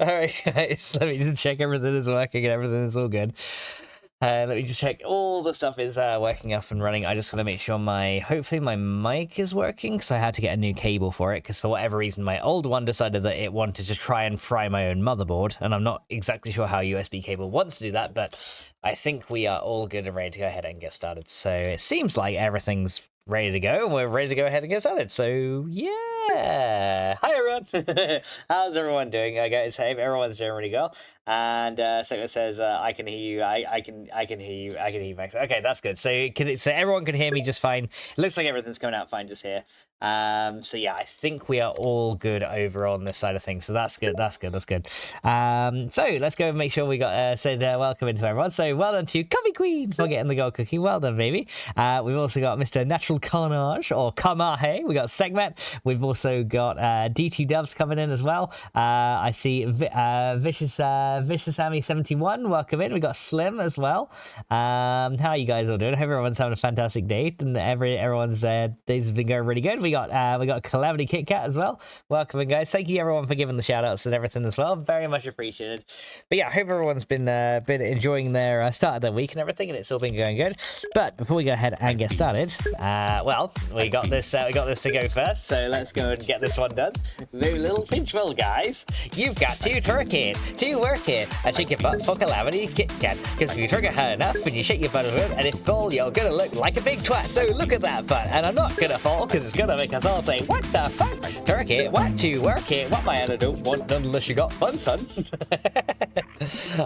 Alright guys, let me just check everything is working and everything is all good. Let me just check all the stuff is working up and running. I just want to make sure hopefully my mic is working, because I had to get a new cable for it, because for whatever reason my old one decided that it wanted to try and fry my own motherboard, and I'm not exactly sure how USB cable wants to do that, but I think we are all good and ready to go ahead and get started. So it seems like everything's ready to go, and we're ready to go ahead and get started. So yeah, hi everyone. How's everyone doing? Guys, hey, everyone's doing really well. And so it says I can hear you. I can hear you, Max. Okay, that's good. So everyone can hear me just fine. It looks like everything's coming out fine just here. So yeah, I think we are all good over on this side of things. So that's good. That's good. So let's go and make sure we got said welcome into everyone. So well done to Coffee Queen for getting the gold cookie. Well done, baby. We've also got Mr. Natural Carnage or Kamahe. We got Segment. We've also got D2 Dubs coming in as well. I see Vicious Sammy 71. Welcome in. We got Slim as well. How are you guys all doing? I hope everyone's having a fantastic day and everyone's days has been going really good. We got Calamity Kit Kat as well. Welcome in, guys. Thank you everyone for giving the shout outs and everything as well. Very much appreciated. But yeah, I hope everyone's been enjoying their start of their week and everything, and it's all been going good. But before we go ahead and get started, well, we got this to go first, so let's go and get this one done. The little Finchville guys, you've got to twerk it, to work it, and shake your butt for Calamity Kit Kat. Because if you twerk it hard enough, when you shake your butt a bit, and if you fall, you're gonna look like a big twat. So look at that butt, and I'm not gonna fall because it's gonna make us all say, what the fuck? Twerk it, what to work it, what my antidote want none unless you got fun, son.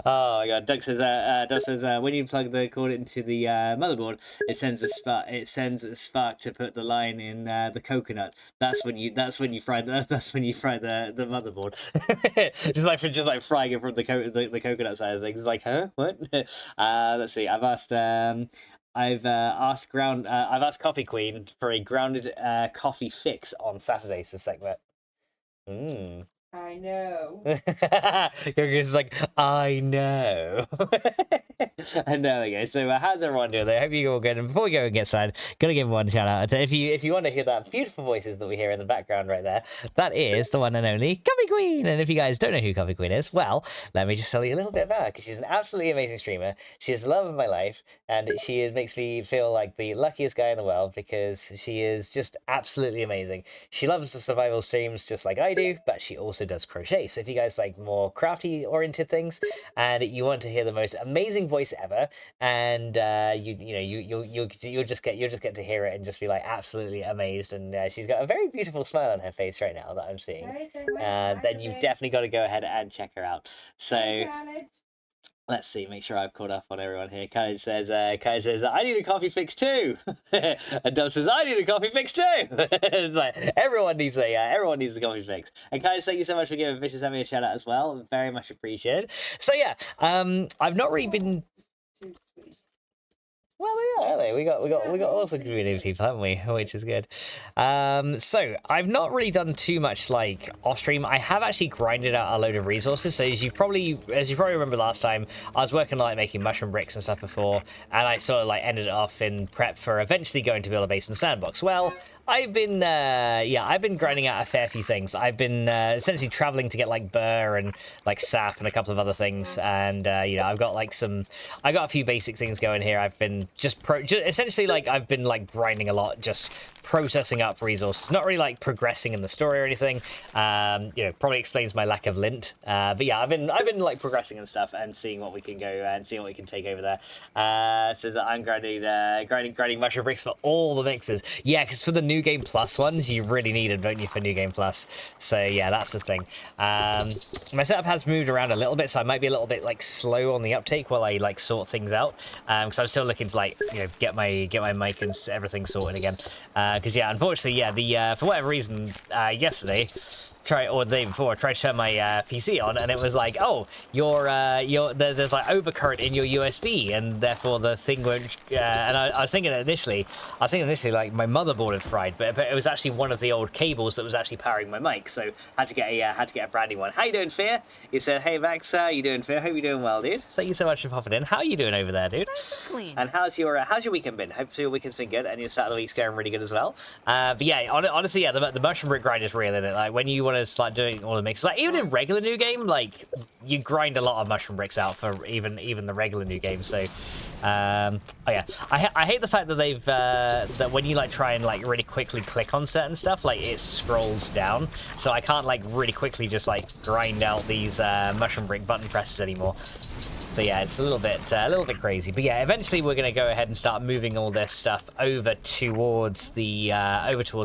Oh my god, Doug says when you plug the cord into the motherboard, it sends a spark to put the line in the coconut. That's when you fry the motherboard. just like frying it from the coconut side of things. Like, huh? What? Let's see. I've asked Coffee Queen for a grounded coffee fix on Saturday, so segment. I know. It's like, I know. And there we go. So how's everyone doing there? I hope you're all good. And before we go and get started, gotta give one shout out. If you want to hear that beautiful voices that we hear in the background right there, that is the one and only Coffee Queen. And if you guys don't know who Coffee Queen is, well, let me just tell you a little bit about her, because she's an absolutely amazing streamer. She's the love of my life, and makes me feel like the luckiest guy in the world, because she is just absolutely amazing. She loves the survival streams just like I do, but she also does crochet. So if you guys like more crafty oriented things and you want to hear the most amazing voice ever, and you'll just get to hear it and just be like absolutely amazed. And she's got a very beautiful smile on her face right now that I'm seeing. Then you've definitely got to go ahead and check her out. So let's see, make sure I've caught up on everyone here. Kai says, I need a coffee fix too. And Dub says, I need a coffee fix too. It's like, everyone needs a coffee fix. And Kai, thank you so much for giving Vicious Sammy a shout out as well. Very much appreciated. So yeah, I've not really been... Well, yeah, are they? We got also community people, haven't we? Which is good. So I've not really done too much like off stream. I have actually grinded out a load of resources. So as you probably remember last time, I was working like making mushroom bricks and stuff before, and I sort of like ended it off in prep for eventually going to build a base in the sandbox. Well, I've been grinding out a fair few things. I've been essentially traveling to get like burr and like sap and a couple of other things, and I've got a few basic things going here. I've been essentially like I've been like grinding a lot, just processing up resources, not really like progressing in the story or anything. Probably explains my lack of lint. But yeah, I've been like progressing and stuff and seeing what we can go and seeing what we can take over there. Says that I'm grinding mushroom bricks for all the mixes. Yeah, because for the New Game Plus ones, you really need it, don't you, for New Game Plus? So yeah, that's the thing. My setup has moved around a little bit, so I might be a little bit like slow on the uptake while I like sort things out. Because I'm still looking to like get my mic and everything sorted again. Because yeah, unfortunately, yeah, for whatever reason, yesterday, the day before, I tried to turn my PC on, and it was like, oh, there's like overcurrent in your USB, and therefore the thing won't. And I was thinking initially like my motherboard had fried, but it was actually one of the old cables that was actually powering my mic, so had to get a brand new one. How you doing, Fear? You said, hey Max, how you doing, Fear? Hope you're doing well, dude. Thank you so much for popping in. How are you doing over there, dude? Nice and clean. And how's your weekend been? Hopefully your weekend's been good, and your Saturday week's going really good as well. But yeah, honestly, yeah, the mushroom brick grind is real, isn't it? Like when you want want to start doing all the mixes. Like even in regular new game, like you grind a lot of mushroom bricks out for even the regular new game. So, oh yeah, I hate the fact that they've that when you like try and like really quickly click on certain stuff, like it scrolls down. So I can't like really quickly just like grind out these mushroom brick button presses anymore. So yeah, it's a little bit crazy, but yeah, eventually we're gonna go ahead and start moving all this stuff over towards the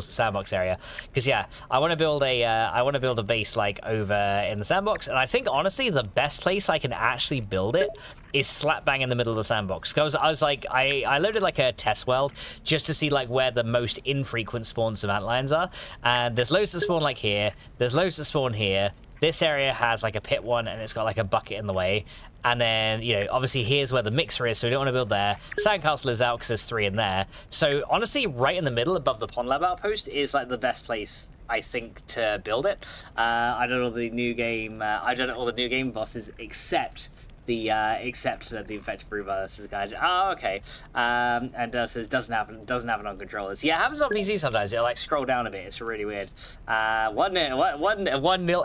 sandbox area, because yeah, I want to build a base like over in the sandbox, and I think honestly the best place I can actually build it is slap bang in the middle of the sandbox. Because I was like, I loaded like a test world just to see like where the most infrequent spawns of antlions are, and there's loads that spawn like here, there's loads that spawn here. This area has like a pit one, and it's got like a bucket in the way. And then, you know, obviously here's where the mixer is, so we don't want to build there. Sandcastle is out because there's 3 in there. So honestly, right in the middle above the Pond Lab outpost is like the best place, I think, to build it. I don't know the new game. I don't know all the new game bosses except the infected brewbar. This is guys. Oh, okay. And says doesn't have it on controllers. Yeah, it happens on PC sometimes. It'll like scroll down a bit. It's really weird. 1-0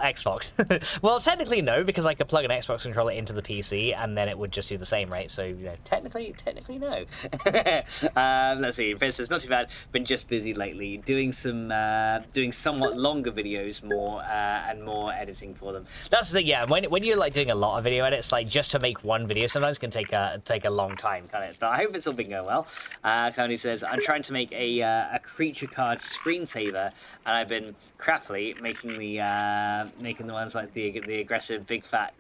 Xbox. Well, technically no, because I could plug an Xbox controller into the PC and then it would just do the same, right? So you know, technically no. Let's see. Vince says not too bad. Been just busy lately, doing somewhat longer videos, more editing for them. That's the thing. Yeah, when you're like doing a lot of video edits, like just to make one video sometimes can take a long time, kind of. But I hope it's all been going well. Tony says I'm trying to make a creature card screensaver, and I've been craftily making the ones like the aggressive big fat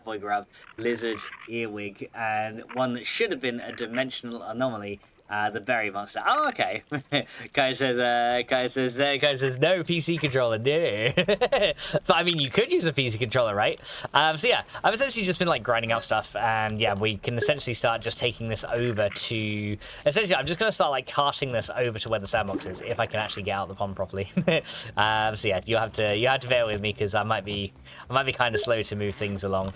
boy grub, lizard, earwig, and one that should have been a dimensional anomaly. The berry monster. Oh, okay. Guy says no PC controller, no. But I mean, you could use a PC controller, right? So yeah, I've essentially just been like grinding out stuff, and yeah, we can essentially start just taking this over to. Essentially, I'm just gonna start like carting this over to where the sandbox is, if I can actually get out the pond properly. So yeah, you have to bear with me because I might be kind of slow to move things along.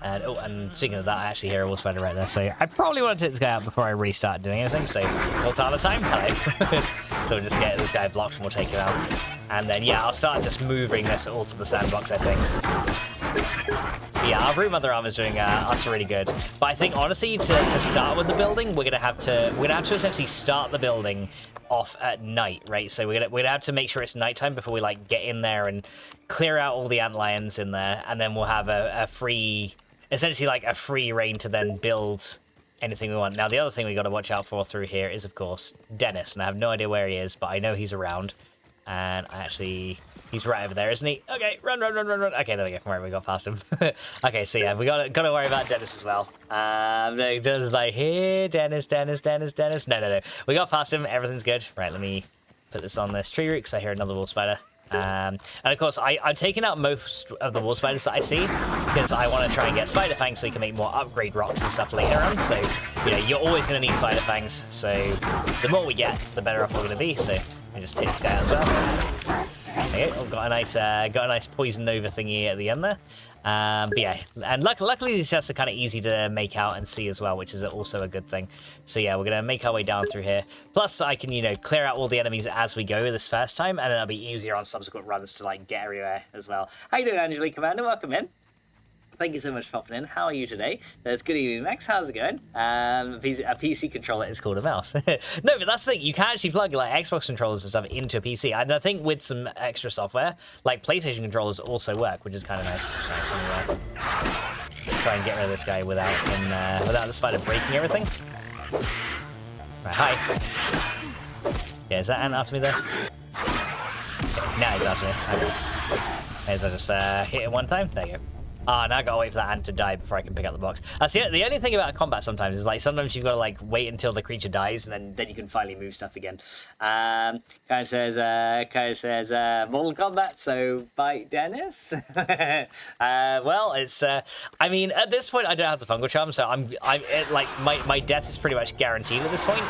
And oh, and speaking of that, I actually hear a wolf spider right there, so I probably want to take this guy out before I really start doing anything, so all the time, hello. So we'll just get this guy blocked and we'll take him out. And then, yeah, I'll start just moving this all to the sandbox, I think. But yeah, our Brood Mother armor is doing us really good. But I think, honestly, to start with the building, we're gonna have to essentially start the building off at night, right? So we're gonna have to make sure it's nighttime before we like get in there and clear out all the antlions in there, and then we'll have a free, essentially like a free reign to then build anything we want. Now, the other thing we got to watch out for through here is, of course, Dennis, and I have no idea where he is, but I know he's around, and he's right over there, isn't he? Okay, run. Okay, there we go. Right, we got past him. Okay, so yeah, we got to worry about Dennis as well. Dennis like, here, Dennis. No. We got past him. Everything's good. Right, let me put this on this tree root because I hear another wolf spider. And of course, I'm taking out most of the wolf spiders that I see because I want to try and get spider fangs so you can make more upgrade rocks and stuff later on. So, you know, you're always going to need spider fangs. So the more we get, the better off we're going to be. So I just take this guy out as well. Okay, oh, got a nice poison nova thingy at the end there. But yeah, and luckily these chests are kind of easy to make out and see as well, which is also a good thing. So yeah, we're gonna make our way down through here. Plus, I can, you know, clear out all the enemies as we go this first time, and then it'll be easier on subsequent runs to like get everywhere as well. How you doing, Angelique Commander? Welcome in. Thank you so much for popping in. How are you today? There's good evening, Max. How's it going? A PC controller is called a mouse. No, but that's the thing. You can actually plug like Xbox controllers and stuff into a PC. And I think with some extra software, like PlayStation controllers also work, which is kind of nice. Anyway, try and get rid of this guy without the spider breaking everything. Right, hi. Yeah, is that ant after me there? Okay, now he's after me. Okay. May as well just hit it one time. There you go. Ah, now I gotta wait for that ant to die before I can pick up the box. That's the only thing about combat sometimes is like sometimes you've got to like wait until the creature dies and then you can finally move stuff again. Kind of says Mortal Kombat, so bite Dennis. Well, it's I mean at this point I don't have the fungal charm, so I'm like my death is pretty much guaranteed at this point.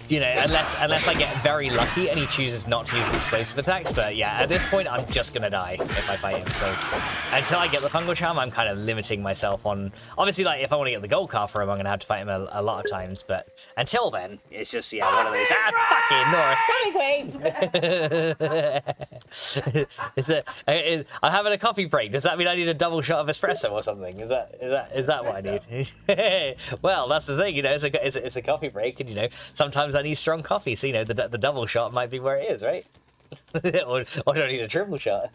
You know, unless I get very lucky and he chooses not to use explosive attacks. But yeah, at this point, I'm just gonna die if I fight him. So until I get the fungal charm, I'm kind of limiting myself on. Obviously, like if I want to get the gold card for him, I'm gonna have to fight him a lot of times. But until then, it's just one of those. Fucking Nora. I'm having a coffee break. Does that mean I need a double shot of espresso or something? Is that what I need? Well, that's the thing. You know, it's a coffee break, and you know sometimes I need strong coffee. So you know the double shot might be where it is, right? or I don't need a triple shot.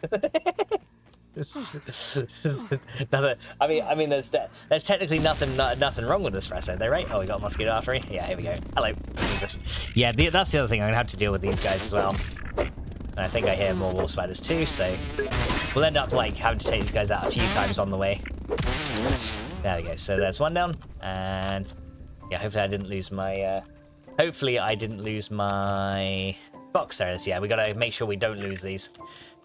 I mean, there's technically nothing wrong with espresso, though, right? Oh, we got a mosquito after me. Yeah, here we go. Hello. That's the other thing. I'm gonna have to deal with these guys as well. And I think I hear more wolf spiders too, so we'll end up like having to take these guys out a few times on the way. There we go. So there's one down, and yeah, hopefully I didn't lose my. Hopefully I didn't lose my box there. Yeah, we gotta make sure we don't lose these.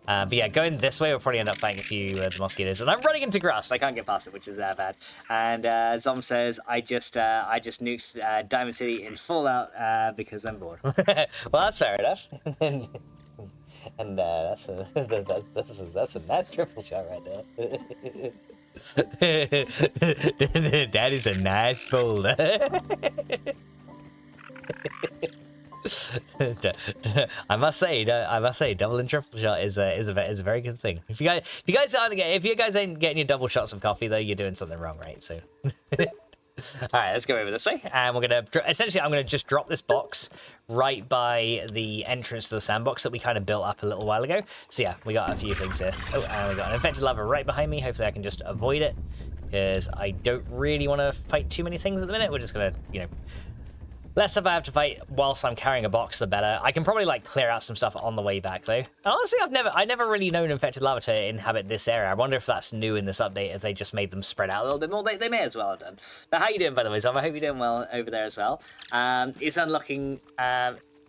But yeah, going this way, we'll probably end up fighting a few of the mosquitoes. And I'm running into grass. I can't get past it, which is bad. And Zom says, I just nuked Diamond City in Fallout because I'm bored. Well, that's fair enough. and that's a nice triple shot right there. That is a nice boulder. I must say, double and triple shot is a very good thing. If you guys ain't getting your double shots of coffee though, you're doing something wrong, right? So, all right, let's go over this way, and we're gonna I'm gonna just drop this box right by the entrance to the sandbox that we kind of built up a little while ago. So yeah, we got a few things here. Oh, and we got an infected lava right behind me. Hopefully, I can just avoid it because I don't really want to fight too many things at the minute. We're just gonna, you know. Less if I have to fight whilst I'm carrying a box, the better. I can probably like clear out some stuff on the way back though. And honestly, I never really known infected lava to inhabit this area. I wonder if that's new in this update, if they just made them spread out a little bit more. They may as well have done. But how you doing, by the way, Zom? I hope you're doing well over there as well.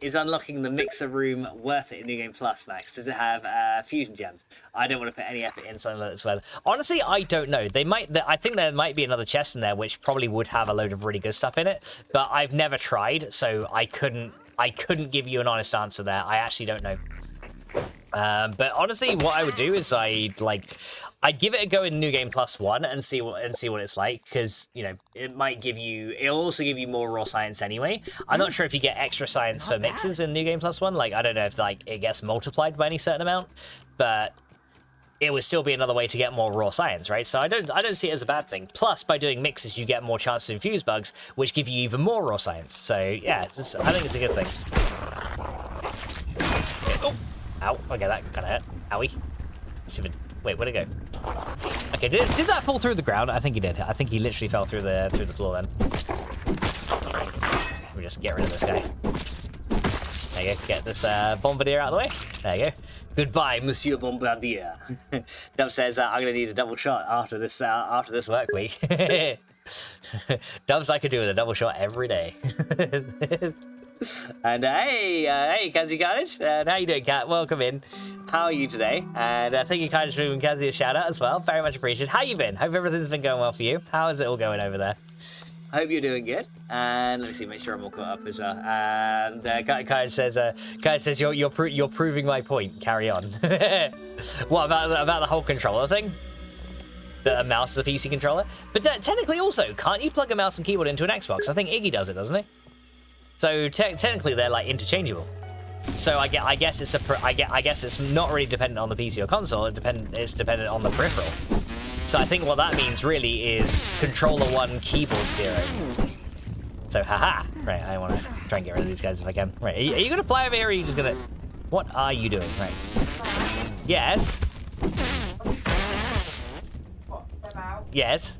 Is unlocking the mixer room worth it in New Game Plus, Max? Does it have fusion gems? I don't want to put any effort in something like this further. Honestly, I don't know. I think there might be another chest in there which probably would have a load of really good stuff in it, but I've never tried, so I couldn't give you an honest answer there. I actually don't know. But honestly, what I would do is I'd give it a go in New Game Plus 1 and see what it's like, because you know it'll also give you more raw science anyway. I'm not sure if you get extra science for mixes in New Game Plus 1. Like I don't know if like it gets multiplied by any certain amount, but it would still be another way to get more raw science, right? So I don't see it as a bad thing. Plus, by doing mixes, you get more chance to infuse bugs, which give you even more raw science. So yeah, I think it's a good thing. Okay. Oh, ow! Okay, that kind of hurt. Owie. Wait, where'd it go? Okay, did that fall through the ground? I think he did. I think he literally fell through the floor then. Let me just get rid of this guy. There you go. Get this bombardier out of the way. There you go. Goodbye, Monsieur Bombardier. Dove says I'm gonna need a double shot after this work week. Dove's I could do with a double shot every day. And hey, Kazi Carnage, and how you doing, Kat? Welcome in. How are you today? And thank you, Carnage, for giving Kazi a shout out as well. Very much appreciated. How you been? Hope everything's been going well for you. How is it all going over there? I hope you're doing good. And let me see, make sure I'm all caught up as well. And Carnage says you're proving my point. Carry on. What about the whole controller thing? The mouse is a PC controller, but technically also, can't you plug a mouse and keyboard into an Xbox? I think Iggy does it, doesn't he? So technically, they're like interchangeable. So I guess it's not really dependent on the PC or console. It's dependent on the peripheral. So I think what that means really is controller 1, keyboard 0. So haha. Right, I want to try and get rid of these guys if I can. Right, are you gonna fly over here, or are you just gonna? What are you doing? Right. Yes. Yes.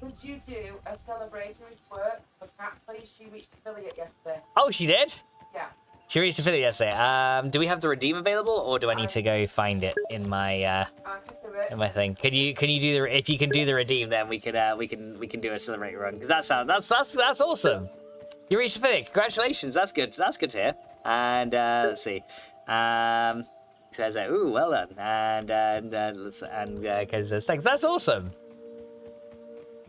Could you do a celebratory twerk for Kat, please? She reached affiliate yesterday. Oh, she did? Yeah. She reached affiliate yesterday. Do we have the redeem available, or do I need to go find it in my in my thing? Can you do if you can do the redeem, then we can do a celebrate run, because that's awesome. You reached affiliate. Congratulations. That's good. That's good to hear. And let's see. Says ooh, well done. And Kaz says thanks. That's awesome.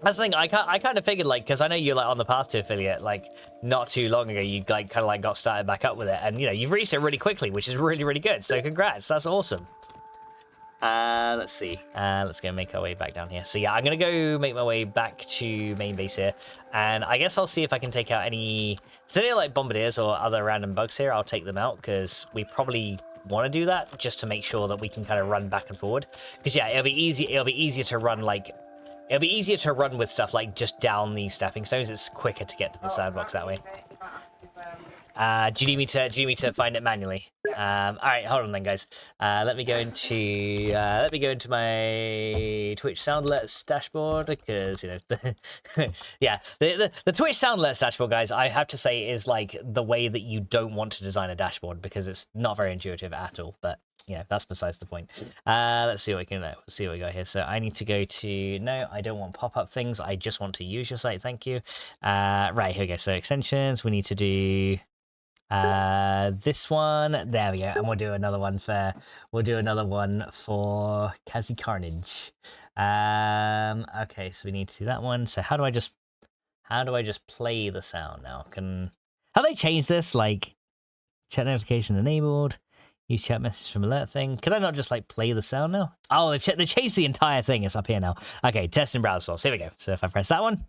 That's the thing. I kind of figured, like, because I know you're like on the path to affiliate, like not too long ago. You like kind of like got started back up with it, and you know you've reached it really quickly, which is really really good. So congrats, that's awesome. Let's see. Let's go make our way back down here. So yeah, I'm gonna go make my way back to main base here, and I guess I'll see if I can take out any like bombardiers or other random bugs here. I'll take them out because we probably want to do that just to make sure that we can kind of run back and forward. Because yeah, it'll be easy. It'll be easier to run like. It'll be easier to run with stuff like just down these stepping stones. It's quicker to get to the sandbox that way. Do you need me to find it manually? All right, hold on then, guys. Let me go into my Twitch sound alerts dashboard because you know, yeah, the Twitch sound alerts dashboard, guys. I have to say is like the way that you don't want to design a dashboard because it's not very intuitive at all. But yeah, that's besides the point. Let's see what we can see what we got here. So I need to go to no, I don't want pop-up things. I just want to use your site. Thank you. Right, here we go. So extensions. We need to do. This one, there we go, and we'll do another one for Kazi Carnage. Okay, so we need to do that one. So how do I just play the sound now? Have they changed this? Like chat notification enabled, use chat message from alert thing. Could I not just like play the sound now? Oh, they changed the entire thing. It's up here now. Okay, test in browser source. Here we go. So if I press that one,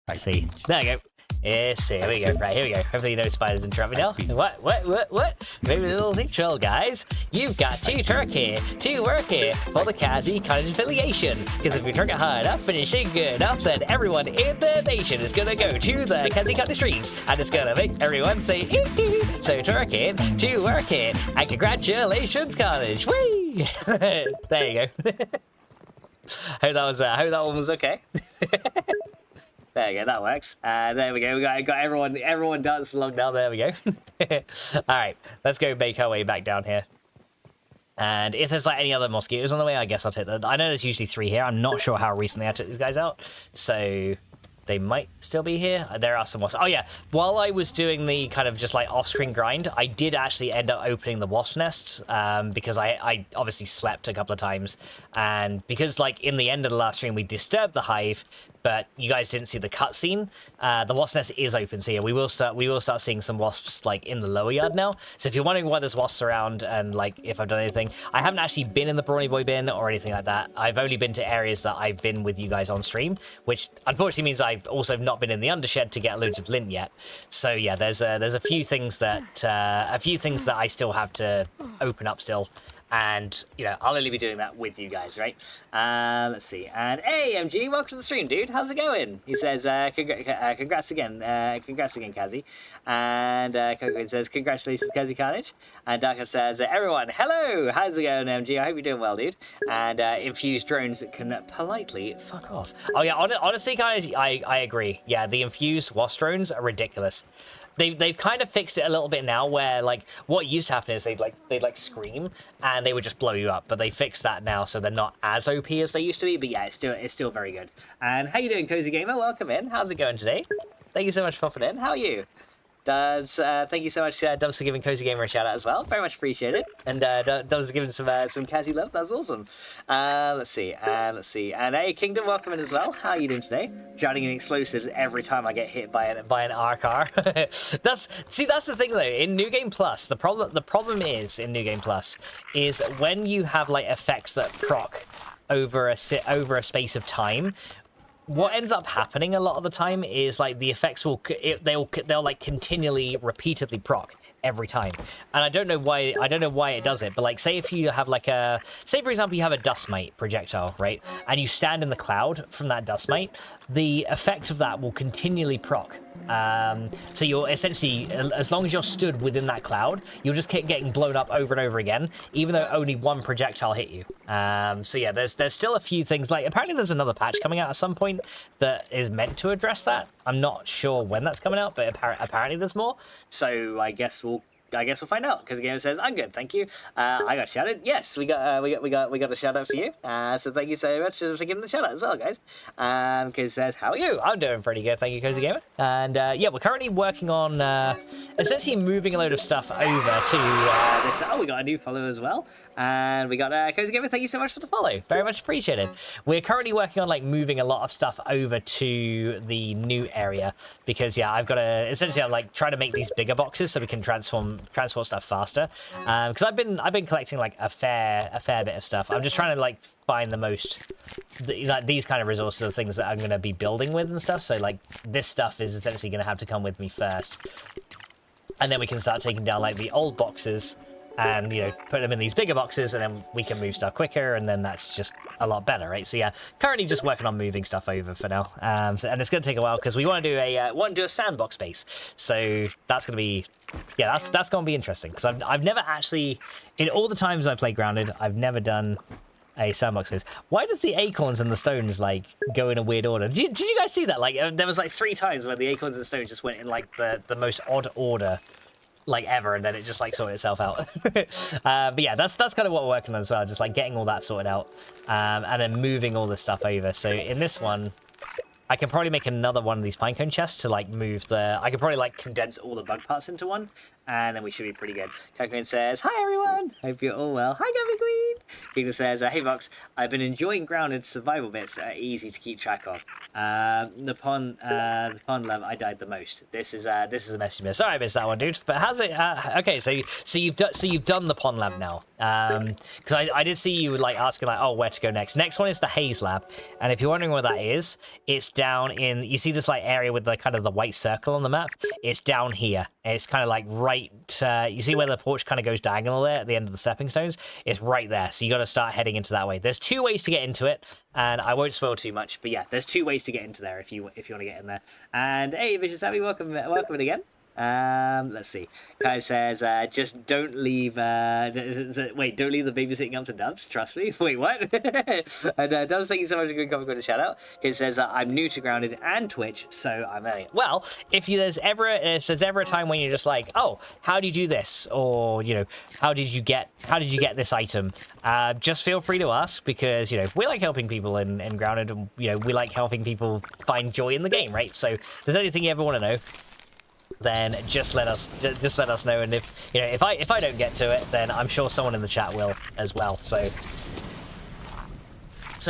let's see. There we go. Yes, here we go. Right, here we go. Hopefully no spiders interrupt me now. What? Maybe a little troll, guys. You've got to work here for the Kazi Cottage affiliation. Because if we work it hard enough, finishing good enough, then everyone in the nation is gonna go to the Kazi Cottage streams. And it's gonna make everyone say, so work here, and congratulations, Cottage. Whee! There you go. Hope that one was okay. There you go, that works. There we go. We got everyone dancing along now. There we go. All right, let's go make our way back down here. And if there's like any other mosquitoes on the way, I guess I'll take them. I know there's usually 3 here. I'm not sure how recently I took these guys out, so they might still be here. There are some wasps. Oh yeah, while I was doing the kind of just like off-screen grind, I did actually end up opening the wasp nests because I obviously slept a couple of times, and because like in the end of the last stream we disturbed the hive, but you guys didn't see the cutscene. The wasp nest is open, so yeah, we will start seeing some wasps like in the lower yard now. So if you're wondering why there's wasps around and like if I've done anything, I haven't actually been in the Brawny Boy bin or anything like that. I've only been to areas that I've been with you guys on stream, which unfortunately means I've also not been in the undershed to get loads of lint yet. So yeah, there's a few things that I still have to open up still. And, you know, I'll only be doing that with you guys, right? Let's see. And, hey, MG, welcome to the stream, dude. How's it going? He says, congrats again. Congrats again, Kazi. And Coco says, congratulations, Kazi Carnage. And Darko says, everyone, hello. How's it going, MG? I hope you're doing well, dude. And infused drones can politely fuck off. Oh, yeah, honestly, guys, I agree. Yeah, the infused wasp drones are ridiculous. They've kind of fixed it a little bit now where like what used to happen is they'd scream and they would just blow you up, but they fixed that now so they're not as OP as they used to be. But yeah, it's still very good. And how you doing, Cozy Gamer? Welcome in. How's it going today? Thank you so much for popping in. How are you? Dubs, thank you so much, Dubs, for giving Cozy Gamer a shout out as well. Very much appreciate it. And Dubs giving some Kazi love. That's awesome. Let's see. And hey, Kingdom, welcome in as well. How are you doing today? Drowning in explosives every time I get hit by an RCR. that's the thing though. In New Game Plus, the problem is in New Game Plus is when you have like effects that proc over a space of time. What ends up happening a lot of the time is like the effects they'll like continually repeatedly proc every time, and I don't know why it does it, but like say if you have like say for example you have a dust mite projectile, right, and you stand in the cloud from that dust mite, the effect of that will continually proc. So you're essentially, as long as you're stood within that cloud, you'll just keep getting blown up over and over again, even though only one projectile hit you. So yeah, there's still a few things, like apparently there's another patch coming out at some point that is meant to address that. I'm not sure when that's coming out, but apparently there's more. So I guess we'll I guess we'll find out. Because the game says, "I'm good, thank you." I got shouted. Yes, we got a shout out for you. So thank you so much for giving the shout out as well, guys. Because says, "How are you?" I'm doing pretty good, thank you, Cozy Gamer. And yeah, we're currently working on essentially moving a load of stuff over to this. Oh, we got a new follow as well, and we got Cozy Gamer. Thank you so much for the follow. Very much appreciated. We're currently working on like moving a lot of stuff over to the new area because yeah, I've got to essentially I'm like trying to make these bigger boxes so we can transport stuff faster. Because I've been collecting like a fair bit of stuff. I'm just trying to like find the most like these kind of resources are things that I'm going to be building with and stuff. So like this stuff is essentially going to have to come with me first, and then we can start taking down like the old boxes and, you know, put them in these bigger boxes, and then we can move stuff quicker, and then that's just a lot better, right? So yeah, currently just working on moving stuff over for now, and it's going to take a while because we want to do a sandbox base. So that's going to be, yeah, that's going to be interesting because I've never actually, in all the times I've played Grounded, I've never done a sandbox base. Why does the acorns and the stones like go in a weird order? Did you guys see that? Like there was like 3 times where the acorns and the stones just went in like the most odd order like ever, and then it just like sorted itself out. But yeah, that's kind of what we're working on as well, just like getting all that sorted out, and then moving all this stuff over. So in this one, I can probably make another one of these pinecone chests to like move I could probably like condense all the bug parts into one, and then we should be pretty good. Cocoon says, "Hi everyone, hope you're all well." Hi Coffee Queen. Keegan says, "Hey Vox, I've been enjoying Grounded survival bits. Easy to keep track of. The pond lab, I died the most. This is a message you missed. Sorry I missed that one, dude. But how's it? Okay, so you've done the pond lab now. Because I did see you like asking like, oh, where to go next. Next one is the haze lab, and if you're wondering where that is, it's down in, you see this like area with the kind of the white circle on the map. It's down here. It's kind of like right. You see where the porch kind of goes diagonal there at the end of the stepping stones? It's right there. So you got to start heading into that way. There's 2 ways to get into it, and I won't spoil too much. But yeah, there's 2 ways to get into there if you want to get in there. And hey, Vicious Abby, welcome in again. Let's see. Kai says, just don't leave, wait, don't leave the babysitting up to Dubs, trust me. Wait, what? And Dubs, thank you so much for giving a shout out. He says, I'm new to Grounded and Twitch, so I'm early. Well, if there's ever a time when you're just like, oh, how do you do this? Or, you know, how did you get this item? Just feel free to ask, because, you know, we like helping people in Grounded, and, you know, we like helping people find joy in the game, right? So if there's anything you ever want to know, then just let us know, and if you know, if I don't get to it, then I'm sure someone in the chat will as well. So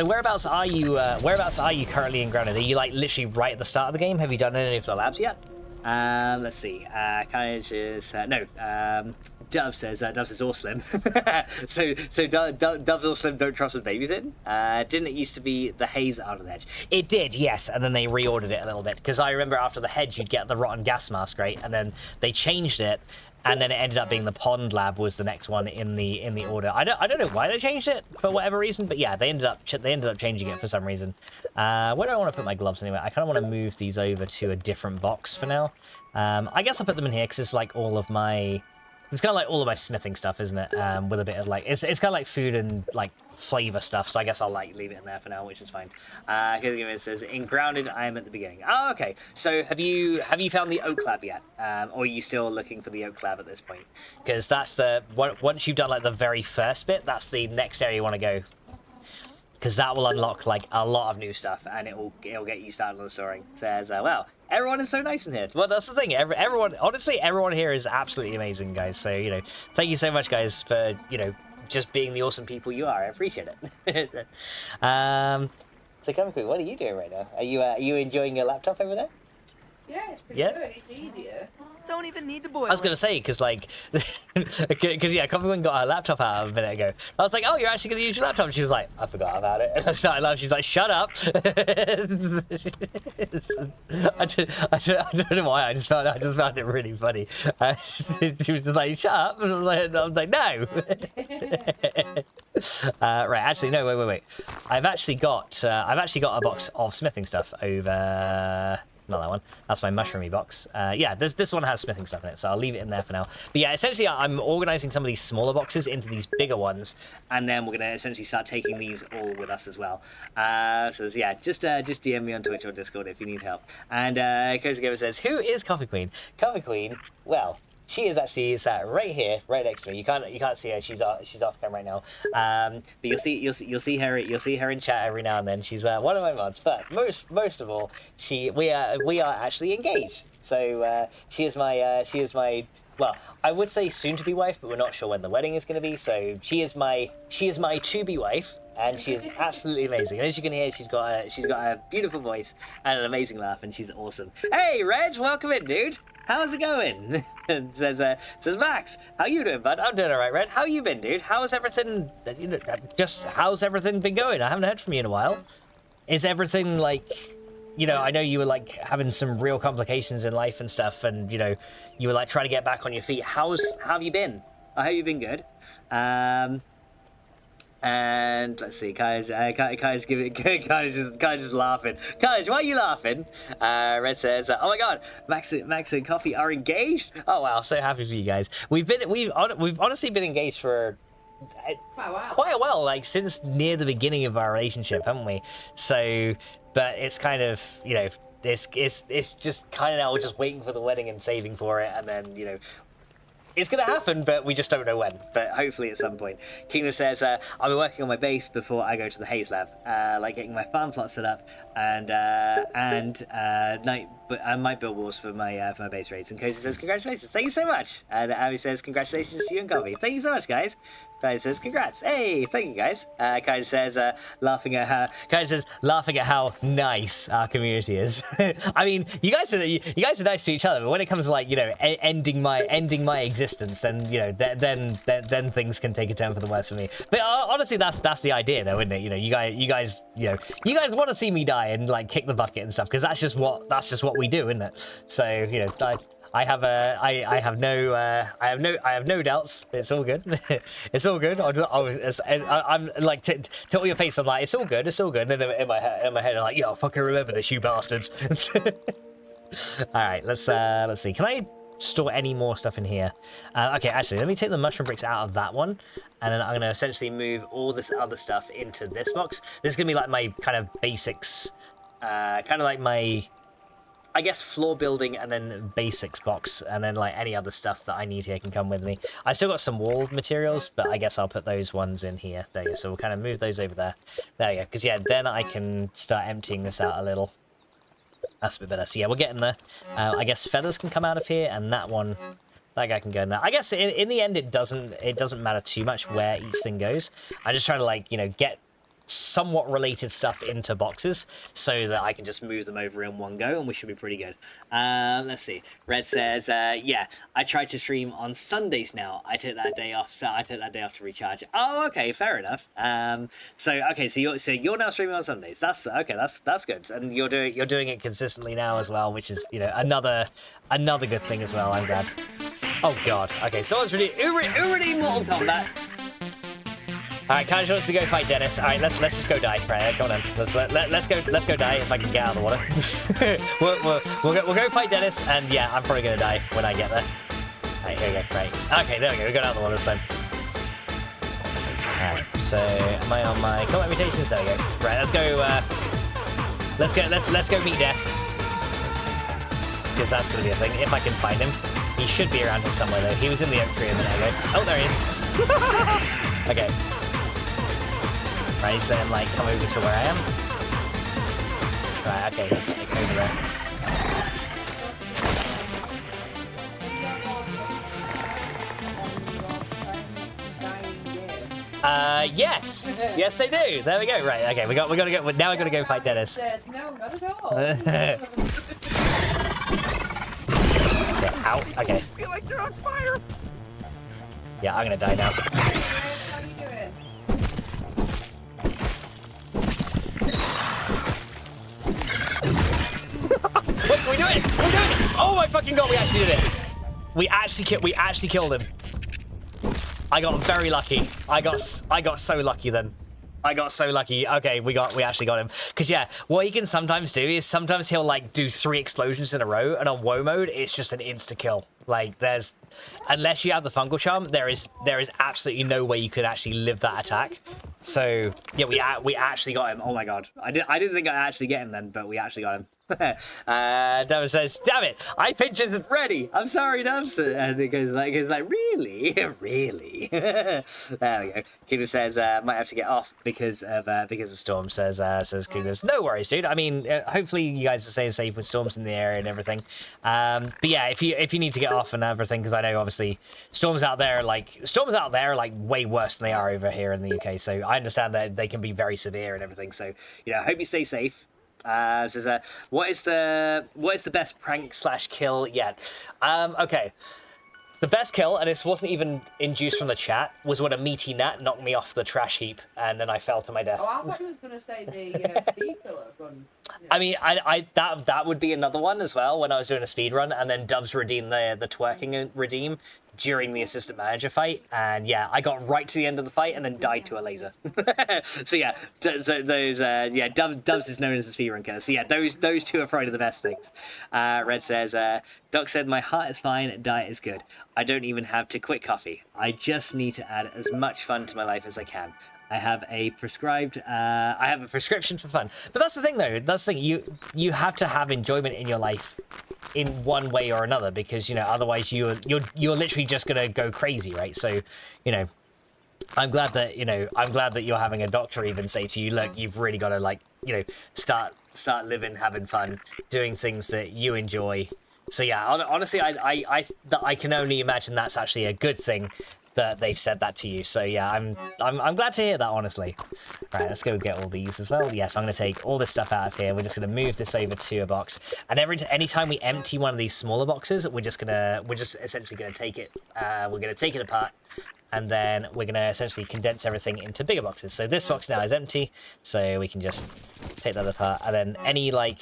whereabouts are you currently in Grounded? Are you like literally right at the start of the game? Have you done any of the labs yet? Let's see. Dove says all slim. so Dove's all slim. Don't trust with babies in. Didn't it used to be the haze out of the hedge? It did, yes. And then they reordered it a little bit, because I remember after the hedge you'd get the rotten gas mask, right? And then they changed it, and then it ended up being the pond lab was the next one in the order. I don't know why they changed it for whatever reason, but yeah, they ended up changing it for some reason. Where do I want to put my gloves anyway? I kind of want to move these over to a different box for now. I guess I'll put them in here because it's like all of my. It's kind of like all of my smithing stuff, isn't it? With a bit of like, it's kind of like food and like flavor stuff. So I guess I'll like leave it in there for now, which is fine. It says, in Grounded, I am at the beginning. Oh, okay. So have you found the oak lab yet? Or are you still looking for the oak lab at this point? Because that's once you've done like the very first bit, that's the next area you want to go. Because that will unlock like a lot of new stuff, and it'll get you started on the story. Says, wow, everyone is so nice in here. Well, that's the thing. Everyone, honestly, everyone here is absolutely amazing, guys. So, you know, thank you so much, guys, for, you know, just being the awesome people you are. I appreciate it. So, come quick, what are you doing right now? Are you enjoying your laptop over there? Yeah, it's pretty good. It's easier. Don't even need to boil. I was gonna say, because like, because yeah, Coffee Queen got her laptop out a minute ago. I was like, oh, you're actually gonna use your laptop? And she was like, I forgot about it. And I started laughing. She's like, shut up. I don't know why. I just found it really funny. She was just like, shut up. And I was like, no. Right, actually, no, wait. I've actually got a box of smithing stuff over. Not that one. That's my mushroomy box. Yeah, this one has smithing stuff in it, so I'll leave it in there for now. But yeah, essentially, I'm organizing some of these smaller boxes into these bigger ones, and then we're gonna essentially start taking these all with us as well. So yeah, just DM me on Twitch or Discord if you need help. And Cozy Gamer says, "Who is Coffee Queen?" Coffee Queen. Well, She is actually sat right here, right next to me. You can't see her. She's off camera right now. But you'll see her in chat every now and then. She's one of my mods. But most of all, we are actually engaged. So she is my well, I would say soon to be wife, but we're not sure when the wedding is going to be. So she is my to be wife, and she is absolutely amazing. And as you can hear, she's got a beautiful voice and an amazing laugh, and she's awesome. Hey, Reg, welcome in, dude. How's it going? And says Max, how you doing, bud? I'm doing all right, Red. How you been, dude? How's everything? How's everything been going? I haven't heard from you in a while. Is everything like? I know you were like having some real complications in life and stuff, and you were like trying to get back on your feet. How have you been? I hope you've been good. And let's see, Kai's just laughing. Kai, why are you laughing? Red says, "Oh my God, Max and Coffee are engaged." Oh wow, so happy for you guys. We've honestly been engaged for quite a while, like since near the beginning of our relationship, haven't we? So. But it's kind of, it's just kind of now we're just waiting for the wedding and saving for it, and then, it's going to happen, but we just don't know when. But hopefully at some point. Kingdom says, I'll be working on my base before I go to the Haze Lab, like getting my farm plot set up, and I might build walls for my base raids. And Cozy says, congratulations, thank you so much. And Abby says, congratulations to you and Coffee. Thank you so much, guys. Kai says, congrats. Hey, thank you, guys. Kai says, laughing at how nice our community is. I mean, you guys are nice to each other, but when it comes to like, ending my existence, then then things can take a turn for the worse for me. But honestly, that's the idea, though, isn't it? You guys want to see me die and like kick the bucket and stuff, because that's just what we do, isn't it? So I have no doubts. It's all good. It's all good. I'm like, tilt your face. I'm like, it's all good. It's all good. And then in my head, I'm like, yo, fucking remember this, you bastards. All right, let's see. Can I store any more stuff in here? Okay, actually, let me take the mushroom bricks out of that one, and then I'm gonna essentially move all this other stuff into this box. This is gonna be like my kind of basics, kind of like my, I guess, floor building and then basics box, and then like any other stuff that I need here can come with me. I still got some wall materials, but I guess I'll put those ones in here. There you go. So we'll kind of move those over there. There you go. Because yeah, then I can start emptying this out a little. That's a bit better. So yeah, we're getting there. I guess feathers can come out of here, and that guy can go in there. I guess in the end, it doesn't matter too much where each thing goes. I'm just trying to like get somewhat related stuff into boxes so that I can just move them over in one go, and we should be pretty good. Let's see. Red says, yeah, I try to stream on Sundays now. I take that day off to recharge. Oh, okay, fair enough. So you're now streaming on Sundays. That's okay. That's good, and you're doing it consistently now as well, which is another good thing as well. I'm glad. Oh God. Okay, someone's already Mortal Kombat. Alright, Kanj wants to go fight Dennis. Alright, let's just go die. Right, come on then. Let's go die if I can get out of the water. we'll go fight Dennis, and yeah, I'm probably gonna die when I get there. Alright, here we go. Right. Okay, there we go. We got out of the water this time. Alright, so am I on my combat mutations? There we go. Right, let's go meet Death. Because that's gonna be a thing. If I can find him. He should be around here somewhere though. He was in the oak tree a minute ago. Oh, there he is. Okay. Right, so then like come over to where I am. Right, okay, let's like over there. Yes, yes they do. There we go. Right, okay, we gotta go. Now we gotta go fight Dennis. No, not at all. Okay, ow. Okay. I feel like they're on fire. Yeah, I'm gonna die now. How are you doing? What can we do it? We're doing it! Oh my fucking God, we actually did it. We actually killed him. I got very lucky. I got so lucky then. I got so lucky. Okay, we actually got him. Because yeah, what he can sometimes do is sometimes he'll like do 3 explosions in a row, and on woe mode it's just an insta kill. Like unless you have the fungal charm, there is absolutely no way you could actually live that attack. So yeah, we actually got him. Oh my God, I didn't think I'd actually get him then, but we actually got him. Dubs says, "Damn it, I pitched it ready. I'm sorry, Dubs." And it goes like, "Really, really." There we go. Kingdom says, "Might have to get off because of storm." Says Kingdom's, "No worries, dude. I mean, hopefully you guys are staying safe with storms in the air and everything. But yeah, if you need to get off and everything, because I know obviously storms out there like way worse than they are over here in the UK. So I understand that they can be very severe and everything. So I hope you stay safe." Says, what is the best prank / kill yet? Okay. The best kill, and this wasn't even induced from the chat, was when a meaty gnat knocked me off the trash heap, and then I fell to my death. Oh, I thought you was going to say the speed killer gun. Yeah. I mean, that would be another one as well when I was doing a speed run, and then Dubs redeemed the twerking redeem during the assistant manager fight, and yeah, I got right to the end of the fight and then died to a laser. So yeah, Dubs is known as the speedrun killer. So yeah, those two are probably the best things. Red says, Doc said, "My heart is fine, diet is good. I don't even have to quit coffee. I just need to add as much fun to my life as I can. I have a prescription for fun." But that's the thing, though. That's the thing. You have to have enjoyment in your life in one way or another, because otherwise you're literally just gonna go crazy, right? So I'm glad that you're having a doctor even say to you, "Look, you've really got to start living, having fun, doing things that you enjoy." So yeah, honestly, I can only imagine that's actually a good thing that they've said that to you. So yeah, I'm glad to hear that, honestly. Right, let's go get all these as well. Yes, I'm going to take all this stuff out of here. We're just going to move this over to a box, and anytime we empty one of these smaller boxes, we're just essentially going to take it. We're going to take it apart, and then we're going to essentially condense everything into bigger boxes. So this box now is empty, so we can just take that apart, and then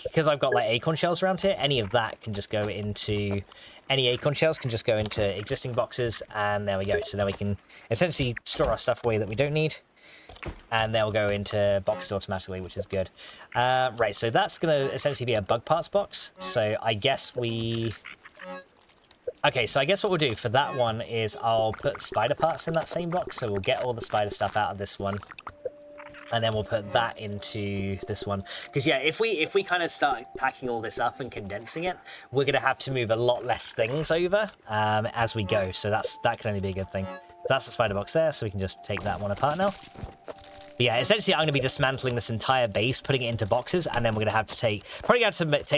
because I've got acorn shells around here, any of that can just go into. Any acorn shells can just go into existing boxes, and there we go. So now we can essentially store our stuff away that we don't need, and they'll go into boxes automatically, which is good. Right, so that's going to essentially be a bug parts box. So I guess Okay, so I guess what we'll do for that one is I'll put spider parts in that same box. So we'll get all the spider stuff out of this one, and then we'll put that into this one. Because yeah, if we kind of start packing all this up and condensing it, we're going to have to move a lot less things over as we go. So that can only be a good thing. So that's the spider box there, so we can just take that one apart now. But yeah, essentially I'm going to be dismantling this entire base, putting it into boxes, and then we're going to have to take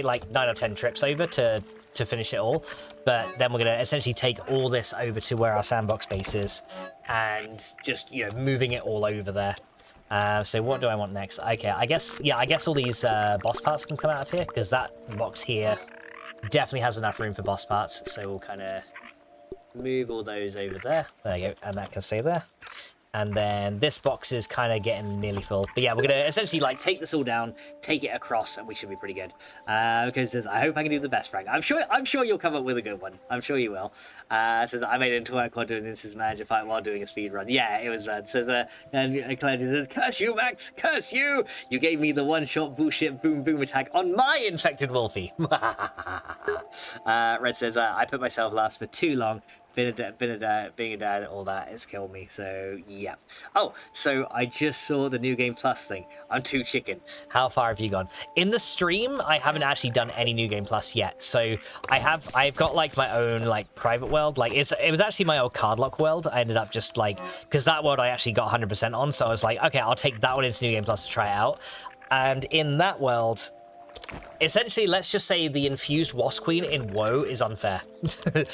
like 9 or 10 trips over to finish it all. But then we're going to essentially take all this over to where our sandbox base is, and just moving it all over there. So what do I want next? Okay, I guess all these boss parts can come out of here, because that box here definitely has enough room for boss parts. So we'll kind of move all those over there. There you go, and that can stay there. And then this box is kind of getting nearly full. But yeah, we're going to essentially take this all down, take it across, and we should be pretty good. Because I hope I can do the best, Frank. I'm sure you'll come up with a good one. I'm sure you will. Says I made it into work while doing this as manager fight while doing a speed run. Yeah, it was bad. Says and Clancy says, "Curse you, Max! Curse you! You gave me the one-shot bullshit boom boom attack on my infected Wolfie." Red says, "I put myself last for too long. Being a dad, all that has killed me." So yeah. Oh, so I just saw the New Game Plus thing. I'm too chicken. How far have you gone? In the stream, I haven't actually done any New Game Plus yet. So I've got my own private world. It was actually my old Cardlock world. I ended up just because that world I actually got 100% on. So I was like, okay, I'll take that one into New Game Plus to try it out. And in that world, essentially, let's just say the infused Wasp Queen in WoW is unfair. The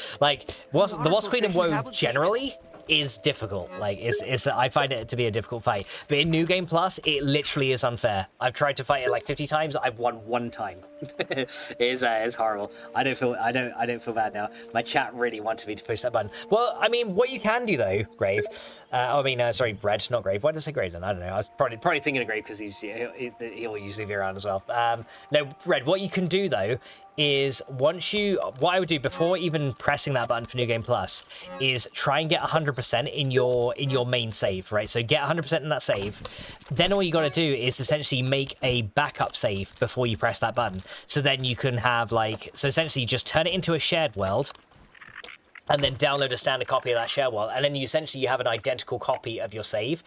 Wasp Queen in WoW generally is difficult. I find it to be a difficult fight. But in New Game Plus, it literally is unfair. I've tried to fight it 50 times. I've won 1 time. It's horrible. I don't feel bad now. My chat really wanted me to push that button. Well, I mean, what you can do though, Grave. Sorry, Red, not Grave. Why did I say Grave then? I don't know. I was probably thinking of Grave because he'll usually be around as well. No, Red. What you can do though is what I would do before even pressing that button for New Game Plus is try and get 100% in your main save, right? So get 100% in that save. Then all you got to do is essentially make a backup save before you press that button. So then you can have so essentially just turn it into a shared world, and then download a standard copy of that shared world, and then you have an identical copy of your save.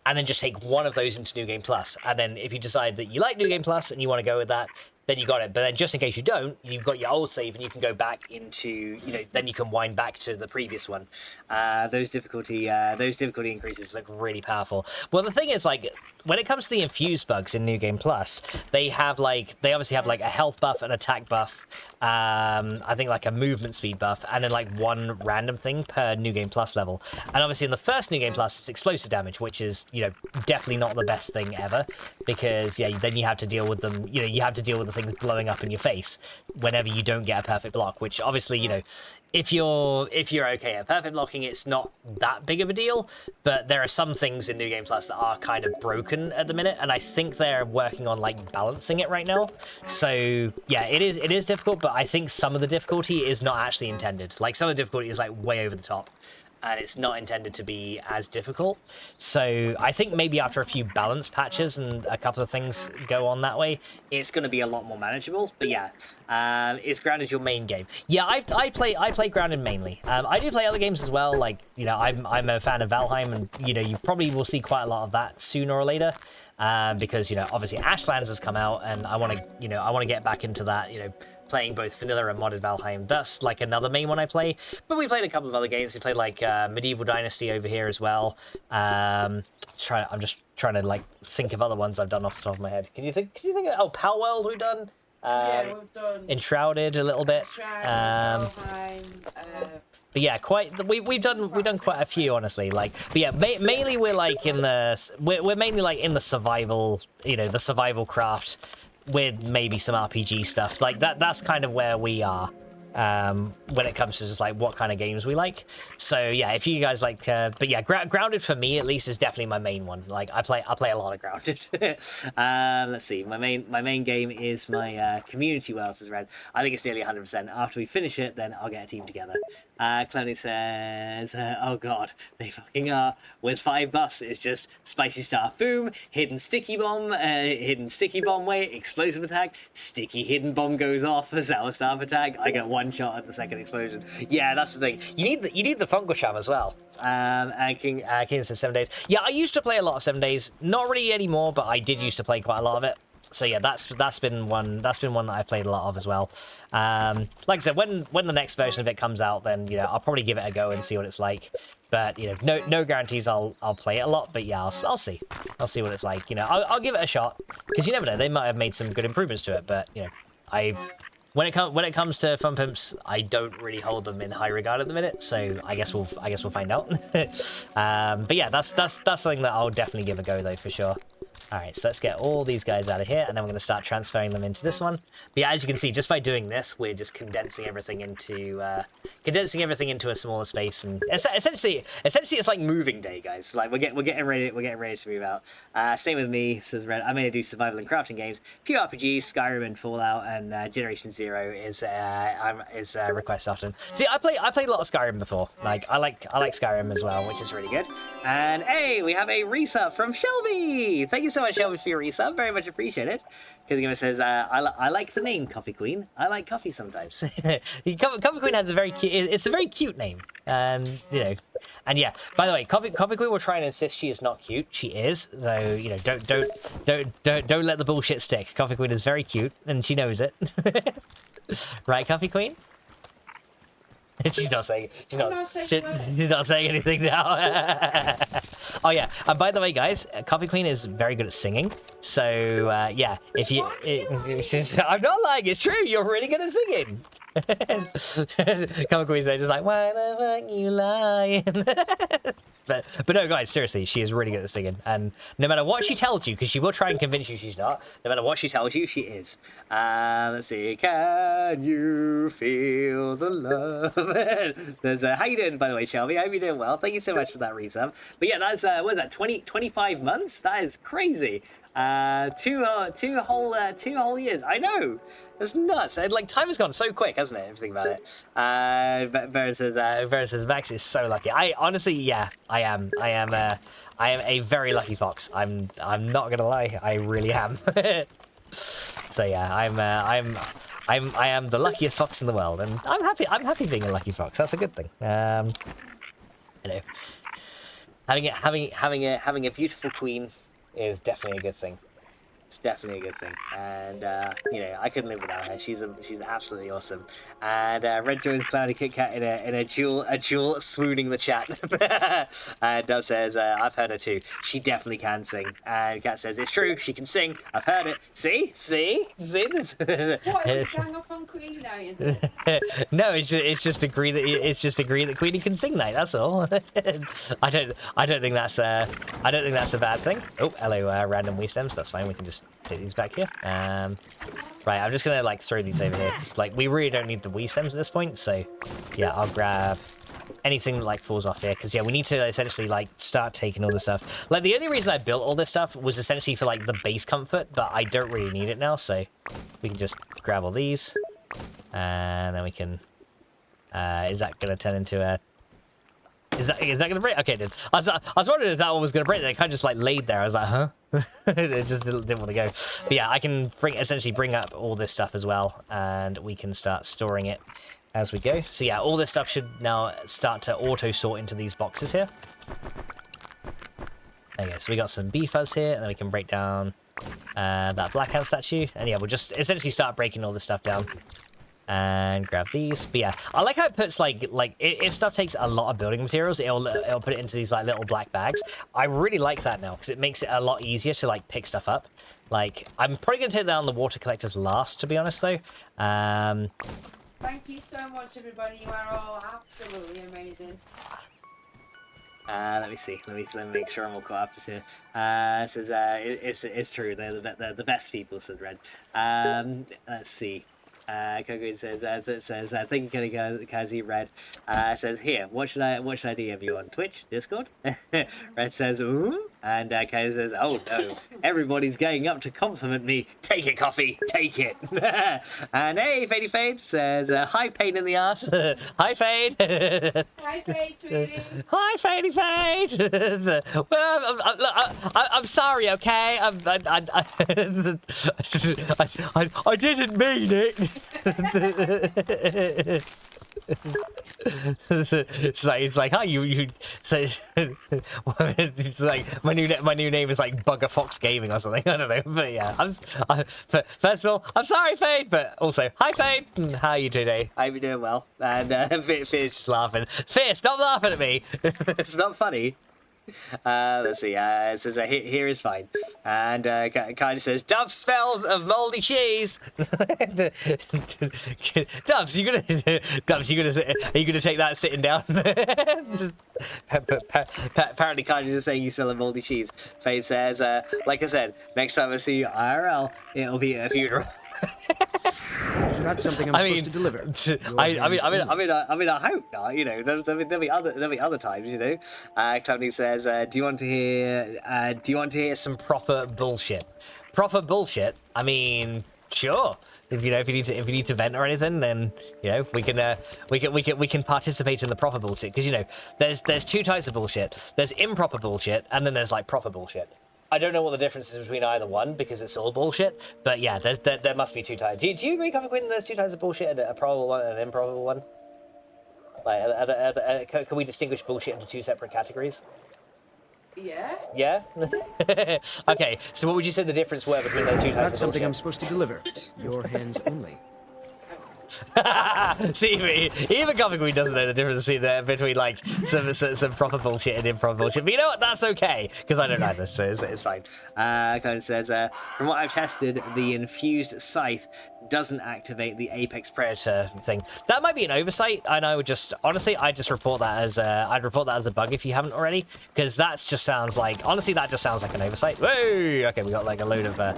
And then just take one of those into New Game Plus. And then if you decide that you like New Game Plus and you want to go with that, then you got it. But then just in case you don't, you've got your old save and you can go back into, you know, then you can wind back to the previous one. Those difficulty increases look really powerful. Well, the thing is, like, when it comes to the infused bugs in New Game Plus, they obviously have like a health buff, an attack buff, I think like a movement speed buff, and then like one random thing per New Game Plus level. And obviously in the first New Game Plus, it's explosive damage, which is, you know, definitely not the best thing ever, because yeah, then you have to deal with them. You know, you have to deal with the things blowing up in your face whenever you don't get a perfect block, which obviously, you know, if you're okay at perfect blocking, it's not that big of a deal. But there are some things in New Game Plus that are kind of broken at the minute, and I think they're working on like balancing it right now. So yeah, it is difficult, but I think some of the difficulty is not actually intended. Like some of the difficulty is like way over the top, and it's not intended to be as difficult. So I think maybe after a few balance patches and a couple of things go on that way, it's going to be a lot more manageable. But yeah, is Grounded your main game? Yeah, I play Grounded mainly. I do play other games as well. Like, you know, I'm a fan of Valheim, and you know, you probably will see quite a lot of that sooner or later. Because, you know, obviously Ashlands has come out, and I want to get back into that, you know, playing both vanilla and modded Valheim. That's like another main one I play. But we played a couple of other games. We played like Medieval Dynasty over here as well. I'm just trying to like think of other ones I've done off the top of my head. Can you think of Pal World we've done? Yeah, we've done Enshrouded a little bit. Valheim, but yeah, we've done quite a few, honestly. Like, but yeah, mainly we're mainly like in the survival, you know, the survival craft, with maybe some RPG stuff. Like that's kind of where we are when it comes to just like what kind of games we like. So yeah, if you guys like, but yeah, Grounded for me at least is definitely my main one. Like I play a lot of Grounded. Let's see, my main game is my Community World, says Red. I think it's nearly 100%. After we finish it, then I'll get a team together. Clony says, oh god, they fucking are. With 5 buffs, it's just Spicy Star, boom, hidden sticky bomb wait, explosive attack, sticky hidden bomb goes off, the sour staff attack, I get one shot at the second explosion. Yeah, that's the thing. You need the Fungal Sham as well. And King says 7 days. Yeah, I used to play a lot of 7 days. Not really anymore, but I did used to play quite a lot of it. So yeah, that's been one that I've played a lot of as well. Like I said, when the next version of it comes out, then, you know, I'll probably give it a go and see what it's like. But, you know, no guarantees I'll play it a lot. But yeah, I'll see what it's like. You know, I'll give it a shot, because you never know, they might have made some good improvements to it. But, you know, when it comes to Fun Pimps, I don't really hold them in high regard at the minute. So I guess we'll find out. But yeah, that's something that I'll definitely give a go though, for sure. All right, so let's get all these guys out of here, and then we're going to start transferring them into this one. But yeah, as you can see, just by doing this, we're just condensing everything into a smaller space, and essentially it's like moving day, guys. Like we're getting ready to move out. Same with me, says Red. I'm going to do survival and crafting games, few RPGs, Skyrim and Fallout, and Generation Zero is request often. See, I played a lot of Skyrim before. Like I like Skyrim as well, which is really good. And hey, we have a resub from Shelby. Thank you so much, Shelby, for your resub. Very much appreciated. Because it says, I like the name Coffee Queen. I like coffee sometimes. Coffee Queen has a very cute. It's a very cute name. You know, and yeah. By the way, Coffee Queen will try and insist she is not cute. She is. So you know, don't let the bullshit stick. Coffee Queen is very cute, and she knows it. Right, Coffee Queen? She's not saying. She's not saying anything now. Oh yeah, and by the way, guys, Coffee Queen is very good at singing. So yeah, if you, I'm not lying. It's true. You're really good at singing. Coffee Queen's there, just like, why the fuck you lying? But no, guys, seriously, she is really good at singing, and no matter what she tells you, because she will try and convince you she's not, no matter what she tells you, she is. Let's see, can you feel the love? There's how you doing, by the way, Shelby? I hope you're doing well. Thank you so much for that resub. But yeah, that's what is that, 25 months? That is crazy. Two whole years. I know. That's nuts. Like, time has gone so quick, hasn't it? If you think about it. Versus Max is so lucky. I honestly, yeah, I am a very lucky fox. I'm not gonna lie. I really am. So yeah, I am the luckiest fox in the world, and I'm happy being a lucky fox. That's a good thing. You know, having a beautiful queen is definitely a good thing. It's definitely a good thing, and you know, I couldn't live without her. She's absolutely awesome. And Red Joy's Cloudy Kit Kat in a dual swooning the chat. And Dove says, I've heard her too. She definitely can sing. And Kat says, it's true, she can sing. I've heard it. See this. What is it, gang up on Queenie now, is it? No, it's just agree that Queenie can sing, mate. That's all. I don't think that's a bad thing. Oh, hello, random Wii stems. That's fine. We can just take these back here. Right, I'm just gonna like throw these over here. Just, like, we really don't need the Wii stems at this point, so yeah, I'll grab anything that like falls off here, because yeah, we need to essentially like start taking all this stuff. Like, the only reason I built all this stuff was essentially for like the base comfort, but I don't really need it now, so we can just grab all these, and then we can. Is that gonna turn into a? Is that gonna break? Okay, then. I was wondering if that one was gonna break. It kind of just like laid there. I was like, huh? It just didn't want to go. But yeah, I can essentially bring up all this stuff as well, and we can start storing it as we go. So yeah, all this stuff should now start to auto sort into these boxes here. Okay, so we got some bee fuzz here, and then we can break down that blackout statue, and yeah, we'll just essentially start breaking all this stuff down. And grab these. But yeah, I like how it puts like if stuff takes a lot of building materials, it'll put it into these like little black bags. I really like that now, because it makes it a lot easier to like pick stuff up. Like, I'm probably gonna take down the water collectors last, to be honest though. Thank you so much, everybody. You are all absolutely amazing. Let me see. Let me make sure I'm all caught up here. It says it's true. They're the best people, said Red. Let's see. Coco says, thank you, Kazi. Red says, here, what should I DM you on? Twitch? Discord? Red says, ooh. And Kazi says, oh no, everybody's going up to compliment me. Take it, coffee, take it. And hey, Fadey Fade says, hi, pain in the ass. Hi, Fade. Hi, Fade, sweetie. Hi, Fadey Fade. Well, I'm sorry, okay? I didn't mean it. It's like, hi, you. So it's like my new name is like Bugger Fox Gaming or something. I don't know, but yeah. First of all, I'm sorry, Fade, but also, hi, Fade. How are you today? I hope you're doing well. And Fear's just laughing. Fear, stop laughing at me. It's not funny. Let's see. It says here is fine, and kind of says Dove smells of moldy cheese. Dubs, are you gonna take that sitting down? Apparently, kind is saying you smell of moldy cheese. Faye says, like I said, next time I see you IRL, it'll be at a funeral. That's something I'm supposed to deliver. I mean, I hope not. You know, there'll be other times. You know, Cloudy says, do you want to hear some proper bullshit? Proper bullshit. I mean, sure. If you need to vent or anything, then you know we can participate in the proper bullshit, because you know there's two types of bullshit. There's improper bullshit, and then there's like proper bullshit. I don't know what the difference is between either one, because it's all bullshit. But yeah, there must be two types. Do you agree, Coffee Queen, there's two types of bullshit, a probable one and an improbable one? Like, can we distinguish bullshit into two separate categories? Yeah. Yeah? Okay, so what would you say the difference were between those two types of bullshit? That's something I'm supposed to deliver. Your hands only. See, even Coffee Queen doesn't know the difference between like some proper bullshit and improper bullshit. But you know what? That's okay, because I don't either, so it's fine. Kind of says, from what I've tested, the infused scythe doesn't activate the apex predator thing. That might be an oversight, and I would just report that as a bug if you haven't already, because that just sounds like an oversight. Whoa! Okay, we got like a load of I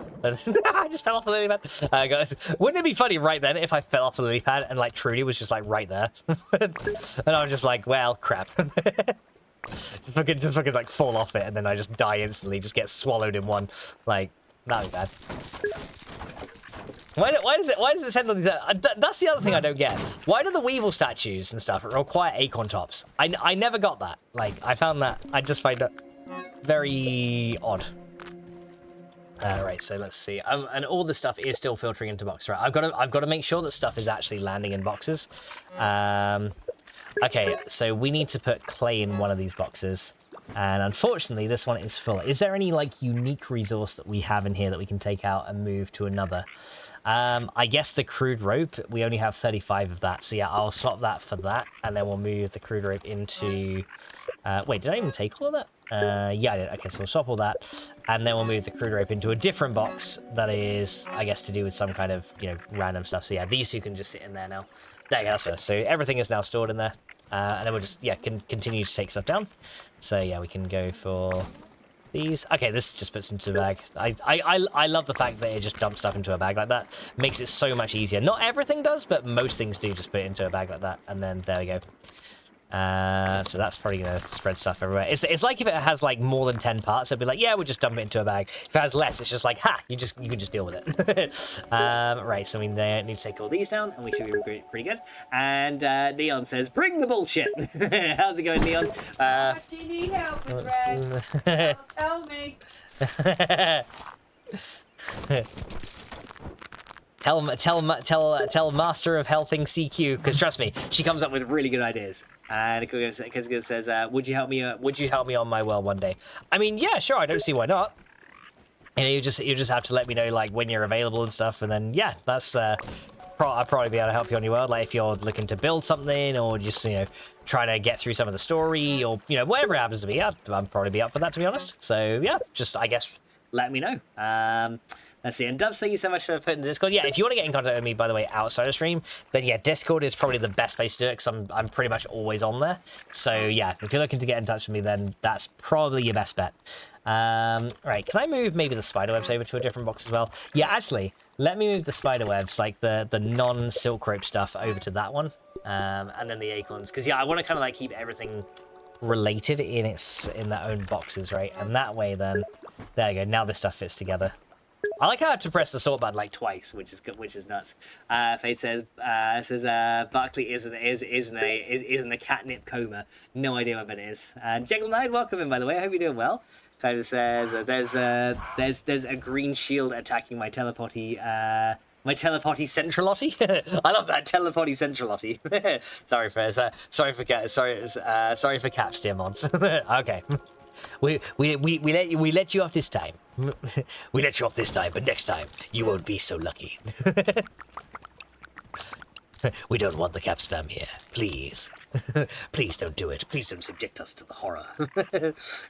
just fell off the lily pad. Guys, wouldn't it be funny right then if I fell off the lily pad and like Trudy was just like right there, and I was just like, well, crap. just fucking like fall off it, and then I just die instantly, just get swallowed in one. Like, that'd be bad. Why does it send all these? That's the other thing I don't get. Why do the Weevil statues and stuff require acorn tops? I never got that. Like, I just find that very odd. Right, so let's see. And all the stuff is still filtering into boxes. Right, I've got to make sure that stuff is actually landing in boxes. Okay, so we need to put clay in one of these boxes. And unfortunately, this one is full. Is there any like unique resource that we have in here that we can take out and move to another? I guess the crude rope, we only have 35 of that. So yeah, I'll swap that for that. And then we'll move the crude rope into... wait, did I even take all of that? Yeah, I did. Okay, so we'll swap all that. And then we'll move the crude rope into a different box that is, I guess, to do with some kind of, you know, random stuff. So yeah, these two can just sit in there now. There you go, that's better. So everything is now stored in there. And then we'll just, yeah, continue to take stuff down. So yeah, we can go for these. Okay, this just puts into the bag. I love the fact that it just dumps stuff into a bag like that. Makes it so much easier. Not everything does, but most things do just put it into a bag like that. And then there we go. So that's probably gonna spread stuff everywhere. It's like if it has like more than 10 parts, it'd be like, yeah, we'll just dump it into a bag. If it has less, it's just like, ha, you can just deal with it. Right, so we need to take all these down, and we should be pretty good. And Neon says, bring the bullshit. How's it going, Neon? What do you need help with, Red? Tell me. Tell Master of Helping CQ, because trust me, she comes up with really good ideas. And Kizga says, "Would you help me? Would you help me on my well one day?" I mean, yeah, sure. I don't see why not. You know, you just have to let me know like when you're available and stuff, and then yeah, that's I'll probably be able to help you on your world. Like if you're looking to build something, or just trying to get through some of the story, or whatever it happens to be. I'd probably be up for that, to be honest. So yeah, just I guess let me know. Let's see. And Dubs, thank you so much for putting the Discord. Yeah, if you want to get in contact with me, by the way, outside of stream, then yeah, Discord is probably the best place to do it because I'm pretty much always on there. So yeah, if you're looking to get in touch with me, then that's probably your best bet. Right, can I move maybe the spiderwebs over to a different box as well? Yeah, actually, let me move the spiderwebs, like the non-silk rope stuff, over to that one, and then the acorns, because yeah, I want to kind of like keep everything related in their own boxes, right? And that way, then there you go. Now this stuff fits together. I like how I have to press the sort button like twice, which is nuts. Fate says Barkley isn't a catnip coma. No idea what that is. Jekyll Knight, welcome in, by the way. I hope you're doing well. Kind says there's a green shield attacking my teleporty centralotti. I love that teleporty centralotti. sorry for caps, dear mods. Okay. We let you off this time. We let you off this time, but next time you won't be so lucky. We don't want the cap spam here, please. Please don't do it. Please don't subject us to the horror.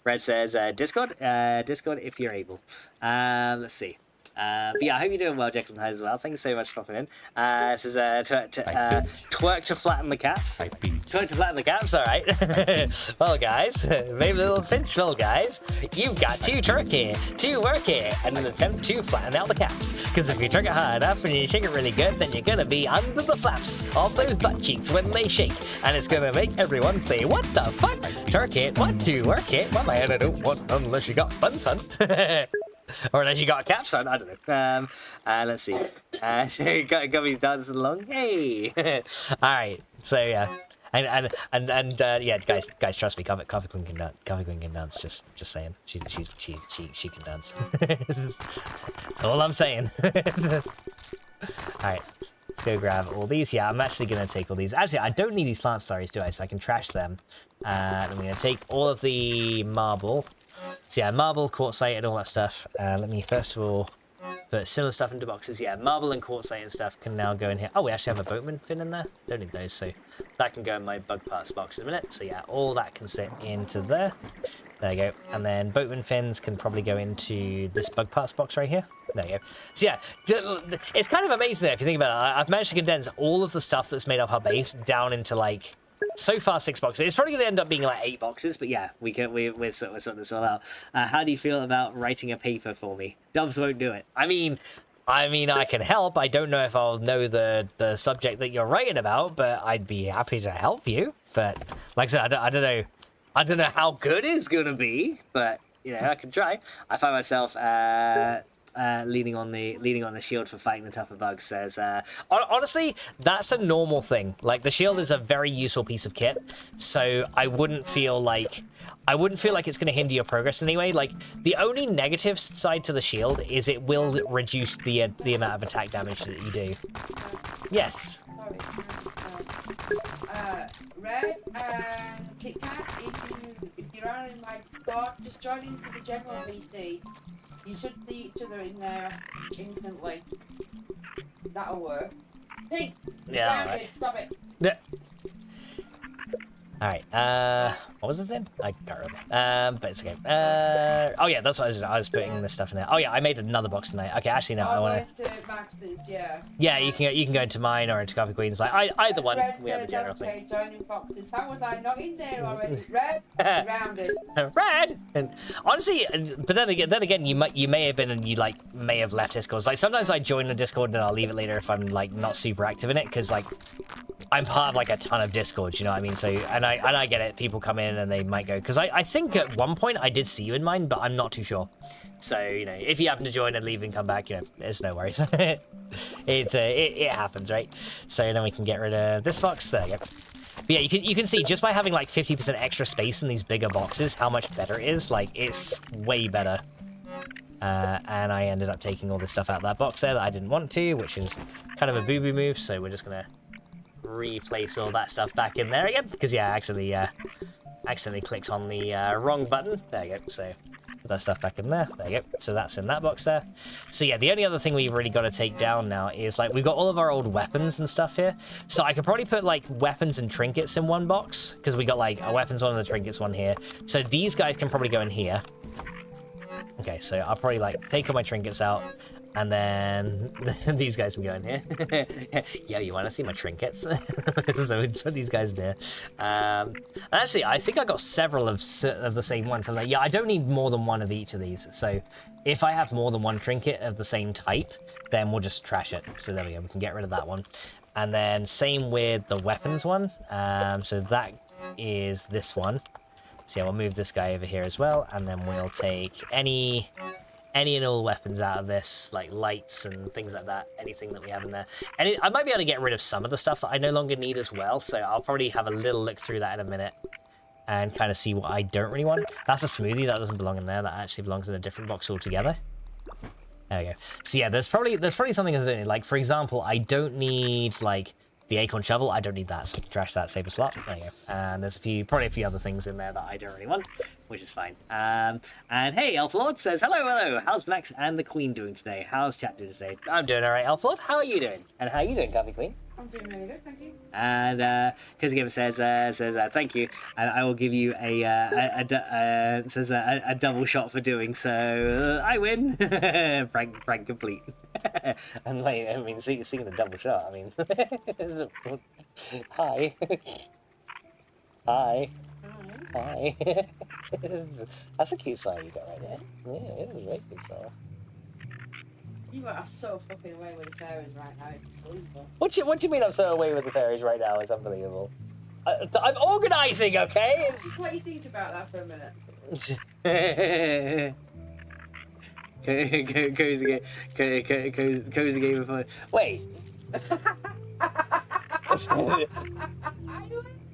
Red says Discord if you're able. Let's see. But yeah, I hope you're doing well, Jekyll Hyde, as well. Thanks so much for popping in. It says twerk to flatten the caps. Twerk to flatten the caps, all right. Well, guys, maybe a little pinch. Well, guys, you've got to twerk here, to work here, and then attempt to flatten out the caps. Because if you twerk it hard enough and you shake it really good, then you're going to be under the flaps of those butt cheeks when they shake. And it's going to make everyone say, what the fuck? Twerk it, what to work it? Well, man, I don't want unless you got fun, son. Or unless you got a cap, son, I don't know. Let's see. Gummies dancing along. Hey. All right. So yeah, and yeah, guys, trust me. Coffee Queen can dance. Coffee Queen can dance. Just saying. She can dance. That's all I'm saying. All right. Let's go grab all these. Yeah, I'm actually gonna take all these. Actually, I don't need these plant stories, do I? So I can trash them. I'm gonna take all of the marble. So yeah, marble, quartzite, and all that stuff. Let me first of all put similar stuff into boxes. Yeah, marble and quartzite and stuff can now go in here. Oh, we actually have a boatman fin in there. Don't need those, so that can go in my bug parts box in a minute. So yeah, all that can sit into there. There you go. And then boatman fins can probably go into this bug parts box right here. There you go. So yeah, it's kind of amazing there if you think about it. I've managed to condense all of the stuff that's made up our base down into like, so far 6 boxes. It's probably going to end up being like 8 boxes, but yeah, we're sorting this all out. How do you feel about writing a paper for me? Dubs won't do it. I mean, I can help. I don't know if I'll know the subject that you're writing about, but I'd be happy to help you. But like I said, I don't know how good it's going to be, but you know, I can try. I find myself leaning on the shield for fighting the tougher bugs. Says honestly, that's a normal thing. Like the shield is a very useful piece of kit, so I wouldn't feel like it's going to hinder your progress in any way. Like the only negative side to the shield is it will reduce the amount of attack damage that you do. Yes. Red and Kit Kat, if you're on in my Discord, just join into the general VC. You should see each other in there instantly. That'll work. Hey, Yeah, grounded, right. stop it. Yeah. All right. What was this in? I can't remember. But it's okay. Oh yeah, that's what I was doing. I was putting this stuff in there. Oh yeah, I made another box tonight. Okay, actually no, I want to Max's, yeah. Yeah, you can go into mine or into Coffee Queen's. Like either one. Red We have a says, general okay, thing. joining boxes. How was I not in there already? Red, rounded. Red. And honestly, but then again, you may have been and you like may have left Discords. Like sometimes I join the Discord and I'll leave it later if I'm like not super active in it because like I'm part of like a ton of Discords, you know what I mean? So and I get it. People come in and they might go because I think at one point I did see you in mine, but I'm not too sure. So you know, if you happen to join and leave and come back, you know, it's no worries. it happens, right? So then we can get rid of this box. There you go. But yeah, you can see just by having like 50% extra space in these bigger boxes how much better it is. Like it's way better. And I ended up taking all this stuff out of that box there that I didn't want to, which is kind of a boo-boo move. So we're just gonna replace all that stuff back in there again because yeah, I accidentally clicked on the wrong button. There you go. So put that stuff back in there. There you go. So that's in that box there. So yeah, the only other thing we've really got to take down now is like we've got all of our old weapons and stuff here. So I could probably put like weapons and trinkets in one box because we got like a weapons one and a trinkets one here. So these guys can probably go in here. Okay, so I'll probably like take all my trinkets out. And then these guys can go in here. Yeah, you want to see my trinkets? So we put these guys there. And actually, I think I got several of the same ones. I'm like, yeah, I don't need more than one of each of these. So if I have more than one trinket of the same type, then we'll just trash it. So there we go. We can get rid of that one. And then same with the weapons one. So that is this one. So yeah, we'll move this guy over here as well. And then we'll take any and all weapons out of this, like lights and things like that, anything that we have in there. And I might be able to get rid of some of the stuff that I no longer need as well, so I'll probably have a little look through that in a minute and kind of see what I don't really want. That's a smoothie, that doesn't belong in there, that actually belongs in a different box altogether. There we go. So yeah, there's probably something I don't need. Like, for example, I don't need, like, the acorn shovel. I don't need that, so we can trash that, save a slot. There you go. And there's probably a few other things in there that I don't really want, which is fine. And hey, Elflord says, hello. How's Max and the Queen doing today? How's chat doing today? I'm doing all right, Elflord. How are you doing? And how are you doing, Coffee Queen? I'm doing really good, thank you. And Kuzgamer says thank you, and I will give you a double shot for doing so. I win. Frank complete. And like, I mean, seeing the double shot, I mean, hi. That's a cute smile you got right there. Yeah, it is a very cute smile. You are so fucking away with the fairies right now. It's unbelievable. What do you mean I'm so away with the fairies right now? It's unbelievable. I'm organising, okay? It's... Just let you think about that for a minute. Cozy game of fun. Wait.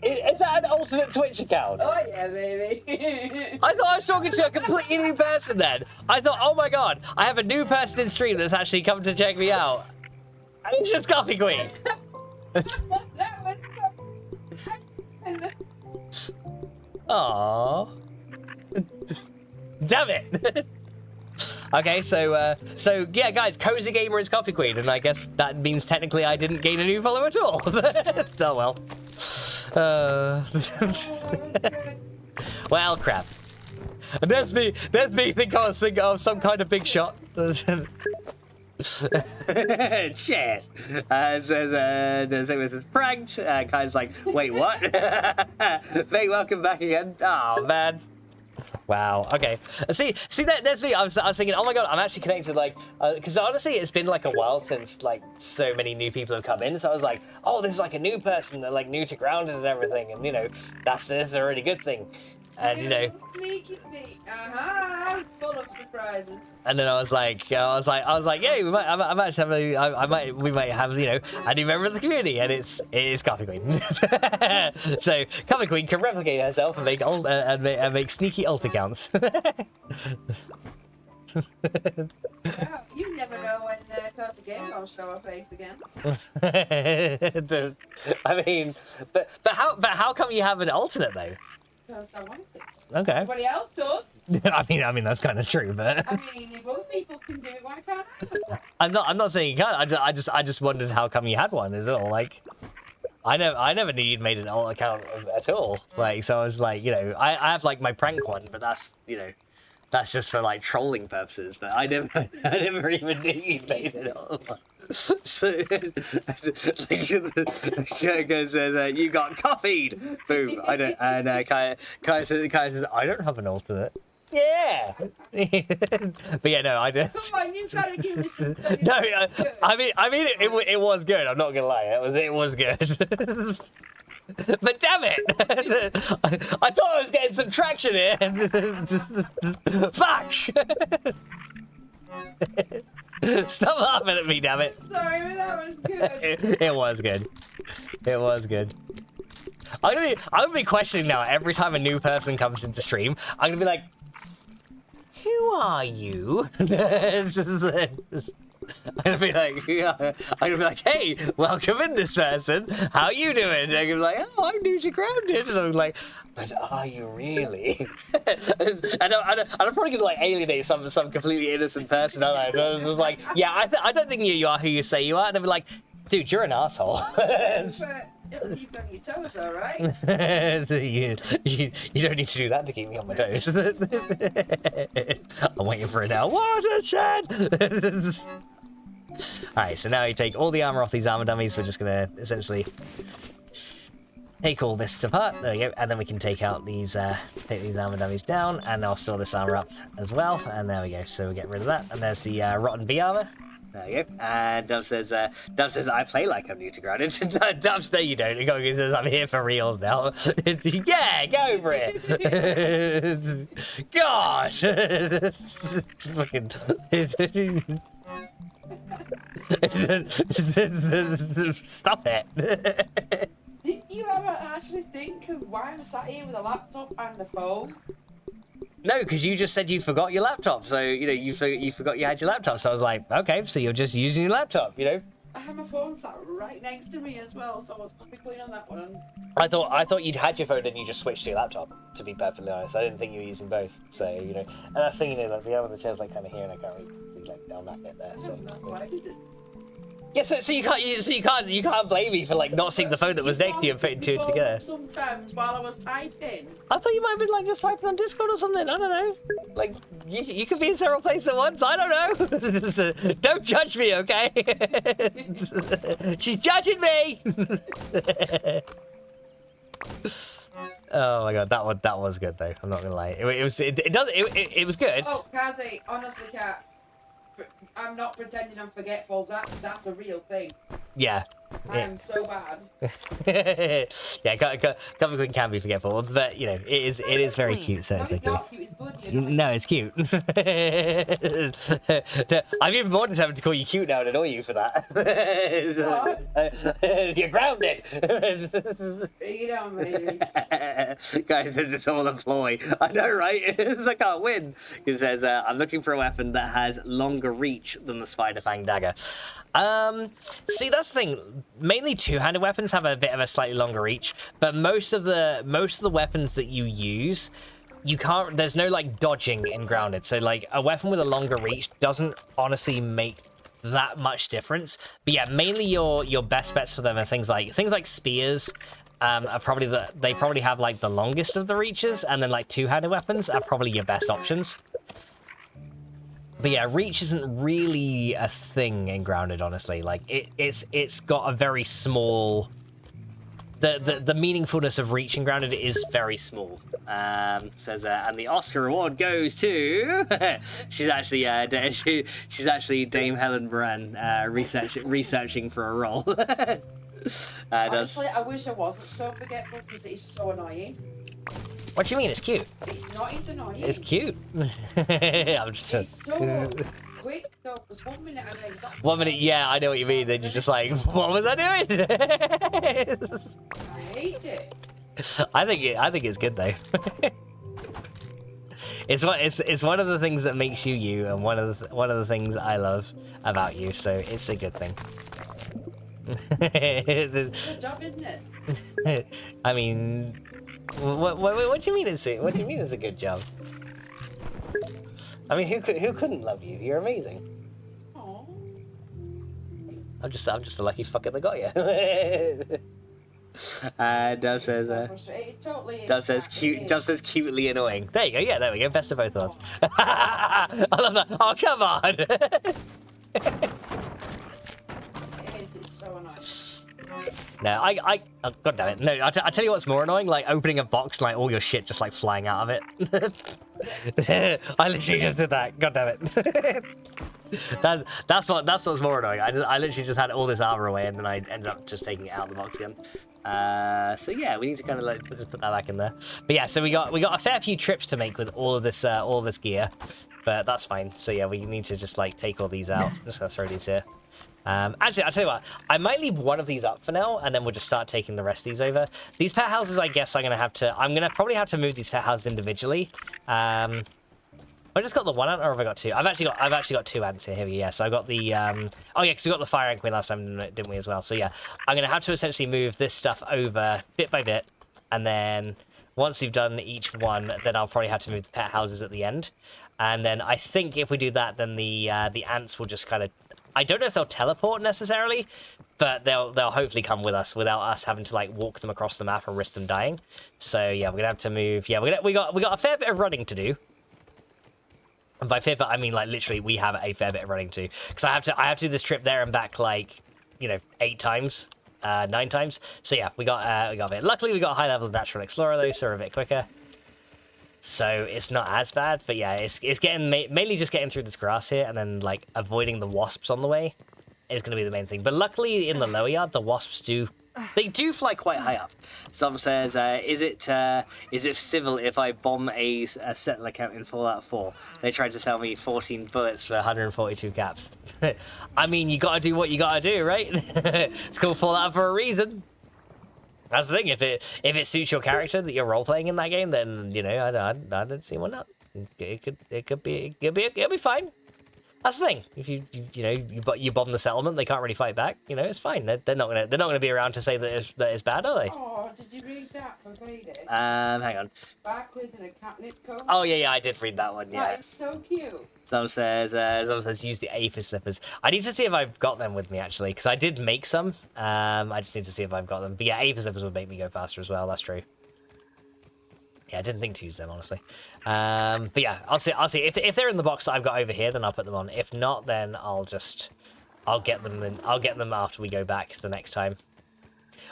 Is that an alternate Twitch account? Oh yeah, baby. I thought I was talking to a completely new person then. I thought, oh my god, I have a new person in stream that's actually come to check me out. And it's just Coffee Queen. Aww. Damn it. Okay, so yeah, guys, Cozy Gamer is Coffee Queen, and I guess that means technically I didn't gain a new follower at all. Oh well. Well, crap. And there's me thinking I was thinking of some kind of big shot. Shit. Says pranked. Kai's like, wait, what? Hey, welcome back again. Oh man. Wow. Okay. See, there's me. I was thinking, oh my god, I'm actually connected. Like, because honestly, it's been like a while since like so many new people have come in. So I was like, oh, this is like a new person. They're like new to Grounded and everything, and you know, this is a really good thing. And you know, sneaky. Full of surprises. And then I was like, yeah, we might have, you know, a new member of the community, and it is Coffee Queen. So Coffee Queen can replicate herself and make sneaky alt accounts. Wow, you never know when Cozy Gamer will show her face again. I mean, but how come you have an alternate though? because I want to. Okay. Everybody else does. I mean that's kind of true, but I mean, if other people can do it, why can't I? I'm not saying you can't. I just wondered how come you had one as well. Like, I never knew you'd made an alt account at all. Like, so I was like, you know, I have like my prank one, but that's, you know, that's just for like trolling purposes. But I never even knew you'd made an alt one. So, Jericho says, "You got coffeed." Boom. I don't. And Kai says, "I don't have an alternate." Yeah. But yeah, no, I don't. Come on, you've got to give me some. No, I mean, it was good. I'm not gonna lie, it was good. But damn it! I thought I was getting some traction here. Fuck! Stop laughing at me, damn it! Sorry, but that was good. It was good. It was good. I'm gonna be questioning now every time a new person comes into stream. I'm gonna be like, who are you? I'm gonna be like, hey, welcome in, this person. How you doing? And I'm gonna be like, oh, I'm Newsy Grounded. And I'm like, but are you really? and I'm probably gonna like alienate some completely innocent person. I was like, yeah, I don't think you are who you say you are. And I'll be like, dude, you're an asshole. But it'll keep you on your toes, though, right? you don't need to do that to keep me on my toes. I'm waiting for it now. Watershed! Alright, so now you take all the armor off these armor dummies. We're just gonna essentially take all this apart. There we go. And then we can take out these armor dummies down, and I'll store this armor up as well. And there we go. So we get rid of that. And there's the rotten B armor. There you go. And Dove says, I play like I'm new to grounded. Dove, no, you don't. He says, I'm here for reals now. Yeah, go for it. Gosh. Fucking. Stop it. Did you ever actually think of why I'm sat here with a laptop and a phone? No, because you just said you forgot your laptop. So, you know, you forgot you had your laptop. So I was like, okay, so you're just using your laptop, you know? I have my phone sat right next to me as well, so I was quickly on that one. I thought you'd had your phone and you just switched to your laptop, to be perfectly honest. I didn't think you were using both. So, you know, and that's the thing, you know, like the other chair's like kind of here and I can't really see like down that bit there. So That's why I did it. yeah, so you can't blame me for like not seeing the phone that was next to you and putting two and together. Sometimes while I was typing. I thought you might have been like just typing on Discord or something. I don't know. Like you could be in several places at once. I don't know. Don't judge me, okay? She's judging me. Oh my god, that was good though. I'm not gonna lie. It was good. Oh, Kazi, honestly, Kat, I'm not pretending I'm forgetful. That's a real thing. Yeah. I am so bad. Yeah, Cover Queen can be forgetful, but you know, it is very cute, so No, it's it's okay. not cute, it's bloody annoying. No, it's cute. I'm even more determined to call you cute now and annoy you for that. You're grounded. Bring it on, baby. Guys, it's all a ploy. I know, right? I can't win. It says, I'm looking for a weapon that has longer reach than the Spider Fang dagger. See, that's the thing. Mainly two-handed weapons have a bit of a slightly longer reach, but most of the weapons that you use, you can't. There's no like dodging in grounded. So like a weapon with a longer reach doesn't honestly make that much difference. But yeah, mainly your best bets for them are things like spears. Are probably they probably have like the longest of the reaches, and then like two-handed weapons are probably your best options. But yeah, reach isn't really a thing in grounded, honestly. Like it's got a very small. The meaningfulness of reach in grounded is very small. Says and the Oscar award goes to she's actually Dame Helen Moran researching for a role. Honestly, I wish I wasn't so forgetful because it is so annoying. What do you mean? It's cute. It's not, it's annoying. It's cute. I'm just It's so quick though, because 1 minute I made that. 1 minute, yeah, I know what you mean. Then you're just like, what was I doing? I hate it. I think it's good though. It's one of the things that makes you you, and one of the things I love about you. So it's a good thing. Good job, isn't it? I mean, What do you mean it's what do you mean it's a good job? I mean, who couldn't love you? You're amazing. Aww. I'm just a lucky fucker that got you. Dove says Dove says cute. Dove says cutely annoying. There you go. Yeah, there we go. Best of both worlds. I love that. Oh, come on. It's so annoying. No, oh, God damn it. No, I tell you what's more annoying, like opening a box, like all your shit just like flying out of it. I literally just did that. God damn it. that's what's more annoying. I literally just had all this armor away and then I ended up just taking it out of the box again. So yeah, we need to kind of like just put that back in there. But yeah, so we got a fair few trips to make with all of this gear, but that's fine. So yeah, we need to just like take all these out. I'm just gonna throw these here. Actually, I'll tell you what, I might leave one of these up for now, and then we'll just start taking the rest of these over. These pet houses, I guess I'm gonna probably have to move these pet houses individually. I just got the one ant, or have I got two? I've actually got two ants here. Here we go. Yeah, so I got the oh yeah, because we got the fire ant queen last time, didn't we, as well? So yeah, I'm gonna have to essentially move this stuff over bit by bit, and then once we've done each one, then I'll probably have to move the pet houses at the end. And then I think if we do that, then the ants will just kind of, I don't know if they'll teleport necessarily, but they'll hopefully come with us without us having to like walk them across the map and risk them dying. So yeah, we're gonna have to move. Yeah, we got a fair bit of running to do. And by fair bit, I mean like literally we have a fair bit of running to do, because I have to do this trip there and back like 8 times, 9 times. So yeah, we got a bit. Luckily we got a high level of natural explorer though, so we're a bit quicker. So it's not as bad, but yeah, it's getting mainly just getting through this grass here and then like avoiding the wasps on the way is going to be the main thing. But luckily in the lower yard, the wasps do fly quite high up. Someone says, is it civil if I bomb a settler camp in Fallout 4? They tried to sell me 14 bullets for 142 caps. I mean, you got to do what you got to do, right? It's called Fallout for a reason. That's the thing. If it suits your character that you're role playing in that game, then I don't see why not. It'll be fine. That's the thing. If you bomb the settlement, they can't really fight back. It's fine. They're not gonna be around to say that it's bad, are they? Oh, did you read that from Vader? Hang on. Backwards in a catnip coat. Oh yeah, I did read that one. Yeah. That is so cute. Someone says use the aphis slippers. I need to see if I've got them with me actually, because I did make some. I just need to see if I've got them. But yeah, aphis slippers would make me go faster as well. That's true. Yeah, I didn't think to use them honestly. But yeah, I'll see. If they're in the box that I've got over here, then I'll put them on. If not, then I'll get them after we go back the next time.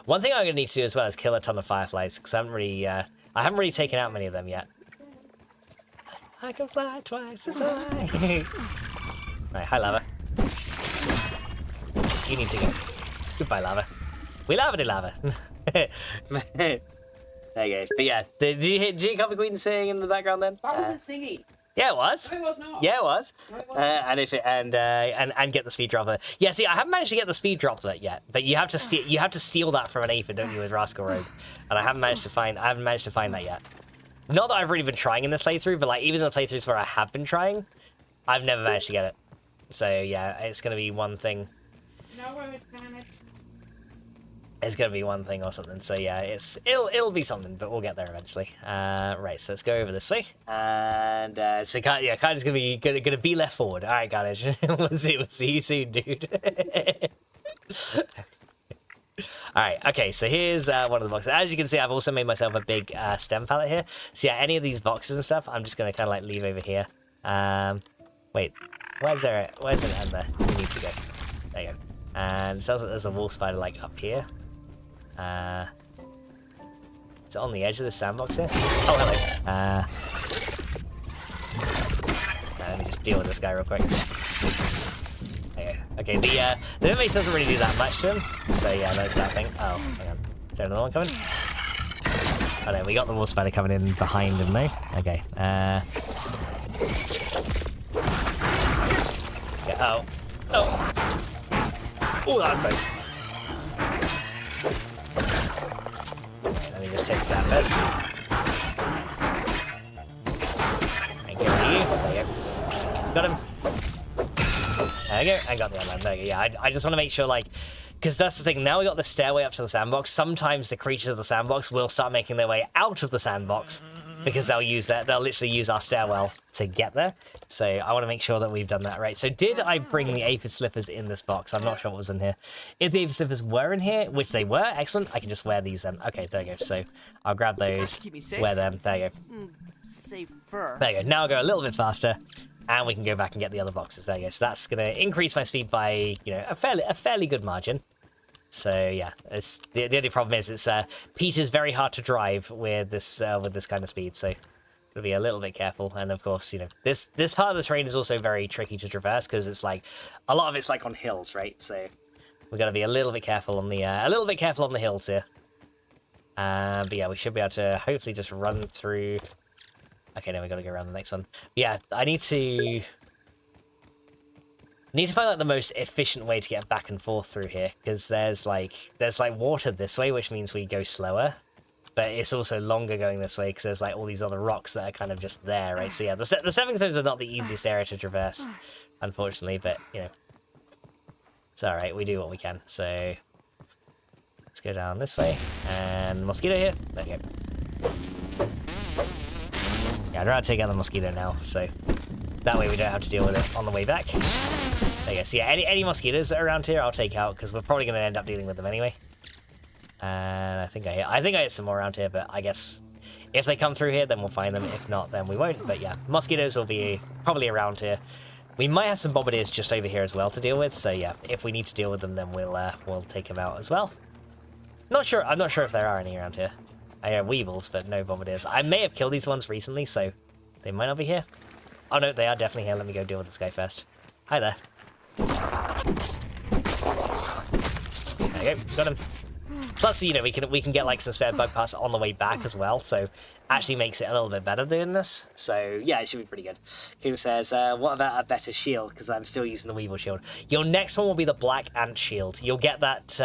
One thing I'm gonna need to do as well is kill a ton of fireflies, because I haven't really taken out many of them yet. I can fly twice as high. Right, hi lava. You need to go. Goodbye lava. We lava. There you go. But yeah, did you hear Coffee Queen singing in the background then? That wasn't singing. Yeah, it was. No, it was not. Yeah, it was. No, it wasn't. And get the speed droplet. Yeah, see, I haven't managed to get the speed droplet yet, but you have to steal that from an aphid, don't you, with Rascal Rogue? And I haven't managed to find that yet. Not that I've really been trying in this playthrough, but like even in the playthroughs where I have been trying, I've never managed to get it. So yeah, it's gonna be one thing. No worries, Carnage. It's gonna be one thing or something. So yeah, it'll be something, but we'll get there eventually. Right, so let's go over this way, and so Carnage's gonna be left forward. All right, Carnage, we'll see you soon, dude. All right, okay, so here's one of the boxes. As you can see, I've also made myself a big stem pallet here. So yeah, any of these boxes and stuff, I'm just gonna kind of like leave over here. Wait, where's an end there? We need to go. There you go. And it sounds like there's a wolf spider like up here. Is it on the edge of the sandbox here? Oh, hello. Let me just deal with this guy real quick. There you go. Okay, the inmates doesn't really do that much to him. So yeah, there's that thing. Oh, hang on. Is there another one coming? Oh no, we got the wolf spider coming in behind him now. Okay. Yeah, oh. Oh, that was close. Let me just take that first. And go to you. There you go. Got him. There we go. I got the other one. There you go. Yeah, I just want to make sure, like, Because that's the thing, now we got the stairway up to the sandbox. Sometimes the creatures of the sandbox will start making their way out of the sandbox because they'll literally use our stairwell to get there. So I want to make sure that we've done that right. So did I bring the aphid slippers in this box? I'm not sure what was in here. If the aphid slippers were in here, which they were, excellent, I can just wear these then. Okay, there you go. So I'll grab those, Keep me safe. wear them, there you go. Safer. There you go. Now I'll go a little bit faster, and we can go back and get the other boxes. There you go. So that's going to increase my speed by, you know, a fairly good margin. So yeah, it's the only problem is it's Peter's very hard to drive with this kind of speed. So gotta be a little bit careful. And of course, you know, this part of the terrain is also very tricky to traverse because it's like a lot of it's like on hills, right? So we got to be a little bit careful on the hills here. But yeah, we should be able to hopefully just run through. Okay, now we got to go around the next one. Yeah, I need to find like the most efficient way to get back and forth through here, because there's like water this way, which means we go slower, but it's also longer going this way because there's like all these other rocks that are kind of just there, right? So yeah, the stepping stones are not the easiest area to traverse, unfortunately, but you know, it's all right. We do what we can. So let's go down this way, and mosquito here. There you go. Yeah, I'd rather take out the mosquito now, so that way we don't have to deal with it on the way back. There you go. So yeah, any mosquitoes that are around here, I'll take out because we're probably going to end up dealing with them anyway. And I think I hit some more around here, but I guess if they come through here, then we'll find them. If not, then we won't. But yeah, mosquitoes will be probably around here. We might have some bombardiers just over here as well to deal with. So yeah, if we need to deal with them, then we'll take them out as well. I'm not sure if there are any around here. I hear weevils, but no bombardiers. I may have killed these ones recently, so they might not be here. Oh no, they are definitely here. Let me go deal with this guy first. Hi there. There you go, got him. Plus, you know, we can get like some spare bug parts on the way back as well, so actually makes it a little bit better doing this. So yeah, it should be pretty good. King says, what about a better shield? Because I'm still using the weevil shield. Your next one will be the black ant shield. You'll get that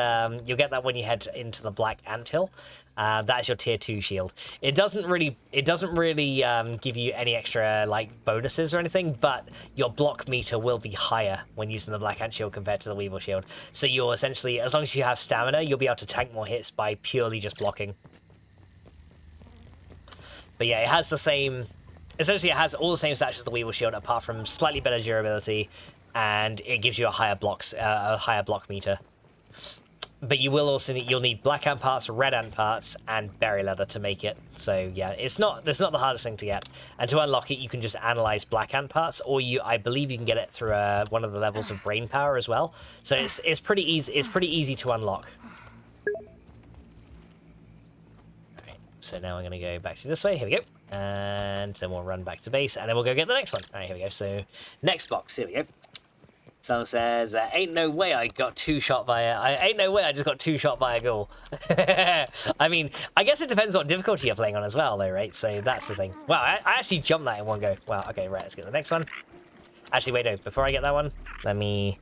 when you head into the black ant hill. That's your tier 2 shield. It doesn't really give you any extra like bonuses or anything, but your block meter will be higher when using the black ant shield compared to the weevil shield. So you'll essentially, as long as you have stamina, you'll be able to tank more hits by purely just blocking. But yeah, it has the same. Essentially, it has all the same stats as the weevil shield, apart from slightly better durability, and it gives you a higher block meter. But you will also you'll need black ant parts, red ant parts, and berry leather to make it. So yeah, it's not the hardest thing to get. And to unlock it, you can just analyze black ant parts, or I believe you can get it through one of the levels of brain power as well. So it's pretty easy. It's pretty easy to unlock. Alright, so now we're gonna go back to this way. Here we go, and then we'll run back to base, and then we'll go get the next one. All right, here we go. So next box. Here we go. Someone says, ain't no way I got two-shot by ain't no way I just got two-shot by a ghoul. I mean, I guess it depends what difficulty you're playing on as well, though, right? So that's the thing. Wow, I actually jumped that in one go. Wow, okay, right, let's get the next one. Actually, wait, no, before I get that one, let me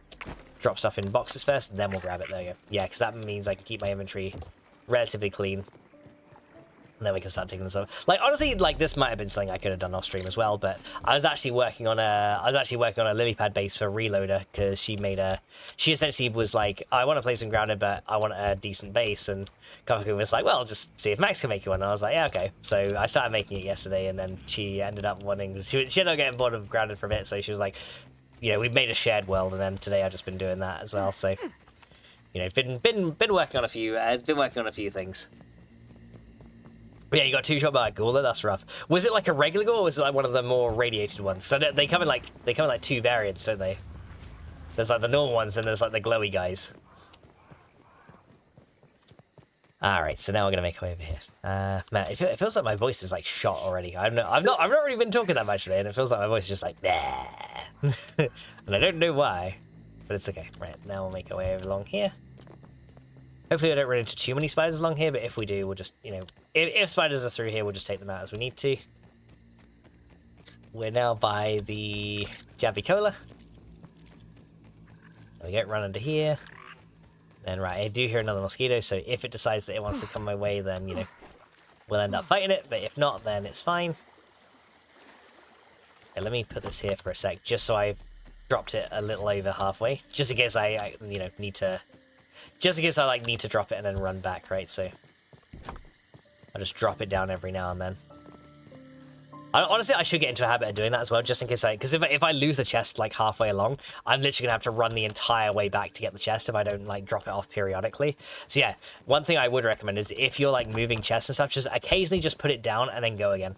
drop stuff in boxes first, and then we'll grab it. There you go. Yeah, because that means I can keep my inventory relatively clean. And then we can start taking this over. Like, honestly, like, this might have been something I could have done off stream as well, but I was actually working on a lily pad base for Reloader, because she essentially was like, I want to play some grounded, but I want a decent base, and Kafaku was like, well, just see if Max can make you one. And I was like, yeah, okay. So I started making it yesterday, and then she ended up wanting, she ended up getting bored of grounded for a bit, so she was like, you know, we made a shared world, and then today I've just been doing that as well, so, you know, been working on a few things. Yeah, you got two-shot by a ghoul. That's rough. Was it like a regular ghoul, or was it like one of the more radiated ones? So they come in like two variants, don't they? There's like the normal ones, and there's like the glowy guys. All right, so now we're gonna make our way over here. Man, it feels like my voice is like shot already. I've not really been talking that much today, and it feels like my voice is just like nah. And I don't know why, but it's okay. Right, now we'll make our way over along here. Hopefully I don't run into too many spiders along here, but if we do, we'll just, you know, if spiders are through here, we'll just take them out as we need to. We're now by the Javicola. There we go, run under here. And right, I do hear another mosquito, so if it decides that it wants to come my way, then, you know, we'll end up fighting it, but if not, then it's fine. Okay, let me put this here for a sec, just so I've dropped it a little over halfway, just in case I you know, need to Just in case I like need to drop it and then run back, right? So I'll just drop it down every now and then. Honestly, I should get into a habit of doing that as well, just in case because if I lose the chest like halfway along, I'm literally gonna have to run the entire way back to get the chest if I don't like drop it off periodically. So yeah, one thing I would recommend is if you're like moving chests and stuff, just occasionally just put it down and then go again.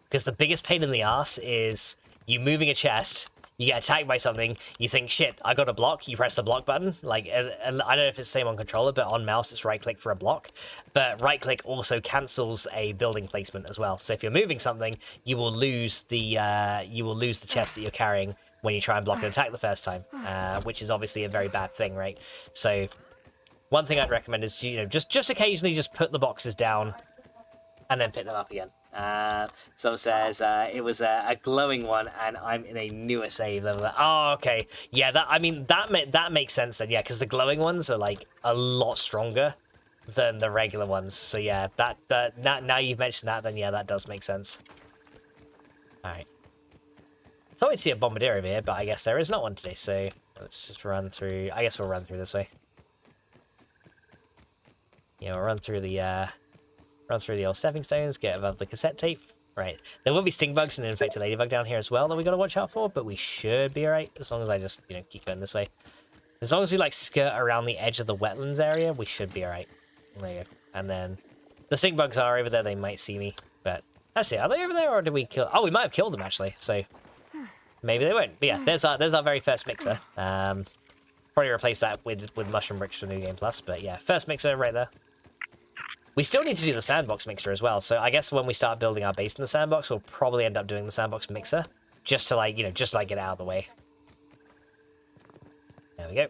Because the biggest pain in the ass is you moving a chest, you get attacked by something, you think, shit, I got a block, you press the block button. Like, I don't know if it's the same on controller, but on mouse it's right-click for a block. But right-click also cancels a building placement as well. So if you're moving something, you will lose the chest that you're carrying when you try and block an attack the first time, which is obviously a very bad thing, right? So one thing I'd recommend is, you know, just occasionally just put the boxes down and then pick them up again. Someone says it was a glowing one, and I'm in a newer save. Oh, okay, yeah. That makes sense then. Yeah, because the glowing ones are like a lot stronger than the regular ones. So yeah, now you've mentioned that, then yeah, that does make sense. All right. I thought we'd see a bombardier over here, but I guess there is not one today. So let's just run through. I guess we'll run through this way. Yeah, we'll run through the. Run through the old stepping stones, get above the cassette tape. Right. There will be sting bugs and an infected ladybug down here as well that we got to watch out for, but we should be alright as long as I just, you know, keep going this way. As long as we, like, skirt around the edge of the wetlands area, we should be alright. There you go. And then the sting bugs are over there. They might see me, but let's see. Are they over there or did we kill? Oh, we might have killed them, actually, so maybe they won't. But yeah, there's our very first mixer. Probably replace that with mushroom bricks for New Game Plus, but yeah, first mixer right there. We still need to do the sandbox mixer as well, so I guess when we start building our base in the sandbox, we'll probably end up doing the sandbox mixer, just to like, you know, just to like get it out of the way. There we go.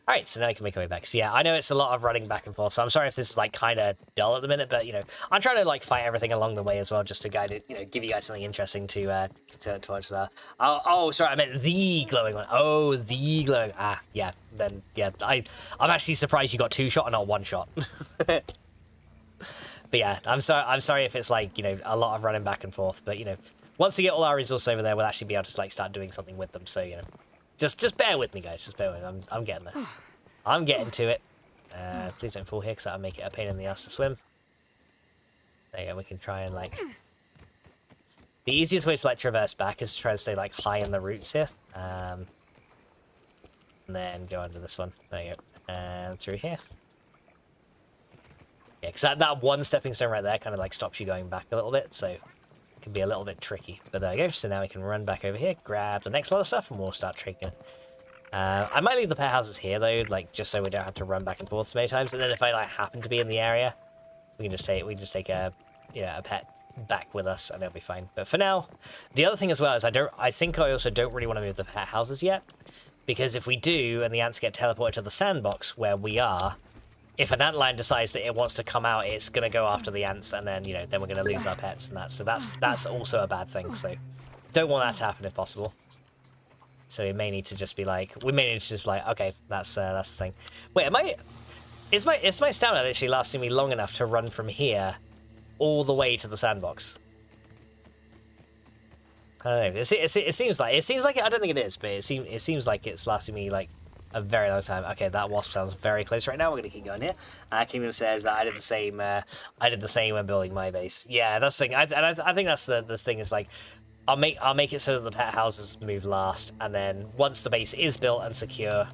Alright, so now we can make our way back. So yeah, I know it's a lot of running back and forth, so I'm sorry if this is like kind of dull at the minute, but you know, I'm trying to like fight everything along the way as well, just to guide it, you know, give you guys something interesting to watch that. Oh, sorry, I meant the glowing one. Oh, the glowing. Ah, yeah. Then yeah, I'm actually surprised you got 2 shot and not 1 shot. But yeah, I'm sorry if it's like, you know, a lot of running back and forth, but you know, once we get all our resources over there, we'll actually be able to like start doing something with them. So you know. Just bear with me, guys. Just bear with me. I'm getting there. I'm getting to it. Please don't fall here, because that'll make it a pain in the ass to swim. There you go. We can try and, like... The easiest way to, like, traverse back is to try to stay, like, high in the roots here. And then go under this one. There you go. And through here. Yeah, because that one stepping stone right there kind of, like, stops you going back a little bit, so... Can be a little bit tricky, but there we go. So now we can run back over here, grab the next lot of stuff, and we'll start trading. I might leave the pet houses here though, like just so we don't have to run back and forth so many times. And then if I like happen to be in the area, we can just take a pet back with us, and it'll be fine. But for now, the other thing as well is I think I also don't really want to move the pet houses yet, because if we do and the ants get teleported to the sandbox where we are. If an antlion decides that it wants to come out, it's going to go after the ants, and then, you know, then we're going to lose our pets and that. So that's also a bad thing. So don't want that to happen if possible. So we may need to just be like, okay, that's the thing. Wait, is my stamina actually lasting me long enough to run from here all the way to the sandbox? I don't know. It seems like I don't think it is, but it seems like it's lasting me like a very long time. Okay, that wasp sounds very close right now. We're gonna keep going here. Kingdom says that I did the same when building my base. Yeah, that's the thing. I think that's the thing is like, I'll make it so that the pet houses move last, and then once the base is built and secure,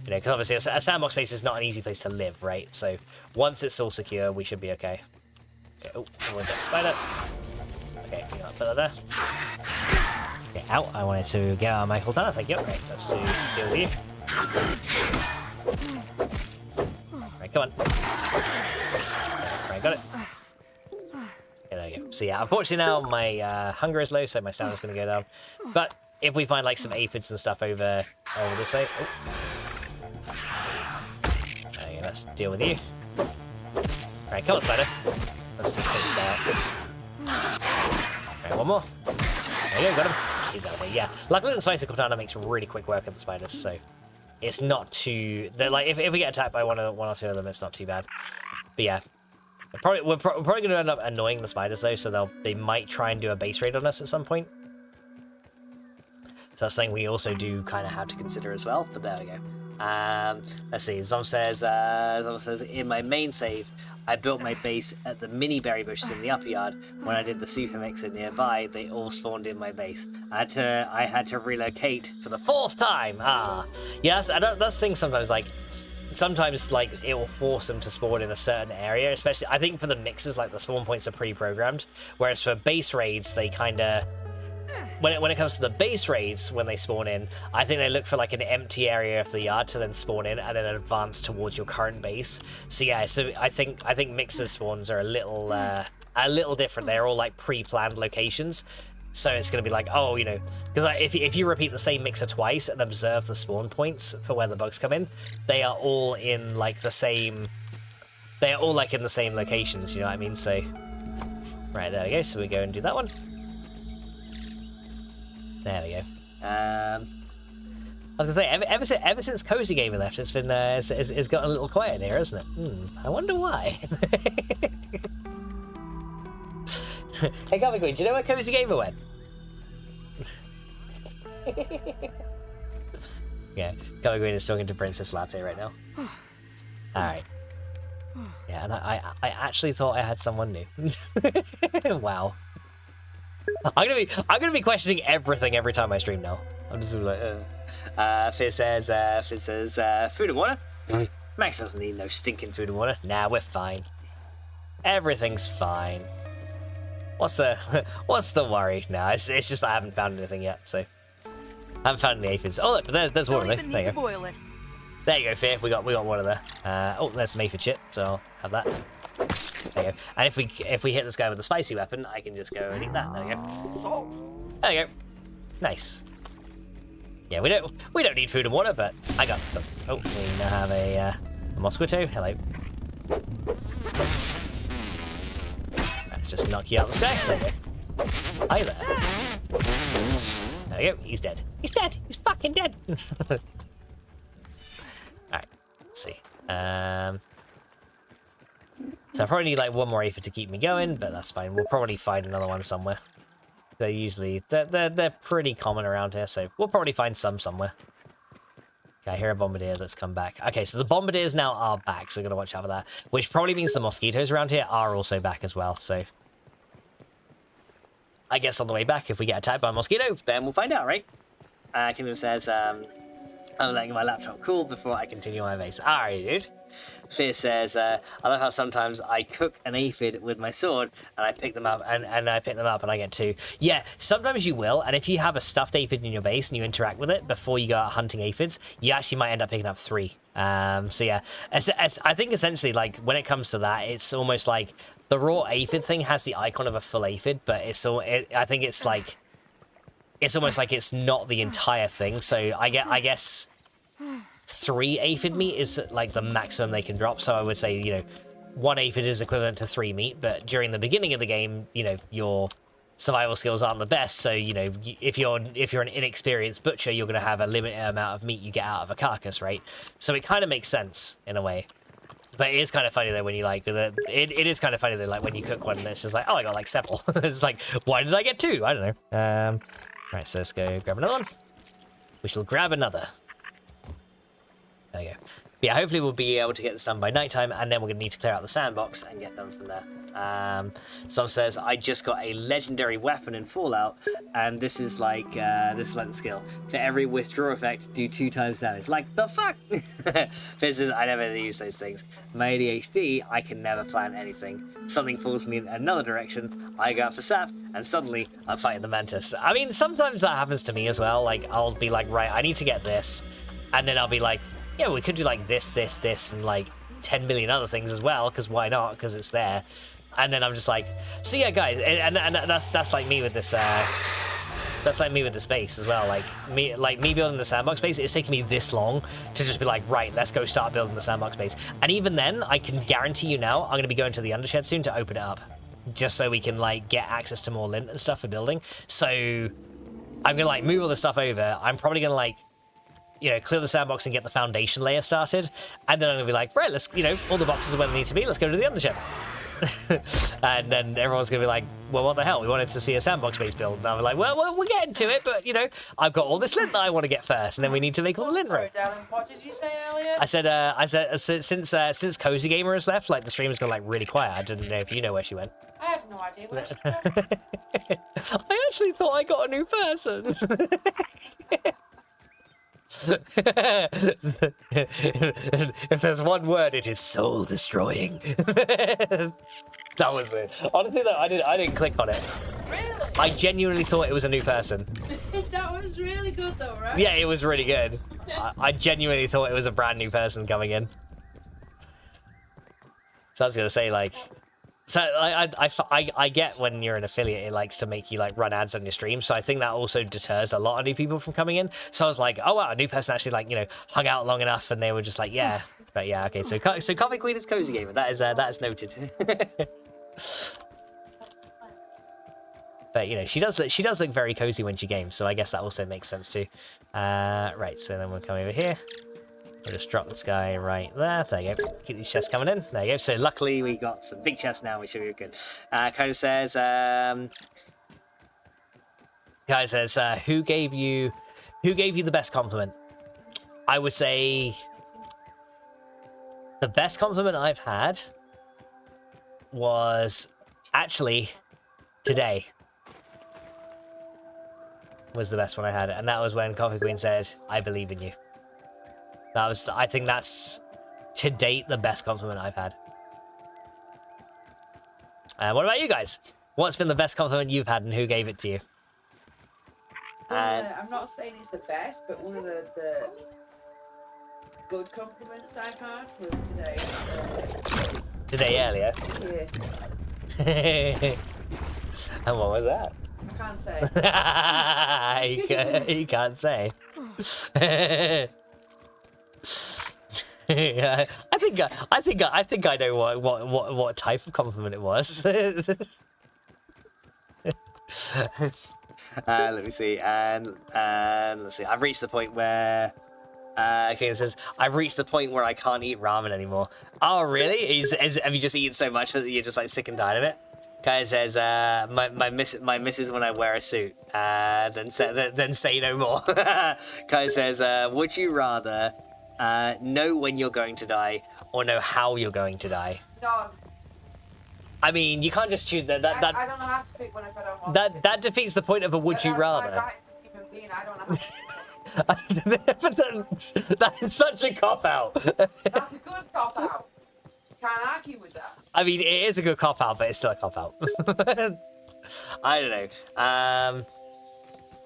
you know, because obviously a sandbox base is not an easy place to live, right? So once it's all secure, we should be okay. Okay, oh, we'll get spider. Okay, I'm gonna put that there. Okay, out. I wanted to get out of my cooldown. Thank you. Okay, let's deal with you. Right, come on. Right, got it. Okay, there you go. So yeah, unfortunately now my hunger is low, so my stamina's going to go down. But if we find like some aphids and stuff over this way, okay, let's deal with you. Right, come on, spider. Let's take this guy out. Right, one more. There you go, got him. He's out there. Yeah, luckily the spider katana makes really quick work of the spiders, so. It's not too... Like, if we get attacked by one or two of them, it's not too bad. But yeah. We're probably going to end up annoying the spiders, though, so they might try and do a base raid on us at some point. So that's something we also do kind of have to consider as well. But there we go. Let's see. Zom says, in my main save, I built my base at the mini berry bushes in the upper yard. When I did the super mixer nearby, they all spawned in my base. I had to relocate for the 4th time. Yes, that's things sometimes like. Sometimes, like, it will force them to spawn in a certain area, especially, I think for the mixers, like, the spawn points are pre-programmed, whereas for base raids, they kind of, when it comes to the base raids, when they spawn in, I think they look for, like, an empty area of the yard to then spawn in, and then advance towards your current base. So, yeah, so I think mixer spawns are a little different. They're all, like, pre-planned locations. So it's going to be like, oh, you know, because if you repeat the same mixer twice and observe the spawn points for where the bugs come in, they are all in like the same, they are all like in the same locations, you know what I mean? So, right, there we go. So we go and do that one. There we go. I was gonna say, ever since Cozy Gamer left, it's been it's gotten a little quiet in here, hasn't it? I wonder why. Hey, Gabby Queen, do you know where Cozy Gamer went? Yeah, Gabby Queen is talking to Princess Latte right now. Alright. Yeah, and I actually thought I had someone new. Wow. I'm gonna be questioning everything every time I stream now. I'm just like, Fizz says, food and water? Max doesn't need no stinking food and water. Nah, we're fine. Everything's fine. What's the worry? No, it's just I haven't found anything yet, so I haven't found any aphids. Oh, look, there's one of them. There you go. Boil it. There you go, Fear. We got one of there. Oh, there's some aphid shit, so I'll have that. There you go. And if we hit this guy with a spicy weapon, I can just go and eat that. There we go. Salt. There you go. Nice. Yeah, we don't need food and water, but I got some. Oh, we now have a mosquito. Hello. Just knock you out the sky. There you go. Hi there. There you go. He's dead. He's dead. He's fucking dead. Alright. Let's see. So I probably need like one more aphid to keep me going, but that's fine. We'll probably find another one somewhere. They're pretty common around here, so we'll probably find some somewhere. Okay, I hear a bombardier that's come back. Okay, so the bombardiers now are back, so we're going to watch out for that. Which probably means the mosquitoes around here are also back as well, so I guess on the way back, if we get attacked by a mosquito, then we'll find out, right? Kingdom says, I'm letting my laptop cool before I continue my base. Alright, dude. Fear says, I love how sometimes I cook an aphid with my sword and I pick them up and I get 2. Yeah, sometimes you will, and if you have a stuffed aphid in your base and you interact with it before you go out hunting aphids, you actually might end up picking up 3. So yeah, I think essentially, like, when it comes to that, it's almost like the raw aphid thing has the icon of a full aphid, but I think it's like, it's almost like it's not the entire thing. So I guess 3 aphid meat is like the maximum they can drop. So I would say, you know, 1 aphid is equivalent to 3 meat, but during the beginning of the game, you know, your survival skills aren't the best. So, you know, if you're an inexperienced butcher, you're going to have a limited amount of meat you get out of a carcass, right? So it kind of makes sense in a way. But it is kind of funny though when you like it is kind of funny though, like when you cook one and it's just like, oh, I got like several. It's like, why did I get 2? I don't know. Right, so let's go grab another one. We shall grab another. There we go. But yeah, hopefully we'll be able to get this done by nighttime, and then we're going to need to clear out the sandbox and get done from there. Some says, I just got a legendary weapon in Fallout, and this is like the skill. For every withdraw effect, do 2 times damage. Like, the fuck? Fizz says, I never use those things. My ADHD, I can never plan anything. Something pulls me in another direction, I go out for sap, and suddenly I'm fighting the mantis. I mean, sometimes that happens to me as well. Like, I'll be like, right, I need to get this, and then I'll be like, yeah, we could do like this, and like 10 million other things as well, because why not? Because it's there. And then I'm just like, so yeah, guys, and that's like me with this. That's like me with the space as well. Like me building the sandbox space. It's taking me this long to just be like, right, let's go start building the sandbox space. And even then, I can guarantee you now, I'm going to be going to the undershed soon to open it up, just so we can like get access to more lint and stuff for building. So I'm gonna like move all this stuff over. I'm probably gonna like, you know, clear the sandbox and get the foundation layer started, and then I'm gonna be like, right, let's, you know, all the boxes are where they need to be. Let's go to the undershed. And then everyone's gonna be like, well, what the hell? We wanted to see a sandbox base build. And I'm like, well, we're getting to it, but you know, I've got all this lint that I want to get first, and then we need to make all the lint Sorry, right. Darren, what did you say earlier? I said since Cozy Gamer has left, like the stream has gone like really quiet. I didn't know if you know where she went. I have no idea where she's gone. I actually thought I got a new person. If there's one word, it is soul destroying. That was it. Honestly, though, I didn't click on it. Really? I genuinely thought it was a new person. That was really good though, right? Yeah, it was really good. I genuinely thought it was a brand new person coming in. So I was gonna say, like, so I get when you're an affiliate, it likes to make you like run ads on your stream. So I think that also deters a lot of new people from coming in. So I was like, oh wow, a new person actually like, you know, hung out long enough, and they were just like, yeah, but yeah, okay. So Coffee Queen is Cozy Gamer. That is noted. But you know, she does look very cozy when she games, so I guess that also makes sense too. Right, so then we'll come over here. We'll just drop this guy right there. There you go. Keep these chests coming in. There you go. So luckily we got some big chests now, which are good. Coda says, who gave you the best compliment? I would say the best compliment I've had was actually today. Was the best one I had, and that was when Coffee Queen said, "I believe in you." I think that's to date the best compliment I've had. What about you guys? What's been the best compliment you've had, and who gave it to you? I'm not saying it's the best, but one of the good compliments I've had was today. Today earlier. Yeah. And what was that? I can't say. You can't say. Yeah, I think I know what type of compliment it was. Let me see. And let's see. I've reached the point where. Okay, it says I've reached the point where I can't eat ramen anymore. Oh, really? Have you just eaten so much that you're just like sick and tired of it? Guy says, my missus when I wear a suit. Then say no more. Guy says, would you rather know when you're going to die or know how you're going to die? No. I mean, you can't just choose that. I don't know how to pick one if I don't want to. That defeats the point of a would you rather. My right as a human being, I don't know how to That is such a cop-out. That's a good cop-out. Can't argue with that. I mean, it is a good cop-out, but it's still a cop-out. I don't know. I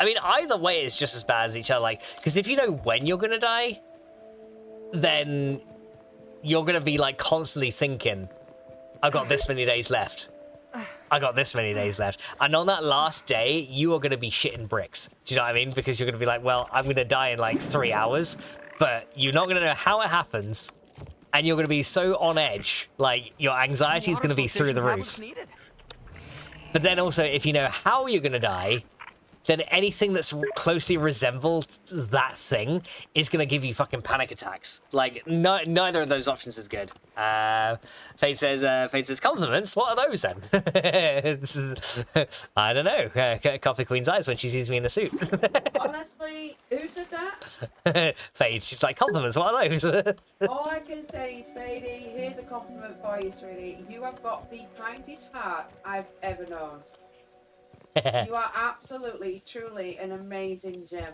mean, either way is just as bad as each other. Like, because if you know when you're gonna die, then you're gonna be like constantly thinking, "I've got this many days left. I got this many days left." And on that last day, you are gonna be shitting bricks. Do you know what I mean? Because you're gonna be like, "Well, I'm gonna die in like 3 hours," but you're not gonna know how it happens. And you're going to be so on edge, like your anxiety is going to be through the roof. But then also, if you know how you're going to die, then anything that's closely resembles that thing is going to give you fucking panic attacks. Like, neither of those options is good. Fate says, compliments? What are those then? I don't know. Coffee Queen's eyes when she sees me in a suit. Honestly, who said that? Fate, she's like, compliments, what are those? All I can say is, Fady, here's a compliment for you, sweetie. You have got the kindest heart I've ever known. You are absolutely, truly an amazing gem.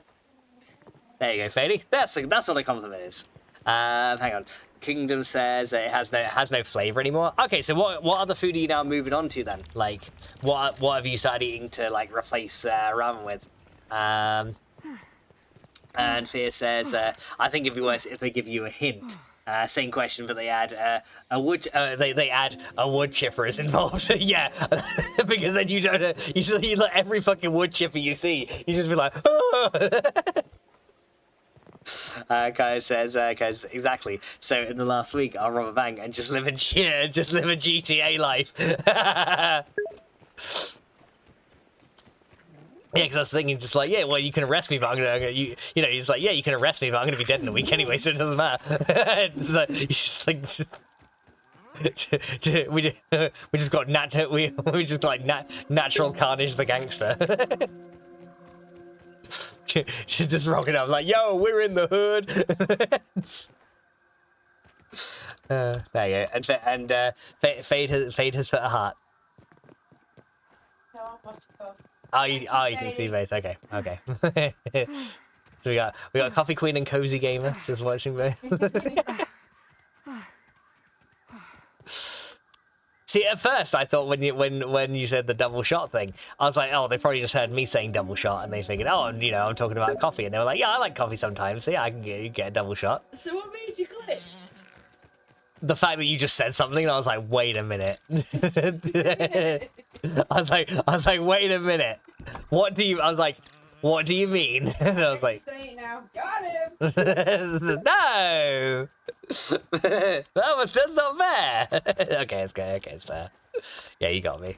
There you go, Fady. That's what a compliment is. Hang on. Kingdom says it has no flavor anymore. Okay, so what other food are you now moving on to then? Like, what have you started eating to like replace ramen with? And Fear says, I think it'd be worse if they give you a hint. Same question, but they add they add a wood chipper is involved. Yeah, because then you don't you like every fucking wood chipper you see, you just be like, oh. Guys says, guys, exactly. So in the last week, I'll rob a bank and just live a GTA life. Yeah, because I was thinking just like, yeah, well, you can arrest me, but I'm gonna you know, he's like, yeah, you can arrest me, but I'm gonna be dead in a week anyway, so it doesn't matter. It's like, we just got we just like natural Carnage the gangster. She's just rocking up like, yo, we're in the hood. There you go. And Fade has put a heart. No, I'm not supposed. Oh, you can see both. Okay. So we got Coffee Queen and Cozy Gamer just watching both. See, at first I thought when you said the double shot thing, I was like, oh, they probably just heard me saying double shot and they figured, oh, you know, I'm talking about coffee, and they were like, yeah, I like coffee sometimes, so yeah, I can get a double shot. So what made you click? The fact that you just said something, and I was like, wait a minute. I was like, wait a minute. What do you mean? And I was like, Say it now. Got him. no. That's not fair. Okay, it's fair. Yeah, you got me.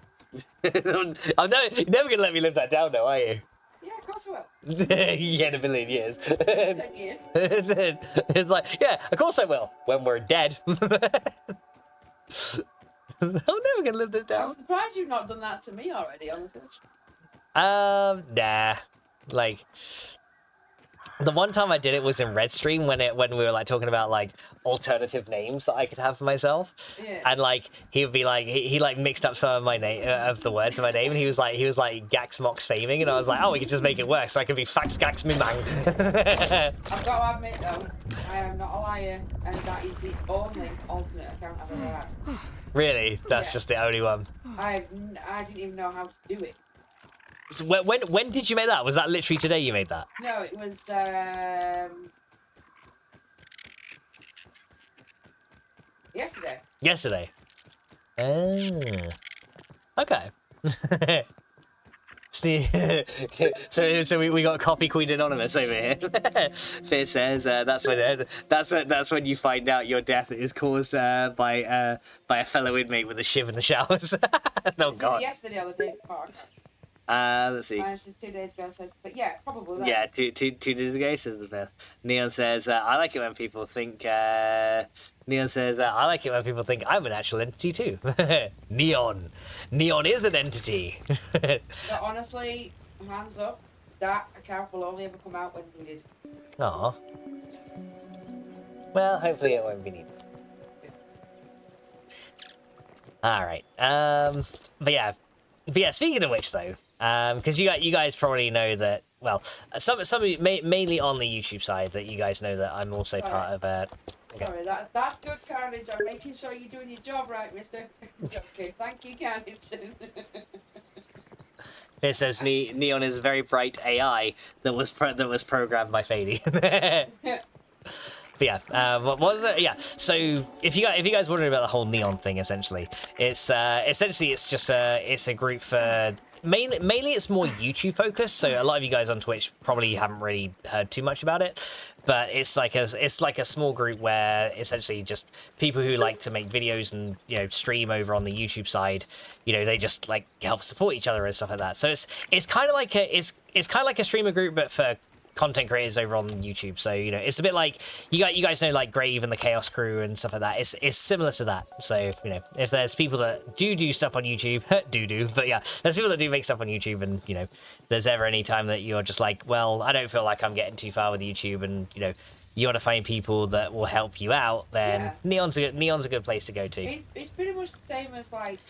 You're never gonna let me live that down, though, are you? Yeah, of course I will. Yeah, in a million years. 10 years. It's like, yeah, of course I will. When we're dead. I'm never gonna live this I'm down. surprised you've not done that to me already, honestly. Nah. Like, the one time I did it was in Redstream when we were like talking about like alternative names that I could have for myself. Yeah. And like he would be like he like mixed up some of my name of the words of my name, and he was like Gax Mox Faming, and I was like, oh, we could just make it work so I could be Fax Gax Mimang. I've got to admit though, I am not a liar, and that is the only alternate account I've ever had. Really? That's just the only one. I didn't even know how to do it. So when did you make that? Was that literally today you made that? No, it was yesterday. Yesterday. Oh. Okay. so we got Coffee Queen Anonymous over here. Fear says that's when you find out your death is caused by a fellow inmate with a shiv in the showers. Oh God. Yesterday or the day before. Let's see. Mine was just 2 days ago, but yeah, probably that. Yeah, two days ago, says the fifth. Neon says, I like it when people think, Neon says, I like it when people think I'm an actual entity too. Neon is an entity. But honestly, hands up, that account will only ever come out when needed. Aw. Well, hopefully it won't be needed. Alright, but yeah, speaking of which though, because you guys probably know that, well, some mainly on the YouTube side, that you guys know that I'm also part of okay. Sorry, that's good, Carnage. I'm making sure you're doing your job right, mister. Okay, thank you, Carnage. It says Neon is a very bright AI that was programmed by Fady. But yeah, what was it? Yeah. So if you guys wondering about the whole Neon thing, essentially, it's just a group for mainly it's more YouTube focused. So a lot of you guys on Twitch probably haven't really heard too much about it, but it's like a small group where essentially just people who like to make videos and stream over on the YouTube side. They just like help support each other and stuff like that. So it's kind of like a streamer group, but for content creators over on YouTube. So it's a bit like you guys know like Grave and the Chaos Crew and stuff like that. It's similar to that. So if there's people that do stuff on YouTube, but yeah, there's people that do make stuff on YouTube, and there's ever any time that you're just like, well, I don't feel like I'm getting too far with YouTube, and you want to find people that will help you out, then Neon's a good place to go to. It's pretty much the same as like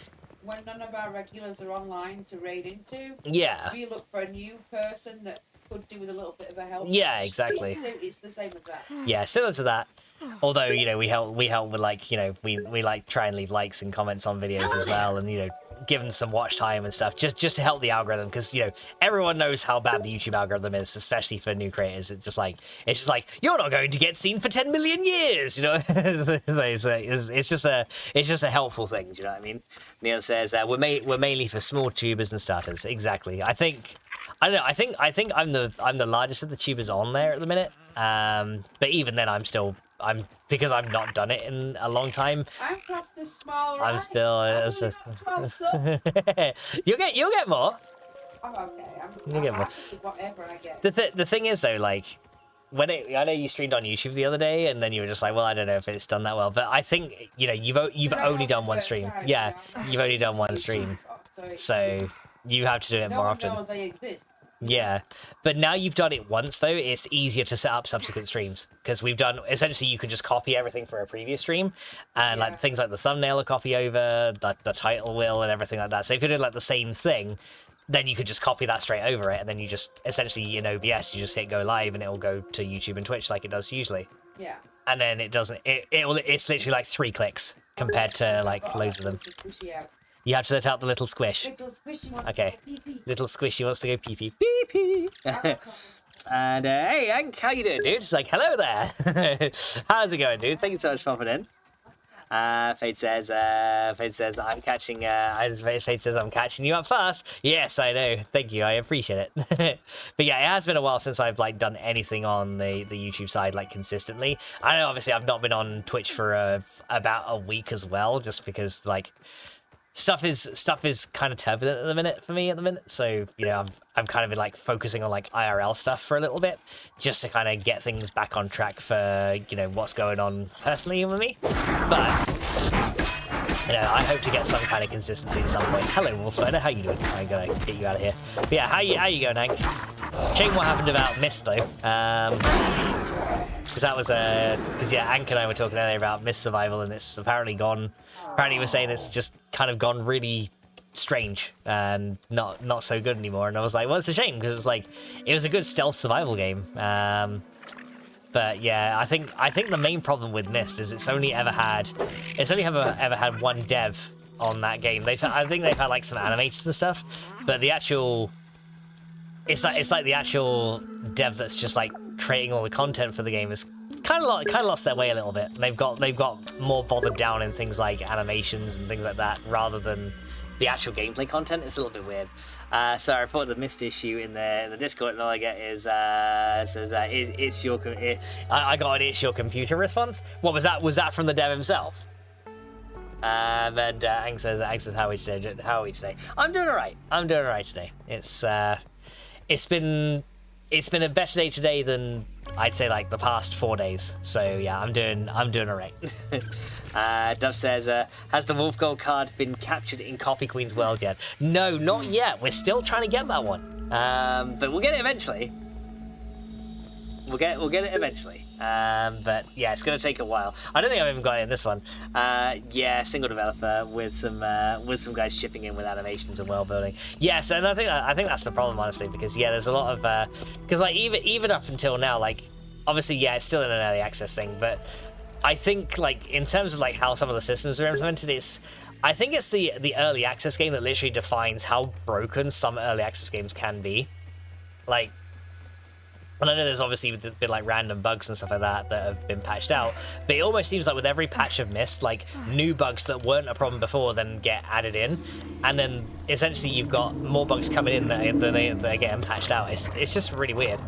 when none of our regulars are online to raid into. Yeah. We look for a new person that could do with a little bit of a help. Yeah, exactly. It's the same as that. Yeah, similar to that. Although we help with like we like try and leave likes and comments on videos as well, and give them some watch time and stuff, just to help the algorithm, because everyone knows how bad the YouTube algorithm is, especially for new creators. It's just like you're not going to get seen for 10 million years. It's just a helpful thing. Do you know what I mean? Neil says we're mainly for small tubers and starters. Exactly. I think I'm the largest of the tubers on there at the minute. But even then, because I've not done it in a long time. I'm classed as small, right? I'm still. 12 subs. You'll get more. I'm okay. You'll get more. Whatever I get. The thing is though, like, I know you streamed on YouTube the other day, and then you were just like, well, I don't know if it's done that well, but I think you've only done one stream. Yeah, you've only done one stream, so you have to do it more often. Knows they exist. Yeah, but now you've done it once though, it's easier to set up subsequent streams because we've done essentially you can just copy everything for a previous stream, and like things like the thumbnail will copy over, the title will, and everything like that. So if you did like the same thing, then you could just copy that straight over it, and then you just essentially in OBS you just hit go live, and it will go to YouTube and Twitch like it does usually. Yeah. And then it doesn't. It's literally like 3 clicks compared to like loads of them. You have to let out the little squish. Okay. Little squishy wants to go pee pee. Pee pee. And hey, Hank, how you doing, dude? It's like, hello there. How's it going, dude? Thank you so much for popping in. Fade says I'm catching. Fade says I'm catching you up fast. Yes, I know. Thank you. I appreciate it. But yeah, it has been a while since I've like done anything on the YouTube side like consistently. I know, obviously, I've not been on Twitch for about a week as well, just because like. Stuff is kind of turbulent at the minute for me at the minute, so I'm kind of been like focusing on like IRL stuff for a little bit, just to kind of get things back on track for what's going on personally with me. But I hope to get some kind of consistency at some point. Hello, Wolf Spider, how you doing? I'm gonna get you out of here. But yeah, how you going, Hank? Shame what happened about Mist though. Because that was Hank and I were talking earlier about Mist survival, and it's apparently gone. Apparently, he was saying it's just kind of gone really strange and not so good anymore. And I was like, well, it's a shame because it was a good stealth survival game. But yeah, I think the main problem with Myst is it's only ever had one dev on that game. I think they've had like some animators and stuff, but the actual it's like the actual dev that's just like creating all the content for the game is kind of lost their way a little bit. And they've got more bothered down in things like animations and things like that rather than the actual gameplay content. It's a little bit weird. So I reported the Myst issue in the Discord, and all I get is says it's your. I got an "it's your computer" response. What was that? Was that from the dev himself? And Ang says, "How are we today? How are we today? I'm doing all right. I'm doing all right today. It's been a better day today than I'd say like the past 4 days. So yeah, I'm doing all right." Dove says, has the Wolf Gold card been captured in Coffee Queen's world yet? No, not yet. We're still trying to get that one. But we'll get it eventually. We'll get it eventually. But yeah, it's gonna take a while. I don't think I've even got it in this one. Yeah, single developer with some guys chipping in with animations and world building. Yes, and I think that's the problem, honestly, because yeah, there's a lot of because like even up until now, like obviously yeah, it's still in an early access thing, but I think like in terms of like how some of the systems are implemented, I think it's the early access game that literally defines how broken some early access games can be. Like, and I know there's obviously been like random bugs and stuff like that have been patched out, but it almost seems like with every patch of Myst, like new bugs that weren't a problem before then get added in, and then essentially you've got more bugs coming in than they're getting patched out. It's just really weird.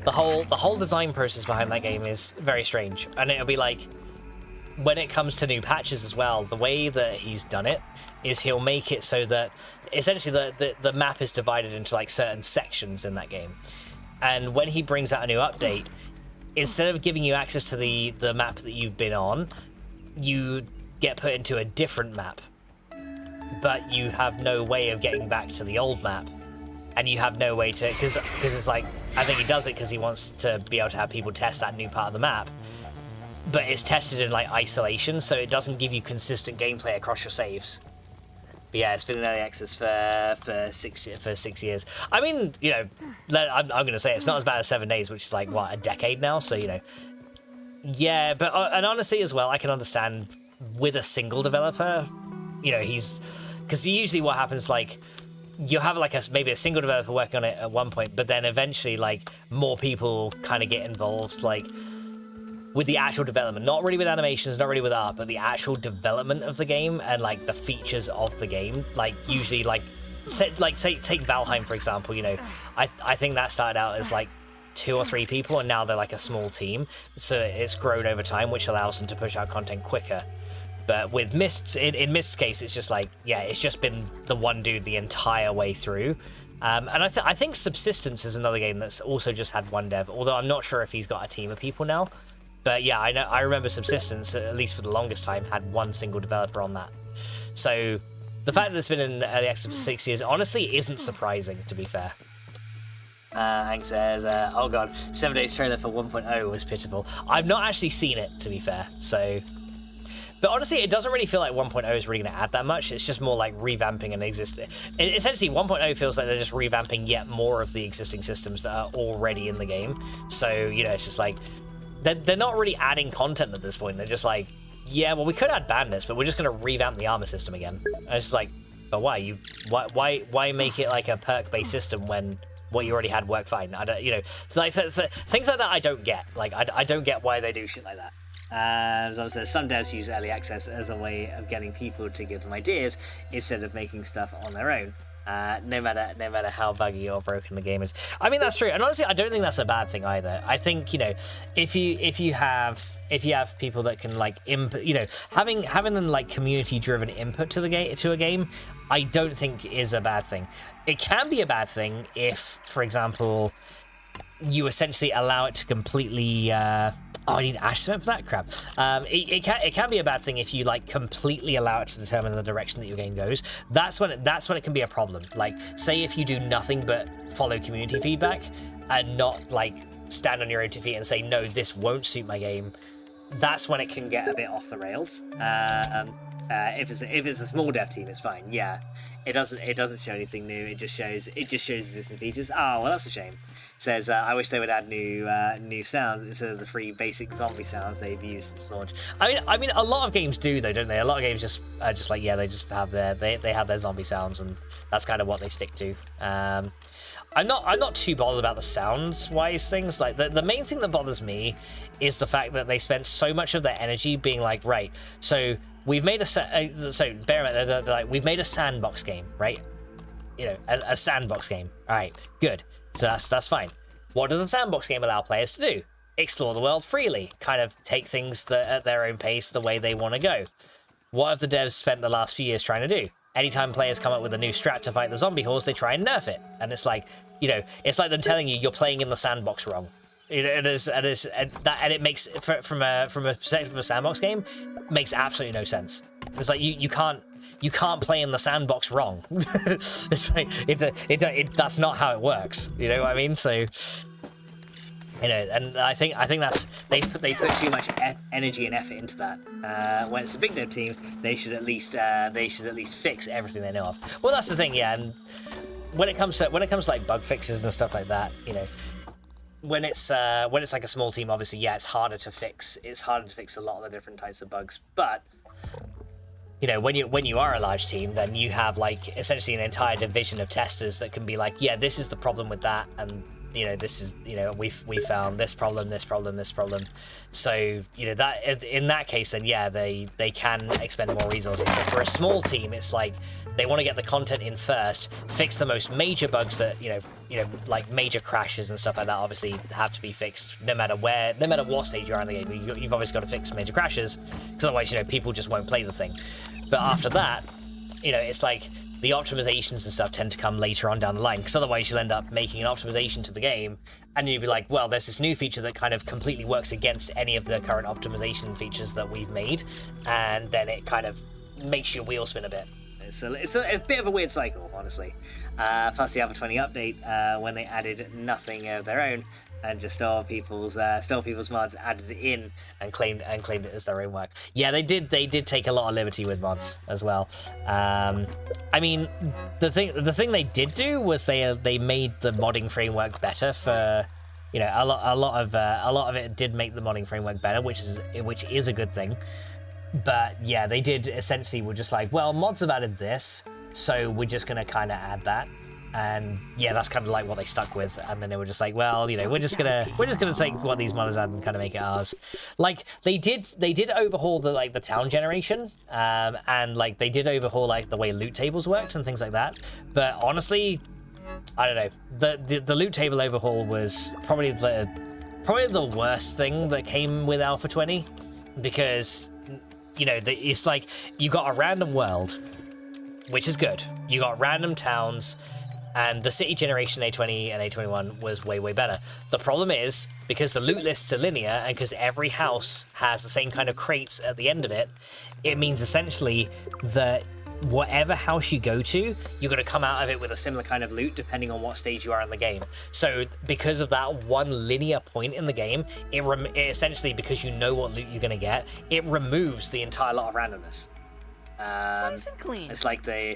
The whole design process behind that game is very strange, and it'll be like when it comes to new patches as well, the way that he's done it is he'll make it so that essentially the map is divided into like certain sections in that game. And when he brings out a new update, instead of giving you access to the map that you've been on, you get put into a different map. But you have no way of getting back to the old map. And you have no way to... Because it's like... I think he does it because he wants to be able to have people test that new part of the map. But it's tested in like isolation, so it doesn't give you consistent gameplay across your saves. But yeah, it's been in early access for 6 years. I mean, I'm going to say it's not as bad as 7 days, which is like, what, a decade now? So, yeah, but, and honestly as well, I can understand with a single developer, because usually what happens, like, you have like maybe a single developer working on it at one point, but then eventually like more people kind of get involved, like with the actual development, not really with animations, not really with art, but the actual development of the game and like the features of the game. Like usually like take Valheim for example, I think that started out as like 2 or 3 people, and now they're like a small team, so it's grown over time, which allows them to push out content quicker. But with Myst, in Myst's case, it's just like, yeah, it's just been the one dude the entire way through. And I think Subsistence is another game that's also just had one dev, although I'm not sure if he's got a team of people now. But yeah, I remember Subsistence, at least for the longest time, had one single developer on that. So the fact that it's been in early access for 6 years honestly isn't surprising, to be fair. Hank says, oh god, 7 days trailer for 1.0 was pitiful. I've not actually seen it, to be fair, so... But honestly, it doesn't really feel like 1.0 is really going to add that much. It's just more like revamping an existing... Essentially, 1.0 feels like they're just revamping yet more of the existing systems that are already in the game. So, you know, it's just like... They're not really adding content at this point. They're just like, yeah, well, we could add bandits, but we're just going to revamp the armor system again. And it's just like, but why? Why make it like a perk-based system when what you already had worked fine? I don't, you know, things like that I don't get. Like, I don't get why they do shit like that. As I was there, some devs use early access as a way of getting people to give them ideas instead of making stuff on their own. No matter how buggy or broken the game is. I mean, that's true, and honestly, I don't think that's a bad thing either. I think, you know, if you have people that can like input, you know, having them like community driven input to a game, I don't think is a bad thing. It can be a bad thing if, for example, you essentially allow it to completely I need ash cement for that crap. It can be a bad thing if you like completely allow it to determine the direction that your game goes. That's when it can be a problem. Like, say if you do nothing but follow community feedback and not like stand on your own 2 feet and say, no, this won't suit my game. That's when it can get a bit off the rails. If it's a small dev team, it's fine. Yeah, it doesn't show anything new. It just shows existing features. Oh, well, that's a shame. Says, I wish they would add new sounds instead of the 3 basic zombie sounds they've used since launch. I mean, a lot of games do though, don't they? A lot of games just are just like, yeah, they just have they have their zombie sounds, and that's kind of what they stick to. I'm not too bothered about the sounds wise things. Like the main thing that bothers me is the fact that they spent so much of their energy being like, right, so we've made we've made a sandbox game, right? You know, a sandbox game. All right, good. So that's fine. What does a sandbox game allow players to do? Explore the world freely, kind of take things at their own pace, the way they want to go. What have the devs spent the last few years trying to do? Anytime players come up with a new strat to fight the zombie hordes, they try and nerf it. And it's like, you know, it's like them telling you you're playing in the sandbox wrong. It is, and it makes, from a perspective of a sandbox game, makes absolutely no sense. It's like you can't play in the sandbox wrong. It's like that's not how it works. You know what I mean? So, you know, and I think that's they put too much energy and effort into that. When it's a big dev team, they should at least fix everything they know of. Well, that's the thing, yeah. And when it comes to like bug fixes and stuff like that, you know, when it's like a small team, obviously, yeah, it's harder to fix. It's harder to fix a lot of the different types of bugs, but you know, when you are a large team, then you have like essentially an entire division of testers that can be like, yeah, this is the problem with that, and you know, this is, you know, we found this problem. So, you know, that in that case, then yeah, they can expend more resources. But for a small team, it's like they want to get the content in first, fix the most major bugs that you know, like major crashes and stuff like that. Obviously, have to be fixed no matter what stage you are in the game. You've obviously got to fix major crashes, because otherwise, you know, people just won't play the thing. But after that, you know, it's like the optimizations and stuff tend to come later on down the line, because otherwise you'll end up making an optimization to the game and you'll be like, well, there's this new feature that kind of completely works against any of the current optimization features that we've made, and then it kind of makes your wheel spin a bit. It's a bit of a weird cycle, honestly. Plus the Alpha 20 update, when they added nothing of their own and just stole people's mods, added it in and claimed it as their own work. Yeah, they did take a lot of liberty with mods as well. I mean, the thing they did do was they made the modding framework better for, you know, a lot of it did make the modding framework better, which is a good thing. But yeah, they did essentially were just like, well, mods have added this, so we're just gonna kind of add that. And yeah, that's kind of like what they stuck with. And then they were just like, well, you know, we're just gonna take what these modders had and kind of make it ours. Like they did overhaul the town generation, and like they did overhaul like the way loot tables worked and things like that. But honestly, I don't know, the loot table overhaul was probably the worst thing that came with Alpha 20, because you know, it's like you got a random world, which is good. You got random towns. And the city generation A20 and A21 was way, way better. The problem is, because the loot lists are linear, and because every house has the same kind of crates at the end of it, it means essentially that whatever house you go to, you're going to come out of it with a similar kind of loot, depending on what stage you are in the game. So because of that one linear point in the game, it essentially, because you know what loot you're going to get, it removes the entire lot of randomness. Nice and clean. It's like the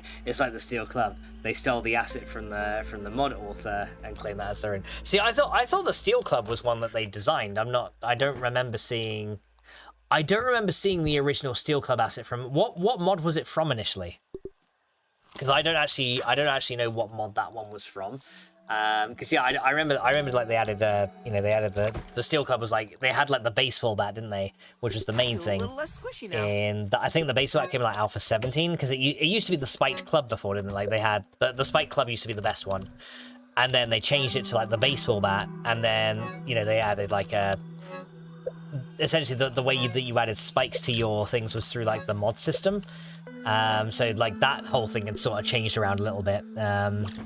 Steel Club. They stole the asset from the mod author and claimed that as their own. See, I thought the Steel Club was one that they designed. I don't remember seeing the original Steel Club asset from what mod was it from initially? Because I don't actually know what mod that one was from. Because yeah, I remember like they added the Steel Club was like they had like the baseball bat, didn't they? Which was the main thing. A little less squishy now. And I think the baseball bat came in like Alpha 17 because it used to be the Spiked Club before, didn't it? Like they had the Spiked Club used to be the best one, and then they changed it to like the baseball bat, and then they added like essentially the way that you added spikes to your things was through like the mod system. So like that whole thing had sort of changed around a little bit.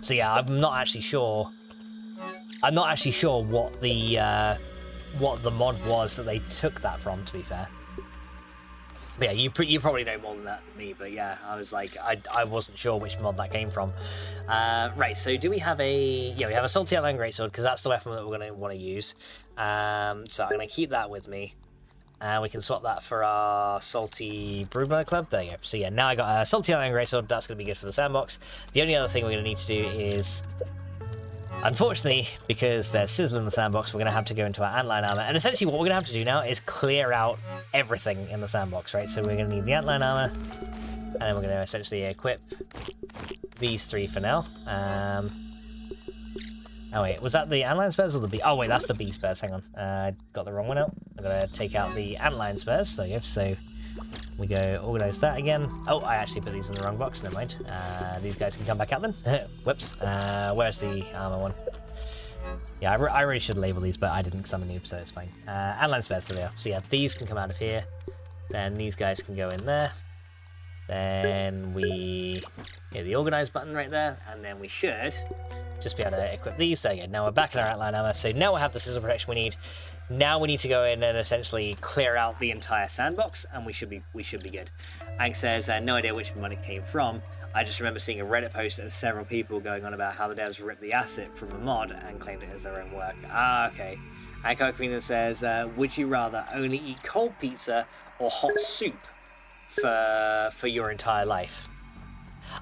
So yeah, I'm not actually sure what the mod was that they took that from, to be fair. But yeah, you probably know more than that than me, but yeah, I was like, I wasn't sure which mod that came from. Right, so do we have we have a Salty Outline Greatsword, because that's the weapon that we're going to want to use. So I'm going to keep that with me. And we can swap that for our Salty Broodmother Club. There you go. So yeah, now I got a Salty Iron Greatsword. That's going to be good for the sandbox. The only other thing we're going to need to do is, unfortunately, because there's sizzle in the sandbox, we're going to have to go into our antline armor. And essentially what we're going to have to do now is clear out everything in the sandbox, right? So we're going to need the antline armor. And then we're going to essentially equip these three for now. Oh wait, was that the antline spares or the bee? Oh wait, that's the bee spares. Hang on, got the wrong one out. I'm gonna take out the antline spares. There you go. So we go organize that again. Oh, I actually put these in the wrong box. Never mind. These guys can come back out then. Whoops. Where's the armor one? Yeah, I really should label these, but I didn't because I'm a noob, so it's fine. Antline spares, there they are. So yeah, these can come out of here. Then these guys can go in there. Then we hit the organize button right there, and then we should just be able to equip these. There you go. Now we're back in our outline armor. So now we have the sizzle protection we need. Now we need to go in and essentially clear out the entire sandbox, and we should be good. Hank says, no idea which mod it came from. I just remember seeing a Reddit post of several people going on about how the devs ripped the asset from a mod and claimed it as their own work. Ah, okay. Hank Queen says, would you rather only eat cold pizza or hot soup for your entire life?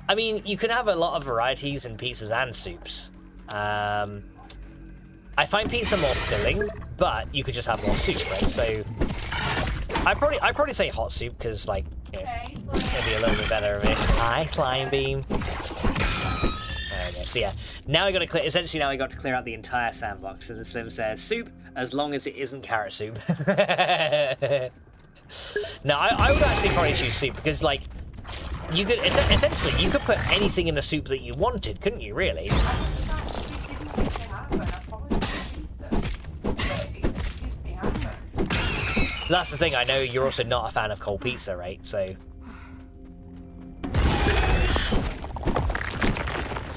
I mean, you can have a lot of varieties in pizzas and soups. I find pizza more filling, but you could just have more soup, right? So I'd probably say hot soup because, like, it'd be a little bit better of it. Hi, Slime Beam. There we go. So yeah, now we got to clear. Essentially, now we got to clear out the entire sandbox. So the Slim says soup, as long as it isn't carrot soup. No, I would actually probably choose soup because, like, you could essentially you could put anything in a soup that you wanted, couldn't you? Really? That's the thing. I know you're also not a fan of cold pizza, right? So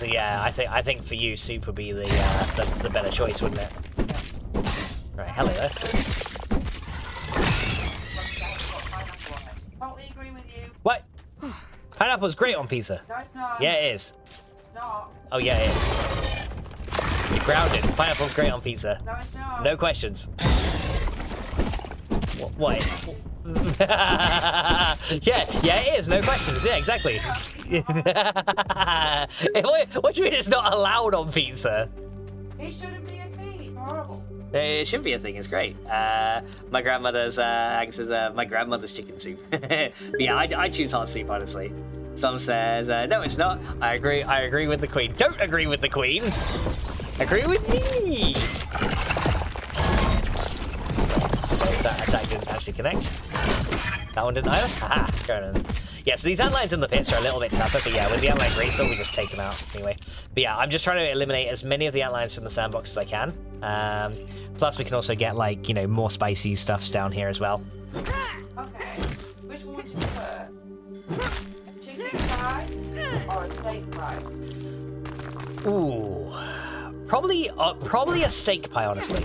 yeah, I think for you, soup would be the better choice, wouldn't it? Right, hello there. Totally agree with you. What? Pineapple's great on pizza. No, it's not. Yeah, it is. It's not. Oh yeah, it is. You're grounded. Pineapple's great on pizza. No, it's not. No questions. What? yeah, it is. No questions. Yeah, exactly. What do you mean it's not allowed on pizza? It shouldn't be a thing. It's horrible. It should be a thing. It's great. My grandmother's my grandmother's chicken soup. But yeah, I choose hot soup, honestly. Some says no, it's not. I agree with the Queen. Don't agree with the Queen. Agree with me. That attack didn't actually connect. That one didn't either. Haha. Going on. Yeah, so these antlines in the pits are a little bit tougher, but yeah, with the antline greatsword, we just take them out anyway. But yeah, I'm just trying to eliminate as many of the antlines from the sandbox as I can. Plus, we can also get, like, more spicy stuffs down here as well. Okay. Which one would you prefer? A chicken fry or a steak fry? Ooh, probably a steak pie, honestly.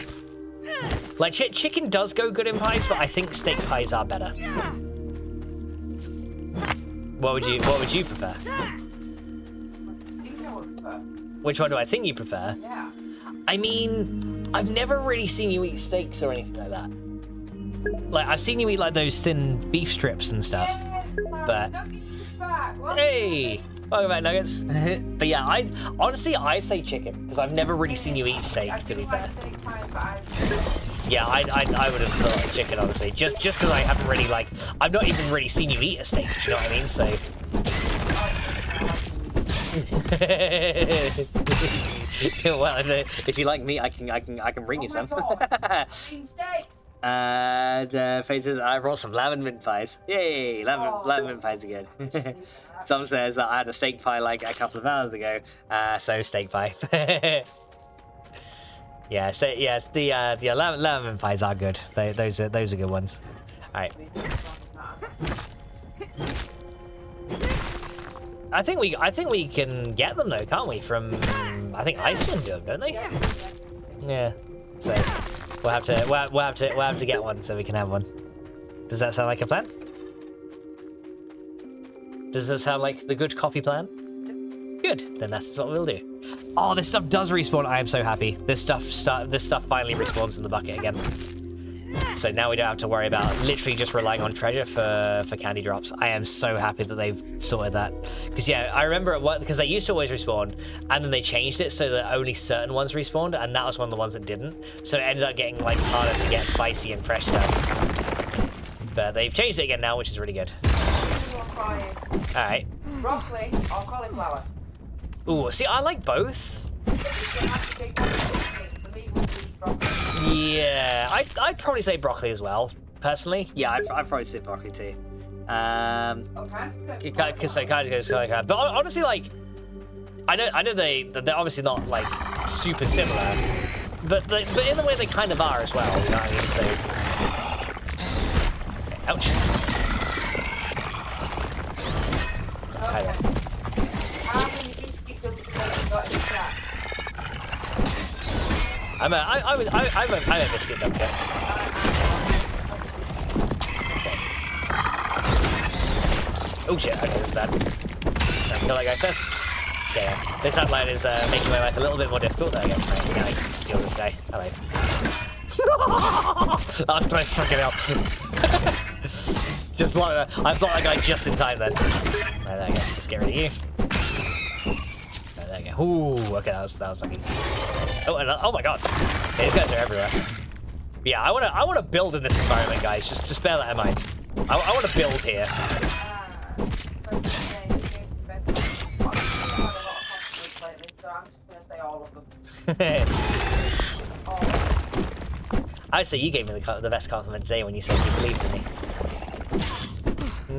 Like chicken does go good in pies, but I think steak pies are better. What would you prefer? Which one do I think you prefer? Yeah. I mean, I've never really seen you eat steaks or anything like that. Like, I've seen you eat like those thin beef strips and stuff. But hey, welcome back, Nuggets. But yeah, I'd say chicken because I've never really seen you eat steak. To be fair. Yeah, I would have thought chicken, honestly. Just because I haven't really I've not even really seen you eat a steak. Do you know what I mean? So. Well, if you like meat, I can bring you some. And Faye says, I brought some lamb and mince pies. Yay, lamb and mince pies again. Some says I had a steak pie like a couple of hours ago. So steak pie. Yeah, so yes, the lamb and mince pies are good. Those are good ones. All right. I think we can get them though, can't we? From I think Iceland do them, don't they? Yeah. So we'll have to get one so we can have one. Does that sound like a plan? Does that sound like the good coffee plan? Good. Then that's what we'll do. Oh, this stuff does respawn. I am so happy. This stuff finally respawns in the bucket again. So now we don't have to worry about literally just relying on treasure for candy drops. I am so happy that they've sorted that. Because yeah, I remember because they used to always respawn, and then they changed it so that only certain ones respawned, and that was one of the ones that didn't. So it ended up getting like harder to get spicy and fresh stuff. But they've changed it again now, which is really good. All right. Broccoli or cauliflower? Ooh, see, I like both. Yeah, I'd probably say broccoli as well, personally. Yeah, I'd probably say broccoli too. It kind of goes like that. But honestly, like, I know they're obviously not like super similar, but in the way they kind of are as well. You know what I mean? So, ouch. Okay. How many biscuit dumplings have you got in the trap? I'm a biscuit dunker. Okay. Oh shit, okay, this is bad. Kill that guy first. Okay, yeah. This outline is making my life a little bit more difficult. There we go. Right, now I can kill this guy. Hello. That was close, fucking hell. Just block that. I blocked that guy just in time then. Right, there we go. Just get rid of you. Right, there we go. Ooh, okay, that was lucky. Oh, and oh my god. Okay, these guys are everywhere. Yeah, I wanna build in this environment, guys. Just bear that in mind. I wanna build here. I say you gave me the best compliment today when you said you believed in me.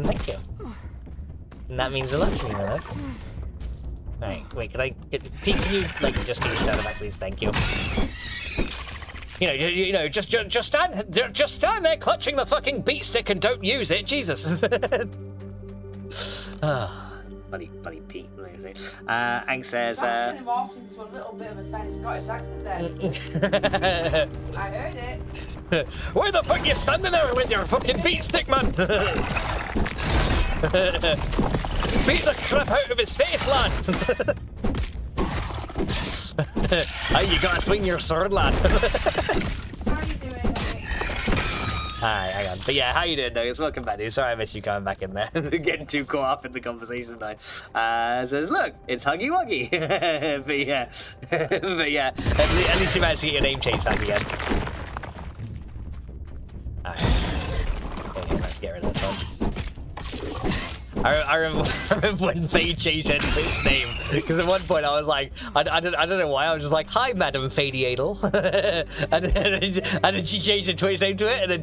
Thank you. And that means a lot to me, my love. Right, wait, Pete, can you like just give me a back, please? Thank you. You know, just stand there clutching the fucking beat stick and don't use it, Jesus. Bloody Pete. Ang says, That him off into a little bit of a tiny Scottish accent there. I heard it. Why the fuck are you standing there with your fucking beat stick, man? Beat the crap out of his face, lad! Hey, you gotta swing your sword, lad. How are you doing? Hi, hang on. But yeah, how you doing, Nuggets? Welcome back, dude. Sorry I missed you coming back in there. Getting too caught up in the conversation now. Says, look, it's Huggy Wuggy. but yeah, at least you managed to get your name changed back again. Alright. Okay, let's get rid of this one. I remember when Faye changed his name, because at one point I was like, I don't know why, I was just like, hi, Madam Fadiadle. and then she changed her Twitch name to it, and then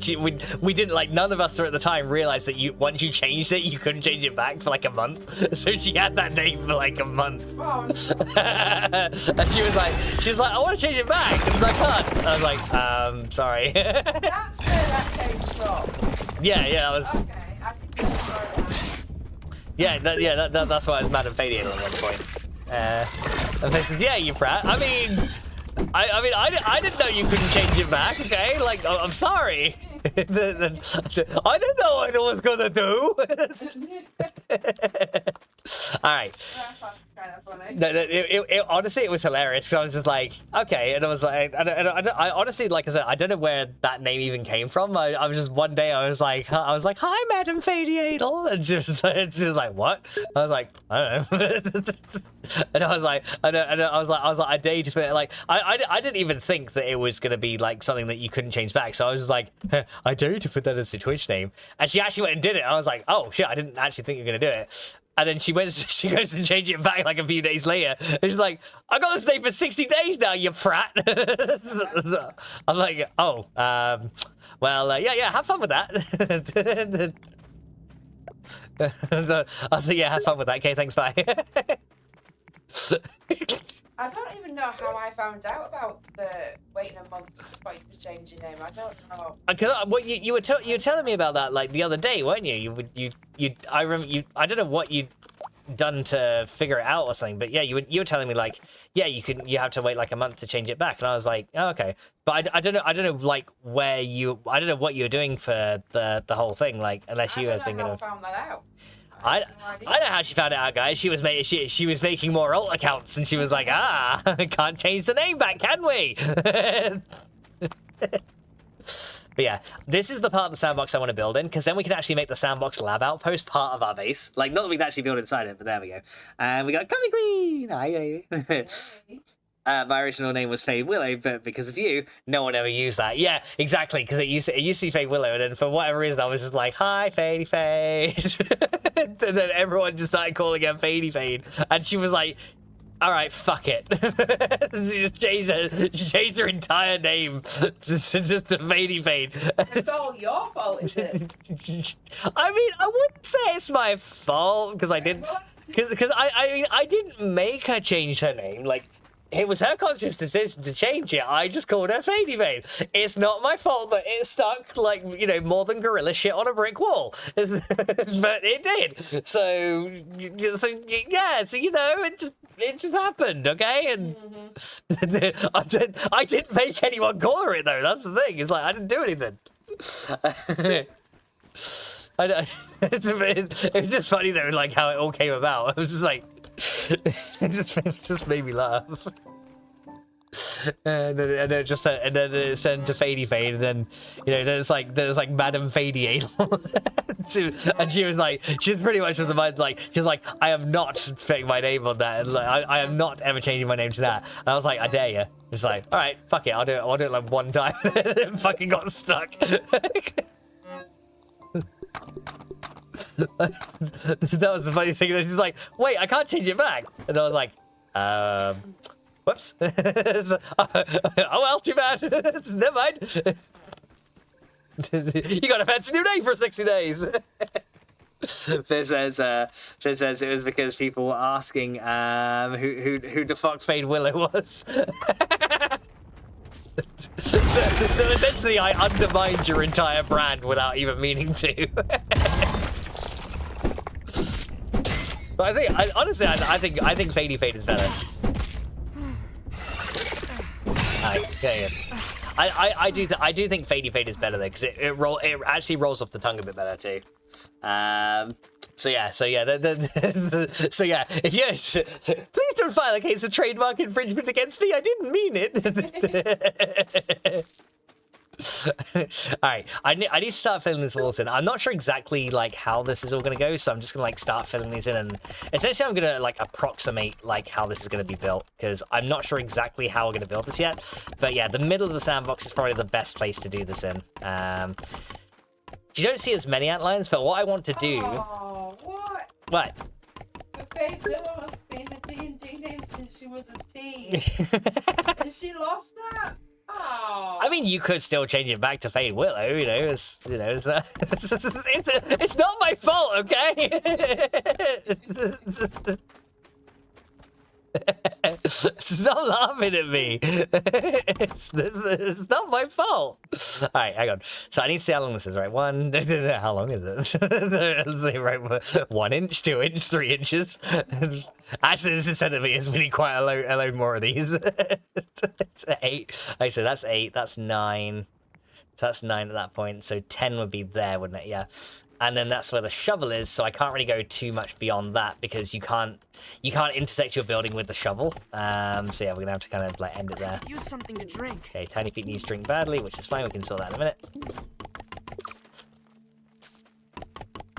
we didn't, like, none of us at the time realized that once you changed it, you couldn't change it back for like a month. So she had that name for like a month. Oh, and she was like, I want to change it back, and I can't. I was like, sorry. that's where that came from. Yeah, that was. Okay, I think that's right. Yeah, that's why I was Madam Fadiadle at one point. And they said, yeah, you brat. I mean, I didn't know you couldn't change it back, okay? Like, I'm sorry. I didn't know what it was gonna do. All right. That's kind of funny. No, honestly, it was hilarious. So I was just like, okay, and I was like, I honestly, like I said, I don't know where that name even came from. I was just one day, I was like, hi, Madam Fadiadle, and she was like, what? I was like, I don't know. And I was like, I was like, I dare you to put it, like, I didn't even think that it was gonna be like something that you couldn't change back. So I was just like, I dare you to put that as a Twitch name. And she actually went and did it. I was like, oh shit, I didn't actually think you were gonna do it. And then she goes to change it back like a few days later. And she's like, I got this name for 60 days now, you prat. I'm like, oh, well, yeah, have fun with that. So I was like, yeah, have fun with that. Okay, thanks, bye. I don't even know how I found out about the waiting a month before you could change your name. I don't know. Because what you were telling me about that like the other day, weren't you? I remember you. I don't know what you'd done to figure it out or something, but yeah, you were telling me like, yeah, you have to wait like a month to change it back, and I was like, oh, okay, but I don't know like I don't know what you were doing for the whole thing, like unless you were thinking of. I found that out. I know how she found it out, guys. She was making more alt accounts, and she was like, can't change the name back, can we? But yeah, this is the part of the sandbox I want to build in, because then we can actually make the sandbox lab outpost part of our base. Like, not that we can actually build inside it, but there we go. And we got Coffee Queen! Hi. My original name was Fade Willow, but because of you, no one ever used that. Yeah, exactly, because it used to be Fade Willow, and then for whatever reason, I was just like, hi, Fadey Fade. And then everyone just started calling her Fadey Fade, and she was like, all right, fuck it. She changed her entire name to just to Fadey Fade. It's all your fault, is it? I mean, I wouldn't say it's my fault, because I didn't, because I didn't make her change her name, like, it was her conscious decision to change it. I just called her Fadey Fade. It's not my fault that it stuck, like, you know, more than gorilla shit on a brick wall. But it did. So yeah, so, you know, it just happened, okay? And I didn't make anyone call her it, though. That's the thing. It's like, I didn't do anything. I know. It was just funny, though, like, how it all came about. I was just like, it just made me laugh. And then it turned to Fadey Fade, and then, you know, there's like Madam Fadey and she was like, she's pretty much of the mind, like, she's like, I am not putting my name on that, and like, I am not ever changing my name to that. And I was like, I dare you. It's like, all right, fuck it, I'll do it like one time. And fucking got stuck. That was the funny thing. She's like, wait, I can't change it back. And I was like, whoops. Oh well, too bad. Never mind. You got a fancy new name for 60 days. Fizz says it was because people were asking who the fuck Fade Willow was. So eventually I undermined your entire brand without even meaning to. But honestly, I think Fadey Fade is better. Yeah. I do think Fadey Fade is better though, because it actually rolls off the tongue a bit better too. So yeah. If you please don't file a case of trademark infringement against me. I didn't mean it. All right, I need to start filling these walls in. I'm not sure exactly like how this is all gonna go, so I'm just gonna like start filling these in, and essentially I'm gonna like approximate like how this is gonna be built, because I'm not sure exactly how we're gonna build this yet. But yeah, the middle of the sandbox is probably the best place to do this in. You don't see as many outlines, but what I want to do. Oh, what? What? The Fade Willow has been the D&D name since she was a teen. And she lost that. Oh. I mean, you could still change it back to Fade Willow, you know. It's not, it's not my fault, okay? Stop laughing at me. It's not my fault. All right, hang on. So I need to see how long this is, right? How long is it? Let's see, right? 1 inch, 2 inch, 3 inches. Actually, this is centimeters. We need quite a load more of these. It's 8. Okay, so that's 8. That's 9. So that's 9 at that point. So 10 would be there, wouldn't it? Yeah. And then that's where the shovel is, so I can't really go too much beyond that because you can't intersect your building with the shovel. So yeah, we're gonna have to kind of like end it there. Use something to drink. Okay, Tiny Feet needs to drink badly, which is fine. We can sort that in a minute.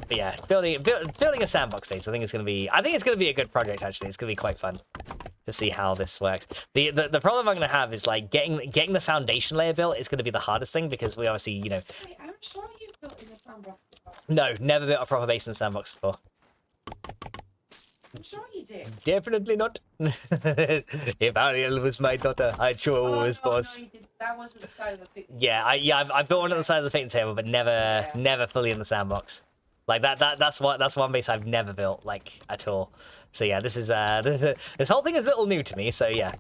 But yeah, building a sandbox stage. I think it's gonna be a good project actually. It's gonna be quite fun to see how this works. The problem I'm gonna have is like getting the foundation layer built is gonna be the hardest thing because we obviously, you know. Wait, I'm sure you built in the sandbox before. No, never built a proper base in the sandbox before. I'm sure you did. Definitely not. If Ariel was my daughter, I'd sure always was. No, you did. That wasn't the side of the picnic. Yeah, I've built one on the side of the picnic table, but never fully in the sandbox. Like that's one base I've never built like at all. So yeah, this whole thing is a little new to me. So yeah,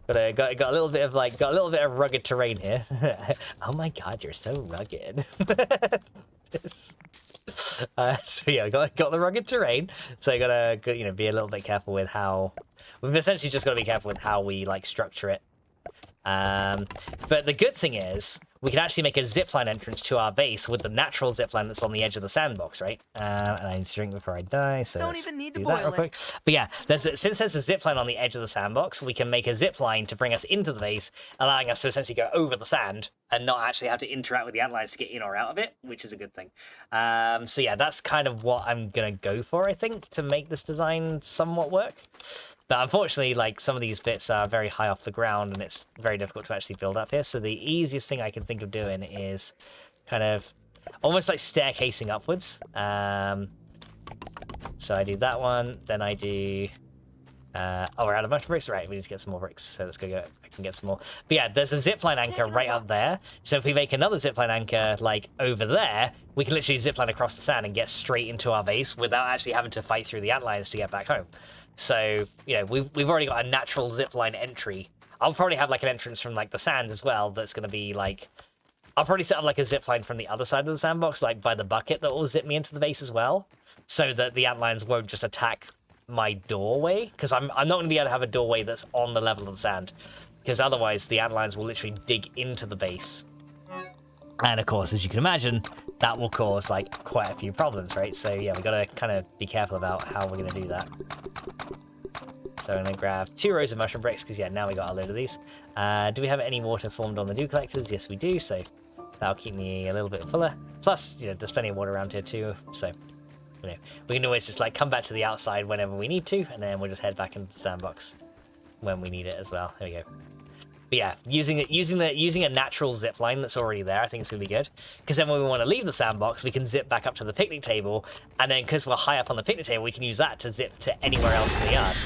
got a little bit of rugged terrain here. Oh my god, you're so rugged. So yeah, got the rugged terrain. So you gotta be a little bit careful with how we've essentially just got to be careful with how we like structure it. But the good thing is we can actually make a zipline entrance to our base with the natural zipline that's on the edge of the sandbox, right? And I need to drink before I die, so Don't even need to do that boil real quick. But yeah, since there's a zipline on the edge of the sandbox, we can make a zipline to bring us into the base, allowing us to essentially go over the sand and not actually have to interact with the antlines to get in or out of it, which is a good thing. So yeah, that's kind of what I'm gonna go for, I think, to make this design somewhat work. But unfortunately, like, some of these bits are very high off the ground and it's very difficult to actually build up here. So the easiest thing I can think of doing is kind of almost like staircasing upwards. So I do that one, then I do... oh, we're out of mushroom bricks? Right, we need to get some more bricks. So let's go I can get some more. But yeah, there's a zipline anchor right up there. So if we make another zipline anchor, like, over there, we can literally zipline across the sand and get straight into our base without actually having to fight through the antlines to get back home. So, you know, we've already got a natural zipline entry. I'll probably have, like, an entrance from, like, the sands as well that's going to be, like... I'll probably set up, like, a zipline from the other side of the sandbox, like, by the bucket that will zip me into the base as well, so that the antlines won't just attack my doorway, because I'm not going to be able to have a doorway that's on the level of the sand, because otherwise the antlines will literally dig into the base. And, of course, as you can imagine, that will cause, like, quite a few problems, right? So, yeah, we got to kind of be careful about how we're going to do that. So I'm going to grab 2 rows of mushroom bricks, because, yeah, now we got a load of these. Do we have any water formed on the dew collectors? Yes, we do, so that'll keep me a little bit fuller. Plus, you know, there's plenty of water around here, too, so, you know, we can always just, like, come back to the outside whenever we need to, and then we'll just head back into the sandbox when we need it as well. There we go. But yeah, using a natural zip line that's already there, I think it's gonna be good. Because then when we want to leave the sandbox, we can zip back up to the picnic table, and then because we're high up on the picnic table, we can use that to zip to anywhere else in the yard.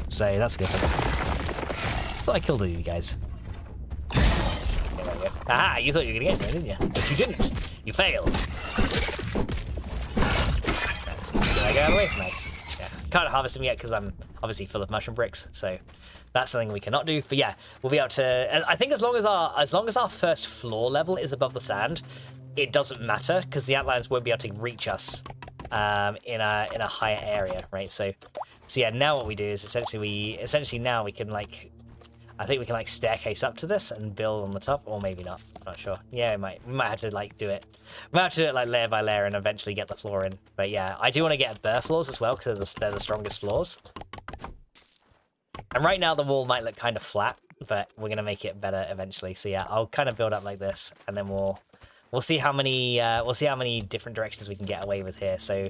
So that's good. Thought I killed all you guys. There we go. Aha! You thought you were gonna get me, didn't you? But you didn't. You failed. Nice. Did I get out of the way? Nice. Yeah. Can't harvest them yet because I'm obviously full of mushroom bricks. So. That's something we cannot do, but yeah, we'll be able to. I think as long as our first floor level is above the sand, it doesn't matter because the antlines won't be able to reach us in a higher area, right? So yeah, now what we do is essentially now we can like, I think we can like staircase up to this and build on the top, or maybe not. I'm not sure. Yeah, we might have to like do it. We might have to do it like layer by layer and eventually get the floor in. But yeah, I do want to get bare floors as well because they're the strongest floors. And right now the wall might look kind of flat, but we're gonna make it better eventually. So yeah, I'll kind of build up like this, and then we'll see how many different directions we can get away with here. So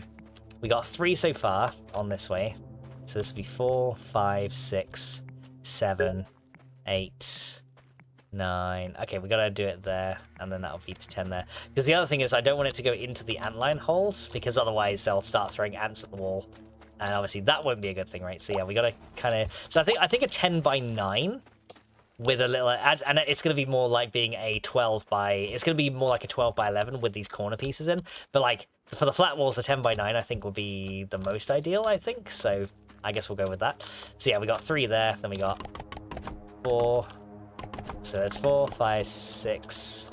we got 3 so far on this way. So this will be 4, 5, 6, 7, 8, 9. Okay, we gotta do it there, and then that'll be to 10 there. Because the other thing is I don't want it to go into the antline holes, because otherwise they'll start throwing ants at the wall. And obviously that won't be a good thing, right? So yeah, we gotta kind of. So I think a 10 by 9 with a little, and it's gonna be more like being a 12 by. It's gonna be more like a 12 by 11 with these corner pieces in. But like for the flat walls, a 10 by 9 I think would be the most ideal. I think so. I guess we'll go with that. So yeah, we got 3 there, then we got 4. So there's 4, 5, 6,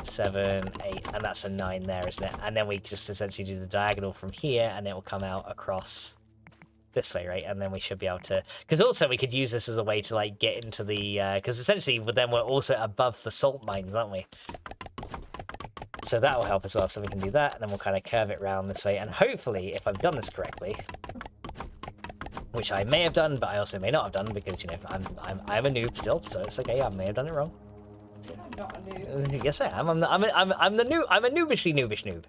7, 8, and that's a 9 there, isn't it? And then we just essentially do the diagonal from here, and it will come out across this way, right? And then we should be able to, because also we could use this as a way to like get into the, because essentially then we're also above the salt mines, aren't we? So that will help as well. So we can do that, and then we'll kind of curve it around this way. And hopefully, if I've done this correctly, which I may have done, but I also may not have done, because you know I'm a noob still, so it's okay. I may have done it wrong. I'm not a noob. Yes, I am. I'm the new. I'm a noobish noob.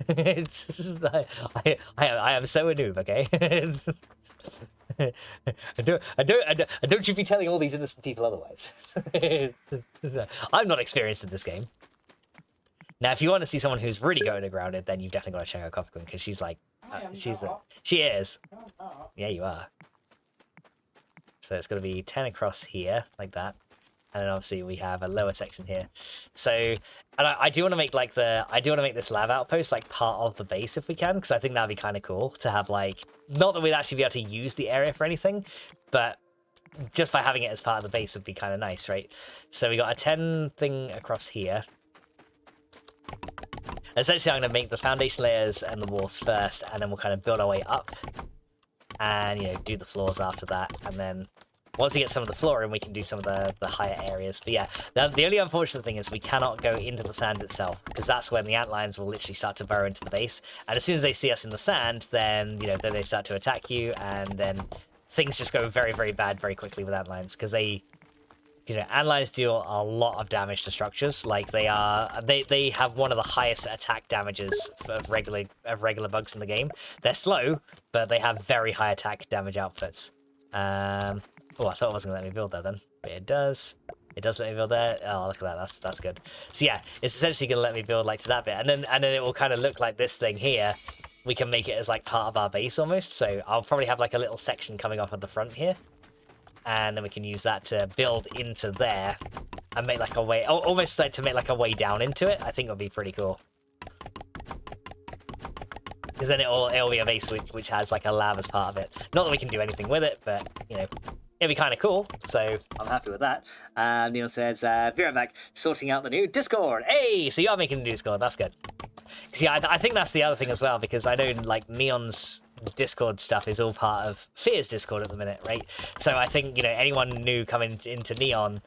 It's just, I am so a noob. Okay. Don't you be telling all these innocent people otherwise. I'm not experienced in this game. Now, if you want to see someone who's really going to grounded, then you've definitely got to check out Coffee Queen, because she's like, she is. Yeah, you are. So it's going to be 10 across here, like that. And then obviously we have a lower section here. So, and I do want to make like this lava outpost like part of the base if we can, because I think that'd be kind of cool to have like, not that we'd actually be able to use the area for anything, but just by having it as part of the base would be kind of nice, right? So we got a 10 thing across here. Essentially, I'm going to make the foundation layers and the walls first, and then we'll kind of build our way up, and you know, do the floors after that, and then once we get some of the floor in, we can do some of the higher areas. But yeah, the only unfortunate thing is we cannot go into the sand itself, because that's when the antlions will literally start to burrow into the base, and as soon as they see us in the sand, then you know, then they start to attack you, and then things just go very, very bad very quickly with antlions, because they, you know, antlions do a lot of damage to structures. Like they have one of the highest attack damages of regular bugs in the game. They're slow, but they have very high attack damage outputs. Oh, I thought it wasn't gonna let me build there then, but it does. It does let me build there. Oh, look at that. That's good. So yeah, it's essentially gonna let me build like to that bit, and then it will kind of look like this thing here. We can make it as like part of our base almost. So I'll probably have like a little section coming off at the front here. And then we can use that to build into there and make like a way, almost like to make like a way down into it. I think it'll be pretty cool. Because then it'll be a base which has like a lab as part of it. Not that we can do anything with it, but you know, it'd be kind of cool. So I'm happy with that. Neil says, be right back, sorting out the new Discord. Hey, so you are making a new Discord. That's good. Because yeah, I think that's the other thing as well, because I know like Neon's Discord stuff is all part of Fear's Discord at the minute, right? So I think, you know, anyone new coming into Neon,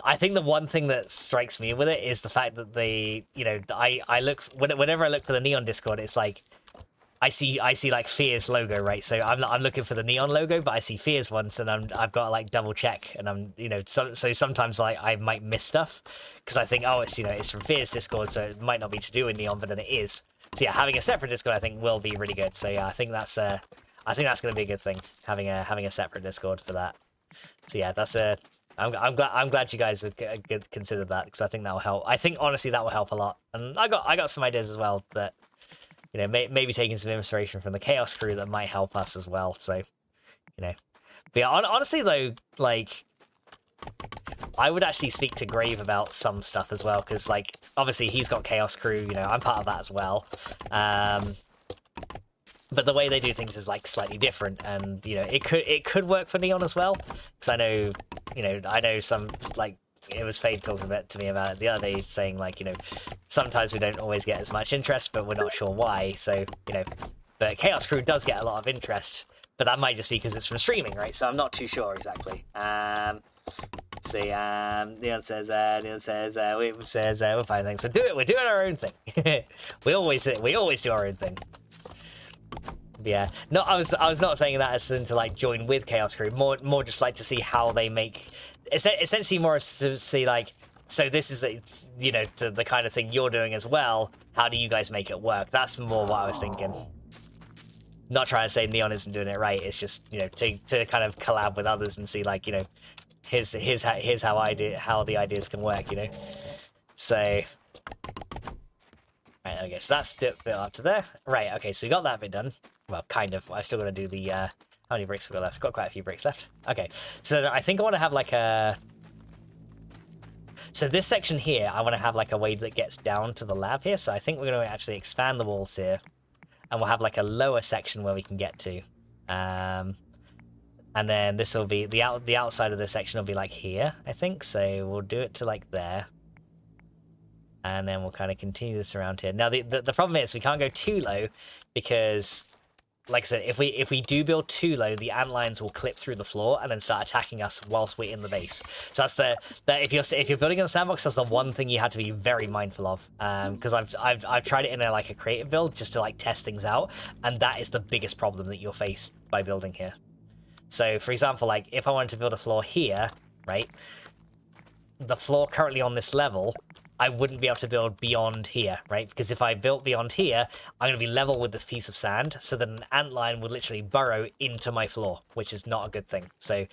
I think the one thing that strikes me with it is the fact that they, you know, I look, whenever I look for the Neon Discord, it's like I see like Fear's logo, right? So I'm looking for the Neon logo, but I see Fear's once, and I've got to like double check, and I'm, you know, so sometimes like I might miss stuff because I think, oh, it's, you know, it's from Fear's Discord, so it might not be to do with Neon, but then it is. So yeah, having a separate Discord I think will be really good. So yeah, I think that's going to be a good thing, having a separate Discord for that. So yeah, that's I'm glad you guys have considered that, because I think that will help. I think honestly that will help a lot, and I got some ideas as well that, you know, maybe taking some inspiration from the Chaos crew that might help us as well. So, you know, but yeah, honestly though, like, I would actually speak to Grave about some stuff as well, because like obviously he's got Chaos crew, you know, I'm part of that as well. But the way they do things is like slightly different, and you know, it could work for Neon as well, because I know some, like, it was Fade talking to me about it the other day, saying like, you know, sometimes we don't always get as much interest, but we're not sure why. So, you know, but Chaos Crew does get a lot of interest, but that might just be because it's from streaming, right? So I'm not too sure exactly. See, Leon says, we're fine, thanks. We're doing our own thing. we always do our own thing. Yeah, no, I was not saying that as to like join with Chaos Crew, more just like to see how they make, essentially more to see like, so this is, you know, to the kind of thing you're doing as well, how do you guys make it work? That's more what I was thinking. Not trying to say Neon isn't doing it right, it's just, you know, to kind of collab with others and see like, you know, here's how the ideas can work, you know. So right, okay, so that's the bit up to there. Right, okay, so we got that bit done. Well, kind of. I've still got to do the, how many bricks we got left? Got quite a few bricks left. Okay, so I think I want to have like a, so this section here, I want to have like a way that gets down to the lab here. So I think we're going to actually expand the walls here. and we'll have like a lower section where we can get to. And then this will be the outside of this section will be like here, I think. So we'll do it to like there. And then we'll kind of continue this around here. Now the problem is we can't go too low because, like I said, if we do build too low, the antlions will clip through the floor and then start attacking us whilst we're in the base. So that's if you're building in the sandbox, that's the one thing you have to be very mindful of. Because I've tried it in a creative build just to like test things out, and that is the biggest problem that you'll face by building here. So for example, like if I wanted to build a floor here, right? The floor currently on this level, I wouldn't be able to build beyond here, right? Because if I built beyond here, I'm going to be level with this piece of sand, so that an antlion would literally burrow into my floor, which is not a good thing. So,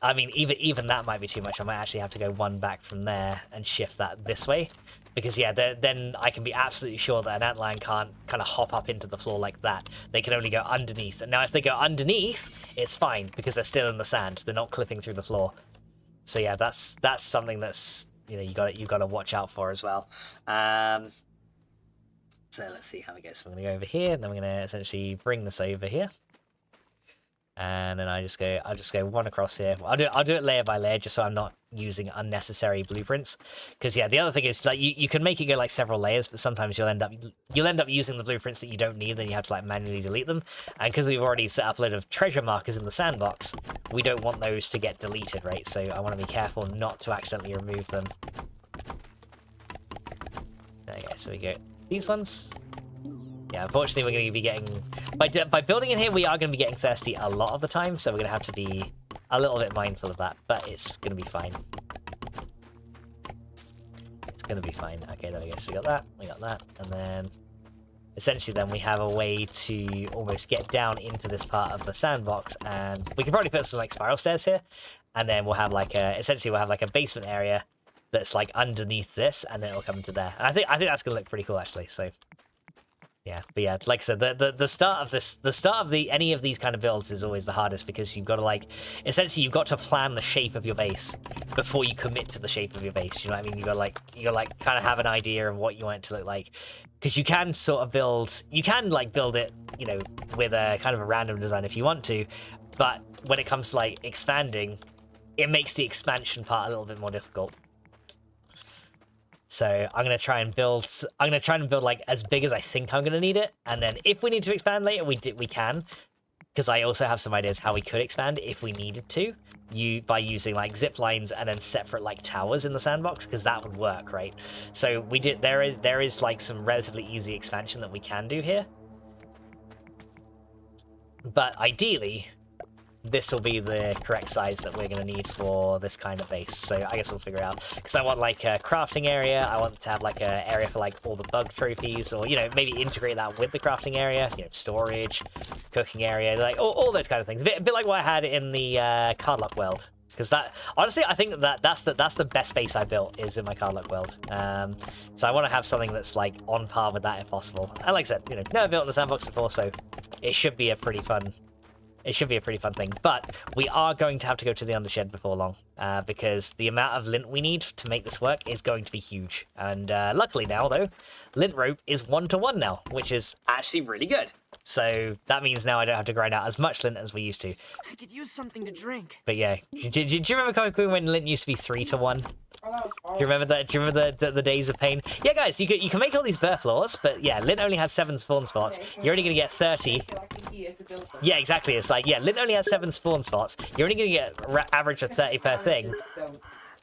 I mean, even that might be too much. I might actually have to go one back from there and shift that this way. Because, yeah, then I can be absolutely sure that an antlion can't kind of hop up into the floor like that. They can only go underneath. And now if they go underneath, it's fine, because they're still in the sand. They're not clipping through the floor. So, yeah, that's something that's... you got to watch out for as well. So let's see how it goes. So I'm going to go over here, and then we're going to essentially bring this over here, and then I'll just go one across here. I'll do it layer by layer, just so I'm not using unnecessary blueprints. Because yeah, the other thing is like you can make it go like several layers, but sometimes you'll end up using the blueprints that you don't need, then you have to like manually delete them. And because we've already set up a load of treasure markers in the sandbox, we don't want those to get deleted, right? So I want to be careful not to accidentally remove them. There you go. So we go these ones. Yeah, unfortunately, we're going to be getting... By building in here, we are going to be getting thirsty a lot of the time, so we're going to have to be a little bit mindful of that, but it's going to be fine. It's going to be fine. Okay, there we go. So we got that, and then... Essentially, then we have a way to almost get down into this part of the sandbox, and we can probably put some, like, spiral stairs here, and then we'll have, like, essentially, we'll have, like, a basement area that's, like, underneath this, and then it'll come to there. And I think that's going to look pretty cool, actually, so... Yeah, but yeah, like I said, the start of any of these kind of builds is always the hardest, because you've got to essentially you've got to plan the shape of your base before you commit to the shape of your base. You know what I mean? You got to kind of have an idea of what you want it to look like, because you can sort of build it, with a kind of a random design if you want to, but when it comes to like expanding, it makes the expansion part a little bit more difficult. So I'm gonna try and build like as big as I think I'm gonna need it, and then if we need to expand later, we can, because I also have some ideas how we could expand if we needed to, by using like zip lines and then separate like towers in the sandbox, because that would work, right? So there is like some relatively easy expansion that we can do here, but ideally this will be the correct size that we're going to need for this kind of base. So I guess we'll figure it out. Because I want like a crafting area. I want to have like an area for like all the bug trophies, or, maybe integrate that with the crafting area, storage, cooking area, like all those kind of things. A bit like what I had in the Cardlock world. Because that, honestly, I think that's the best base I built is in my Cardlock world. So I want to have something that's like on par with that if possible. And like I said, never built in the sandbox before, so it should be a pretty fun thing. But we are going to have to go to the undershed before long, because the amount of lint we need to make this work is going to be huge. And luckily now, though, lint rope is 1-to-1 now, which is actually really good. So that means now I don't have to grind out as much lint as we used to. I could use something to drink. But yeah, do you remember, Koku, when lint used to be 3-to-1? Oh, that was Do you remember that? Do you remember the days of pain? Yeah, guys, you can make all these burr floors, but yeah, lint only has 7 spawn spots. You're only going to get 30. Yeah, exactly. It's like, yeah, lint only has 7 spawn spots. You're only going to get average of 30 per thing.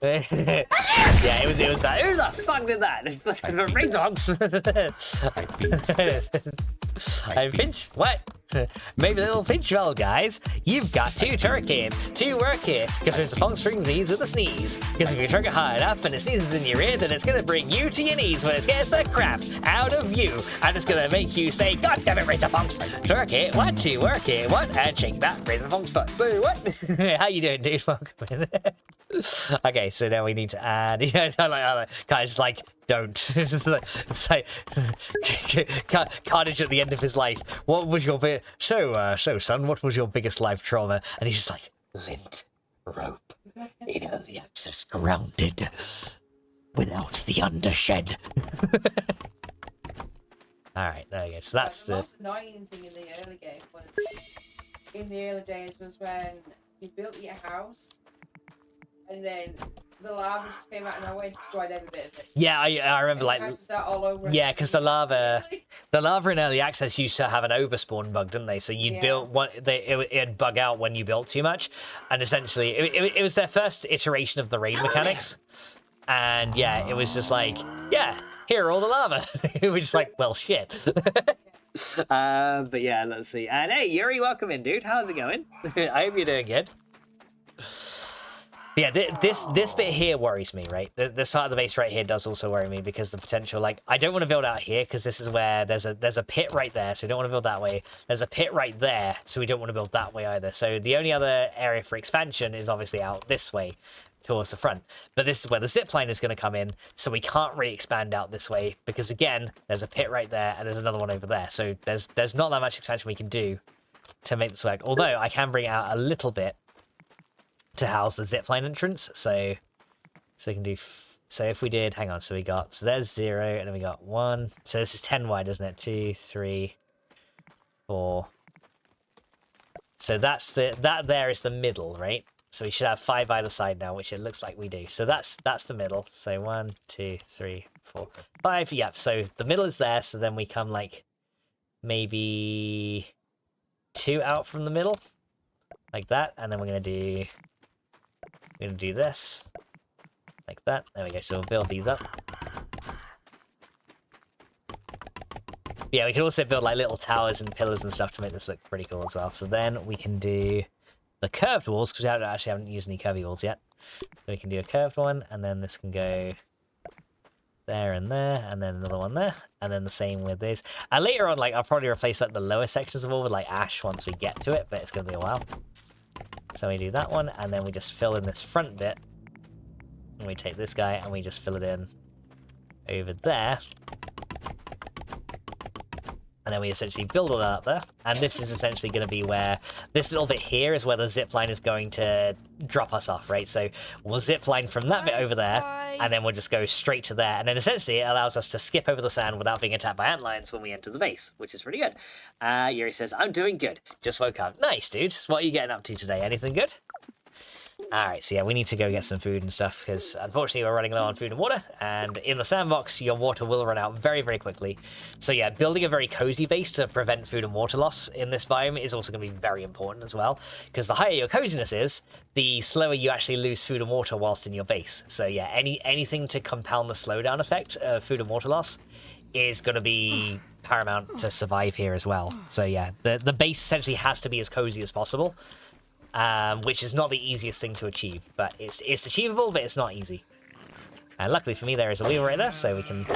Yeah, it was bad. Who the fuck did that? Hey, Finch, what? Maybe a little Finch roll, guys. You've got 2 turrican, 2 work here, because there's a funk string these with a sneeze. Because if you turk it hard enough and it sneezes in your ear, then it's gonna bring you to your knees when it scares the crap out of you. And it's gonna make you say, God damn it, Razor Funks! Turk it, what? 2 work it, what? And shake that Razor Funk's foot. So what? How you doing, dude? Welcome in. Okay, so now we need to add. Yeah, guys, like, don't. It's like Carnage at the end of his life. What was your so son? What was your biggest life trauma? And he's just like, lint rope in early access grounded without the undershed. All right, there we go. So that's the most annoying thing in the early game was in the early days was when you built your house and then the lava just came out and I went and destroyed every bit of it. Yeah, I remember, and like, had to start all over yeah, again. because the lava in early access used to have an overspawn bug, didn't they? So you built one, it'd bug out when you built too much, and essentially it was their first iteration of the raid mechanics, and yeah, it was just like, yeah, here are all the lava. It was just like, well, shit. But yeah, let's see. And hey, Yuri, welcome in, dude. How's it going? I hope you're doing good. Yeah, this bit here worries me, right? This part of the base right here does also worry me because the potential, like, I don't want to build out here because this is where there's a pit right there, so we don't want to build that way. There's a pit right there, so we don't want to build that way either. So the only other area for expansion is obviously out this way towards the front. But this is where the zipline is going to come in, so we can't really expand out this way because, again, there's a pit right there and there's another one over there. So there's not that much expansion we can do to make this work. Although I can bring out a little bit to house the zipline entrance, so we can do so if we did, hang on, so there's 0 and then we got 1, so this is 10 wide, isn't it? 2, 3, 4, so that there is the middle, right? So we should have 5 either side now, which it looks like we do. So that's the middle. So 1, 2, 3, 4, 5. Yep, so the middle is there, so then we come like maybe 2 out from the middle like that, and then we're gonna do this like that. There we go. So we'll build these up. Yeah, we can also build like little towers and pillars and stuff to make this look pretty cool as well. So then we can do the curved walls because we haven't used any curvy walls yet. So we can do a curved one, and then this can go there and there, and then another one there, and then the same with this. And later on, like, I'll probably replace like the lower sections of wall with like ash once we get to it, but it's gonna be a while. So we do that one, and then we just fill in this front bit. And we take this guy, and we just fill it in over there. And then we essentially build all that up there. And this is essentially going to be where, this little bit here is where the zip line is going to drop us off, right? So we'll zip line from that bit over there, and then we'll just go straight to there. And then essentially it allows us to skip over the sand without being attacked by antlions when we enter the base, which is pretty good. Yuri says, I'm doing good. Just woke up. Nice, dude. What are you getting up to today? Anything good? Alright, so yeah, we need to go get some food and stuff, because unfortunately we're running low on food and water, and in the sandbox, your water will run out very, very quickly. So yeah, building a very cozy base to prevent food and water loss in this biome is also going to be very important as well, because the higher your coziness is, the slower you actually lose food and water whilst in your base. So yeah, anything to compound the slowdown effect of food and water loss is going to be paramount to survive here as well. So yeah, the base essentially has to be as cozy as possible. Which is not the easiest thing to achieve, but it's achievable, but it's not easy. And luckily for me, there is a wheel right there, so we can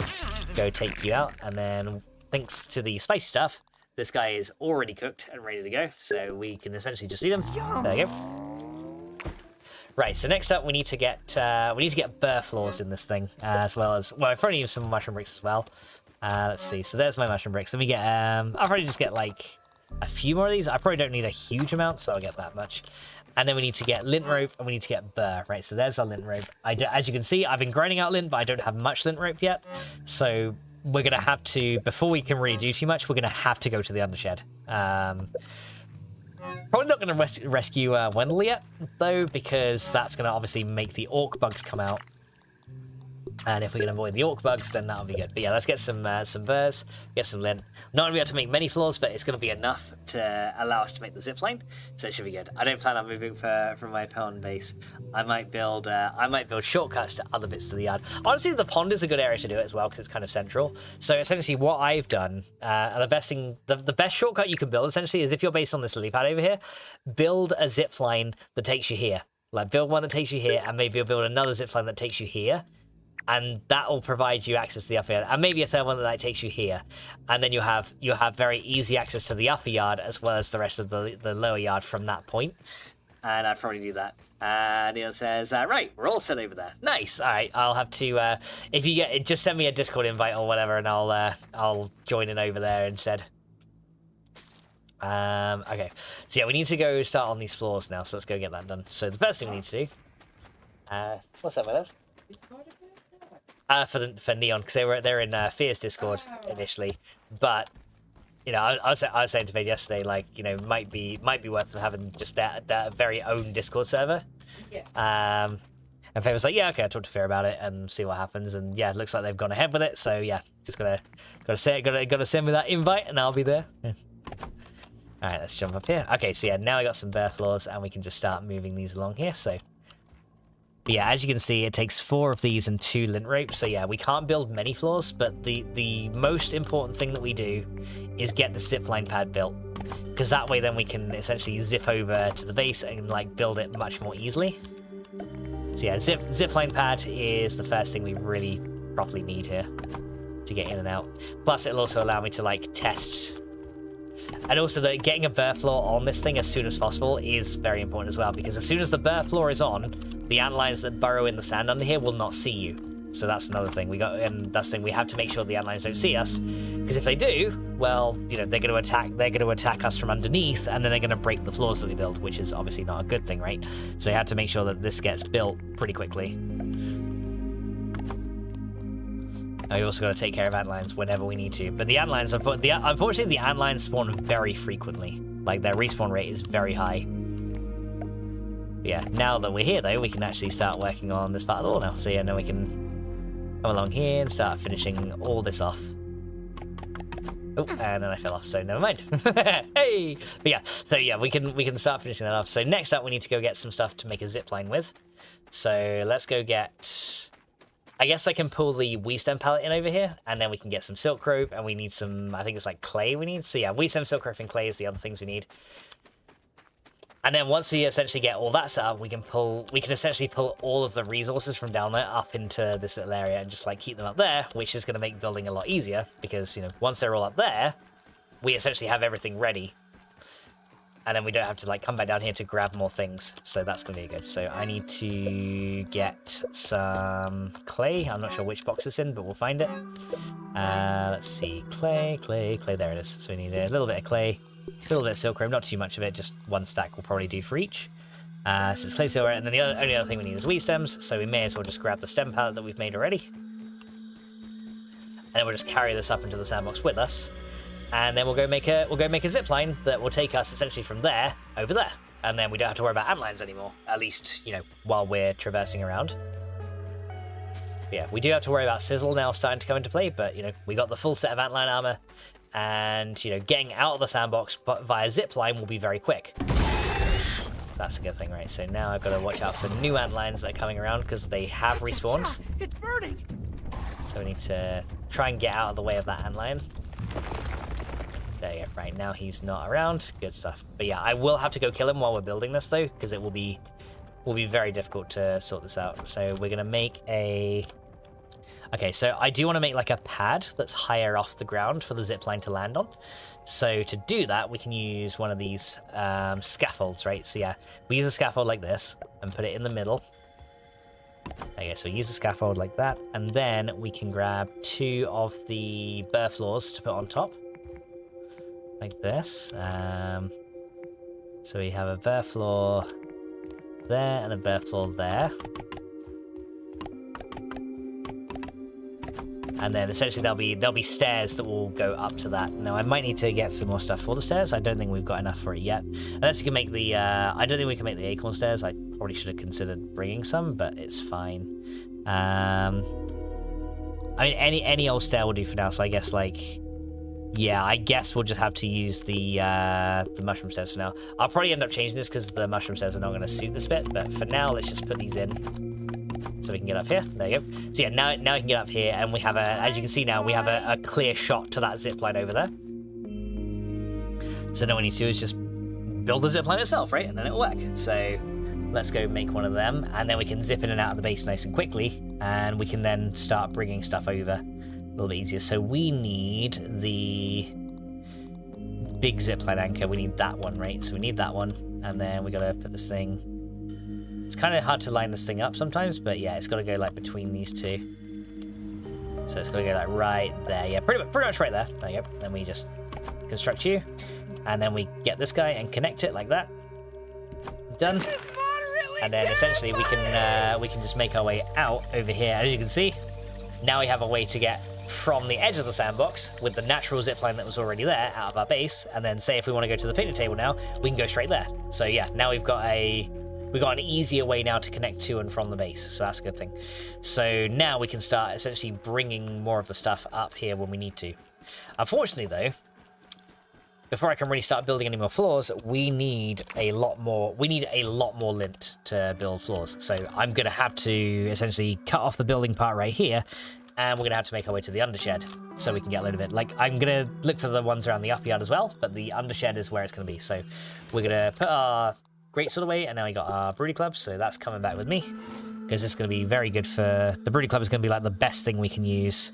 go take you out. And then, thanks to the spicy stuff, this guy is already cooked and ready to go, so we can essentially just eat him. There you go. Right, so next up, we need to get burr floors in this thing, as well as, well, I probably need some mushroom bricks as well. Let's see. So there's my mushroom bricks. Let me get. I'll probably just get like a few more of these. I probably don't need a huge amount, so I'll get that much. And then we need to get lint rope, and we need to get burr, right? So there's our lint rope. As you can see, I've been grinding out lint, but I don't have much lint rope yet. So we're going to have to, before we can really do too much, we're going to have to go to the undershed. Probably not going to rescue Wendell yet, though, because that's going to obviously make the orc bugs come out. And if we can avoid the orc bugs, then that'll be good. But yeah, let's get some burrs, get some lint. Not going to be able to make many floors, but it's going to be enough to allow us to make the zipline, so it should be good. I don't plan on moving from my pond base. I might build shortcuts to other bits of the yard. Honestly, the pond is a good area to do it as well because it's kind of central. So essentially, what I've done, the best shortcut you can build essentially is if you're based on this lily pad over here, build a zipline that takes you here. Like build one that takes you here, and maybe you'll build another zipline that takes you here. And that will provide you access to the upper yard, and maybe a third one that takes you here, and then you have very easy access to the upper yard as well as the rest of the lower yard from that point. And I'd probably do that. Neil says, right, we're all set over there. Nice. All right, I'll have to. If you get, just send me a Discord invite or whatever, and I'll join in over there instead. Okay. So yeah, we need to go start on these floors now. So let's go get that done. So the first thing we need to do. What's that, my love? For Neon, because they're in Fear's Discord initially, But you know, I was saying to Fade yesterday, like, you know, might be worth them having just their very own Discord server. Yeah. And Faye was like, yeah, okay, I'll talk to Fear about it and see what happens. And yeah, it looks like they've gone ahead with it. So yeah, just gotta send me that invite and I'll be there. Yeah. All right, let's jump up here. Okay, so yeah, now I got some bare floors and we can just start moving these along here. So but yeah, as you can see, it takes 4 of these and 2 lint ropes. So yeah, we can't build many floors, but the most important thing that we do is get the zipline pad built. Because that way then we can essentially zip over to the base and like build it much more easily. So yeah, zipline pad is the first thing we really properly need here to get in and out. Plus it'll also allow me to like test. And also that getting a burr floor on this thing as soon as possible is very important as well, because as soon as the burr floor is on, the antlions that burrow in the sand under here will not see you. So that's another thing and that's the thing, we have to make sure the antlions don't see us, because if they do, well, you know, they're going to attack us from underneath, and then they're going to break the floors that we build, which is obviously not a good thing, right? So we have to make sure that this gets built pretty quickly. We also got to take care of antlions whenever we need to. But the antlions, unfortunately, the antlions spawn very frequently. Like, their respawn rate is very high. But yeah, now that we're here, though, we can actually start working on this part of the wall now. So yeah, now we can come along here and start finishing all this off. Oh, and then I fell off, so never mind. Hey! But yeah, so yeah, we can start finishing that off. So next up, we need to go get some stuff to make a zipline with. So let's go get... I guess I can pull the wheat stem pallet in over here, and then we can get some silk rope, and we need some, I think it's like clay we need. So yeah, wheat stem, silk rope, and clay is the other things we need. And then once we essentially get all that set up, we can essentially pull all of the resources from down there up into this little area and just like keep them up there, which is going to make building a lot easier, because, you know, once they're all up there, we essentially have everything ready. And then we don't have to like come back down here to grab more things. So that's going to be good. So I need to get some clay. I'm not sure which box it's in, but we'll find it. Let's see. Clay. There it is. So we need a little bit of clay, a little bit of silk rope, not too much of it. Just 1 stack will probably do for each. So it's clay, silver, and then the only other thing we need is wheat stems. So we may as well just grab the stem pallet that we've made already. And then we'll just carry this up into the sandbox with us. And then we'll go make a zip line that will take us essentially from there over there, and then we don't have to worry about antlions anymore. At least, you know, while we're traversing around. But yeah, we do have to worry about sizzle now starting to come into play, but you know, we got the full set of antlion armor, and you know, getting out of the sandbox but via zip line will be very quick. So that's a good thing, right? So now I've got to watch out for new antlions that are coming around because they have respawned. It's burning. So we need to try and get out of the way of that antlion. There you go. Right, now he's not around. Good stuff. But yeah, I will have to go kill him while we're building this, though, because it will be very difficult to sort this out. So we're going to make a... Okay, so I do want to make like a pad that's higher off the ground for the zipline to land on. So to do that, we can use one of these scaffolds, right? So yeah, we use a scaffold like this and put it in the middle. Okay, so we use a scaffold like that, and then we can grab 2 of the burr floors to put on top. Like this. So we have a bare floor there and a bare floor there. And then essentially there'll be stairs that will go up to that. Now I might need to get some more stuff for the stairs. I don't think we've got enough for it yet. Unless you can make the I don't think we can make the acorn stairs. I probably should have considered bringing some, but it's fine. I mean any old stair will do for now, so I guess like yeah, I guess we'll just have to use the mushroom stairs for now. I'll probably end up changing this because the mushroom stairs are not going to suit this bit, but for now, let's just put these in so we can get up here. There you go. So yeah, now we can get up here, and we have as you can see now, we have a clear shot to that zip line over there. So now what we need to do is just build the zip line itself, right? And then it'll work. So let's go make one of them, and then we can zip in and out of the base nice and quickly, and we can then start bringing stuff over a little bit easier. So we need the big zipline anchor. We need that one, right? So we need that one, and then we gotta put this thing. It's kind of hard to line this thing up sometimes, but yeah, it's got to go like between these 2. So it's got to go like right there. Yeah, pretty much right there. There you go. Then we just construct you, and then we get this guy and connect it like that. Done. And then essentially we can just make our way out over here. As you can see, now we have a way to get from the edge of the sandbox with the natural zipline that was already there out of our base, and then say if we want to go to the picnic table now, we can go straight there. So yeah, now we've got an easier way now to connect to and from the base, so that's a good thing. So now we can start essentially bringing more of the stuff up here when we need to. Unfortunately though, before I can really start building any more floors, we need a lot more lint to build floors. So I'm going to have to essentially cut off the building part right here, and we're going to have to make our way to the undershed so we can get a load of it. Like, I'm going to look for the ones around the upper yard as well, but the undershed is where it's going to be. So we're going to put our greatsword away, and now we got our broody club, so that's coming back with me, because it's going to be very good for... The broody club is going to be like the best thing we can use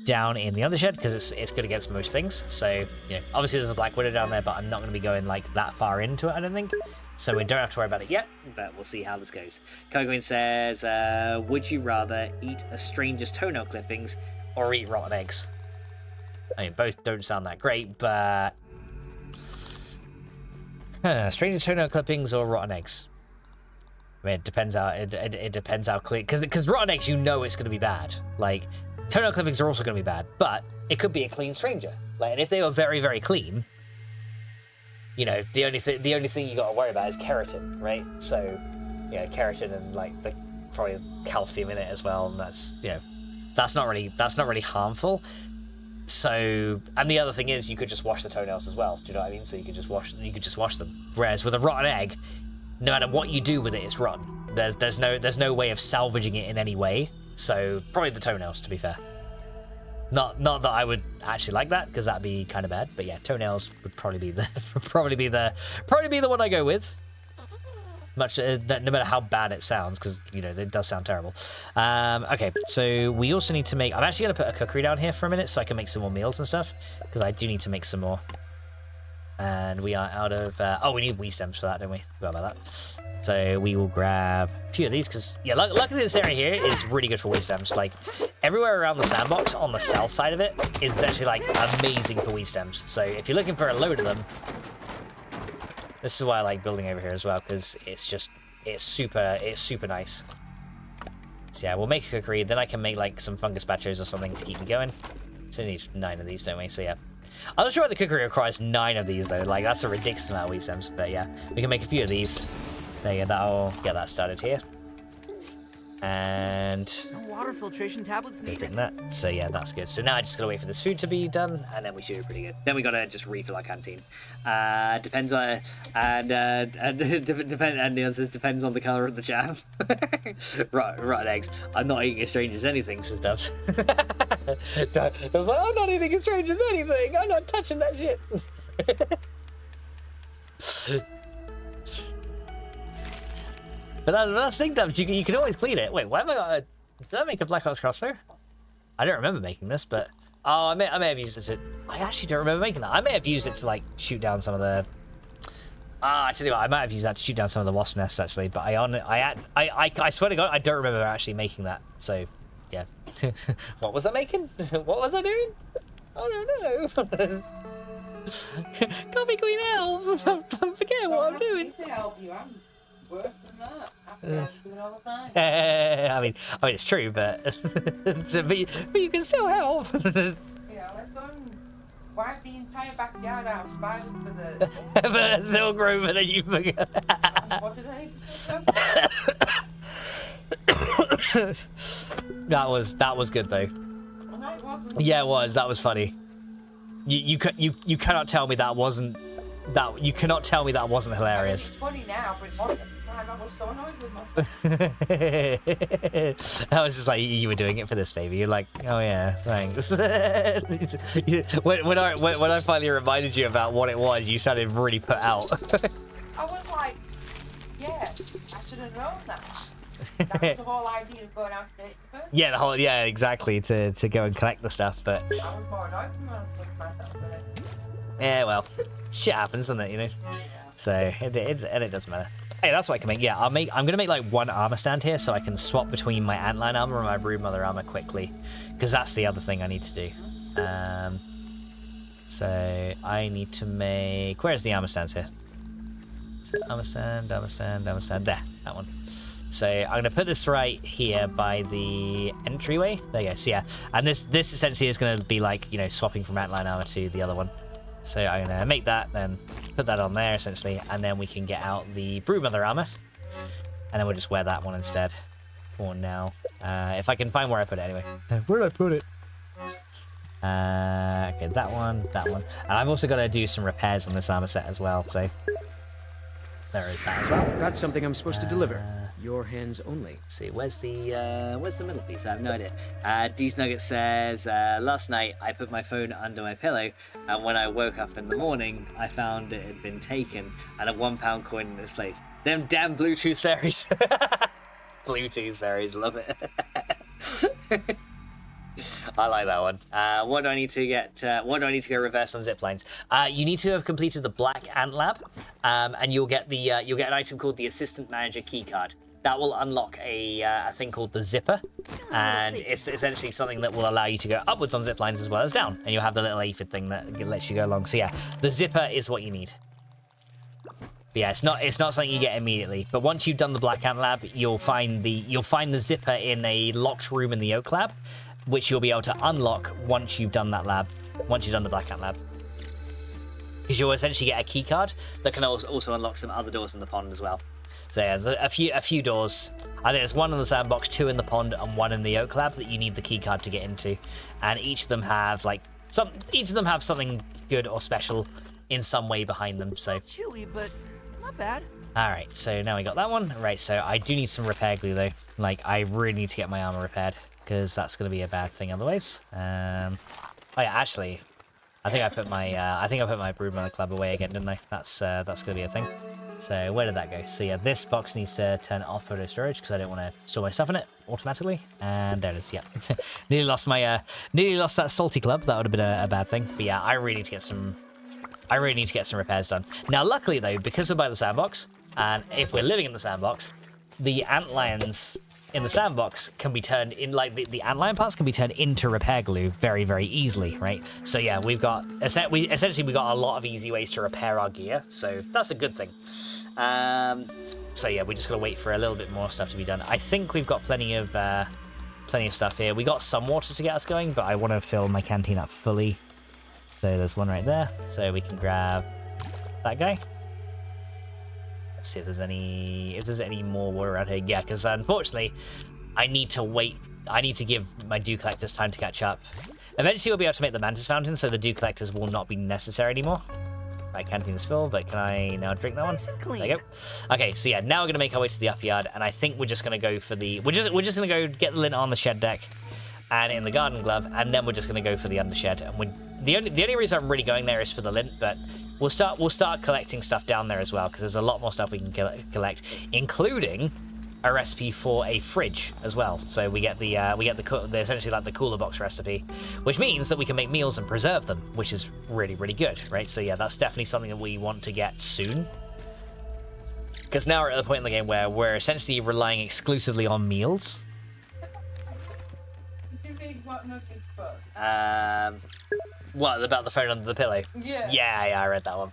down in the undershed, because it's good against most things. So, you know, obviously there's a black widow down there, but I'm not going to be going like that far into it, I don't think. So we don't have to worry about it yet, but we'll see how this goes. Kogoin says, would you rather eat a stranger's toenail clippings or eat rotten eggs? I mean, both don't sound that great, but... stranger's toenail clippings or rotten eggs? I mean, it depends how... It depends how clear... Because rotten eggs, you know it's going to be bad. Like... Toenail clippings are also going to be bad, but it could be a clean stranger. Like, and if they were very, very clean, you know, the only thing you got to worry about is keratin, right? So, you know, keratin and like the probably calcium in it as well, and that's, you know, that's not really harmful. So, and the other thing is, you could just wash the toenails as well. Do you know what I mean? So you could just wash them. Whereas with a rotten egg, no matter what you do with it, it's rotten. There's no way of salvaging it in any way. So probably the toenails, to be fair. Not that I would actually like that, because that'd be kind of bad. But yeah, toenails would probably be the one I go with. No matter how bad it sounds, because you know it does sound terrible. Okay, so we also need to make. I'm actually going to put a cookery down here for a minute so I can make some more meals and stuff, because I do need to make some more. And we are out of... we need wheat stems for that, don't we? Forgot about that. So we will grab a few of these, because, yeah, luckily this area here is really good for wheat stems. Like, everywhere around the sandbox on the south side of it is actually, like, amazing for wheat stems. So if you're looking for a load of them, this is why I like building over here as well, because it's super nice. So yeah, we'll make a cookery, then I can make, like, some fungus batchos or something to keep me going. So we need 9 of these, don't we? So yeah. I'm not sure what the cookery requires 9 of these, though. Like, that's a ridiculous amount of wheat stems. But yeah, we can make a few of these. There you go, that'll get that started here. And... No water filtration tablets needed. That. So yeah, that's good. So now I just gotta wait for this food to be done, and then we should be pretty good. Then we gotta just refill our canteen. Depends on... And Neon says, depends on the colour of the jam. Rotten eggs. I'm not eating a stranger's anything, says Dubs. I was like, I'm not eating a stranger's anything. I'm not touching that shit. But that's the thing, Dubs. You can always clean it. Wait, why have I got a... Did I make a Black Ops crossbow? I don't remember making this, but... Oh, I may have used it to... I actually don't remember making that. I may have used it to, like, shoot down some of the... actually, I might have used that to shoot down some of the wasp nests, actually. But I swear to God, I don't remember actually making that. So, yeah. What was I making? What was I doing? I don't know. Coffee Queen Elf. I'm forgetting what I'm doing. To help you. I'm worse than that. I forget to do it all the time. I mean, it's true, but but you can still help. Yeah, let's go and wipe the entire backyard out of spiders for the... But that's still growing that you forget. What did I do? That was good though. Well, no, it wasn't. Yeah, it was. That was funny. You cannot tell me that wasn't that. You cannot tell me that wasn't hilarious. It's funny now, but it wasn't. I was so annoyed with myself. I was just like, you were doing it for this, baby. You're like, oh yeah, thanks. when I finally reminded you about what it was, you sounded really put out. I was like, yeah, I should have known that. That was the whole idea of going out to date first. Yeah, exactly, to go and collect the stuff, but... I was more annoyed with myself with it. Yeah, well, shit happens, doesn't it, you know? Yeah. So, it doesn't matter. Hey, that's what I can make. Yeah, I'm gonna make like one armor stand here so I can swap between my antlion armor and my broodmother armor quickly, because that's the other thing I need to do. So I need to make... Where's the armor stands here? So armor stand. There, that one. So I'm going to put this right here by the entryway. There you go. So yeah, and this essentially is going to be like, you know, swapping from antlion armor to the other one. So I'm going to make that, then put that on there essentially, and then we can get out the Broodmother armor, and then we'll just wear that one instead for now. If I can find where I put it anyway. Where did I put it? Okay, that one. And I've also got to do some repairs on this armor set as well, so there is that as well. Got something I'm supposed to deliver. Your hands only. Let's see, where's the middle piece? I have no idea. D's Nugget says, last night I put my phone under my pillow, and when I woke up in the morning, I found it had been taken, and a £1 coin in its place. Them damn Bluetooth fairies. Bluetooth fairies, love it. I like that one. What do I need to get? What do I need to go reverse on zip lines? You need to have completed the Black Ant Lab, and you'll get an item called the Assistant Manager Keycard. That will unlock a thing called the Zipper, and it's essentially something that will allow you to go upwards on zip lines as well as down, and you'll have the little aphid thing that lets you go along. So yeah, the Zipper is what you need. But yeah, it's not something you get immediately. But once you've done the Black Ant Lab, you'll find the Zipper in a locked room in the Oak Lab, which you'll be able to unlock once you've done that lab, once you've done the Black Ant Lab. Because you'll essentially get a key card that can also unlock some other doors in the pond as well. So yeah, there's a few doors. I think there's one in the sandbox, 2 in the pond, and 1 in the Oak Lab that you need the key card to get into. And each of them have something good or special in some way behind them. So chewy, but not bad. Alright, so now we got that one. Right, so I do need some repair glue though. Like, I really need to get my armor repaired, because that's going to be a bad thing otherwise. Oh yeah, actually, I think I put my Broodmother Club away again, didn't I? That's going to be a thing. So where did that go? So yeah, this box needs to turn off photo storage because I don't want to store my stuff in it automatically. And there it is. Yeah, nearly lost that salty club. That would have been a bad thing. But yeah, I really need to get some repairs done. Now, luckily though, because we're by the sandbox, and if we're living in the sandbox, the antlions in the sandbox can be turned in, like the antlion parts can be turned into repair glue very, very easily, right? So yeah, we got a lot of easy ways to repair our gear, so that's a good thing. So yeah, we just gotta wait for a little bit more stuff to be done. I think we've got plenty of stuff here. We got some water to get us going, but I want to fill my canteen up fully. So there's one right there, so we can grab that guy. Let's see if there's any more water around here. Yeah, because unfortunately, I need to wait. I need to give my dew collectors time to catch up. Eventually, we'll be able to make the mantis fountain, so the dew collectors will not be necessary anymore. My canteen is full, but can I now drink that one? Nice and clean. There you go. Okay, so yeah, now we're gonna make our way to the upper yard, and I think we're just gonna go for the. We're just gonna go get the lint on the shed deck, and in the garden glove, and then we're just gonna go for the undershed. And the only reason I'm really going there is for the lint, but we'll start collecting stuff down there as well, because there's a lot more stuff we can collect, including a recipe for a fridge as well. So we get the essentially like the cooler box recipe, which means that we can make meals and preserve them, which is really, really good, right? So yeah, that's definitely something that we want to get soon, because now we're at the point in the game where we're essentially relying exclusively on meals. Did you read what Nuggets book? What, about the phone under the pillow? Yeah. Yeah, I read that one.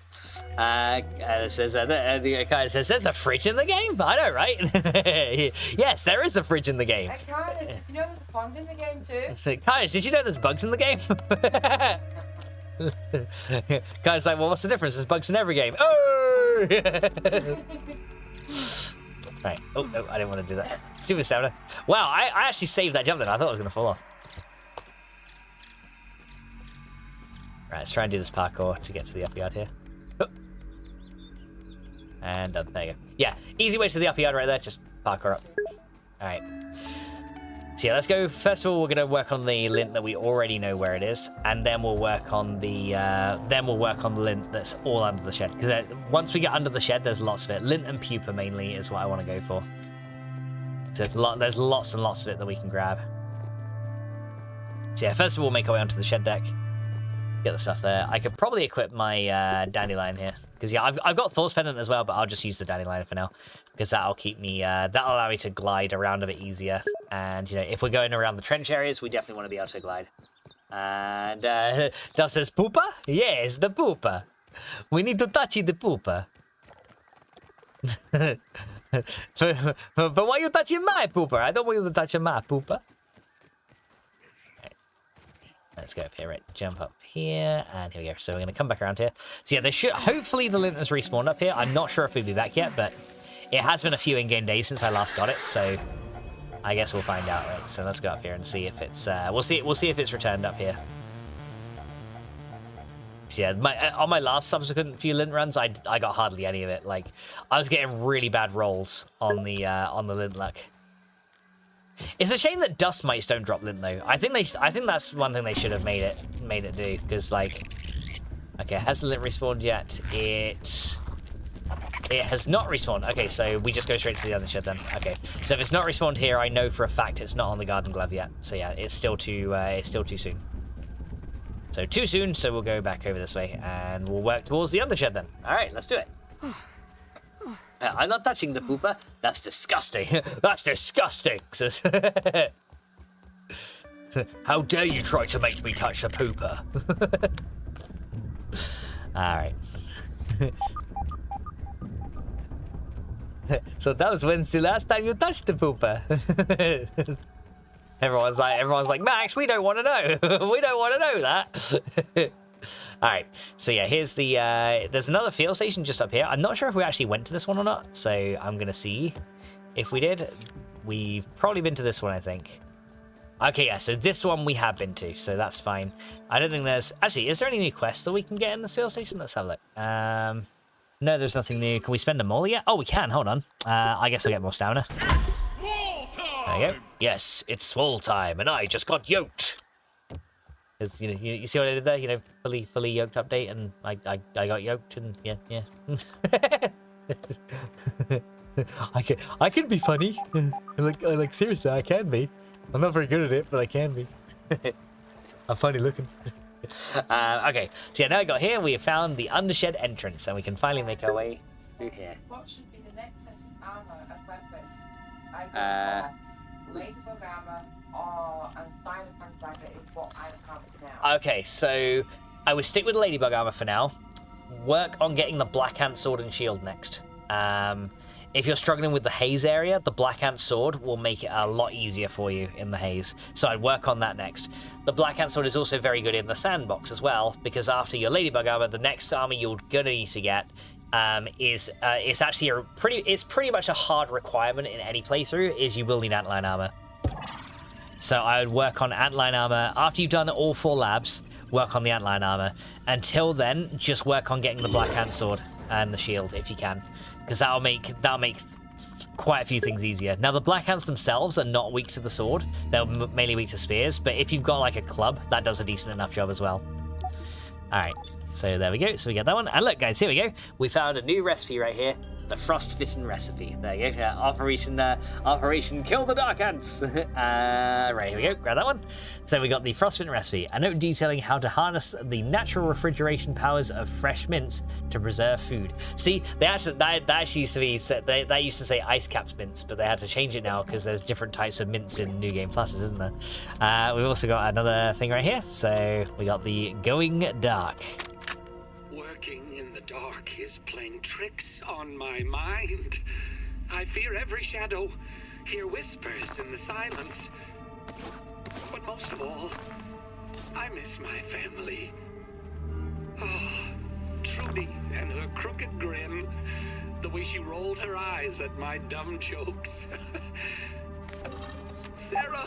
It says, the guy says, there's a fridge in the game? I know, right? Yes, there is a fridge in the game. Hey, Carnage, did you know there's a pond in the game too? So, Carnage, did you know there's bugs in the game? Carnage's like, well, what's the difference? There's bugs in every game. Oh! Right. Oh, no, I didn't want to do that. Stupid stamina. Wow, I actually saved that jump then. I thought it was going to fall off. Right, let's try and do this parkour to get to the upper yard here. Oh. And done. There you go. Yeah, easy way to the upper yard right there. Just parkour up. All right. So yeah, let's go. First of all, we're gonna work on the lint that we already know where it is, and then we'll work on the lint that's all under the shed. Because once we get under the shed, there's lots of it. Lint and pupa mainly is what I want to go for. So there's lots and lots of it that we can grab. So yeah, first of all, make our way onto the shed deck. Get the stuff there. I could probably equip my dandelion here, because yeah, I've got Thor's pendant as well, but I'll just use the dandelion for now, because that'll keep me that'll allow me to glide around a bit easier. And you know, if we're going around the trench areas, we definitely want to be able to glide. And Dove says, "Poopa? Yes, the poopa. We need to touch the poopa." but why are you touching my pooper? I don't want you to touch my pooper. Right. Let's go up here, right? Jump up here, and here we go. So we're going to come back around here. So yeah, there should, hopefully the lint has respawned up here. I'm not sure if we'll be back yet, but it has been a few in-game days since I last got it, so I guess we'll find out, right? So let's go up here and see if it's, we'll see if it's returned up here. Yeah, on my last subsequent few lint runs, I got hardly any of it. Like, I was getting really bad rolls on the lint luck. It's a shame that dust mites don't drop lint though. I think that's one thing they should have made it do, because like, okay, has the lint respawned yet? It has not respawned. Okay, so we just go straight to the other shed then. Okay, so if it's not respawned here, I know for a fact it's not on the garden glove yet. So yeah, it's still too soon. So too soon, so we'll go back over this way and we'll work towards the undershed then. All right, let's do it. I'm not touching the pooper. That's disgusting. That's disgusting. How dare you try to make me touch the pooper? All right. So that was when's the last time you touched the pooper? Everyone's like, Max, we don't want to know. We don't want to know that. All right. So yeah, here's the, there's another fuel station just up here. I'm not sure if we actually went to this one or not. So I'm going to see if we did. We've probably been to this one, I think. Okay, yeah. So this one we have been to. So that's fine. I don't think there's, actually, is there any new quests that we can get in this fuel station? Let's have a look. No, there's nothing new. Can we spend a mole yet? Oh, we can. Hold on. I guess I'll get more stamina. There you go. Yes, it's swole time, and I just got yoked. Cause, you know, you see what I did there? You know, fully yoked update, and I got yoked, and yeah. I can be funny. Like seriously, I can be. I'm not very good at it, but I can be. I'm funny looking. Okay, so yeah, now I got here. We have found the undershed entrance, and we can finally make our way through here. What should be the next armor of weapon? Ladybug armor or a spider fan dagger is what I have now. Okay, so I would stick with Ladybug armor for now. Work on getting the Black Ant sword and shield next. If you're struggling with the haze area, the Black Ant sword will make it a lot easier for you in the haze. So I'd work on that next. The Black Ant sword is also very good in the sandbox as well, because after your Ladybug armor, the next armor you're gonna need to get is it's actually it's pretty much a hard requirement in any playthrough, is you will need antline armor. So I would work on antline armor after you've done all 4 labs. Work on the antline armor. Until then, just work on getting the Black Ant sword and the shield if you can, because that'll make quite a few things easier. Now the Black Ants themselves are not weak to the sword; they're mainly weak to spears. But if you've got like a club, that does a decent enough job as well. All right. So there we go. So we get that one. And look, guys, here we go. We found a new recipe right here. The frostbitten recipe. There you go. Operation Kill the Dark Ants. Right, here we go. Grab that one. So we got the frostbitten recipe. A note detailing how to harness the natural refrigeration powers of fresh mints to preserve food. See, that actually used to be, that used to say ice capped mints, but they had to change it now because there's different types of mints in New Game Pluses, isn't there? We've also got another thing right here. So we got the Going Dark. Working in the dark is playing tricks on my mind. I fear every shadow, hear whispers in the silence. But most of all, I miss my family. Ah, Trudy and her crooked grin, the way she rolled her eyes at my dumb jokes. Sarah,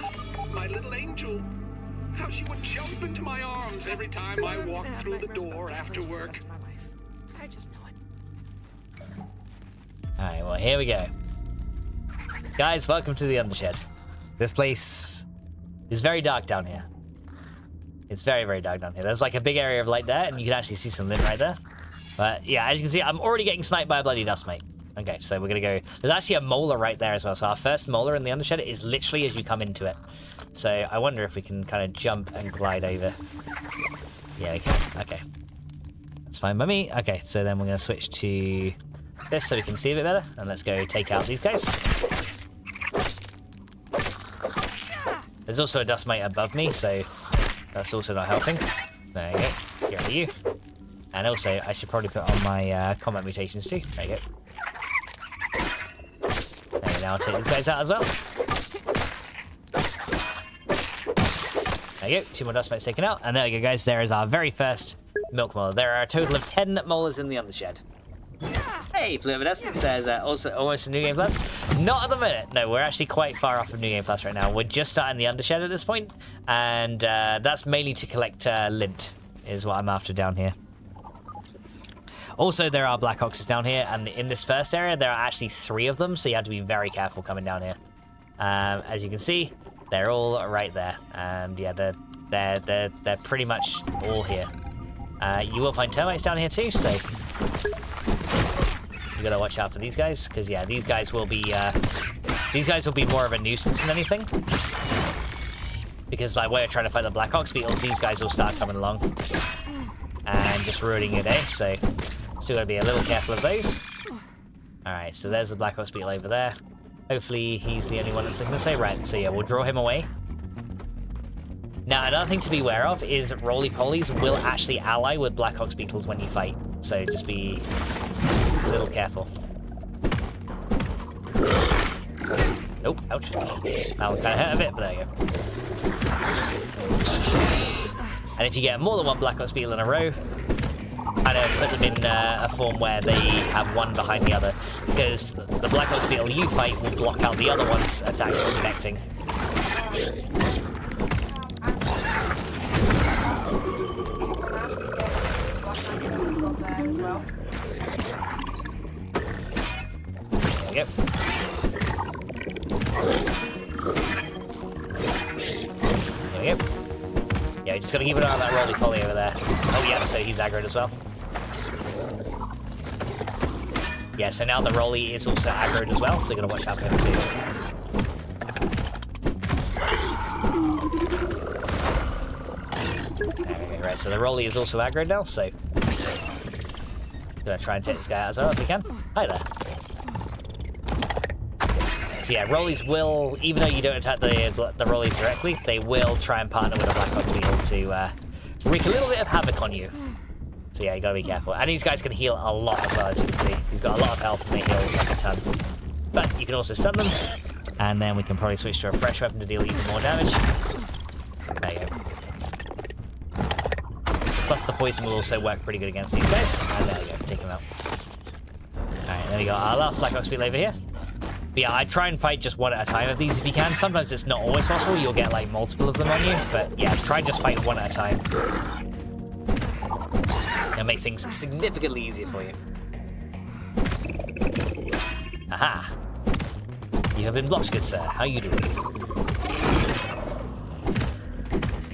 my little angel. How she would jump into my arms every time I walked through the door after work. I just know it. Alright, well, here we go. Guys, welcome to the Undershed. This place is very dark down here. It's very, very dark down here. There's like a big area of light there, and you can actually see some lint right there. But yeah, as you can see, I'm already getting sniped by a bloody dust mite. Okay, so we're gonna go... There's actually a molar right there as well. So our first molar in the Undershed is literally as you come into it. So I wonder if we can kind of jump and glide over. Yeah, we can. Okay. That's fine by me. Okay, so then we're going to switch to this so we can see a bit better. And let's go take out these guys. There's also a dust mite above me, so that's also not helping. There you go. Here are you. And also, I should probably put on my combat mutations too. There you go. Okay, now I'll take these guys out as well. There you go, 2 more dust mites taken out. And there you go, guys, there is our very first milk molar. There are a total of 10 molars in the undershed. Hey, Fluminescent says, also almost a New Game Plus. Not at the minute. No, we're actually quite far off of New Game Plus right now. We're just starting the undershed at this point, and that's mainly to collect lint, is what I'm after down here. Also, there are black oxes down here, and in this first area, there are actually 3 of them, so you have to be very careful coming down here. As you can see, they're all right there, and yeah, they're pretty much all here. You will find termites down here too, so you gotta watch out for these guys, because yeah, these guys will be more of a nuisance than anything. Because like when you're trying to fight the black ox beetles, these guys will start coming along and just ruining your day. So still gotta be a little careful of those. All right, so there's the black ox beetle over there. Hopefully he's the only one that's looking this way. Right, so yeah, we'll draw him away. Now, another thing to be aware of is roly-polies will actually ally with black ox beetles when you fight. So just be a little careful. Oh, ouch. That one kind of hurt a bit, but there you go. And if you get more than one black ox beetle in a row, kind of put them in a form where they have one behind the other, because the black ox beetle you fight will block out the other one's attacks from connecting. There we go. There we go. Yeah, we just gotta keep an eye on that roly-poly over there. Oh yeah, so he's aggroed as well. Yeah, so now the roly is also aggroed as well, so you gotta watch out for him too. Okay, right, so the roly is also aggroed now, so gonna try and take this guy out as well if we can. Hi there. So yeah, rollies will, even though you don't attack the rollies directly, they will try and partner with a black ox beetle to wreak a little bit of havoc on you. So yeah, you gotta be careful. And these guys can heal a lot as well, as you can see. He's got a lot of health and they heal like a ton. But you can also stun them, and then we can probably switch to a fresh weapon to deal even more damage. There you go. Plus the poison will also work pretty good against these guys. And there you go, take them out. Alright, there we go. Our last black ox beetle over here. But yeah, I try and fight just one at a time of these if you can. Sometimes it's not always possible. You'll get like multiple of them on you. But yeah, try and just fight one at a time. It'll make things significantly easier for you. Aha! You have been blocked, good sir. How you doing?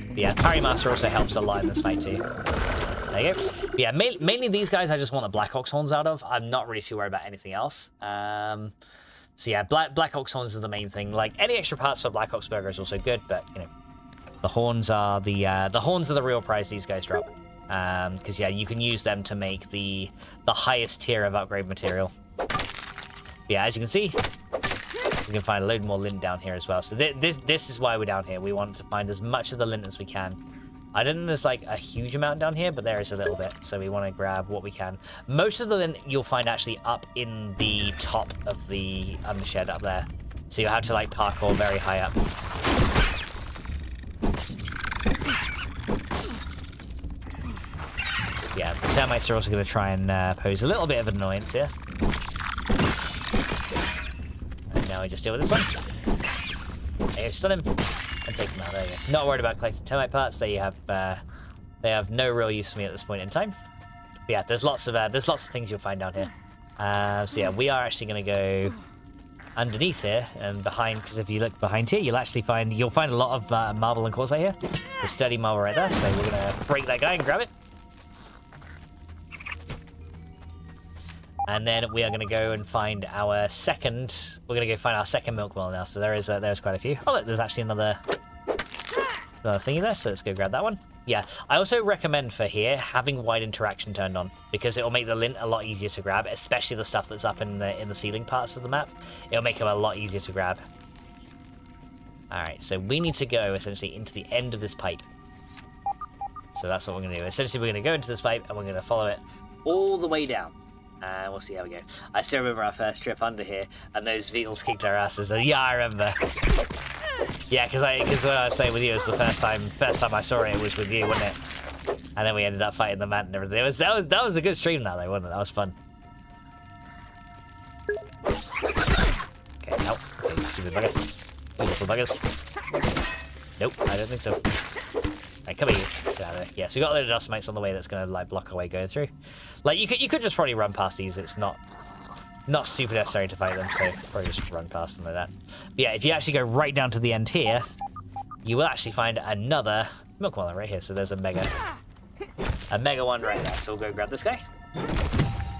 But yeah, Parry Master also helps a lot in this fight too. There you go. But yeah, mainly these guys I just want the Black Ox horns out of. I'm not really too worried about anything else. So yeah, Black Ox horns is the main thing. Like any extra parts for Black Ox Burger is also good, but you know, the horns are the real prize these guys drop. Because yeah, you can use them to make the highest tier of upgrade material. But yeah, as you can see, we can find a load more lint down here as well. So this is why we're down here. We want to find as much of the lint as we can. I don't think there's like a huge amount down here, but there is a little bit. So we want to grab what we can. Most of the lint you'll find actually up in the top of the undershed up there. So you'll have to like parkour very high up. Yeah, the termites are also going to try and pose a little bit of an annoyance here. And now we just deal with this one. There you go, stun him and take him out. There you go. Not worried about collecting termite parts. They have no real use for me at this point in time. But yeah, there's lots of things you'll find down here. So yeah, we are actually going to go underneath here and behind, because if you look behind here, you'll find a lot of marble and quartzite here. The sturdy marble right there. So we're going to break that guy and grab it. And then we are going to go and find our second. We're going to go find our second milk mill now. So there's quite a few. Oh look, there's actually another thingy there. So let's go grab that one. Yeah, I also recommend for here having wide interaction turned on, because it will make the lint a lot easier to grab, especially the stuff that's up in the ceiling parts of the map. It'll make them a lot easier to grab. All right, so we need to go essentially into the end of this pipe. So that's what we're going to do. Essentially, we're going to go into this pipe and we're going to follow it all the way down. And we'll see how we go. I still remember our first trip under here, and those beetles kicked our asses. Yeah, I remember. Yeah, because when I was playing with you, it was the first time I saw it, it was with you, wasn't it? And then we ended up fighting the man and everything. That was a good stream, though, wasn't it? That was fun. Okay, no. Okay, stupid bugger. You little buggers. Nope, I don't think so. Right, come here. Get out of there. Yeah, so we got a load of dust mites on the way that's gonna like block our way going through. Like you could just probably run past these. It's not super necessary to fight them, so probably just run past them like that. But yeah, if you actually go right down to the end here, you will actually find another milk wallet right here. So there's a mega one right there. So we'll go grab this guy.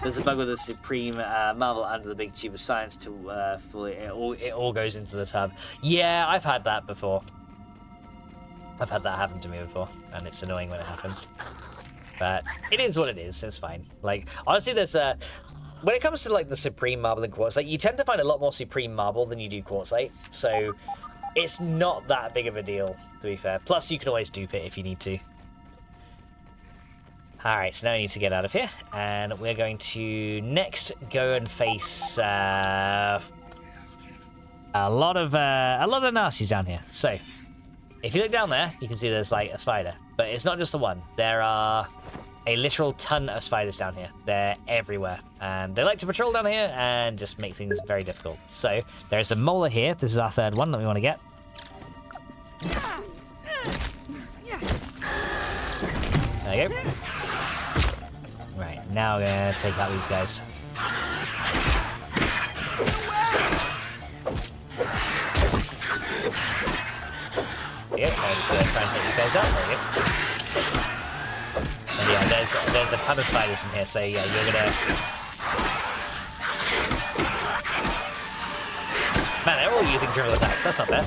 There's a bug with the supreme marvel under the big tube of science to fully. It all goes into the tub. Yeah, I've had that before. I've had that happen to me before, and it's annoying when it happens. But it is what it is. It's fine. Like honestly, there's when it comes to like the supreme marble and quartzite, you tend to find a lot more supreme marble than you do quartzite. So it's not that big of a deal, to be fair. Plus, you can always dupe it if you need to. All right, so now we need to get out of here, and we're going to next go and face a lot of nasties down here. So. If you look down there, you can see there's like a spider, but it's not just the one. There are a literal ton of spiders down here. They're everywhere, and they like to patrol down here and just make things very difficult. So there's a molar here. This is our third one that we want to get. There you go. Right, now we're gonna take out these guys. Yep, I'm just gonna try and take you guys out. There we go. And yeah, there's a ton of spiders in here, so yeah, you're gonna. Man, they're all using dribble attacks. That's not bad.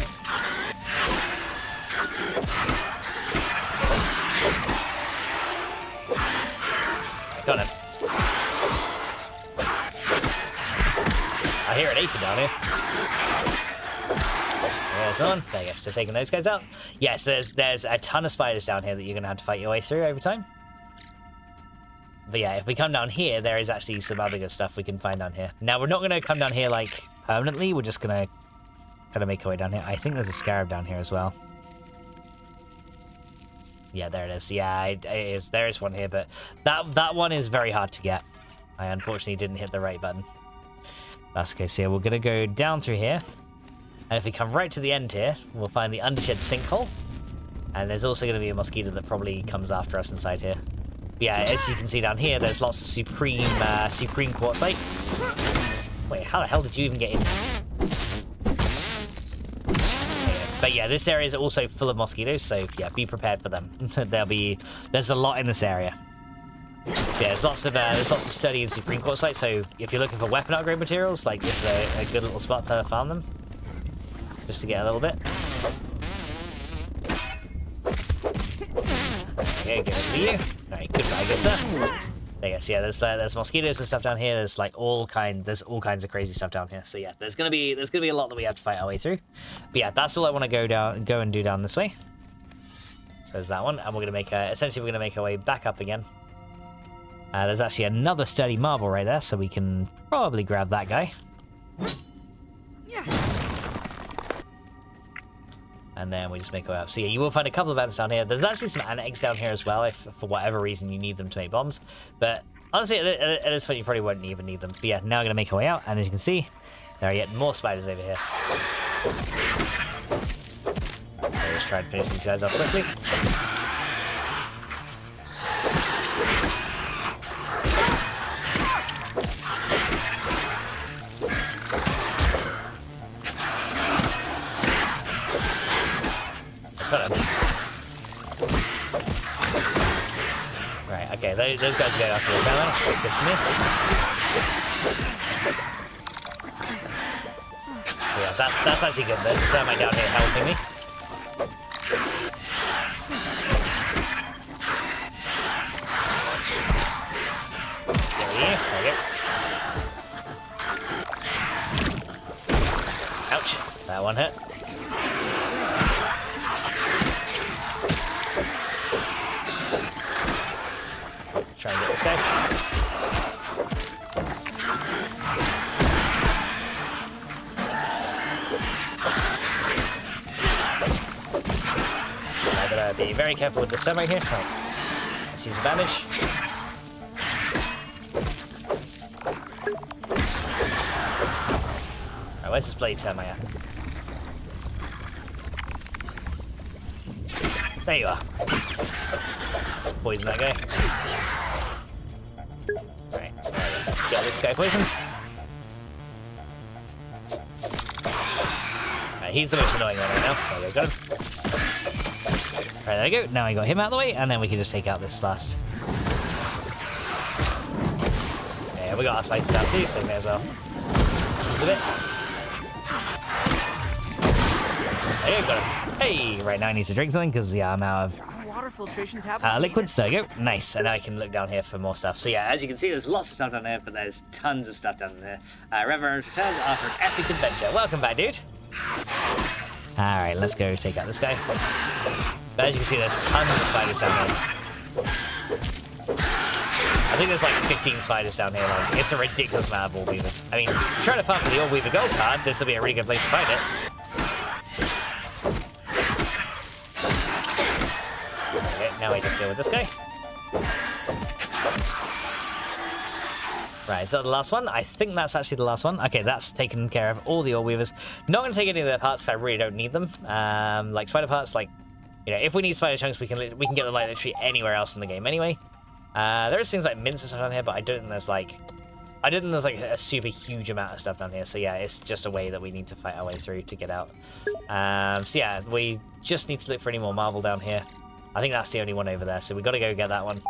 Got him. I hear an apron down here. There's one. There you go. So taking those guys out. Yes, there's a ton of spiders down here that you're gonna have to fight your way through over time. But yeah, if we come down here, there is actually some other good stuff we can find down here. Now we're not gonna come down here like permanently. We're just gonna kind of make our way down here. I think there's a scarab down here as well. Yeah, there it is. Yeah, it is. There is one here, but that one is very hard to get. I unfortunately didn't hit the right button. That's okay. So yeah, we're gonna go down through here. And if we come right to the end here, we'll find the undershed sinkhole. And there's also going to be a mosquito that probably comes after us inside here. But yeah, as you can see down here, there's lots of supreme quartzite. Wait, how the hell did you even get in? But yeah, this area is also full of mosquitoes, so yeah, be prepared for them. There's a lot in this area. Yeah, there's lots of sturdy and supreme quartzite, so if you're looking for weapon upgrade materials, like this is a good little spot to farm them. Just to get a little bit. Okay, get rid of you. Alright, goodbye, good sir. There you go. So yeah, there's mosquitoes and stuff down here. There's like all kinds of crazy stuff down here. So yeah, there's gonna be a lot that we have to fight our way through. But yeah, that's all I want to go and do down this way. So there's that one, and we're gonna make our way back up again. There's actually another sturdy marble right there, so we can probably grab that guy. Yeah. And then we just make our way up. So yeah, you will find a couple of ants down here. There's actually some ant eggs down here as well, if for whatever reason you need them to make bombs. But honestly, at this point, you probably won't even need them. But yeah, now we're going to make our way out. And as you can see, there are yet more spiders over here. So let's try and finish these guys off quickly. Right, okay, those guys are going after the balance. That's good for me. So yeah, that's actually good. There's a termite down here helping me. There you go. Ouch, that one hit. Try and get this guy. Be very careful with this termite here. Right. Let's use the bandage. Right, where's this bloody termite at? There you are. Let's poison that guy. Right, got this guy poisoned. Right, he's the most annoying one right now. There we go, got him. Right, there we go. Now I got him out of the way, and then we can just take out this last. Yeah, we got our spices down too, so we may as well do it. There you go, got him. Hey, right now I need to drink something because yeah, I'm out of Water filtration tablets. liquids. There you go. Nice. And now I can look down here for more stuff. So yeah, as you can see, there's lots of stuff down there, but there's tons of stuff down there. Reverend returns after an epic adventure. Welcome back, dude. All right, let's go take out this guy. But as you can see, there's tons of spiders down there. I think there's like 15 spiders down here. Like, it's a ridiculous amount of orb weavers. I mean, trying to farm for the orb weaver gold card, this will be a really good place to find it. Okay, now we just deal with this guy. Right, is that the last one? I think that's actually the last one. Okay, that's taken care of all the orb weavers. Not going to take any of their parts because I really don't need them. Like spider parts, like, you know, if we need spider chunks, we can get them like literally anywhere else in the game anyway. There is things like mints and stuff down here, but I don't think there's like a super huge amount of stuff down here. So yeah, it's just a way that we need to fight our way through to get out. So yeah, we just need to look for any more marble down here. I think that's the only one over there, so we got to go get that one.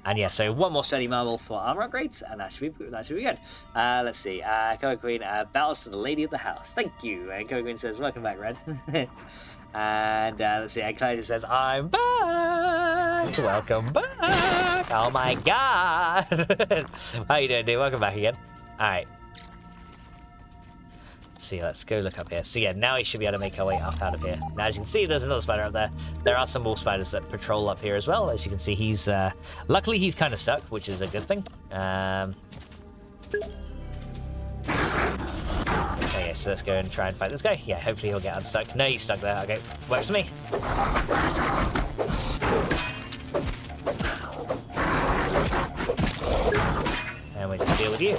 And yeah, so one more sturdy marble for armor upgrades, and that should be good. Let's see. Coco Queen bows to the lady of the house. Thank you. And Coco Queen says, "Welcome back, Red." And let's see. And Clyde says, "I'm back. Welcome back. Oh my god. How you doing, dude? Welcome back again. All right. So yeah, let's go look up here. So yeah, now we should be able to make our way up out of here. Now, as you can see, there's another spider up there. There are some more spiders that patrol up here as well. As you can see, he's luckily he's kind of stuck, which is a good thing. Okay, so let's go and try and fight this guy. Yeah, hopefully he'll get unstuck. No, he's stuck there. Okay, works for me. And we just deal with you.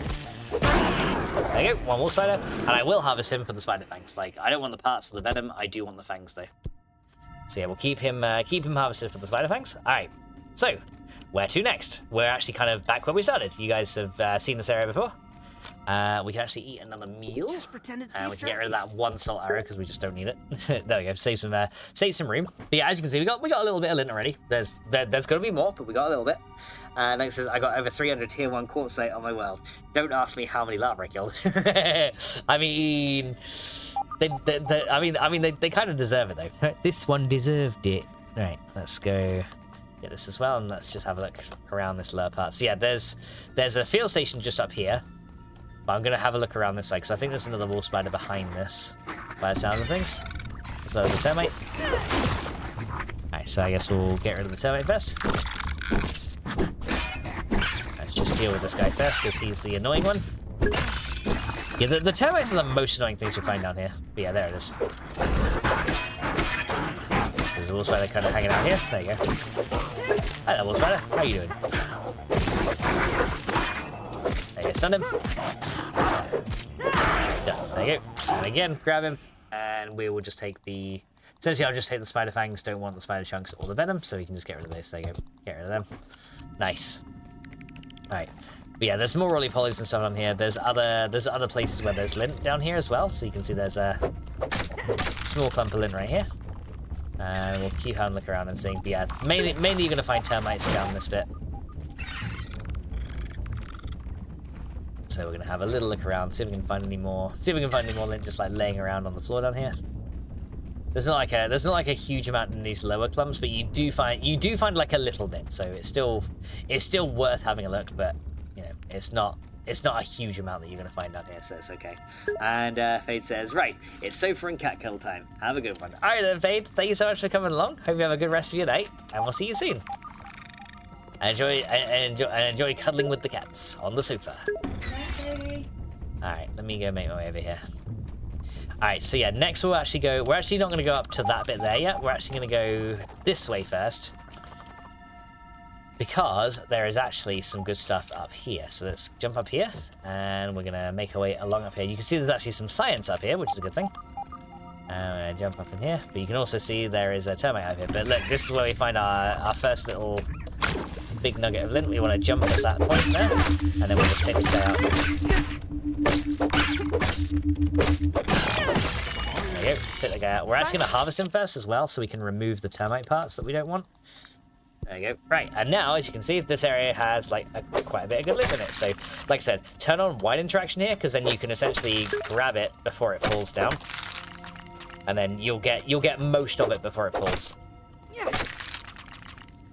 There you go, one more spider, and I will harvest him for the spider fangs. Like, I don't want the parts of the venom, I do want the fangs though. So yeah, we'll keep him harvested for the spider fangs. All right, so where to next? We're actually kind of back where we started. You guys have seen this area before. We can actually eat another meal, and we can get rid of that one salt arrow because we just don't need it. There we go, save some room. But yeah, as you can see, we got a little bit of lint already. There's gonna be more, but we got a little bit. Next it says, I got over 300 tier 1 quartzite on my world. Don't ask me how many lava I killed. I mean, they kind of deserve it though. This one deserved it. All right, let's go get this as well, and let's just have a look around this lower part. So yeah, there's a field station just up here. But I'm going to have a look around this side, because I think there's another wolf spider behind this, by the sound of things. As well as the termite. Alright, so I guess we'll get rid of the termite first. Let's just deal with this guy first, because he's the annoying one. Yeah, the termites are the most annoying things you'll find down here. But yeah, there it is. There's a wolf spider kind of hanging out here. There you go. Hi there, wolf spider. How you doing? There you go, stun him. Yeah, there you go. And again, grab him, and we will just take the... Essentially, I'll just take the spider fangs, don't want the spider chunks or the venom, so we can just get rid of this. There you go. Get rid of them. Nice. Alright. But yeah, there's more roly-polies and stuff on here. There's other places where there's lint down here as well, so you can see there's a small clump of lint right here. And we'll keep having a look around and seeing. But yeah, mainly you're going to find termites down this bit. So we're gonna have a little look around, see if we can find any more. See if we can find any more lint just like laying around on the floor down here. There's not like a huge amount in these lower clumps, but you do find like a little bit. So it's still worth having a look, but you know it's not a huge amount that you're gonna find down here, so it's okay. And Fade says, right, it's sofa and cat cuddle time. Have a good one. All right then, Fade. Thank you so much for coming along. Hope you have a good rest of your day, and we'll see you soon. And enjoy cuddling with the cats on the sofa. Alright, let me go make my way over here. Alright, so yeah, next we'll actually go... We're actually not going to go up to that bit there yet. We're actually going to go this way first. Because there is actually some good stuff up here. So let's jump up here. And we're going to make our way along up here. You can see there's actually some science up here, which is a good thing. And I'm going to jump up in here. But you can also see there is a termite up here. But look, this is where we find our first little big nugget of lint. We want to jump at that point there. And then we'll just take this guy out. There you go. Take the guy out. We're actually going to harvest him first as well, so we can remove the termite parts that we don't want. There you go. Right, and now, as you can see, this area has like quite a bit of good lint in it. So, like I said, turn on wide interaction here, because then you can essentially grab it before it falls down, and then you'll get most of it before it falls. Yeah.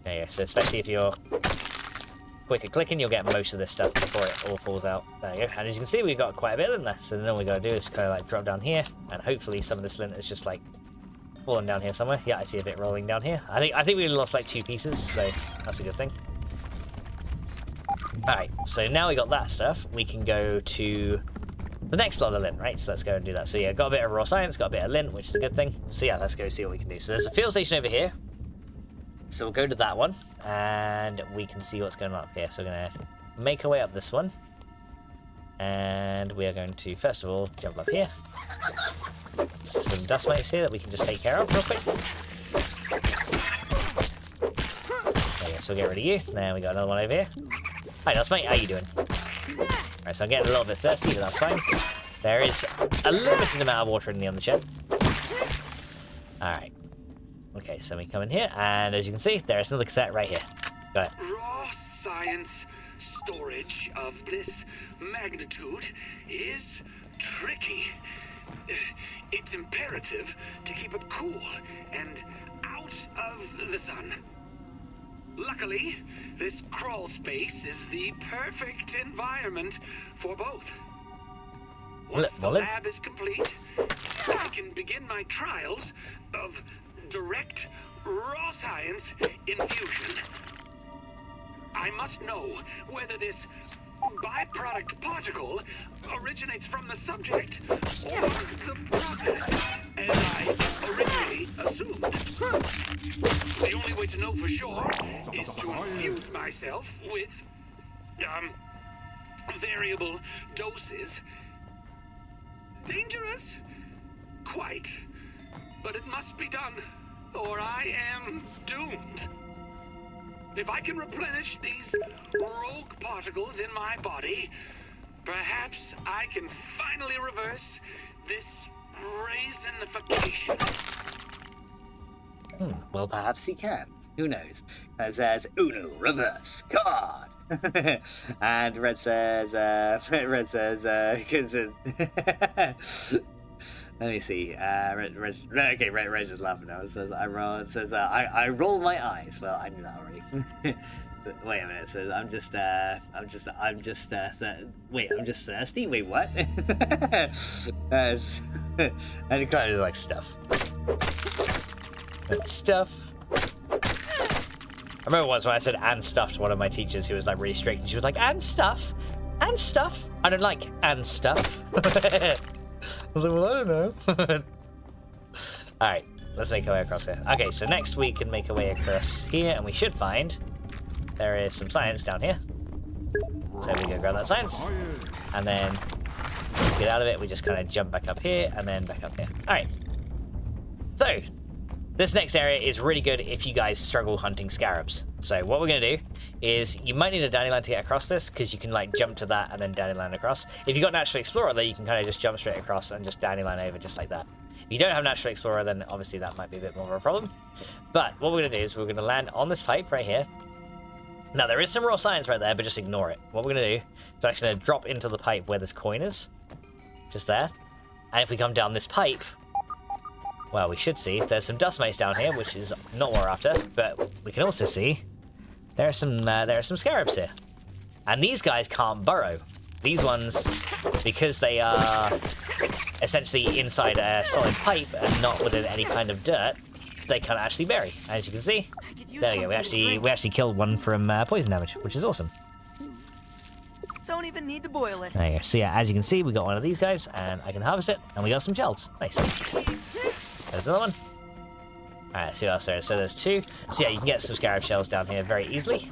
There you go. So, especially if you're quick at clicking, you'll get most of this stuff before it all falls out. There you go. And as you can see, we've got quite a bit of lint there. So then all we got to do is kind of like drop down here, and hopefully some of this lint is just like falling down here somewhere. Yeah, I see a bit rolling down here. I think we lost like 2 pieces, so that's a good thing. Alright, so now we got that stuff, we can go to the next lot of lint, right? So let's go and do that. So yeah, got a bit of raw science, got a bit of lint, which is a good thing. So yeah, let's go see what we can do. So there's a field station over here. So we'll go to that one, and we can see what's going on up here. So we're going to make our way up this one. And we are going to, first of all, jump up here. Some dust mites here that we can just take care of real quick. There you go, so we'll get rid of you. Then we got another one over here. Hi dust mite, how you doing? Alright, so I'm getting a little bit thirsty, but that's fine. There is a limited amount of water in the undershed. Alright. Okay, so we come in here, and as you can see, there's another cassette right here. Got it. Raw science storage of this magnitude is tricky. It's imperative to keep it cool and out of the sun. Luckily, this crawl space is the perfect environment for both. Once the lab is complete, I can begin my trials of direct raw science infusion. I must know whether this byproduct particle originates from the subject or the process, as I originally assumed. The only way to know for sure is to infuse myself with variable doses. Dangerous? Quite. But it must be done, or I am doomed. If I can replenish these rogue particles in my body, perhaps I can finally reverse this raisinification. Well, perhaps he can. Who knows? It says, Uno, reverse, card. And Red says, let me see. Red is laughing now. It says, I roll my eyes. Well, I knew that already. Wait a minute. It says, I'm just thirsty. Wait, what? And it kind of like stuff. Stuff. I remember once when I said "and stuff" to one of my teachers who was like really strict, and she was like, "And stuff? And stuff? I don't like and stuff." I was like, well, I don't know. Alright, let's make our way across here. Okay, so next we can make our way across here, and we should find there is some science down here. So we go grab that science, and then to get out of it, we just kind of jump back up here, and then back up here. Alright, so this next area is really good if you guys struggle hunting scarabs. So what we're going to do is, you might need a dandelion to get across this, because you can like jump to that and then dandelion across. If you've got Natural Explorer, though, you can kind of just jump straight across and just dandelion over just like that. If you don't have Natural Explorer, then obviously that might be a bit more of a problem. But what we're going to do is we're going to land on this pipe right here. Now there is some raw science right there, but just ignore it. What we're going to do is we're actually going to drop into the pipe where this coin is. Just there. And if we come down this pipe, well, we should see there's some dust mites down here, which is not what we're after, but we can also see there are some scarabs here. And these guys can't burrow. These ones, because they are essentially inside a solid pipe and not within any kind of dirt, they can't actually bury. As you can see, there we go. We actually killed one from poison damage, which is awesome. Don't even need to boil it. There you go. So yeah, as you can see, we got one of these guys, and I can harvest it, and we got some shells. Nice. There's another one. Alright, see what else there is. So there's 2. So yeah, you can get some scarab shells down here very easily.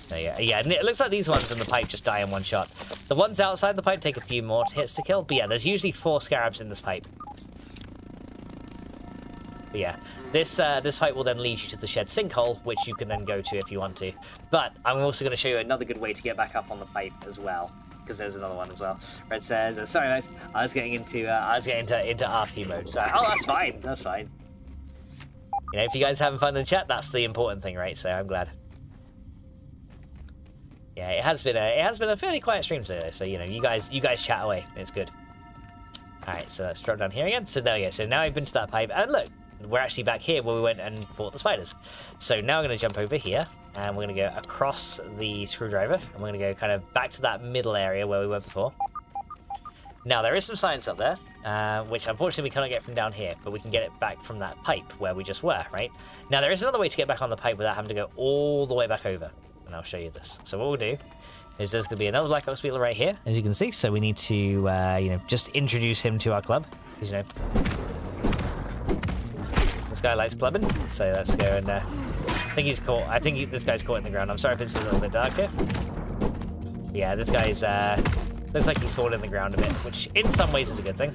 There you go. Yeah, and it looks like these ones in the pipe just die in one shot. The ones outside the pipe take a few more hits to kill, but yeah, there's usually 4 scarabs in this pipe. But yeah, this pipe will then lead you to the shed sinkhole, which you can then go to if you want to. But I'm also going to show you another good way to get back up on the pipe as well, because there's another one as well. Red says, "Sorry guys, I was getting into RP mode." So, oh, that's fine. That's fine. You know, if you guys are having fun in the chat, that's the important thing, right? So I'm glad. Yeah, it has been a fairly quiet stream today, so you know, you guys chat away. It's good. All right, so let's drop down here again. So there we go. So now I've been to that pipe, and look. We're actually back here where we went and fought the spiders. So now I'm going to jump over here, and we're going to go across the screwdriver, and we're going to go kind of back to that middle area where we went before. Now, there is some science up there, which unfortunately we cannot get from down here, but we can get it back from that pipe where we just were, right? Now, there is another way to get back on the pipe without having to go all the way back over, and I'll show you this. So what we'll do is there's going to be another Black Ops Beetle right here, as you can see, so we need to, you know, just introduce him to our club, because, you know, this guy likes clubbing, so let's go and I think he's caught. I think this guy's caught in the ground. I'm sorry if it's a little bit dark here. Yeah, this guy's looks like he's fallen in the ground a bit, which in some ways is a good thing.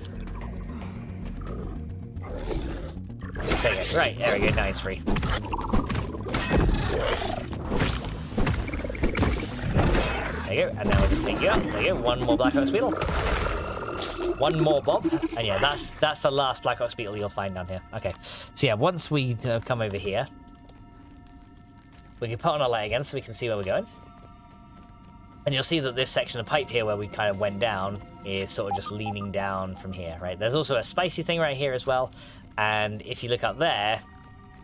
There you go. Right, there we go. Now he's free. There you go. And now we'll just take you up. There you go. One more Black Ops Beetle. One more Bob, and yeah, that's the last Black Ops Beetle you'll find down here. Okay, so yeah, once we come over here, we can put on our light again so we can see where we're going. And you'll see that this section of pipe here where we kind of went down is sort of just leaning down from here, right? There's also a spicy thing right here as well, and if you look up there,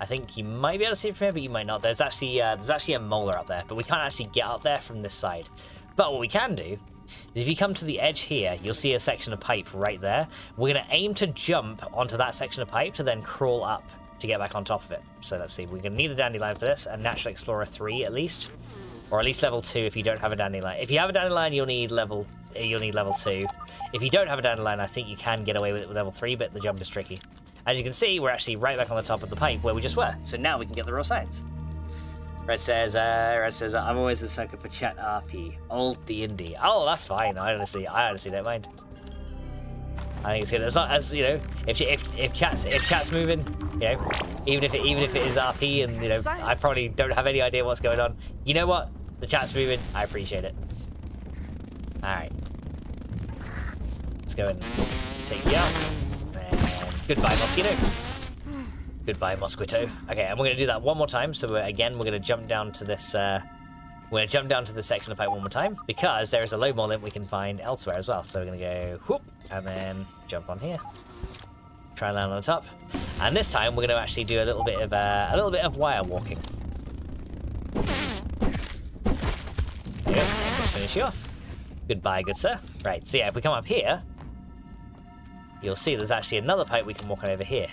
I think you might be able to see it from here, but you might not. There's actually a molar up there, but we can't actually get up there from this side. But what we can do is if you come to the edge here, you'll see a section of pipe right there. We're going to aim to jump onto that section of pipe to then crawl up to get back on top of it. So let's see, we're going to need a dandelion for this, a Natural Explorer 3 at least, or at least level 2 if you don't have a dandelion. If you have a dandelion, you'll need level 2. If you don't have a dandelion, I think you can get away with it with level 3, but the jump is tricky. As you can see, we're actually right back on the top of the pipe where we just were. So now we can get the raw science. Red says, I'm always a sucker for chat RP. Old D&D. Oh, that's fine. I honestly don't mind. I think it's good. As long as, you know, if chat's moving, you know, even if it is RP and, you know, I probably don't have any idea what's going on. You know what? The chat's moving. I appreciate it. Alright. Let's go and take you out. And goodbye, mosquito. Goodbye, mosquito. Okay, and we're going to do that one more time. So we're going to jump down to this. We're going to jump down to this section of pipe one more time because there is a low more lint we can find elsewhere as well. So we're going to go whoop and then jump on here. Try and land on the top. And this time we're going to actually do a little bit of wire walking. There you go. Just finish you off. Goodbye, good sir. Right. So yeah, if we come up here, you'll see there's actually another pipe we can walk on over here.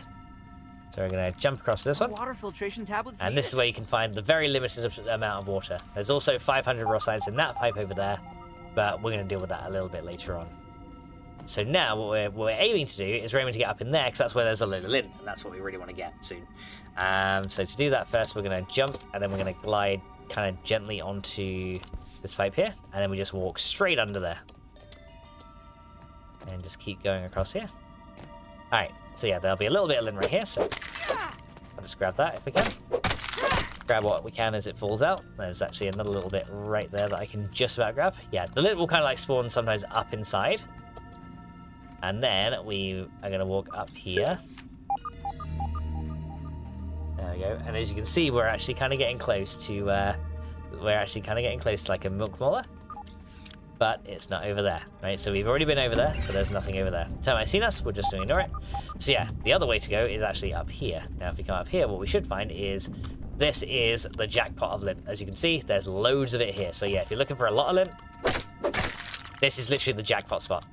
So we're going to jump across this one. Water filtration tablets. And this is where you can find the very limited amount of water. There's also 500 raw science in that pipe over there, but we're going to deal with that a little bit later on. So now what we're aiming to do is we're aiming to get up in there because that's where there's a load of lint, and that's what we really want to get soon. So to do that first, we're going to jump, and then we're going to glide kind of gently onto this pipe here, and then we just walk straight under there. And just keep going across here. Alright, so yeah, there'll be a little bit of lint right here, so I'll just grab that if we can. Grab what we can as it falls out. There's actually another little bit right there that I can just about grab. Yeah, the lint will kind of like spawn sometimes up inside. And then we are going to walk up here. There we go. And as you can see, we're actually kind of getting close to like a milk molar. But it's not over there, right? So we've already been over there, but there's nothing over there. So I've seen us, we're just going to ignore it. So yeah, the other way to go is actually up here. Now, if we come up here, what we should find is this is the jackpot of lint. As you can see, there's loads of it here. So yeah, if you're looking for a lot of lint, this is literally the jackpot spot.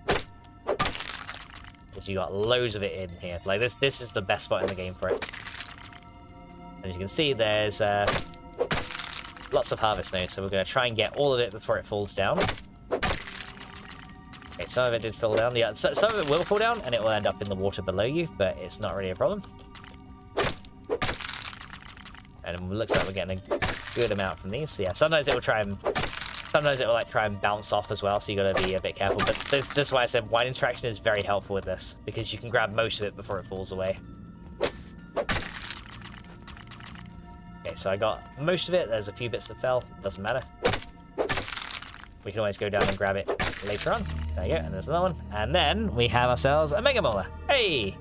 Because you got loads of it in here. Like this is the best spot in the game for it. As you can see, there's lots of harvest now, so we're going to try and get all of it before it falls down. Okay, some of it did fall down. Yeah, some of it will fall down, and it will end up in the water below you, but it's not really a problem. And it looks like we're getting a good amount from these. So yeah, sometimes it will try and like try and bounce off as well, so you got to be a bit careful. But this is why I said wide interaction is very helpful with this, because you can grab most of it before it falls away. Okay, so I got most of it. There's a few bits that fell. Doesn't matter. We can always go down and grab it later on. There you go, and there's another one. And then we have ourselves a Mega Molar. Hey!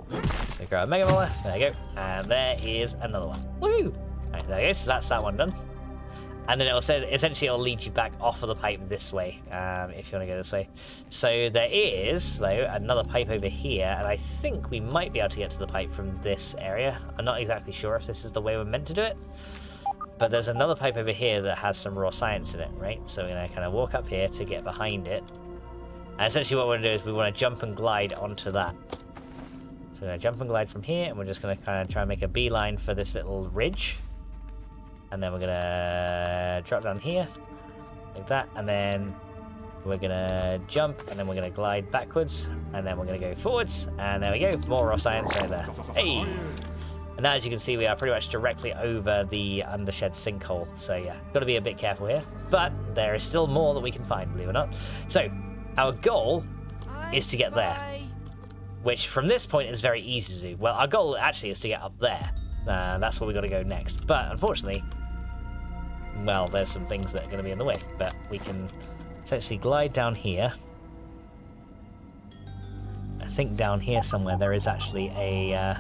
So grab a Mega Molar. There you go. And there is another one. Woo! Right, there you go. So that's that one done. And then it will say, essentially, it'll lead you back off of the pipe this way, if you want to go this way. So there is, though, another pipe over here, and I think we might be able to get to the pipe from this area. I'm not exactly sure if this is the way we're meant to do it, but there's another pipe over here that has some raw science in it, right? So we're going to kind of walk up here to get behind it. And essentially what we want to do is we want to jump and glide onto that. So we're going to jump and glide from here, and we're just going to kind of try and make a beeline for this little ridge. And then we're gonna drop down here, like that, and then we're gonna jump, and then we're gonna glide backwards, and then we're gonna go forwards, and there we go, more raw science right there. Hey! And now, as you can see, we are pretty much directly over the undershed sinkhole, so yeah, gotta be a bit careful here. But there is still more that we can find, believe it or not. So, our goal is to get there, which from this point is very easy to do. Well, our goal actually is to get up there. That's where we got to go next. But unfortunately, well, there's some things that are going to be in the way. But we can essentially glide down here. I think down here somewhere there is actually a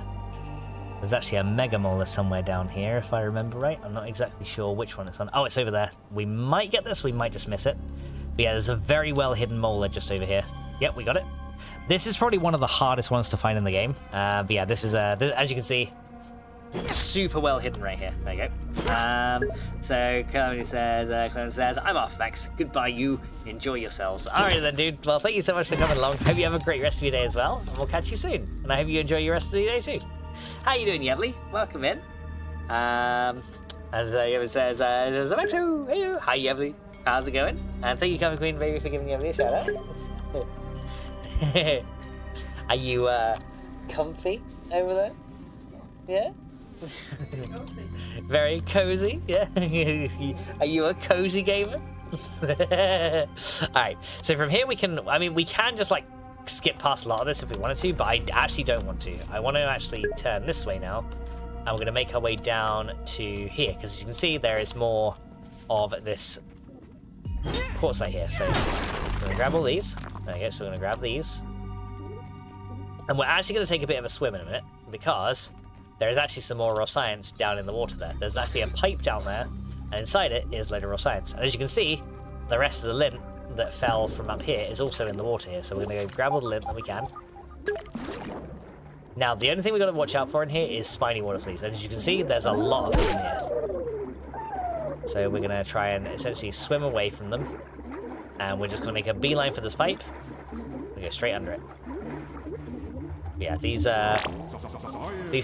Mega Molar somewhere down here, if I remember right. I'm not exactly sure which one it's on. Oh, it's over there. We might get this. We might just miss it. But yeah, there's a very well hidden molar just over here. Yep, we got it. This is probably one of the hardest ones to find in the game. But yeah, this is as you can see, super well hidden right here. There you go. So Clement says, I'm off, Max. Goodbye, you. Enjoy yourselves. Alright then, dude. Well, thank you so much for coming along. Hope you have a great rest of your day as well, and we'll catch you soon. And I hope you enjoy your rest of your day too. How you doing, Yevly? Welcome in. As Yevly says, Max, hey, hi, Yevly. How's it going? And thank you, Common Queen Baby, for giving Yevly a shout out. Are you comfy over there? Yeah? Very cozy, yeah. Are you a cozy gamer? Alright, so from here we can just like skip past a lot of this if we wanted to, but I actually don't want to. I want to actually turn this way now, and we're going to make our way down to here, because as you can see there is more of this quartzite here. So we're going to grab all these. There you go, so we're going to grab these, and we're actually going to take a bit of a swim in a minute, because there is actually some more raw science down in the water there. There's actually a pipe down there, and inside it is a load of raw science. And as you can see, the rest of the lint that fell from up here is also in the water here. So we're going to go grab all the lint that we can. Now, the only thing we've got to watch out for in here is spiny water fleas. And as you can see, there's a lot of them in here. So we're going to try and essentially swim away from them. And we're just going to make a beeline for this pipe. We go straight under it. Yeah, these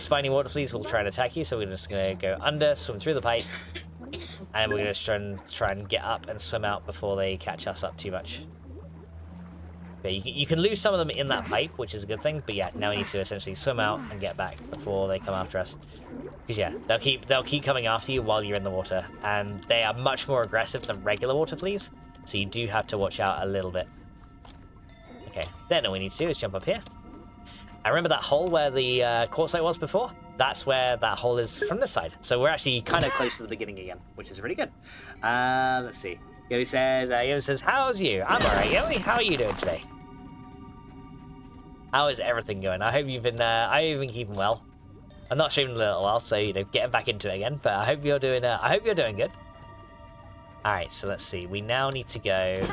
spiny water fleas will try and attack you, so we're just going to go under, swim through the pipe, and we're going to try and get up and swim out before they catch us up too much. Yeah, you can lose some of them in that pipe, which is a good thing, but yeah, now we need to essentially swim out and get back before they come after us. Because yeah, they'll keep coming after you while you're in the water, and they are much more aggressive than regular water fleas, so you do have to watch out a little bit. Okay, then all we need to do is jump up here. I remember that hole where the quartzite was before? That's where that hole is from this side. So we're actually kind of close to the beginning again, which is really good. Let's see. Yowie says, how's you? I'm alright, Yowie. How are you doing today? How is everything going? I hope you've been keeping well. I'm not streaming in a little while, so getting back into it again. But I hope you're doing good. Alright, so let's see. We now need to go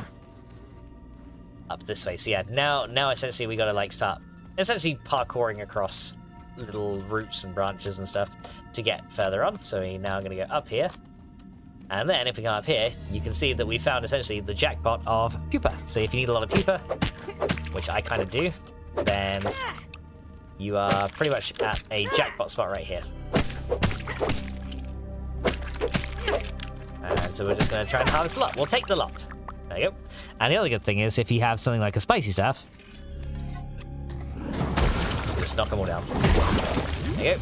up this way. So yeah, now essentially we gotta like start essentially parkouring across little roots and branches and stuff to get further on. So we're now going to go up here, and then if we come up here, you can see that we found essentially the jackpot of pupa. So if you need a lot of pupa, which I kind of do, then you are pretty much at a jackpot spot right here. And so we're just going to try and harvest a lot. We'll take the lot. There you go. And the other good thing is if you have something like a spicy staff, just knock them all down. There you go.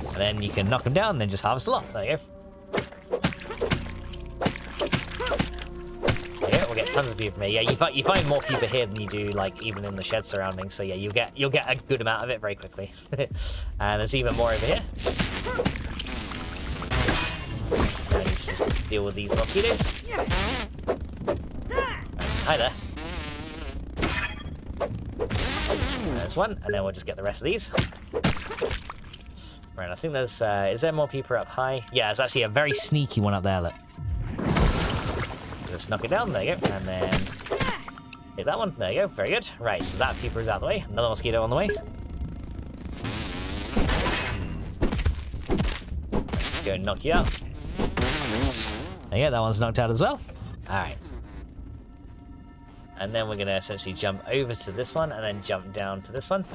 And then you can knock them down and then just harvest a lot. There you go. Yeah, we'll get tons of people from here. Yeah, you find more people here than you do like even in the shed surroundings. So yeah, you'll get a good amount of it very quickly. And there's even more over here. And just deal with these mosquitoes. Hi there. There's one, and then we'll just get the rest of these. Right, I think there's is there more people up high? Yeah, there's actually a very sneaky one up there, look. Just knock it down, there you go, and then hit that one, there you go, very good. Right, so that peeper is out of the way, another mosquito on the way. Let's go and knock you out. There you go, that one's knocked out as well. Alright. And then we're going to essentially jump over to this one, and then jump down to this one.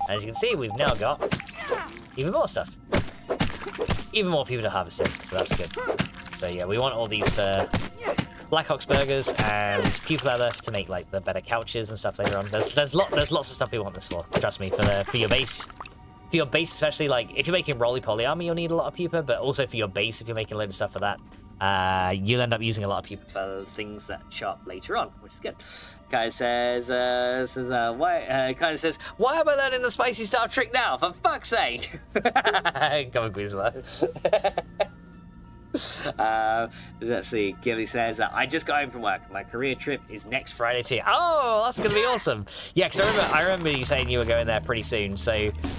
As you can see, we've now got even more stuff. Even more people to harvest in, so that's good. So yeah, we want all these for Blackhawks burgers and pupa leather to make like the better couches and stuff later on. There's lots of stuff we want this for. Trust me, for your base. For your base, especially like if you're making roly-poly armor, you'll need a lot of pupa, but also for your base, if you're making a load of stuff for that, you'll end up using a lot of pupa for things that show up later on, which is good. Guy says, why am I learning the spicy staff trick now? For fuck's sake! Come on, Gizmo. Let's see. Gilly says, I just got home from work. My career trip is next Friday too. Oh, that's gonna be awesome. Yeah, because I remember you saying you were going there pretty soon, so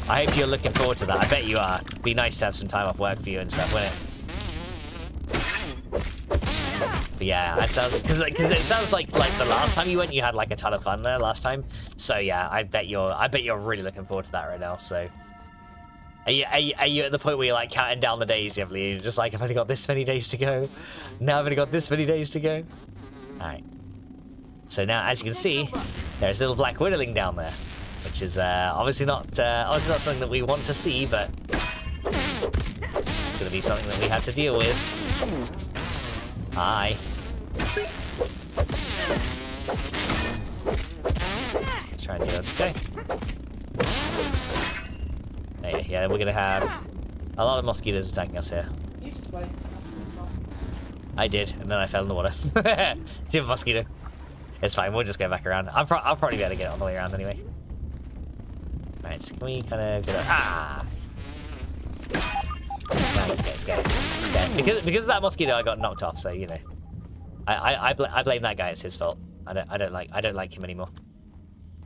I hope you're looking forward to that. I bet you are. It'd be nice to have some time off work for you and stuff, wouldn't it? But yeah, that sounds because it sounds like the last time you went, you had like a ton of fun there last time. So yeah, I bet you're really looking forward to that right now. So. Are you at the point where you're like counting down the days, Yevly? You're just like, I've only got this many days to go. Now I've only got this many days to go. Alright. So now, as you can see, there's a little black whittling down there. Which is obviously not something that we want to see, but it's going to be something that we have to deal with. Hi. Let's try and deal with this guy. Yeah, we're gonna have a lot of mosquitoes attacking us here. You just wait. I did, and then I fell in the water. See a mosquito. It's fine, we'll just go back around. I'll probably be able to get it on the way around anyway. Right, so can we kind of get a... Ah! Right, let's go. Yeah, because of that mosquito, I got knocked off, so, you know. I blame that guy, it's his fault. I don't like him anymore.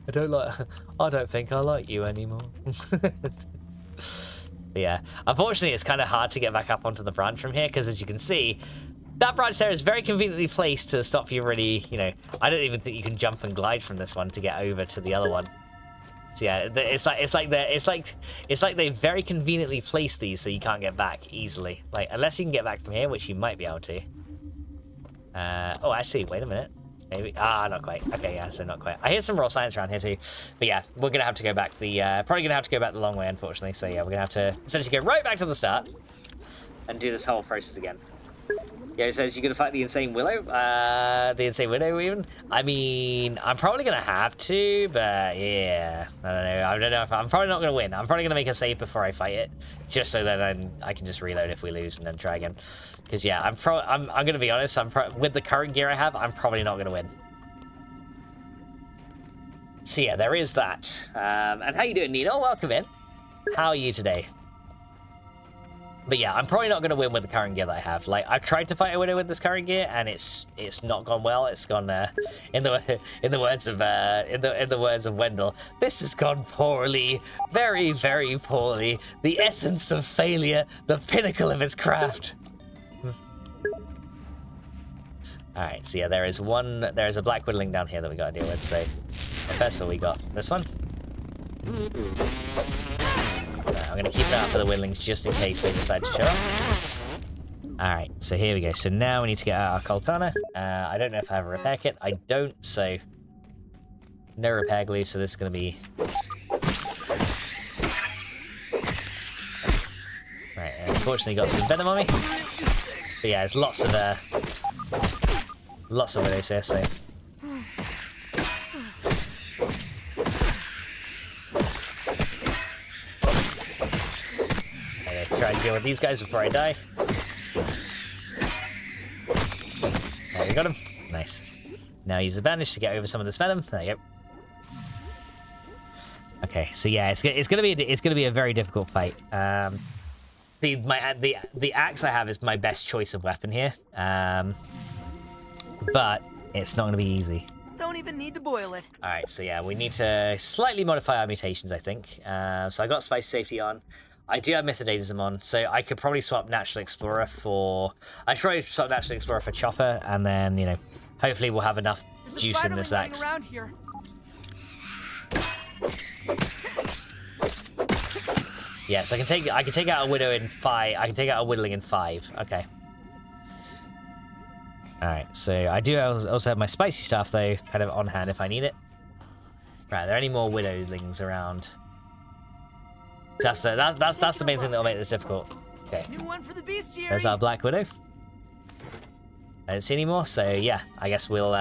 I don't think I like you anymore. But yeah, unfortunately it's kind of hard to get back up onto the branch from here, because as you can see, that branch there is very conveniently placed to stop you really, you know, I don't even think you can jump and glide from this one to get over to the other one. So yeah, it's like they very conveniently placed these so you can't get back easily. Like, unless you can get back from here, which you might be able to. Oh, actually, wait a minute. Maybe. Not quite. Okay, yeah, so not quite. I hear some raw science around here too. But yeah, we're going to have to go back probably going to have to go back the long way, unfortunately. So yeah, we're going to have to essentially go right back to the start and do this whole process again. Yeah, it says you're going to fight the Insane Willow. The Insane Widow, even. I mean, I'm probably going to have to, but yeah. I don't know if I'm probably not going to win. I'm probably going to make a save before I fight it, just so that I can just reload if we lose and then try again. Because yeah, I'm going to be honest. With the current gear I have, I'm probably not going to win. So yeah, there is that. And how you doing, Nino? Welcome in. How are you today? But yeah, I'm probably not going to win with the current gear that I have. Like, I've tried to fight a widow with this current gear, and it's not gone well. It's gone in the words of Wendell, this has gone poorly, very, very poorly. The essence of failure, the pinnacle of its craft. All right, so yeah, there is a black whittling down here that we got to deal with. So first of all, we got this one. I'm going to keep that up for the whittlings just in case they decide to show up. Alright, so here we go. So now we need to get out our Coltana. I don't know if I have a repair kit. I don't, so no repair glue, so this is going to be... Right, unfortunately got some venom on me. But yeah, there's lots of widows here, so. Okay, try and deal with these guys before I die. There, we got him. Nice. Now use the bandage to get over some of this venom. There you go. Okay, so yeah, it's gonna be a very difficult fight. The axe I have is my best choice of weapon here, but it's not gonna be easy. Don't even need to boil it. All right, so yeah, we need to slightly modify our mutations, I think. So I got Spice Safety on. I do have Mithridatism on, so I could probably swap Natural Explorer for... I should probably swap Natural Explorer for Chopper, and then, you know, hopefully we'll have enough juice in this axe. Around here. Yeah, so I can take out a Widow in 5. I can take out a Whittling in 5. Okay. Alright, so I do also have my spicy stuff, though, kind of on hand if I need it. Right, are there any more Widowlings around? That's the main thing that'll make this difficult. Okay. New one for the bestiary. There's our Black Widow. I don't see any more, so yeah, I guess we'll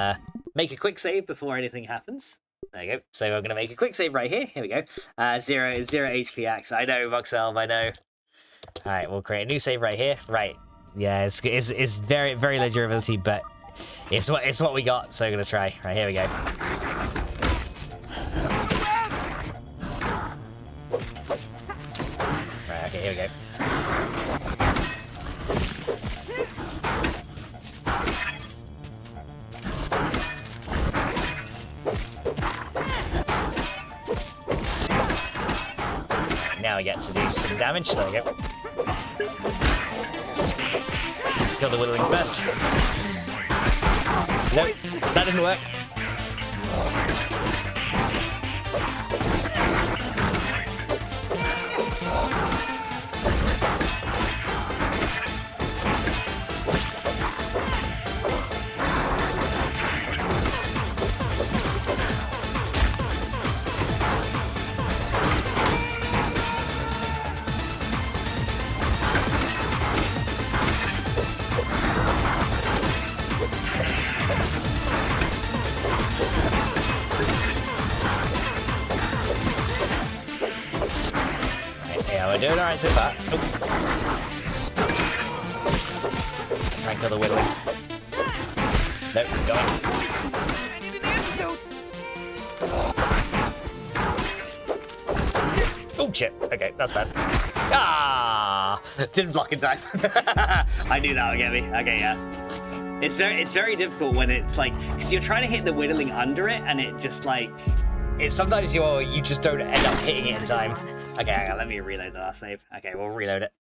make a quick save before anything happens. There you go. So we're going to make a quick save right here. Here we go. 0 HP axe. I know, Moxelv, I know. Alright, we'll create a new save right here. Right. Yeah, it's very, very low durability, but it's what we got, so we're going to try. Right, here we go. Right, okay, here we go. Now we get to do some damage. There we go. Kill the Whittling first. Nope, that didn't work. We're doing alright so far. Nope. Try and kill the Whittling. Nope, got him. I need an antidote. Oh shit, okay, that's bad. Ah! Didn't block in time. I knew that would get me. Okay, yeah. It's very difficult when it's like, because you're trying to hit the Whittling under it, and it just like, sometimes you just don't end up hitting it in time. Okay, hang on, let me reload the last save. Okay, we'll reload it.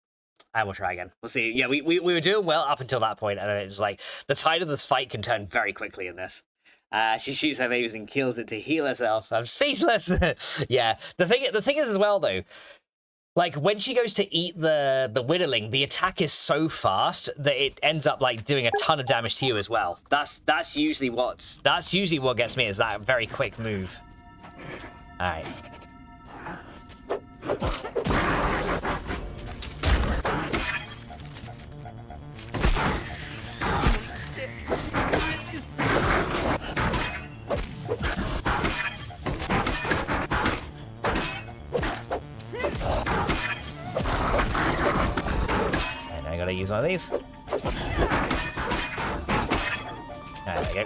And we'll try again. We'll see. Yeah, we were doing well up until that point, and then it's like, the tide of this fight can turn very quickly in this. She shoots her babies and kills it to heal herself. I'm speechless. Yeah, the thing is as well, though, like, when she goes to eat the Whittling, the attack is so fast that it ends up, like, doing a ton of damage to you as well. That's usually what gets me, is that very quick move. Alright. And I gotta use one of these. There we go.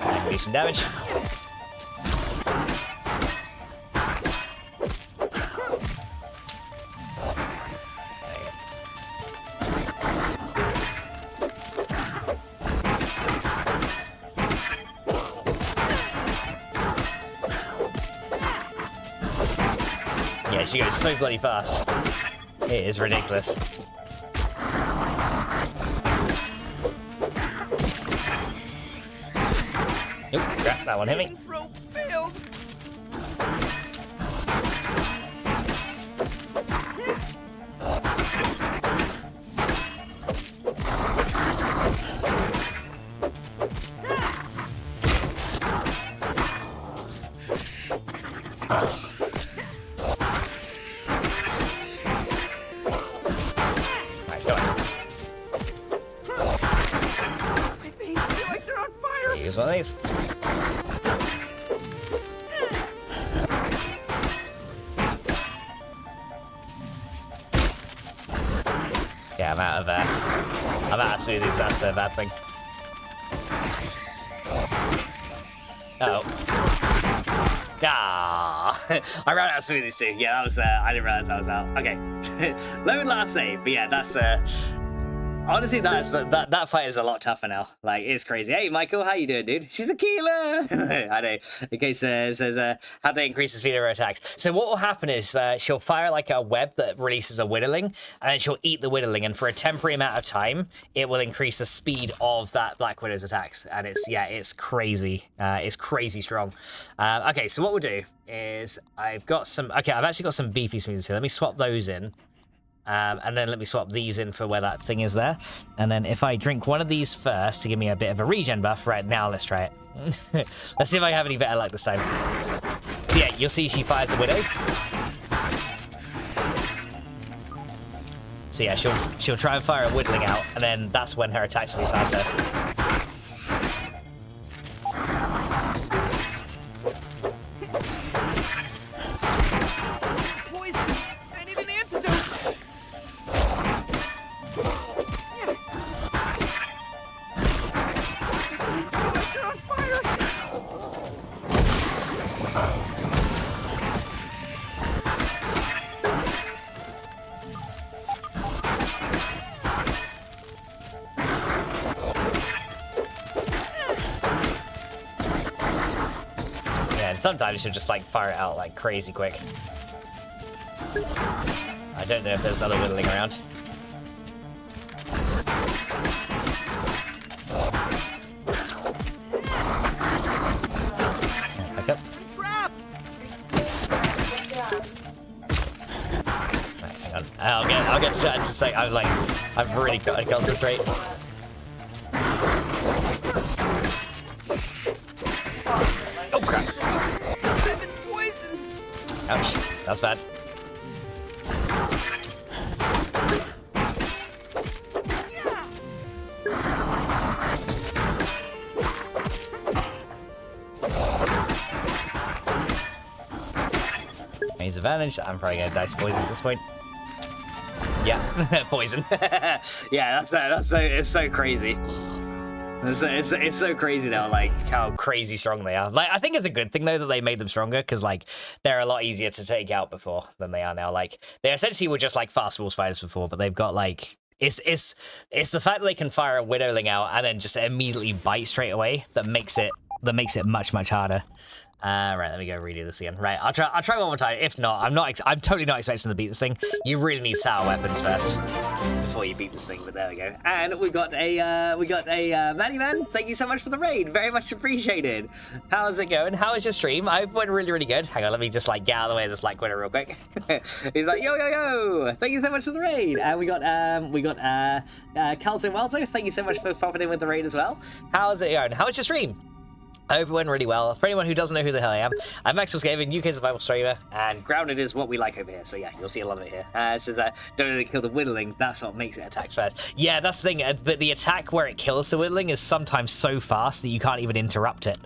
And do some damage. Yeah, she goes so bloody fast. It is ridiculous. Nope, crap, that one hit me. Throw failed. use one of these. Yeah, I'm out of smoothies. That's a bad thing. Oh. Ah, I ran out of smoothies too. Yeah, that was. I didn't realize I was out. Okay, load last save. But yeah, that's. Honestly, that fight is a lot tougher now. Like, it's crazy. Hey, Michael, how you doing, dude? She's a killer. I know. Okay, says how they increase the speed of her attacks. So what will happen is she'll fire like a web that releases a whittling, and then she'll eat the whittling, and for a temporary amount of time, it will increase the speed of that Black Widow's attacks. And it's crazy. It's crazy strong. Okay, so what we'll do is I've actually got some beefy smoothies here. Let me swap those in. And then let me swap these in for where that thing is there. And then if I drink one of these first to give me a bit of a regen buff, right now let's try it. Let's see if I have any better luck this time. Yeah, you'll see she fires a widow. So yeah, she'll try and fire a whittling out, and then that's when her attacks will be faster. Sometimes she'll just like fire it out like crazy quick. I don't know if there's another whittling around. Back up. Right, hang on. I'll get to that in just a sec. I've really got to concentrate. Oh crap. Ouch, that's bad. Maze advantage. I'm probably gonna dice poison at this point. Yeah, poison. Yeah, it's so crazy. It's so crazy now, like how crazy strong they are. Like, I think it's a good thing though that they made them stronger, because like they're a lot easier to take out before than they are now. Like, they essentially were just like fast wall spiders before, but they've got like it's the fact that they can fire a widowling out and then just immediately bite straight away that makes it much harder. Right, let me go redo this again. Right, I'll try one more time. If not, I'm totally not expecting to beat this thing. You really need sour weapons first before you beat this thing. But there we go. And we got a Manny Man. Thank you so much for the raid. Very much appreciated. How's it going? How was your stream? I went really good. Hang on, let me just like get out of the way of this Black Widow real quick. He's like, yo. Thank you so much for the raid. And we got Calzo Welzo. Thank you so much for popping in with the raid as well. How's it going? How was your stream? I hope it went really well. For anyone who doesn't know who the hell I am, I'm Maxwell's Gaming, UK's survival streamer, and grounded is what we like over here. So yeah, you'll see a lot of it here. It says, don't really kill the whittling, that's what makes it attack fast. Yeah, that's the thing, but the attack where it kills the whittling is sometimes so fast that you can't even interrupt it.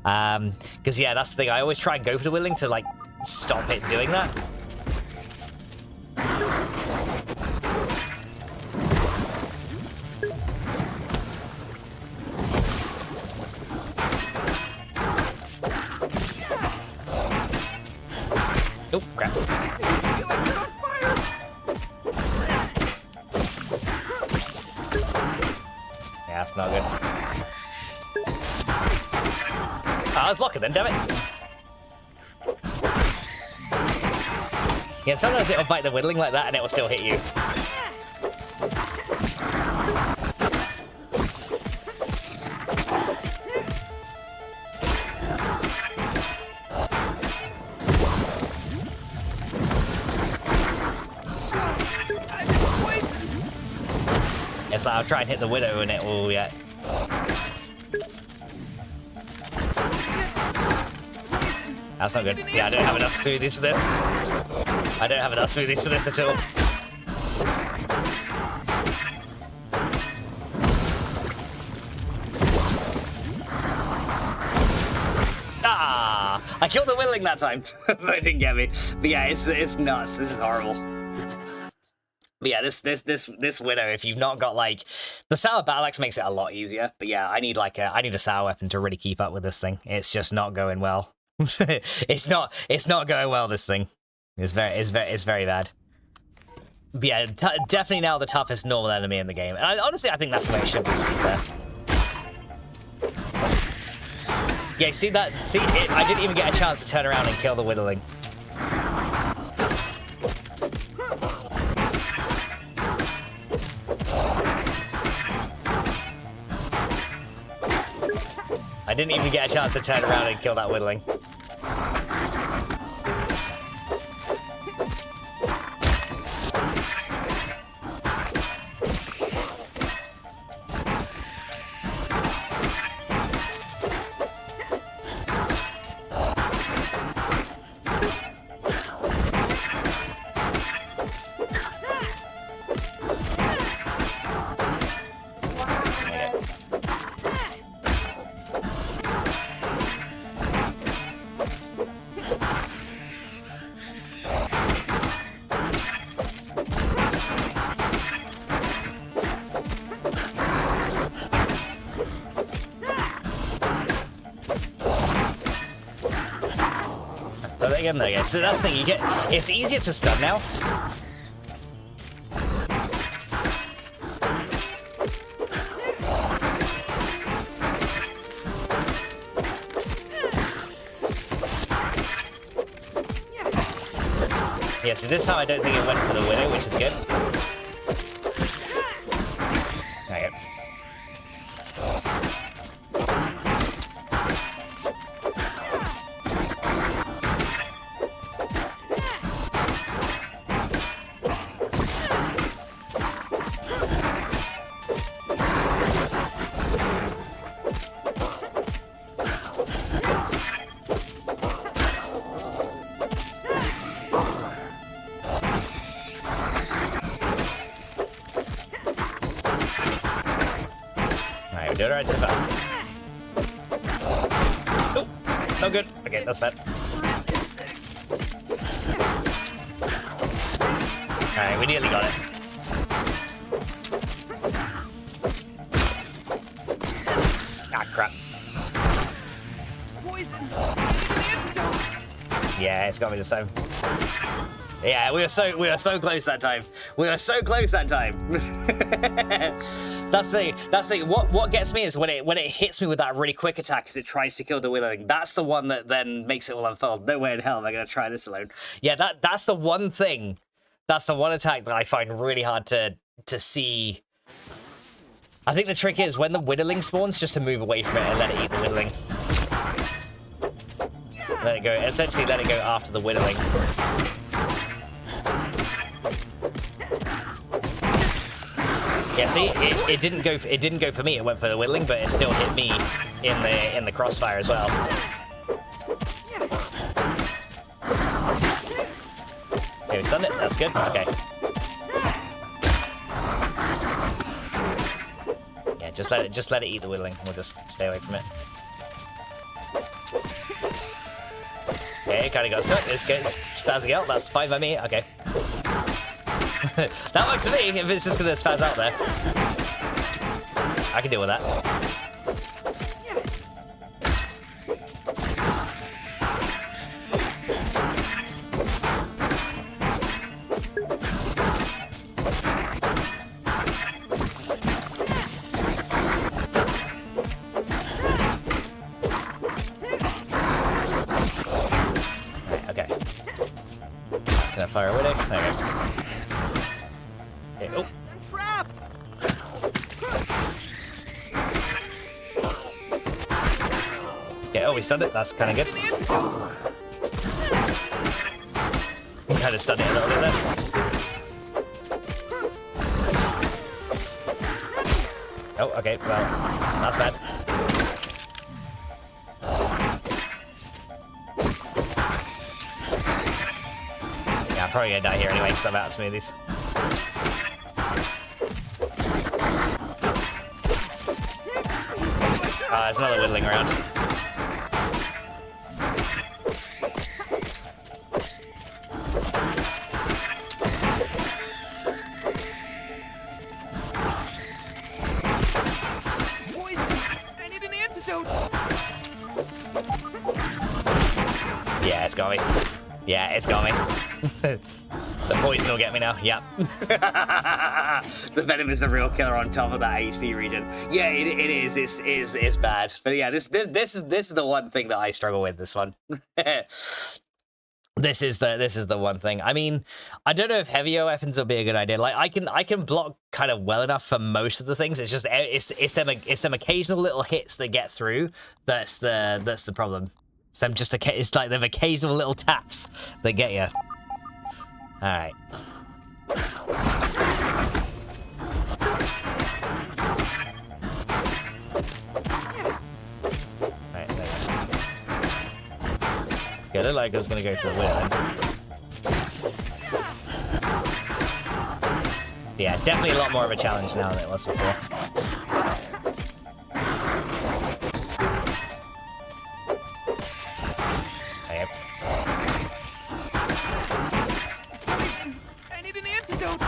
Because yeah, that's the thing, I always try and go for the whittling to like stop it doing that. Oh, crap. Yeah, that's not good. Oh, I was blocking then, damn it. Yeah, sometimes it'll bite the whittling like that and it will still hit you. So I'll try and hit the widow and it will, yeah. That's not good. Yeah, I don't have enough smoothies for this. I don't have enough smoothies for this at all. I killed the whittling that time, but it didn't get me. But yeah, it's nuts. This is horrible. But yeah, this widow, if you've not got like the sour battle axe makes it a lot easier. But yeah, I need a sour weapon to really keep up with this thing. It's just not going well. it's not going well. This thing, it's very bad. But yeah, definitely now the toughest normal enemy in the game. And honestly, I think that's the way it should be, to be fair. Yeah, see that? See, I didn't even get a chance to turn around and kill the whittling. I didn't even get a chance to turn around and kill that whittling. There you go. So that's the thing, it's easier to stun now. Yeah, so this time I don't think it went for the widow, which is good. There you go. Doing alright so far. Oh, no good. Okay, that's bad. Alright, we nearly got it. Ah, crap. Poison. Yeah, it's got me this time. Yeah, we were so close that time. We were so close that time. That's the thing. What gets me is when it hits me with that really quick attack as it tries to kill the whittling. That's the one that then makes it all unfold. No way in hell am I gonna try this alone. Yeah, that's the one thing. That's the one attack that I find really hard to see. I think the trick is when the whittling spawns, just to move away from it and let it eat the whittling. Let it go. Essentially, let it go after the whittling. Yeah, see, it didn't go. It didn't go for me. It went for the whittling, but it still hit me in the crossfire as well. Okay, we've done it. That's good. Okay. Yeah, just let it eat the whittling. We'll just stay away from it. Okay, kind of got stuck. It's good. It's spazzing out. That's fine by me. Okay. That works for me, if it's just gonna spaz out there. I can deal with that. Okay. Just gonna fire a widow. There we go. Oh. I'm trapped. Okay, oh, we stunned it. That's kind of good. We kind of stunned it a little bit there. Oh, okay. Well, that's bad. Yeah, I'm probably gonna die here anyway because I'm out of smoothies. There's another whittling around. Yeah, it's got me. Yeah, it's got me. The poison will get me now. Yep. The venom is the real killer on top of that HP region. Yeah, it is. It's bad. But yeah, this is the one thing that I struggle with. This one. This is the one thing. I mean, I don't know if heavier weapons would be a good idea. Like I can block kind of well enough for most of the things. It's just it's them occasional little hits that get through. That's the problem. It's like them occasional little taps that get you. All right. Yeah, it looked like I was gonna go for the wheel then. Yeah, definitely a lot more of a challenge now than it was before. Okay. I need an antidote.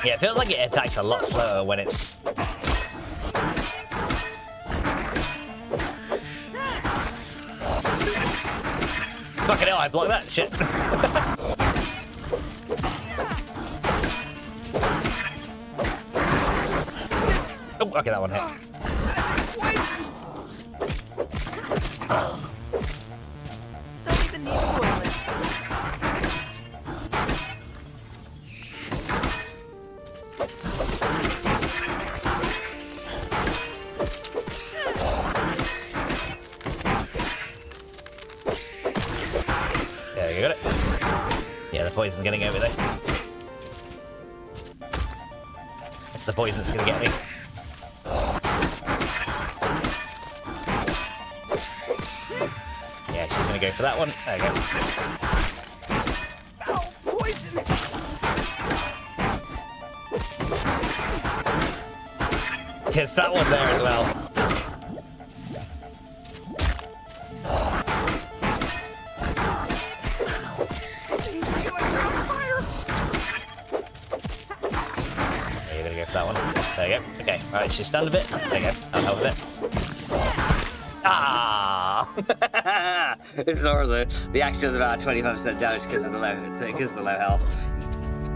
Yeah, it feels like it attacks a lot slower when it's... Fucking hell, I blocked that shit. Oh, okay, that one hit. Don't even need to boil it. There you got it. Yeah, the poison's getting over there. It's the poison that's gonna get me. Yeah, she's gonna go for that one. There you go. Ow, poison! It's that one there as well. You're gonna go for that one. There you go. Okay, alright, she's stunned a bit. There you go. I'll help with it. Ah! It's horrible. The axe does about 25% damage because of the low health.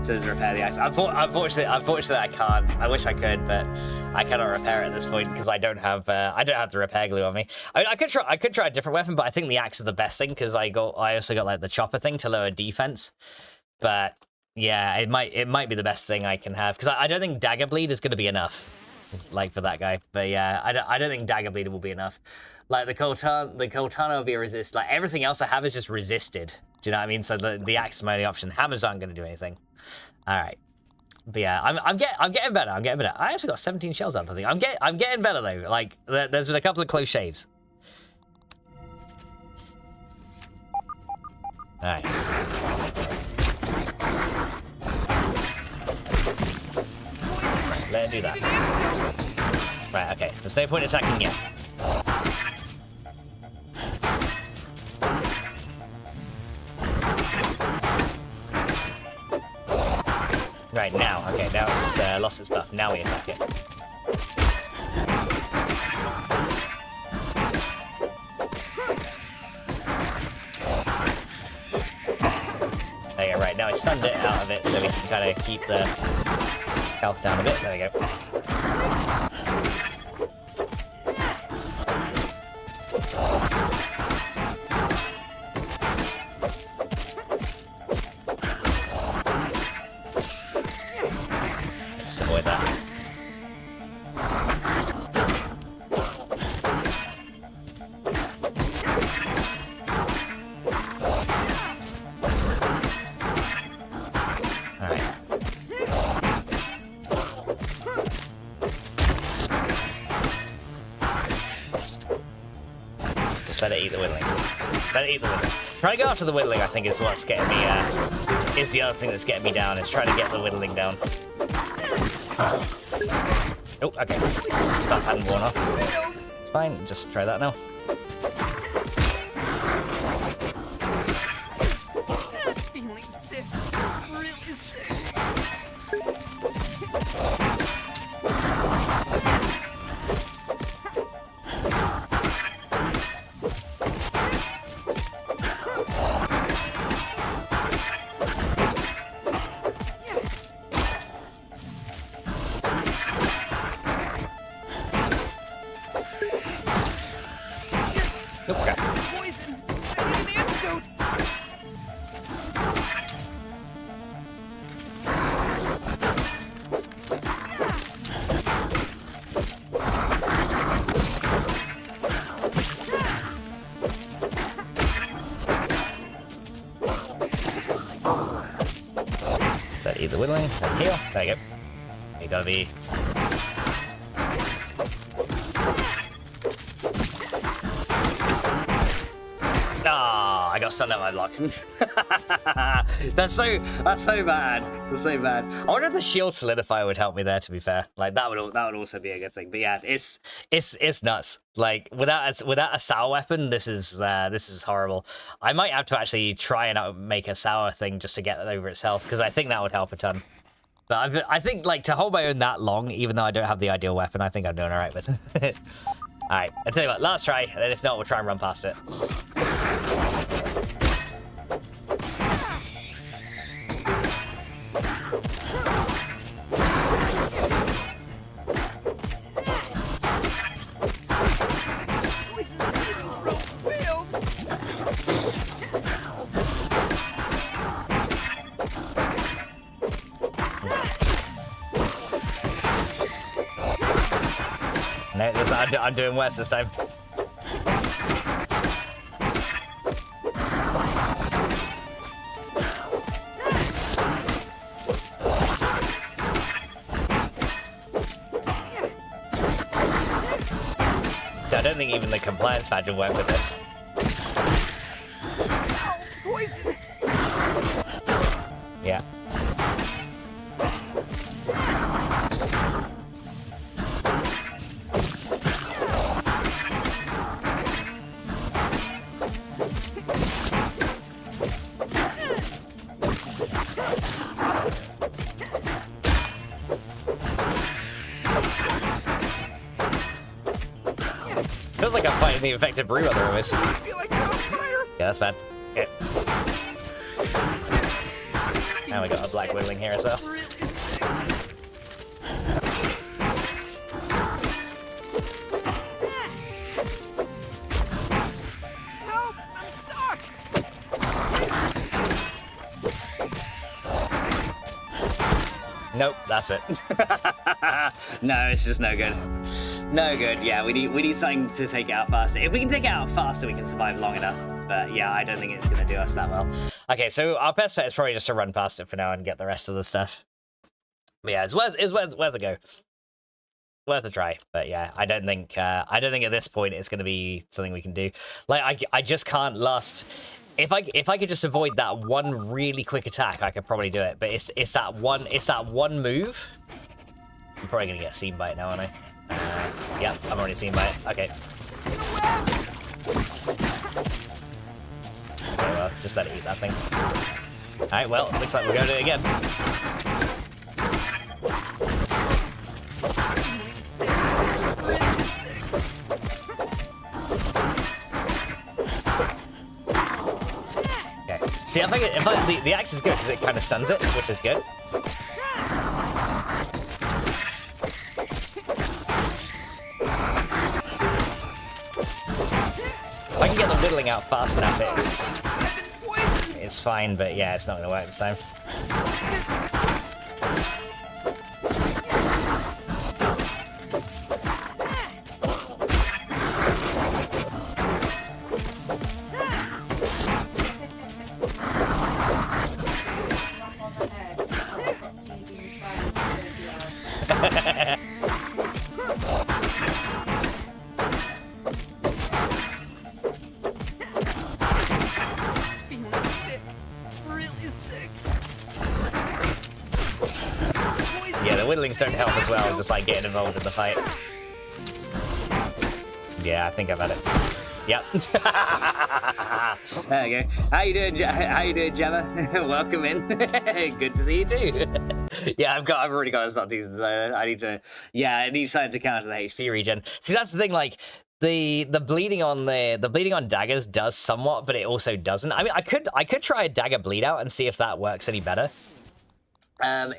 So to repair the axe. Unfortunately, I can't. I wish I could, but I cannot repair it at this point because I don't have the repair glue on me. I could try a different weapon, but I think the axe is the best thing because I also got like the chopper thing to lower defense. But yeah, it might be the best thing I can have because I don't think dagger bleed is going to be enough, like for that guy. But yeah, I don't think dagger bleed will be enough. Like the Coltana will be resist. Like everything else I have is just resisted. Do you know what I mean? So the axe is my only option. Hammers aren't going to do anything. All right. But yeah, I'm getting better. I'm getting better. I actually got 17 shells out of the thing. I'm getting better though. Like there's been a couple of close shaves. All right. Let her do that. Right. Okay. There's no point attacking yet. Right, now. Okay, now it's lost its buff. Now we attack it. Okay, right, now I stunned it out of it so we can kind of keep the health down a bit. There we go. Avoid that. Alright. Just let it eat the whittling. Let it eat the whittling. Trying to go after the whittling, I think, is what's getting me, is the other thing that's getting me down, is trying to get the whittling down. Oh, okay. Stuff hadn't worn off. It's fine, just try that now. Okay. Poison! I need an antidote! Is that either whittling? Then heal. There you go. You gotta be. Ah, I got stunned out by block. That's so bad. That's so bad. I wonder if the shield solidifier would help me there. To be fair, like that would also be a good thing. But yeah, it's nuts. Like without a sour weapon, this is horrible. I might have to actually try and make a sour thing just to get it over itself, because I think that would help a ton. But I think like to hold my own that long, even though I don't have the ideal weapon, I think I'm doing all right with it. All right, I'll tell you what, last try, and then if not, we'll try and run past it. Poison saving throw failed! No, I'm doing worse this time. So I don't think even the compliance badge will work with this. Ow! Poison! Yeah. Feels like I'm fighting the infected brew otherwise. I feel like I'm on fire! Yeah, that's bad. Okay. And we got a black whittling here as well. Really sick. Help! I'm stuck! Nope, that's it. No, it's just no good. No good. Yeah, we need something to take it out faster. If we can take it out faster, we can survive long enough. But yeah, I don't think it's gonna do us that well. Okay, so our best bet is probably just to run past it for now and get the rest of the stuff. But yeah, it's worth a go. Worth a try. But yeah, I don't think at this point it's gonna be something we can do. Like I just can't last. If I could just avoid that one really quick attack, I could probably do it. But it's that one move. I'm probably gonna get seen by it now, aren't I? Yeah, I'm already seen by it. Okay. Okay, well, just let it eat that thing. Alright, well, looks like we're going to do it again. Really sick. Really sick. Okay. See, the axe is good because it kind of stuns it, which is good. If I can get the whittling out fast enough, it's fine, but yeah, it's not going to work this time. Feeling sick. Really sick. Yeah, the whittlings don't help as well, just like getting involved in the fight. Yeah, I think I've had it. Yep. There you go. How you doing, Gemma? Welcome in. Good to see you too. Yeah, I've already got a stop decent. I need to. Yeah, it needs something to counter the HP regen. See, that's the thing. Like the bleeding on the bleeding on daggers does somewhat, but it also doesn't. I mean, I could try a dagger bleed out and see if that works any better.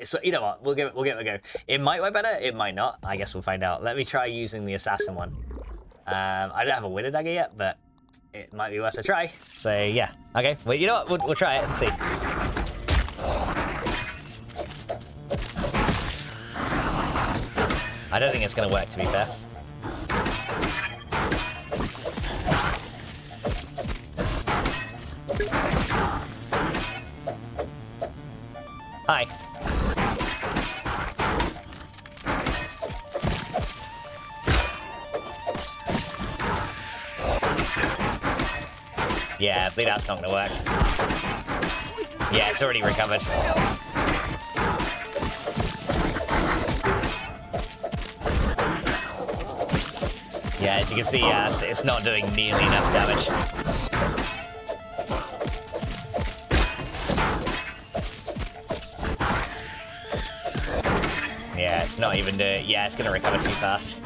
So you know what? We'll give it a go. It might work better. It might not. I guess we'll find out. Let me try using the assassin one. I don't have a winter dagger yet, but it might be worth a try. So yeah, okay. Well, you know what? We'll try it and see. I don't think it's going to work, to be fair. Hi. Yeah, I think that's not gonna work. Yeah, it's already recovered. Yeah, as you can see, it's not doing nearly enough damage. Yeah, it's not even doing... Yeah, it's gonna recover too fast.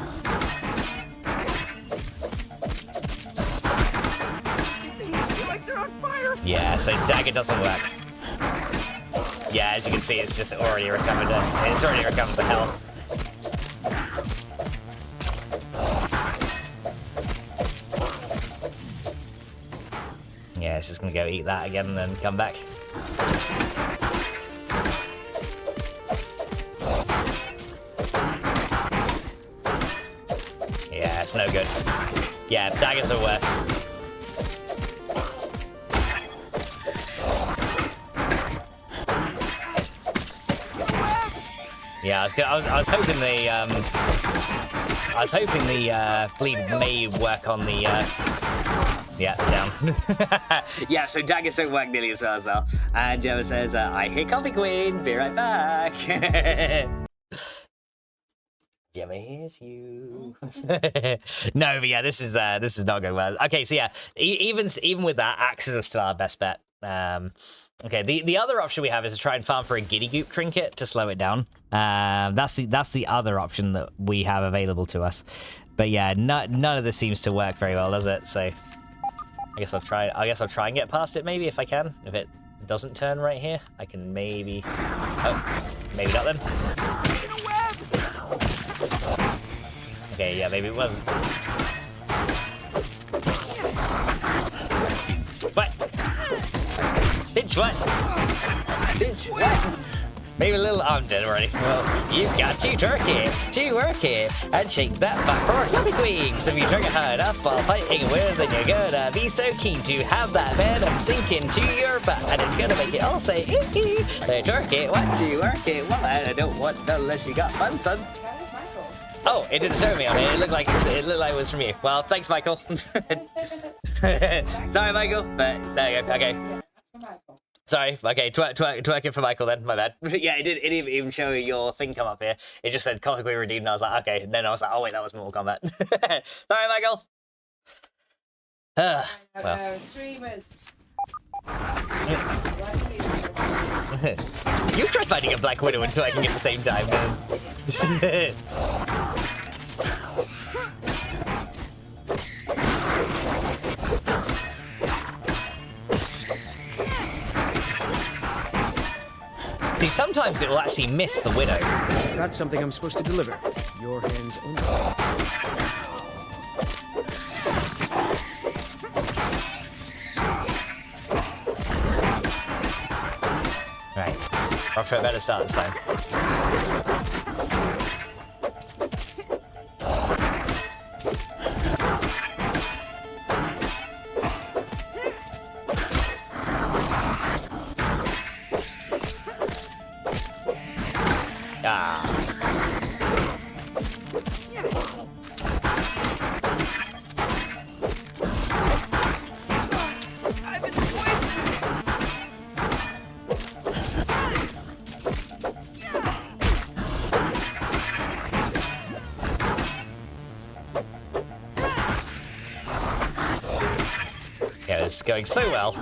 Yeah, so dagger doesn't work. Yeah, as you can see, it's just already recovered. It's already recovered the health. Yeah, it's just gonna go eat that again and then come back. Yeah, it's no good. Yeah, daggers are worse. Yeah, I was hoping the bleed may work on the yeah, down. Yeah, so daggers don't work nearly as well. And Gemma says, I hear Coffee Queen, be right back. Gemma hears you. No, but yeah, this is not going well. Okay, so yeah, even with that, axes are still our best bet. Okay, the other option we have is to try and farm for a giddy goop trinket to slow it down. That's the other option that we have available to us. But yeah, none of this seems to work very well, does it? So I guess I'll try and get past it maybe if I can. If it doesn't turn right here, I can maybe. Oh, maybe not then. Okay, yeah, maybe it wasn't. What? Bitch, what? Bitch, what? Maybe a little... I'm dead already. Well, you've got to work it, and shake that butt for Coffee Queen. So if you jerk it hard enough while fighting with, then you're gonna be so keen to have that venom sink into your butt, and it's gonna make it all say, hee. Jerk it, what do you work it? Well, I don't want to unless you got fun, son. Oh, it didn't show me on it. It looked like it was from you. Well, thanks, Michael. Sorry, Michael, but there you go. Okay. Sorry. Okay, twerk it for Michael then. My bad. Yeah, it didn't even show your thing come up here. It just said Coffee Queen redeemed, and I was like, okay. And then I was like, oh wait, that was Mortal Kombat. Sorry, Michael. Well. Streamers. You tried fighting a Black Widow and twerking at the same time, man. See, sometimes it will actually miss the Widow. Got something I'm supposed to deliver. Your hands only. Right. Off to a better start this time. Going so well.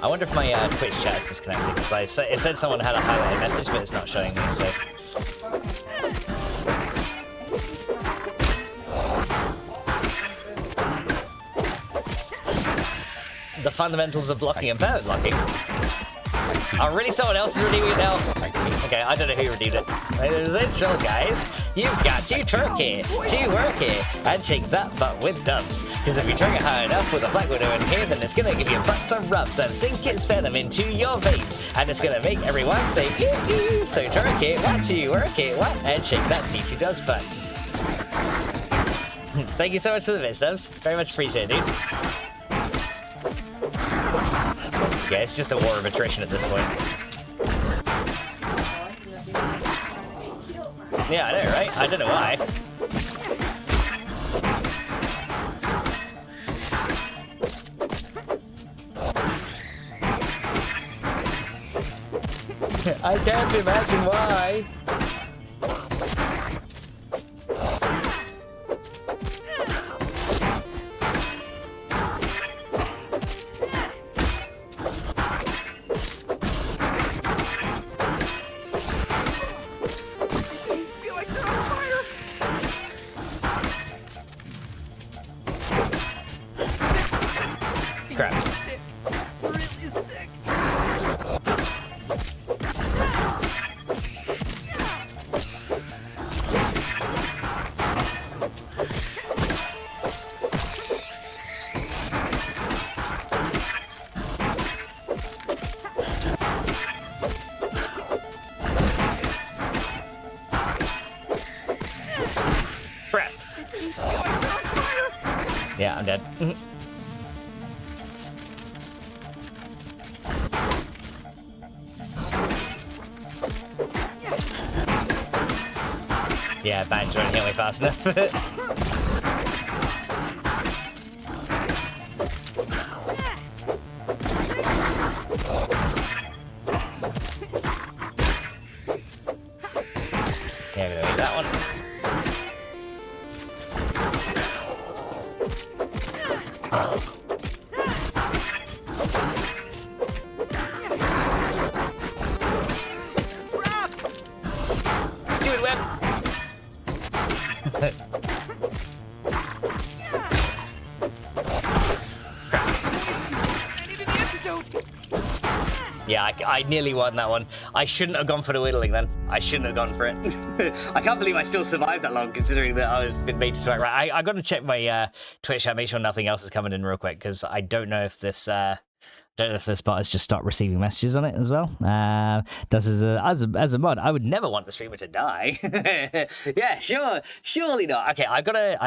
I wonder if my Twitch chat is disconnected because it said someone had a highlighted message, but it's not showing me. So the fundamentals of blocking and pallet blocking. Oh, really? Someone else is redeeming it now? Okay, I don't know who redeemed it. It was chill, guys. You've got to twerk it, to work it, and shake that butt with dubs. Because if you twerk it high enough with a Black Widow in here, then it's gonna give your butt some rubs and sink its venom into your veins. And it's gonna make everyone say, ooh, ooh. So twerk it, what, to work it, what, and shake that Peachy Does butt. Thank you so much for the bits, Dubs. Very much appreciated, dude. Yeah, it's just a war of attrition at this point. Yeah, I know, right? I don't know why. I can't imagine why. Crap. Sick. Really sick. Crap. Yeah, I'm dead. Yeah, Banjo didn't hit me fast enough. Yeah, we don't need that one. Stupid web. I need an antidote. Yeah, I nearly won that one. I shouldn't have gone for the whittling then. I shouldn't have gone for it. I can't believe I still survived that long, considering that I was been made to try. Right, I got to check my Twitch chat, make sure nothing else is coming in real quick, because I don't know if this bot has just stopped receiving messages on it as well. Does as a mod, I would never want the streamer to die. Yeah, sure, surely not. Okay, I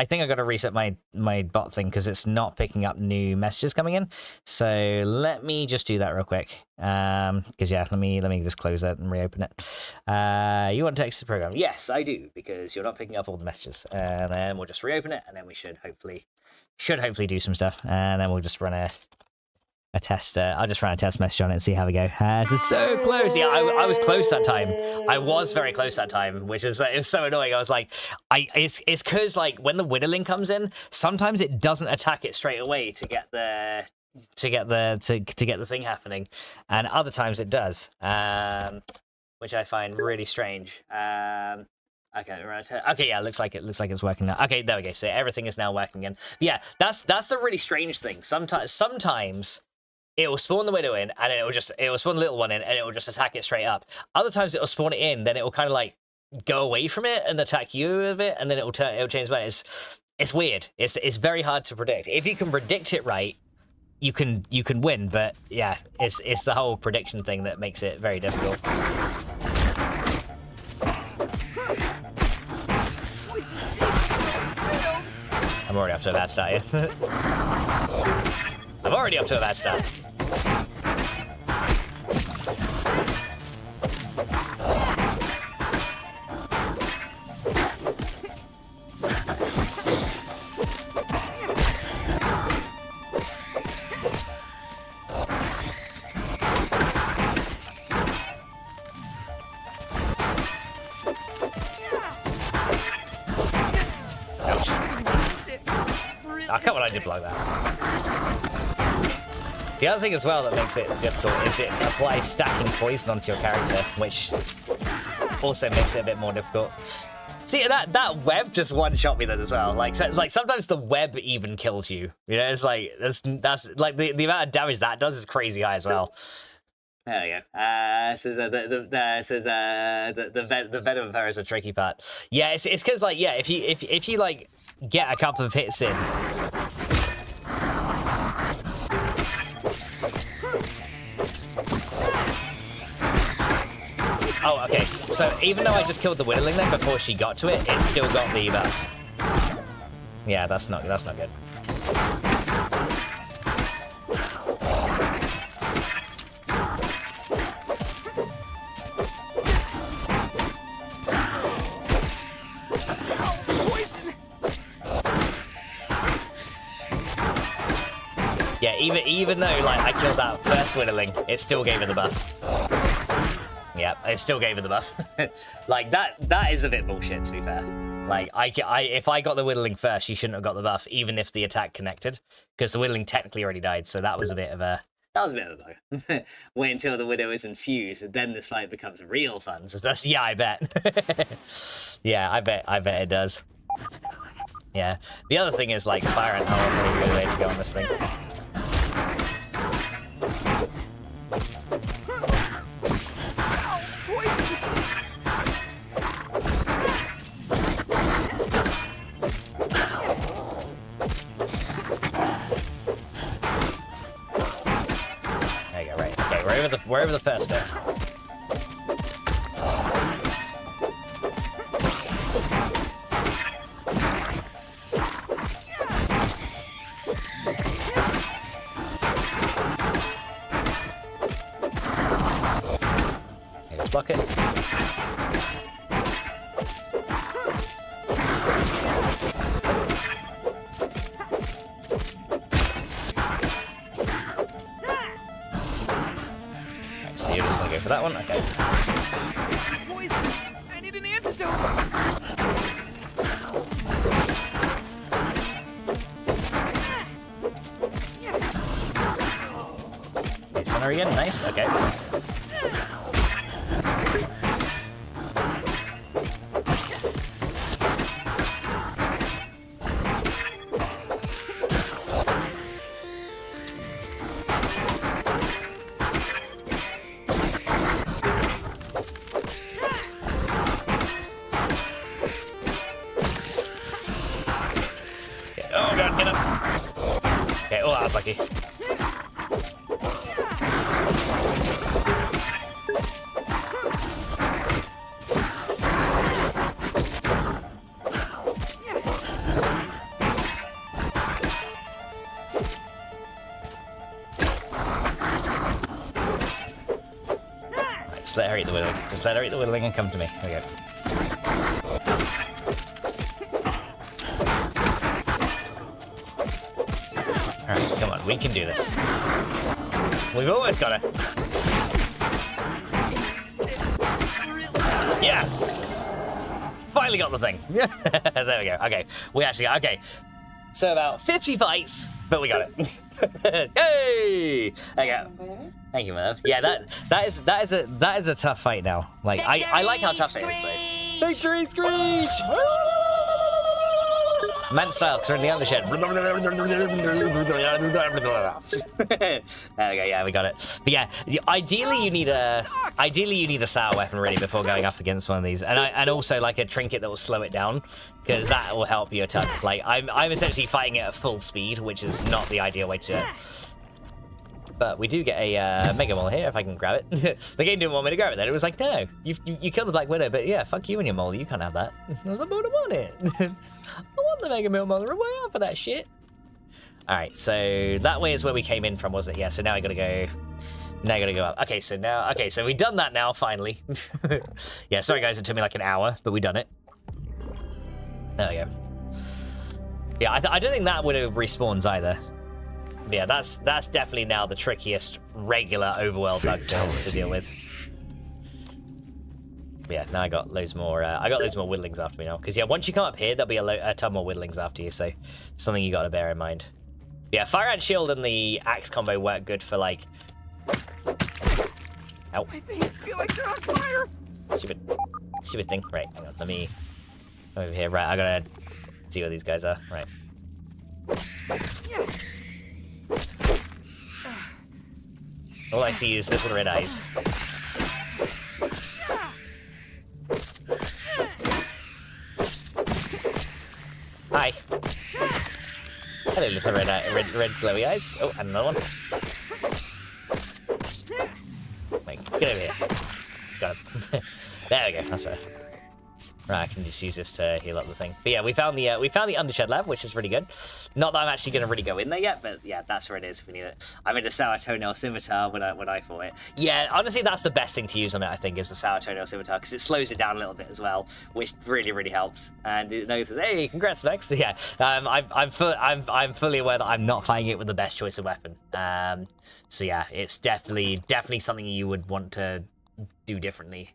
think I gotta reset my bot thing because it's not picking up new messages coming in. So let me just do that real quick. Because yeah, let me just close that and reopen it. You want to exit the program? Yes, I do, because you're not picking up all the messages. And then we'll just reopen it, and then we should hopefully do some stuff, and then we'll just run a test. I'll just run a test message on it and see how we go. This is so close. Yeah, I was close that time. I was very close that time, which is it's so annoying. I was like, it's because like when the whittling comes in, sometimes it doesn't attack it straight away to get the thing happening, and other times it does, which I find really strange. Okay, right. Okay, yeah, looks like it's working now. Okay, there we go. So everything is now working again. Yeah, that's the really strange thing. Sometimes it will spawn the widow in, and then it will spawn the little one in, and it will just attack it straight up. Other times it will spawn it in, then it will kind of like go away from it and attack you a bit, and then it'll change back. It's weird. It's very hard to predict. If you can predict it right, you can win. But yeah, it's the whole prediction thing that makes it very difficult. I'm already up to a bad start here. I'm already up to a bad start. Oh, come on, I did block that. The other thing as well that makes it difficult is it applies stacking poison onto your character, which also makes it a bit more difficult. See, that web just one-shot me then as well. Like sometimes the web even kills you. You know, it's like that's like the amount of damage that does is crazy high as well. There we go. Says the venom of her is a tricky part. Yeah, it's because like yeah, if you like get a couple of hits in. Oh, okay. So even though I just killed the Whittling then before she got to it, it still got the buff. Yeah, that's not good. Yeah, even though like I killed that first Whittling, it still gave her the buff. Yeah, it still gave her the buff. Like that is a bit bullshit to be fair. Like if I got the Whittling first, she shouldn't have got the buff, even if the attack connected, because the Whittling technically already died. So that was a bit of a bug. Wait until the Widow is infused, and then this fight becomes real fun. So that's yeah, I bet. Yeah, I bet it does. Yeah. The other thing is like Fire Ant Hole is a really good way to go on this thing. We're over the first bit. Okay, let's block it. For that one, okay. Poison! I need an antidote! Okay, center again, nice, okay. Lucky. Just let her eat the whittling. Just let her eat the whittling and come to me. There we go. Alright, come on, we can do this. We've always got it. Yes! Finally got the thing. There we go. Okay, we actually got, okay. So about 50 fights, but we got it. Hey! Okay. Thank you, man. Yeah, that is a tough fight now. Like I like how tough it is though. Victory screech! Man style, turn the undershed. There we go. Yeah, we got it. But yeah, ideally you need a sour weapon really before going up against one of these, and also like a trinket that will slow it down, because that will help you a ton. Like I'm essentially fighting it at full speed, which is not the ideal way to do it. But we do get a Mega Mole here, if I can grab it. The game didn't want me to grab it then. It was like, no, you killed the Black Widow, but yeah, fuck you and your mole, you can't have that. I was like, but I want it. I want the Mega Mole Mole, way out for that shit. Alright, so that way is where we came in from, wasn't it? Yeah, so now I gotta go... Now I gotta go up. Okay, so we've done that now, finally. Yeah, sorry guys, it took me like an hour, but we done it. There we go. Yeah, I don't think that would have respawns either. Yeah, that's definitely now the trickiest regular overworld bug to deal with. But yeah, now I got loads more. I got loads more whittlings after me now. Because yeah, once you come up here, there'll be a ton more whittlings after you. So something you got to bear in mind. Yeah, Fire Ant Shield and the axe combo work good for like. Ow! My veins feel like they're on fire. Stupid thing. Right, hang on. Let me over here. Right, I gotta see where these guys are. Right. All I see is little red eyes. Hi. Hello, little red glowy eyes. Oh, and another one. Wait, get over here. Got him. There we go. That's better. Right, I can just use this to heal up the thing. But yeah, we found the Undershed lab, which is really good. Not that I'm actually going to really go in there yet, but yeah, that's where it is if we need it. I made a sour toenail scimitar when I fought it. Yeah, honestly, that's the best thing to use on it, I think, is the sour toenail scimitar, because it slows it down a little bit as well, which really, really helps. And it knows, hey, congrats, Vex. So yeah, I'm fully aware that I'm not playing it with the best choice of weapon. So yeah, it's definitely something you would want to do differently.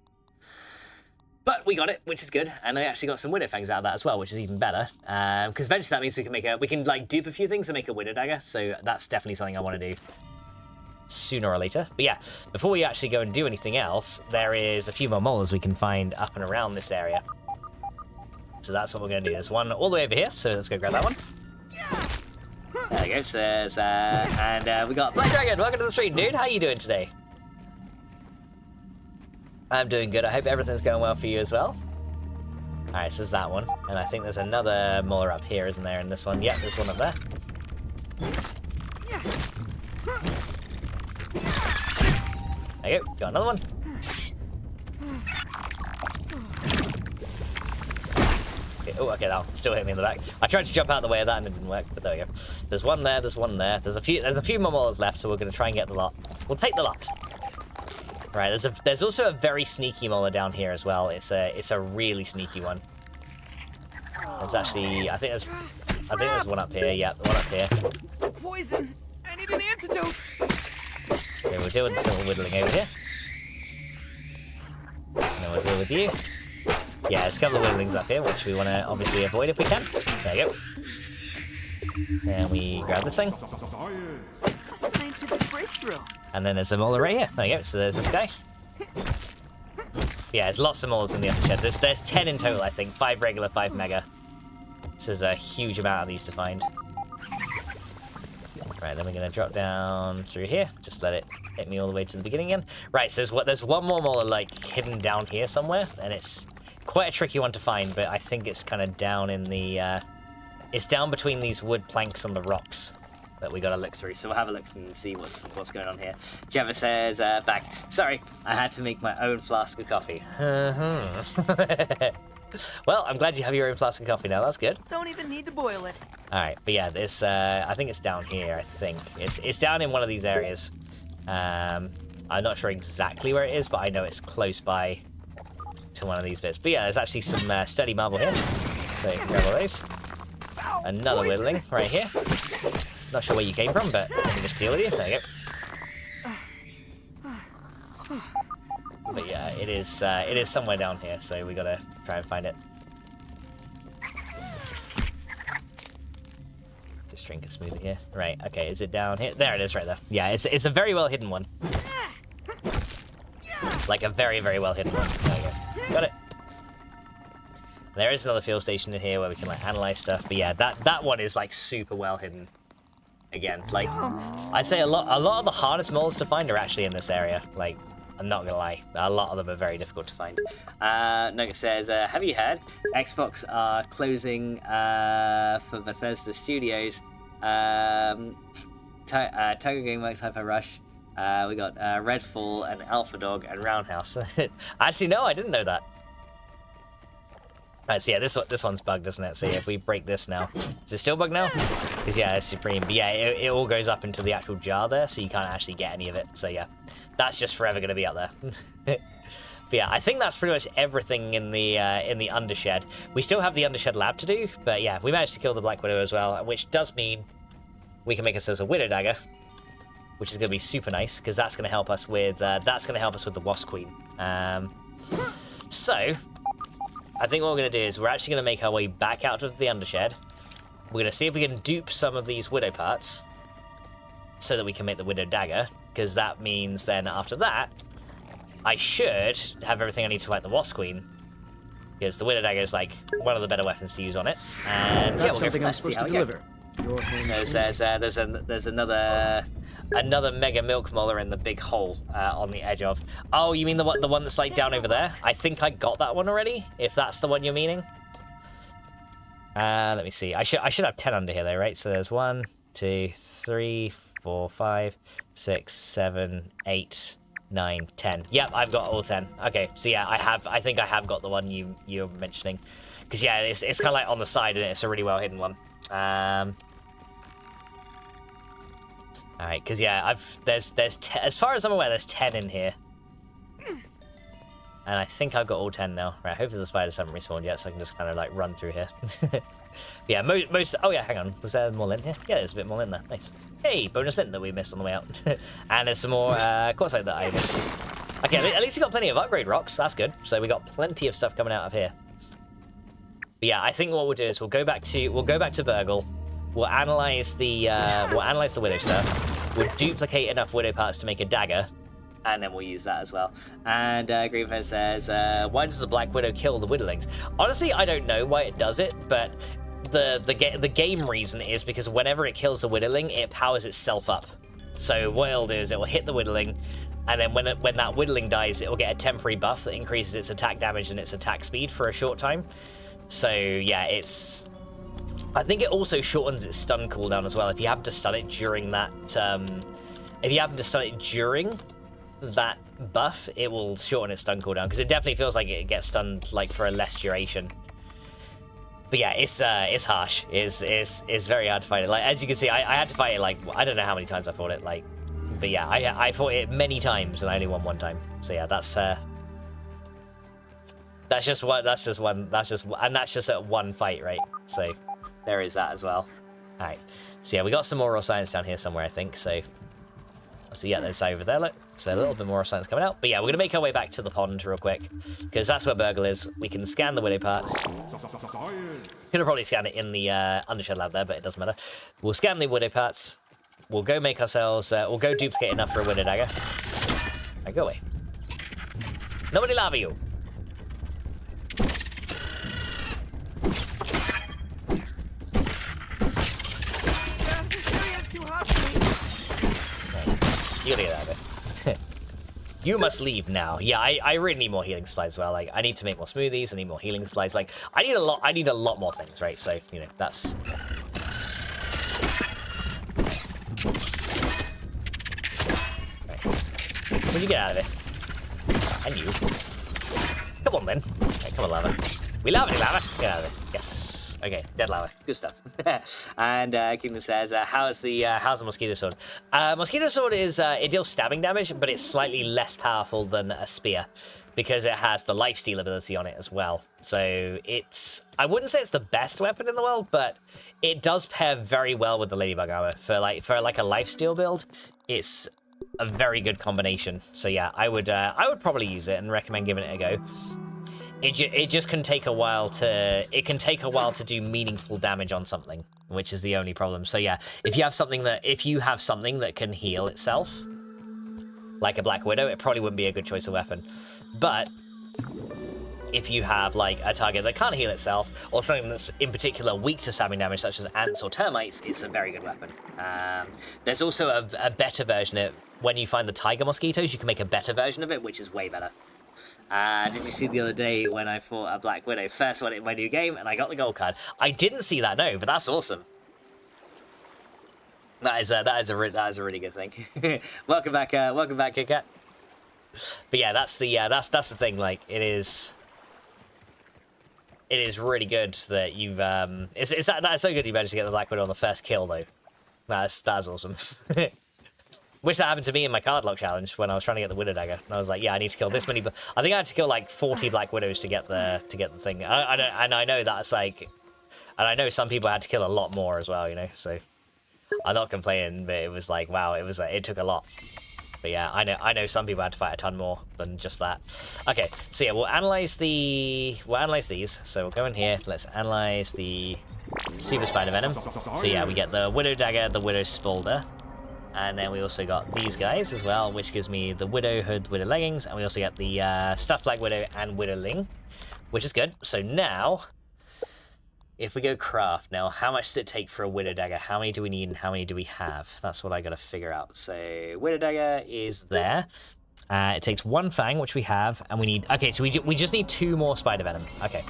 But we got it, which is good, and I actually got some Widow Fangs out of that as well, which is even better. Because eventually that means we can like dupe a few things and make a Widow Dagger. So that's definitely something I want to do sooner or later. But yeah, before we actually go and do anything else, there is a few more moles we can find up and around this area. So that's what we're going to do. There's one all the way over here, so let's go grab that one. There we go. So there's and we got Black Dragon. Welcome to the stream, dude. How you doing today? I'm doing good. I hope everything's going well for you as well. Alright, so there's that one. And I think there's another molar up here, isn't there, in this one? Yep, there's one up there. There you go. Got another one. Okay, oh, okay, that still hit me in the back. I tried to jump out of the way of that and it didn't work, but there we go. There's one there, there's one there. There's a few more molars left, so we're going to try and get the lot. We'll take the lot. Right, there's also a very sneaky molar down here as well. It's a really sneaky one. There's actually I think there's one up here. Yeah, the one up here. Poison! I need an antidote! So we'll deal with the silver whittling over here. And then we'll deal with you. Yeah, there's a couple of whittlings up here, which we want to obviously avoid if we can. There you go. And we grab this thing. A scientific breakthrough. And then there's a molar right here. There you go. So there's this guy. Yeah, there's lots of molars in the Undershed. There's 10 in total, I think. 5 regular, 5 mega. So there's a huge amount of these to find. Right, then we're going to drop down through here. Just let it hit me all the way to the beginning again. Right, so there's one more molar, like, hidden down here somewhere. And it's quite a tricky one to find, but I think it's kind of down in the... it's down between these wood planks and the rocks that we got to look through. So we'll have a look and see what's going on here. Jeva says, back. Sorry, I had to make my own flask of coffee. Well, I'm glad you have your own flask of coffee now. That's good. Don't even need to boil it. All right, but yeah, this I think it's down here. I think it's down in one of these areas. I'm not sure exactly where it is, but I know it's close by to one of these bits. But yeah, there's actually some sturdy marble here, so you can grab all those. Another whittling right here. Not sure where you came from, but let me just deal with you. There you go. But yeah, it is somewhere down here, so we gotta try and find it. Just drink a smoothie here. Right, okay, is it down here? There it is, right there. Yeah, it's a very well hidden one. Like a very, very well hidden one. There you go. Got it. There is another fuel station in here where we can like analyze stuff, but yeah, that one is like super well hidden. Again, like I'd say a lot of the hardest moles to find are actually in this area. Like, I'm not gonna lie, a lot of them are very difficult to find. Nugget says, have you heard? Xbox are closing for Bethesda Studios. Tiger Gameworks, Hyper Rush. We got Redfall and Alpha Dog and Roundhouse. Actually, no, I didn't know that. Alright, so yeah, this one's bugged, isn't it? So yeah, if we break this now, is it still bugged now? Because yeah, it's supreme. But yeah, it all goes up into the actual jar there, so you can't actually get any of it. So yeah, that's just forever going to be up there. But yeah, I think that's pretty much everything in the Undershed. We still have the Undershed lab to do, but yeah, we managed to kill the Black Widow as well, which does mean we can make ourselves a Widow Dagger, which is going to be super nice because that's going to help us with the Wasp Queen. So. I think what we're going to do is we're actually going to make our way back out of the Undershed. We're going to see if we can dupe some of these Widow parts so that we can make the Widow Dagger, because that means then after that, I should have everything I need to fight the Wasp Queen, because the Widow Dagger is like one of the better weapons to use on it. And that's yeah, we'll something go I'm supposed to deliver. Your hands there's another... another mega milk molar in the big hole on the edge of. Oh, you mean the one that's like down over there? I think I got that one already. If that's the one you're meaning. Let me see. I should have 10 under here though, right? So there's 1, 2, 3, 4, 5, 6, 7, 8, 9, 10. Yep, I've got all 10. Okay, so yeah, I think I have got the one you're mentioning. Because yeah, it's kind of like on the side and it's a really well hidden one. Alright, because yeah, there's as far as I'm aware, there's 10 in here. And I think I've got all 10 now. Right, hopefully the spiders haven't respawned yet, so I can just kind of like run through here. Yeah, most oh yeah, hang on. Was there more lint here? Yeah, there's a bit more lint there. Nice. Hey, bonus lint that we missed on the way out. And there's some more quartzite that I missed. Okay, at least we got plenty of upgrade rocks. That's good. So we got plenty of stuff coming out of here. But yeah, I think what we'll do is we'll go back to Burgle. We'll analyze the widow stuff. We'll duplicate enough widow parts to make a dagger, and then we'll use that as well. And Greenfest says, why does the Black Widow kill the widowlings? Honestly, I don't know why it does it, but the game reason is because whenever it kills the widowling, it powers itself up. So what it'll do is it will hit the widowling, and then when that widowling dies, it will get a temporary buff that increases its attack damage and its attack speed for a short time. So yeah, I think it also shortens its stun cooldown as well. If you happen to stun it during that, buff, it will shorten its stun cooldown, because it definitely feels like it gets stunned like for a less duration. But yeah, it's harsh. It's very hard to fight it. Like, as you can see, I had to fight it like, I don't know how many times I fought it. Like, but yeah, I fought it many times and I only won one time. So yeah, that's just at one fight, right? So there is that as well. All right. So yeah, we got some more raw science down here somewhere, I think. So yeah, there's over there. Look, so a little bit more raw science coming out. But yeah, we're gonna make our way back to the pond real quick, because that's where Burgle is. We can scan the widow parts. Could have probably scanned it in the Undershed lab there, but it doesn't matter. We'll scan the widow parts. We'll go make ourselves. We'll go duplicate enough for a widow dagger. Right, go away. Nobody lava you. You gotta get out of it. You must leave now. Yeah, I really need more healing supplies as well. Like, I need to make more smoothies. I need more healing supplies. Like, I need a lot more things, right? So, you know, that's. Right. Where'd you get out of it? And you. Come on then. Right, come on, lava. We lava, lava. Get out of it. Yes. Okay, dead lava. Good stuff. And Kingdom says, how's the mosquito sword? Mosquito sword is it deals stabbing damage, but it's slightly less powerful than a spear, because it has the lifesteal ability on it as well. So I wouldn't say it's the best weapon in the world, but it does pair very well with the ladybug armor for a lifesteal build. It's a very good combination. So yeah, I would probably use it and recommend giving it a go. It just can take a while to do meaningful damage on something, which is the only problem. So yeah, if you have something that can heal itself, like a Black Widow, it probably wouldn't be a good choice of weapon. But if you have like a target that can't heal itself, or something that's in particular weak to stabbing damage, such as ants or termites, it's a very good weapon. There's also a better version of it. When you find the tiger mosquitoes, you can make a better version of it, which is way better. Did you see the other day when I fought a Black Widow? First one in my new game, and I got the gold card. I didn't see that, no, but that's awesome. That is a really good thing. Welcome back, Kit Kat. But yeah, that's the thing. Like, it is really good that you've that's so good you managed to get the Black Widow on the first kill though. That's awesome. Which that happened to me in my card lock challenge when I was trying to get the Widow Dagger. And I was like, yeah, I need to kill this many. But I think I had to kill like 40 Black Widows to get the thing. And I know that's like, and I know some people had to kill a lot more as well, you know. So I'm not complaining, but it was like, wow, it took a lot. But yeah, I know some people had to fight a ton more than just that. Okay, so yeah, we'll analyze these. So we'll go in here. Let's analyze the Super Spider Venom. So yeah, we get the Widow Dagger, the Widow Spolder. And then we also got these guys as well, which gives me the Widow Hood, Widow Leggings, and we also get the Stuffed Black Widow and Widowling, which is good. So now, if we go craft now, how much does it take for a widow dagger? How many do we need and how many do we have? That's what I got to figure out. So widow dagger is there. It takes 1 fang, which we have, and we need... Okay, so we just need 2 more spider venom. Okay,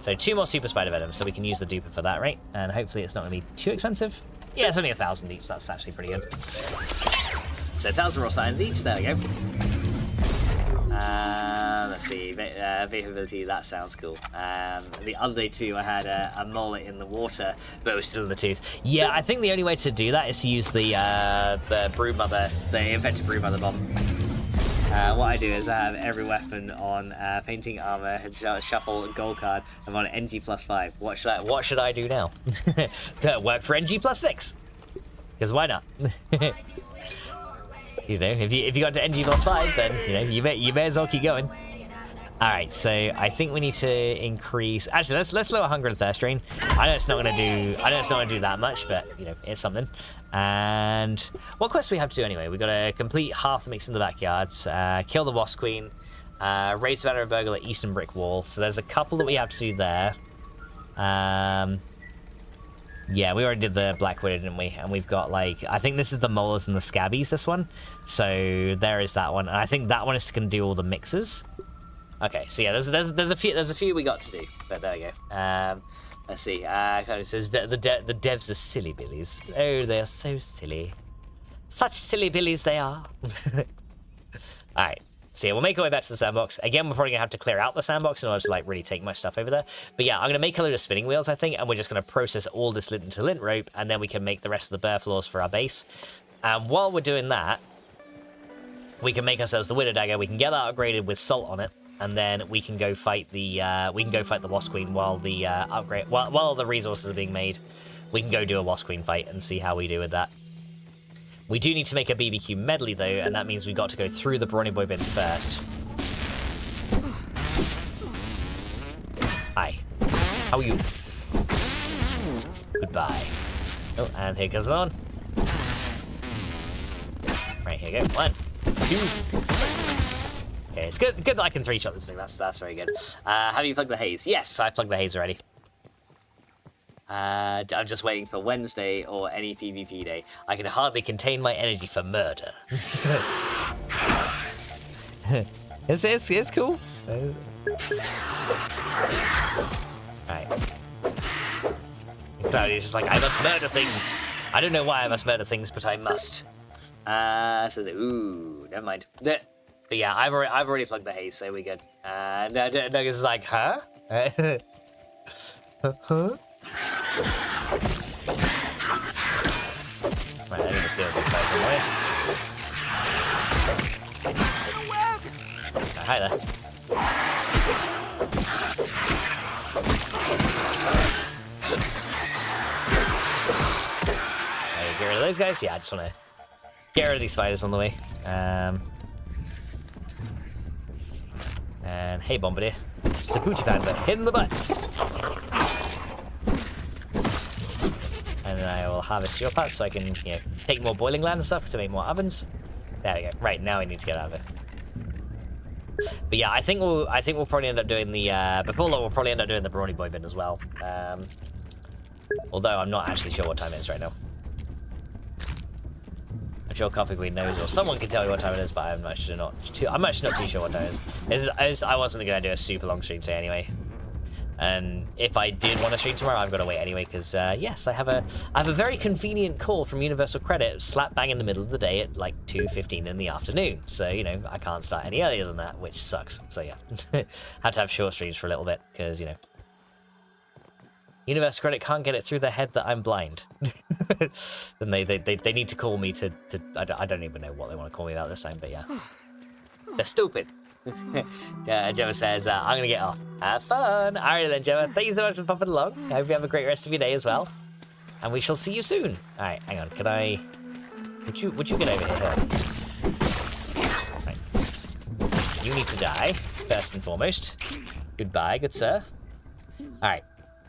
so 2 more super spider venom, so we can use the duper for that, right? And hopefully it's not going to be too expensive. Yeah, it's only 1,000 each. That's actually pretty good. So 1,000 raw science each. There we go. Let's see, vapability, that sounds cool. The other day too, I had a mullet in the water, but it was still in the tooth. Yeah, I think the only way to do that is to use the broodmother, the infected broodmother bomb. What I do is I have every weapon on painting armor, shuffle, gold card. I'm on NG +5. What should I do now? Work for NG +6, because why not? You know, if you got to NG +5, then you know you may as well keep going. All right, so I think we need to increase. Actually, let's lower hunger and thirst drain. I know it's not gonna do that much, but you know it's something. And what quest do we have to do anyway? We got to complete half the mix in the backyards, kill the wasp queen, raise the banner of burglar at eastern brick wall. So there's a couple that we have to do there. Yeah, we already did the Black Widow, didn't we? And we've got, like, I think this is the molars and the scabbies, this one. So there is that one. And I think that one is going to do all the mixes. Okay, so yeah, there's a few we got to do. But there we go. Let's see. It says the devs are silly billies. Oh, they're so silly. Such silly billies they are. All right. So yeah, we'll make our way back to the sandbox. Again, we're probably going to have to clear out the sandbox in order to, like, really take my stuff over there. But yeah, I'm going to make a load of spinning wheels, I think, and we're just going to process all this lint into lint rope, and then we can make the rest of the burr floors for our base. And while we're doing that, we can make ourselves the widow dagger. We can get that upgraded with salt on it, and then we can go fight the wasp queen while the while the resources are being made. We can go do a wasp queen fight and see how we do with that. We do need to make a BBQ medley, though, and that means we've got to go through the Brawny Boy bin first. Hi. How are you? Goodbye. Oh, and here goes on. Right, here we go. 1, 2. Okay, it's good that I can 3-shot this thing. That's very good. Have you plugged the haze? Yes, I plugged the haze already. I'm just waiting for Wednesday or any PvP day. I can hardly contain my energy for murder. It's cool. Alright. It's just like, I must murder things. I don't know why I must murder things, but I must. So ooh, never mind. But yeah, I've already plugged the haze, so we're good. Nuggets is like, huh? Huh? Right, let me just deal with these guys away. Hi there. Right, get rid of those guys? Yeah, I just want to get rid of these spiders on the way. And hey, Bombardier. It's a booty fan, but hit in the butt. And then I will harvest your parts so I can, you know, take more boiling land and stuff to make more ovens. There we go. Right, now I need to get out of it. But yeah, I think we'll probably end up doing the before long we'll probably end up doing the Brawny Boy bin as well. Although I'm not actually sure what time it is right now. I'm sure Coffee Queen knows, or someone can tell me what time it is, but I'm actually not too sure what time it is. I wasn't gonna do a super long stream today anyway. And if I did want to stream tomorrow, I've got to wait anyway, because yes, I have a very convenient call from Universal Credit slap bang in the middle of the day at like 2:15 in the afternoon. So, you know, I can't start any earlier than that, which sucks. So yeah, had to have short streams for a little bit, because, you know, Universal Credit can't get it through their head that I'm blind. Then they need to call me to I don't even know what they want to call me about this time, but yeah. They're stupid. Gemma says, I'm gonna get off. Have fun. Alright then, Gemma. Thank you so much for popping along. I hope you have a great rest of your day as well. And we shall see you soon. Alright, hang on. Can I... Would you get over here? Right. You need to die, first and foremost. Goodbye, good sir. Alright.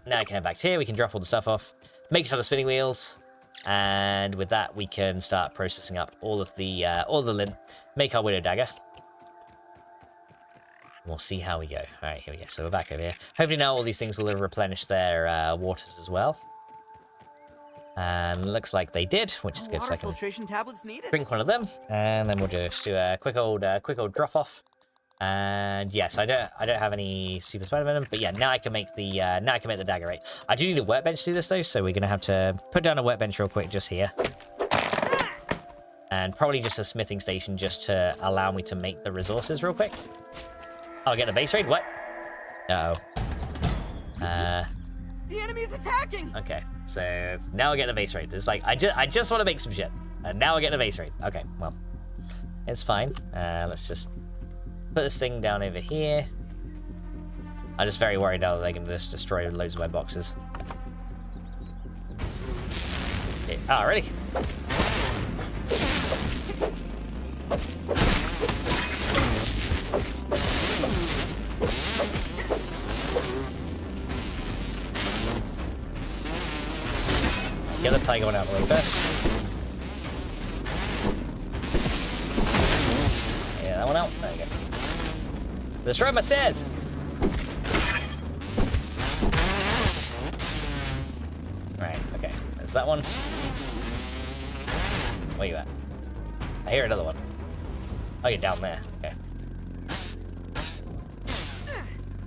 Now I can head back to here. We can drop all the stuff off. Make a ton of spinning wheels. And with that, we can start processing up all the lint. Make our widow dagger. We'll see how we go. All right, here we go. So we're back over here. Hopefully now all these things will have replenished their waters as well. And looks like they did, which is good. So I can filtration tablets needed. drink one of them, and then we'll just do a quick old drop off. And yes, I don't have any super spider venom, but yeah, now I can make the dagger, right? I do need a workbench to do this though, so we're gonna have to put down a workbench real quick just here. And probably just a smithing station just to allow me to make the resources real quick. I'll get a base raid. What? Uh-oh. The enemy is attacking. Okay, so now we're getting a base raid. It's like I just want to make some shit, and now we're getting a base raid. Okay, well, it's fine. Let's just put this thing down over here. I'm just very worried now that they're going to just destroy loads of my boxes. Okay. Oh, ready? Get the tiger one out of the way first. Yeah, that one out. There you go. Destroy my stairs! Right, okay. There's that one. Where you at? I hear another one. Oh, you're down there. Okay.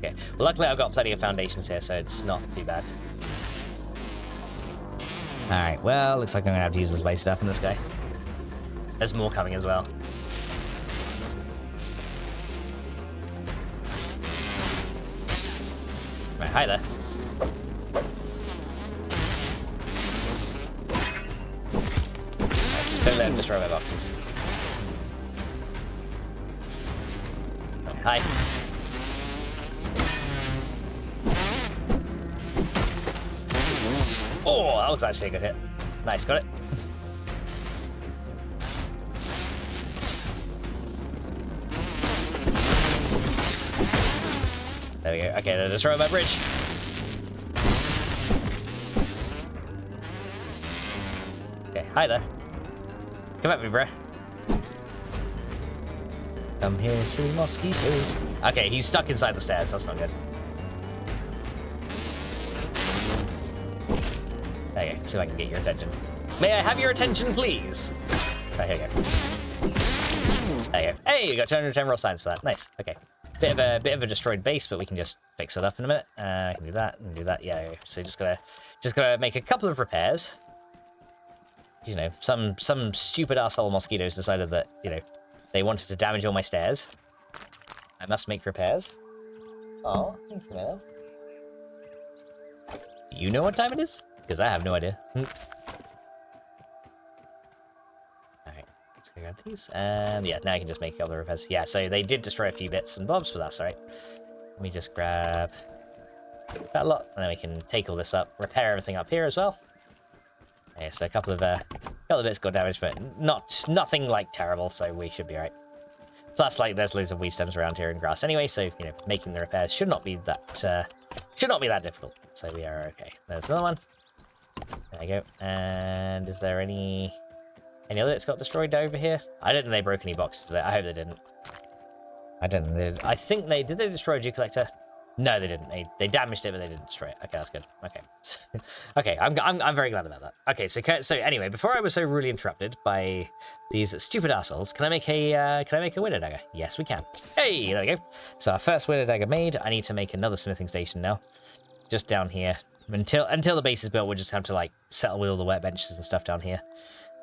Okay. Well, luckily I've got plenty of foundations here, so it's not too bad. Alright, well, looks like I'm gonna have to use this base stuff in this guy. There's more coming as well. Right, hi there. Right, just don't let him destroy my boxes. Hi. Oh, that was actually a good hit. Nice, got it. There we go. Okay, they're destroying my bridge. Okay, hi there. Come at me, bruh. Come here, silly mosquito. Okay, he's stuck inside the stairs. That's not good. There you go. See if I can get your attention. May I have your attention, please? Right, here you go. There you go. Hey, you got 210 raw science for that. Nice. Okay. Bit of a destroyed base, but we can just fix it up in a minute. I can do that and do that. Yeah. So just gotta make a couple of repairs. You know, some stupid asshole mosquitoes decided that they wanted to damage all my stairs. I must make repairs. Oh, thank you, man. You know what time it is? Because I have no idea. Alright, let's go grab these. And yeah, now I can just make a couple of repairs. Yeah, so they did destroy a few bits and bobs, but that's alright. Let me just grab that lot, and then we can take all this up, repair everything up here as well. Yeah, so a couple of bits got damaged, but nothing like terrible, so we should be alright. Plus, like, there's loads of weed stems around here and grass anyway, so making the repairs should not be that difficult. So we are okay. There's another one. There you go. And is there any other that's got destroyed over here? I don't think they broke any boxes today. I hope they didn't. I don't think they did. I think they did. They destroy a G collector? No, they didn't. They damaged it, but they didn't destroy it. Okay, that's good. Okay. Okay, I'm very glad about that. Okay, so anyway, before I was so rudely interrupted by these stupid assholes, can I make a widow dagger? Yes, we can. Hey, there we go. So our first widow dagger made. I need to make another smithing station now, just down here. Until the base is built, we'll just have to like settle with all the workbenches and stuff down here,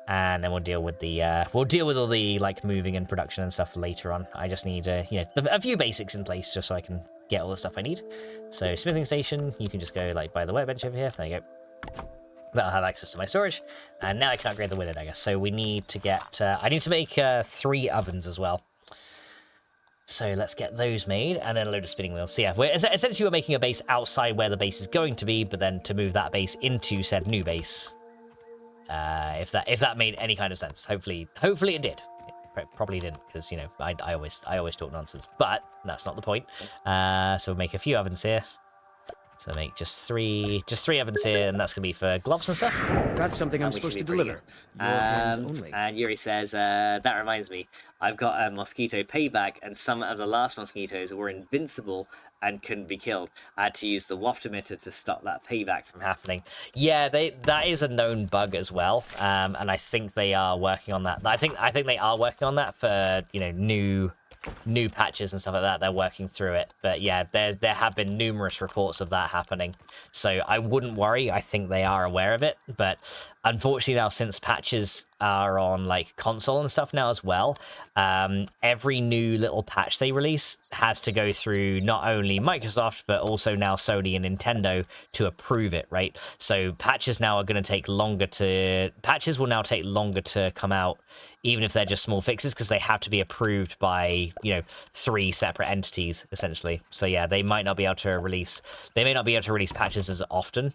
and then we'll deal with all the like moving and production and stuff later on. I just need a few basics in place just so I can get all the stuff I need. So smithing station, you can just go like by the workbench over here. There you go. That'll have access to my storage, and now I can upgrade the widow dagger. So we need to get I need to make 3 ovens as well. So let's get those made, and then a load of spinning wheels. So yeah, essentially we're making a base outside where the base is going to be, but then to move that base into said new base. If that made any kind of sense. Hopefully it did. It probably didn't, because I always talk nonsense, but that's not the point. So we'll make a few ovens here. So make just three ovens here, and that's gonna be for globs and stuff. Got something I'm We should supposed be to pretty deliver. good. Your hands only. And Yuri says, that reminds me, I've got a mosquito payback, and some of the last mosquitoes were invincible and couldn't be killed. I had to use the waft emitter to stop that payback from happening. Yeah, that is a known bug as well, and I think they are working on that. I think they are working on that for, you know, new patches and stuff like that. They're working through it, but yeah, there have been numerous reports of that happening, so I wouldn't worry. I think they are aware of it, but unfortunately now, since patches are on like console and stuff now as well, every new little patch they release has to go through not only Microsoft but also now Sony and Nintendo to approve it, right? So patches now are going to take longer to patches will now take longer to come out, even if they're just small fixes, because they have to be approved by, you know, 3 separate entities essentially. So yeah, they may not be able to release patches as often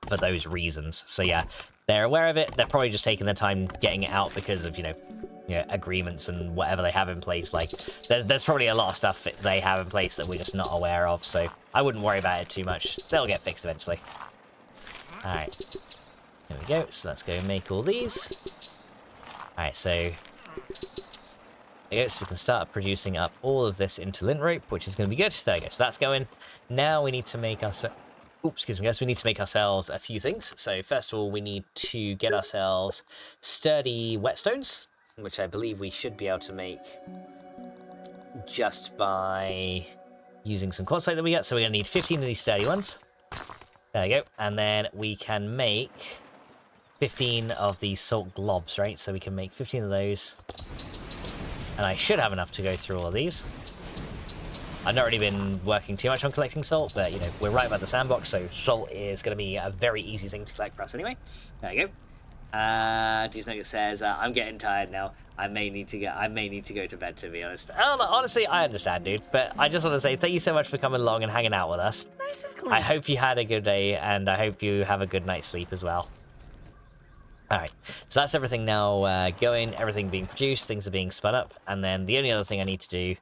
for those reasons. So yeah, they're aware of it. They're probably just taking their time getting it out because of, you know, agreements and whatever they have in place. Like there's probably a lot of stuff that they have in place that we're just not aware of, so I wouldn't worry about it too much. They'll get fixed eventually. All right, there we go. So let's go make all these. All right, so there we go. So we can start producing up all of this into lint rope, which is going to be good. There we go. So that's going. Now we need to make us. Oops, excuse me, guys. We need to make ourselves a few things. So first of all, we need to get ourselves sturdy whetstones, which I believe we should be able to make just by using some quartzite that we get. So we're going to need 15 of these sturdy ones. There we go. And then we can make 15 of these salt globs, right? So we can make 15 of those. And I should have enough to go through all of these. I've not really been working too much on collecting salt, but, you know, we're right by the sandbox, so salt is going to be a very easy thing to collect for us anyway. There you go. Disnugget says, I'm getting tired now. I may need to go to bed, to be honest. Oh, no, honestly, I understand, dude. But I just want to say thank you so much for coming along and hanging out with us. Nice and clean. I hope you had a good day, and I hope you have a good night's sleep as well. Alright, so that's everything now going, everything being produced, things are being spun up, and then the only other thing I need to do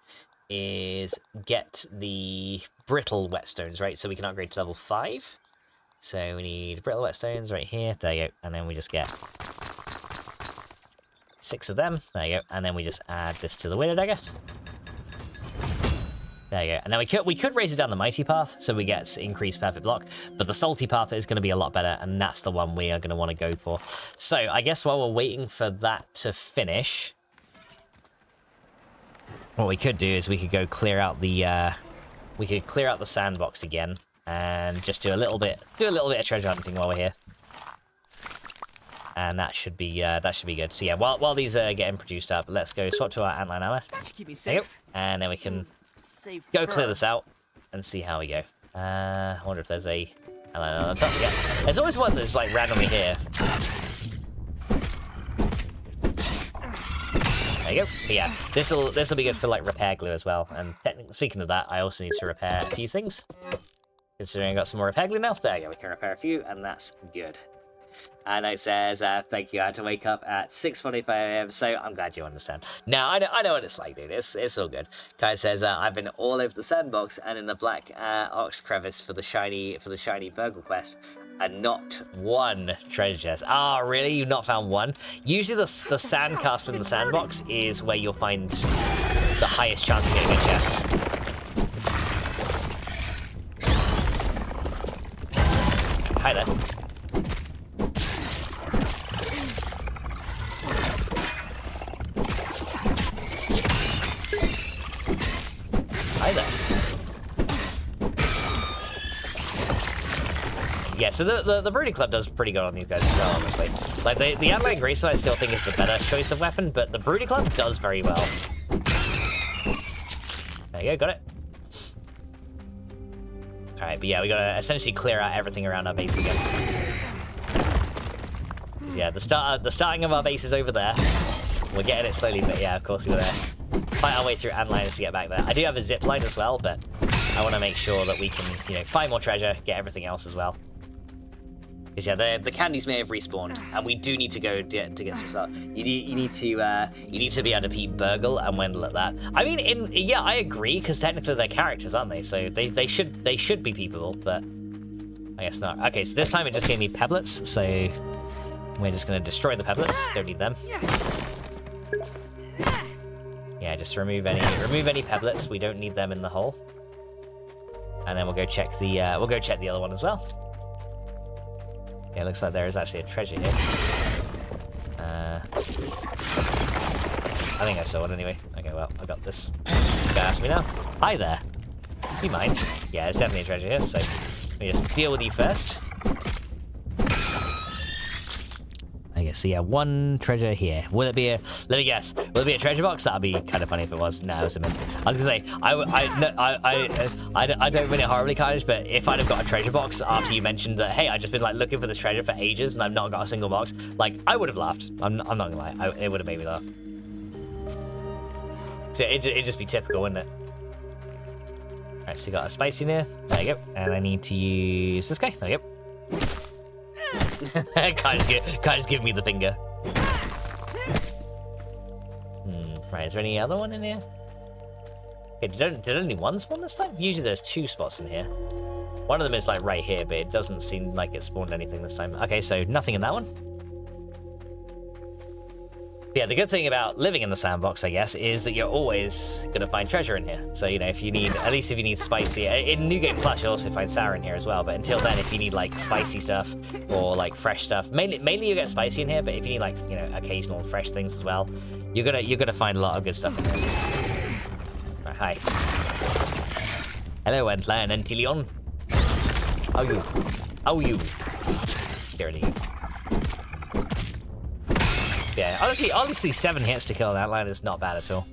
is get the brittle whetstones, right? So we can upgrade to level 5. So we need brittle whetstones right here. There you go. And then we just get 6 of them. There you go. And then we just add this to the winter dagger. There you go. And then we could raise it down the mighty path, so we get increased perfect block. But the salty path is going to be a lot better, and that's the one we are going to want to go for. So I guess while we're waiting for that to finish, what we could do is we could go clear out the sandbox again and just do a little bit of treasure hunting while we're here. And that should be good. So yeah, while these are getting produced up, let's go swap to our antline armor. That should keep me There you go. safe. And then we can Safe. go clear this out and see how we go. I wonder if there's a antline on top. Yeah, there's always one that's like randomly here. There you go. But yeah, this will be good for like repair glue as well. And technically, speaking of that, I also need to repair a few things. Considering I got some more repair glue now. There you go. We can repair a few, and that's good. And it says, thank you. I had to wake up at 6:45 AM, so I'm glad you understand. Now I know what it's like, dude. It's all good. Kai says, I've been all over the sandbox and in the black ox crevice for the shiny burgle quest, and not one treasure chest. Oh, really? You've not found one? Usually the sand castle in the sandbox is where you'll find the highest chance of getting a chest. Hi there. Hi there. Yeah, so the Brooding Club does pretty good on these guys as well, honestly. Like, the Adelaide Grayson I still think is the better choice of weapon, but the Brooding Club does very well. There you go, got it. Alright, but yeah, we gotta essentially clear out everything around our base again. Yeah, the starting of our base is over there. We're getting it slowly, but yeah, of course we gotta fight our way through antliners to get back there. I do have a zip line as well, but I want to make sure that we can, you know, find more treasure, get everything else as well. Because yeah, the candies may have respawned, and we do need to go to get some stuff. You need to be able to peep Burgle and Wendell at that. I mean, yeah, I agree, because technically they're characters, aren't they? So they should be peepable, but I guess not. Okay, so this time it just gave me peblets, so we're just gonna destroy the peblets. Don't need them. Yeah, just remove any peblets. We don't need them in the hole. And then we'll go check the other one as well. Yeah, it looks like there is actually a treasure here. I think I saw it anyway. Okay, well, I got this guy after me now. Hi there. Do you mind? Yeah, there's definitely a treasure here, so let me just deal with you first. Okay, so yeah, one treasure here. Will it be a... Let me guess. Will it be a treasure box? That'd be kind of funny if it was. No, it was a myth. I was gonna say, I don't mean it horribly, Kaish, but if I'd have got a treasure box after you mentioned that, hey, I've just been like looking for this treasure for ages and I've not got a single box, like, I would have laughed. I'm not gonna lie. It would have made me laugh. So it'd just be typical, wouldn't it? Alright, so you got a spicy in here. There you go. And I need to use this guy. There you go. Kai's give me the finger. Right, is there any other one in here? Okay, did only one spawn this time? Usually there's two spots in here. One of them is like right here, but it doesn't seem like it spawned anything this time. Okay, so nothing in that one. Yeah, the good thing about living in the sandbox, I guess, is that you're always gonna find treasure in here. So, you know, if you need spicy, in New Game Plus, you'll also find sour in here as well. But until then, if you need like spicy stuff or like fresh stuff, mainly you get spicy in here. But if you need like, you know, occasional fresh things as well, you're gonna find a lot of good stuff in here. Right, hi. Hello, Entla and Entilion. How you? How you? Dirty. Yeah, honestly, 7 hits to kill an outline is not bad at all.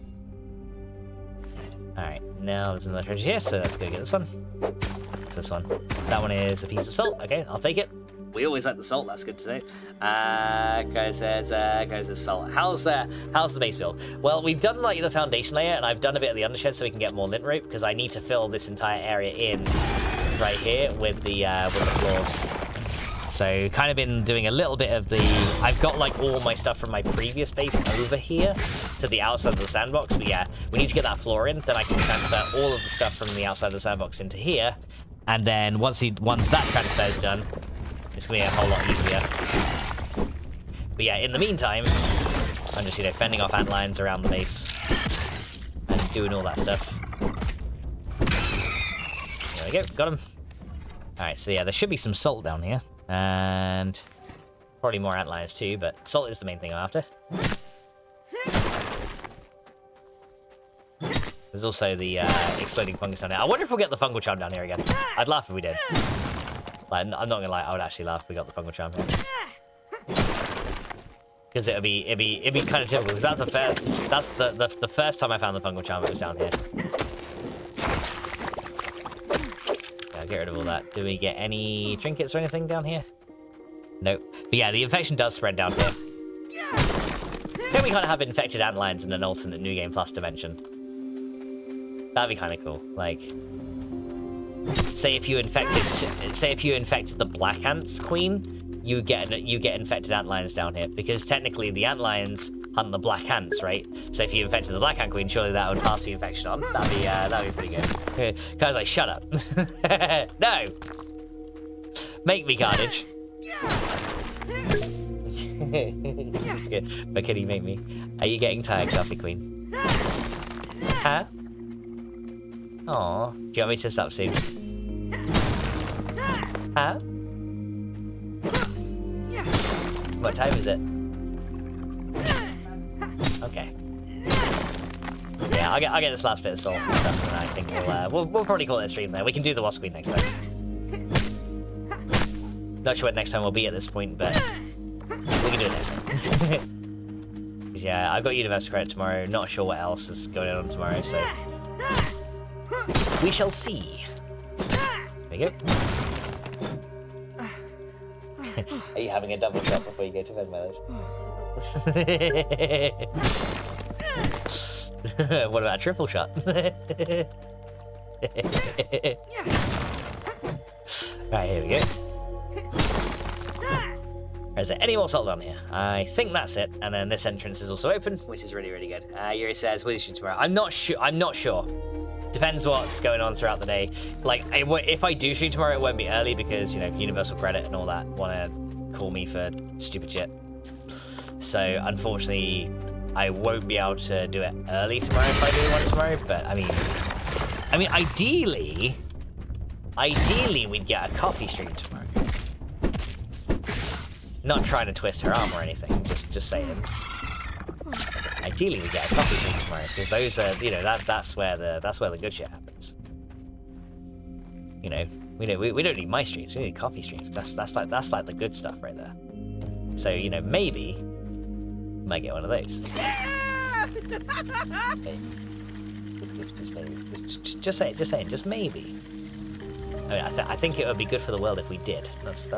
Alright, now there's another treasure here, so let's go get this one. What's this one? That one is a piece of salt. Okay, I'll take it. We always like the salt, that's good to say. Guys says salt. How's the base build? Well, we've done like the foundation layer, and I've done a bit of the undershed so we can get more lint rope, because I need to fill this entire area in right here with the floors. So kind of been doing a little bit of the... I've got like all my stuff from my previous base over here to the outside of the sandbox. But yeah, we need to get that floor in. Then I can transfer all of the stuff from the outside of the sandbox into here. And then once that transfer is done, it's going to be a whole lot easier. But yeah, in the meantime, I'm just, you know, fending off antlines around the base. And doing all that stuff. There we go, got him. Alright, so yeah, there should be some salt down here. And probably more antlions too, but salt is the main thing I'm after. There's also the exploding fungus down here. I wonder if we'll get the fungal charm down here again. I'd laugh if we did. Like, I'm not gonna lie, I would actually laugh if we got the fungal charm here. Because it'd be kind of typical. Because that's the first time I found the fungal charm. It was down here. Get rid of all that. Do we get any trinkets or anything down here? Nope. But yeah, the infection does spread down here. Then we kind of have infected antlions in an alternate New Game Plus dimension. That'd be kind of cool. Like, say if you infected the Black Ants Queen, you get infected antlions down here, because technically the antlions hunt the Black Ants, right? So if you infected the Black Ant Queen, surely that would pass the infection on. That'd be pretty good. Guys, like, shut up. No! Make me, Carnage. It's good. But can you make me? Are you getting tired, Coffee Queen? Huh? Aw, do you want me to stop soon? Huh? What time is it? Okay. Yeah, I'll get this last bit of salt and stuff, and I think we'll probably call it a stream there. We can do the Wasp Queen next time. Not sure what next time will be at this point, but we can do it next time. Yeah, I've got Universal Credit tomorrow. Not sure what else is going on tomorrow, so we shall see. There you go. Are you having a double shot before you go to bed, my lord? What about a triple shot? Right, here we go. Or is there any more salt on here? I think that's it. And then this entrance is also open, which is really, really good. Yuri says, will you stream tomorrow? I'm not sure. Depends what's going on throughout the day. Like, if I do stream tomorrow, it won't be early because, you know, Universal Credit and all that want to call me for stupid shit. So, unfortunately, I won't be able to do it early tomorrow if I do want it tomorrow. But, I mean, ideally, we'd get a coffee stream tomorrow. Not trying to twist her arm or anything, just saying. Ideally, we get a coffee stream tomorrow because those are, you know, that's where the good shit happens. You know, we don't need my streams, we need coffee streams. That's like the good stuff right there. So, you know, maybe we might get one of those. Okay. Just saying, just maybe. I mean, I think it would be good for the world if we did. That's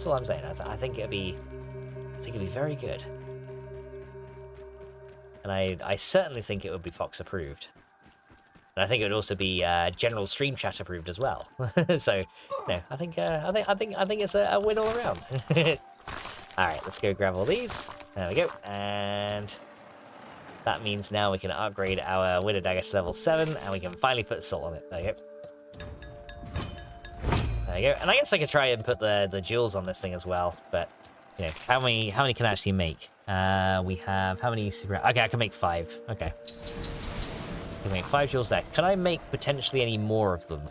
all I'm saying. I think it'd be very good. And I certainly think it would be Fox approved. And I think it would also be general stream chat approved as well. So, no, I think it's a win all around. All right, let's go grab all these. There we go, and that means now we can upgrade our Widow Dagger to level 7, and we can finally put salt on it. There you go. There you go. And I guess I could try and put the jewels on this thing as well, but you know, how many can I actually make? We have how many super? Okay, I can make 5. Okay, I can make 5 jewels there. Can I make potentially any more of them?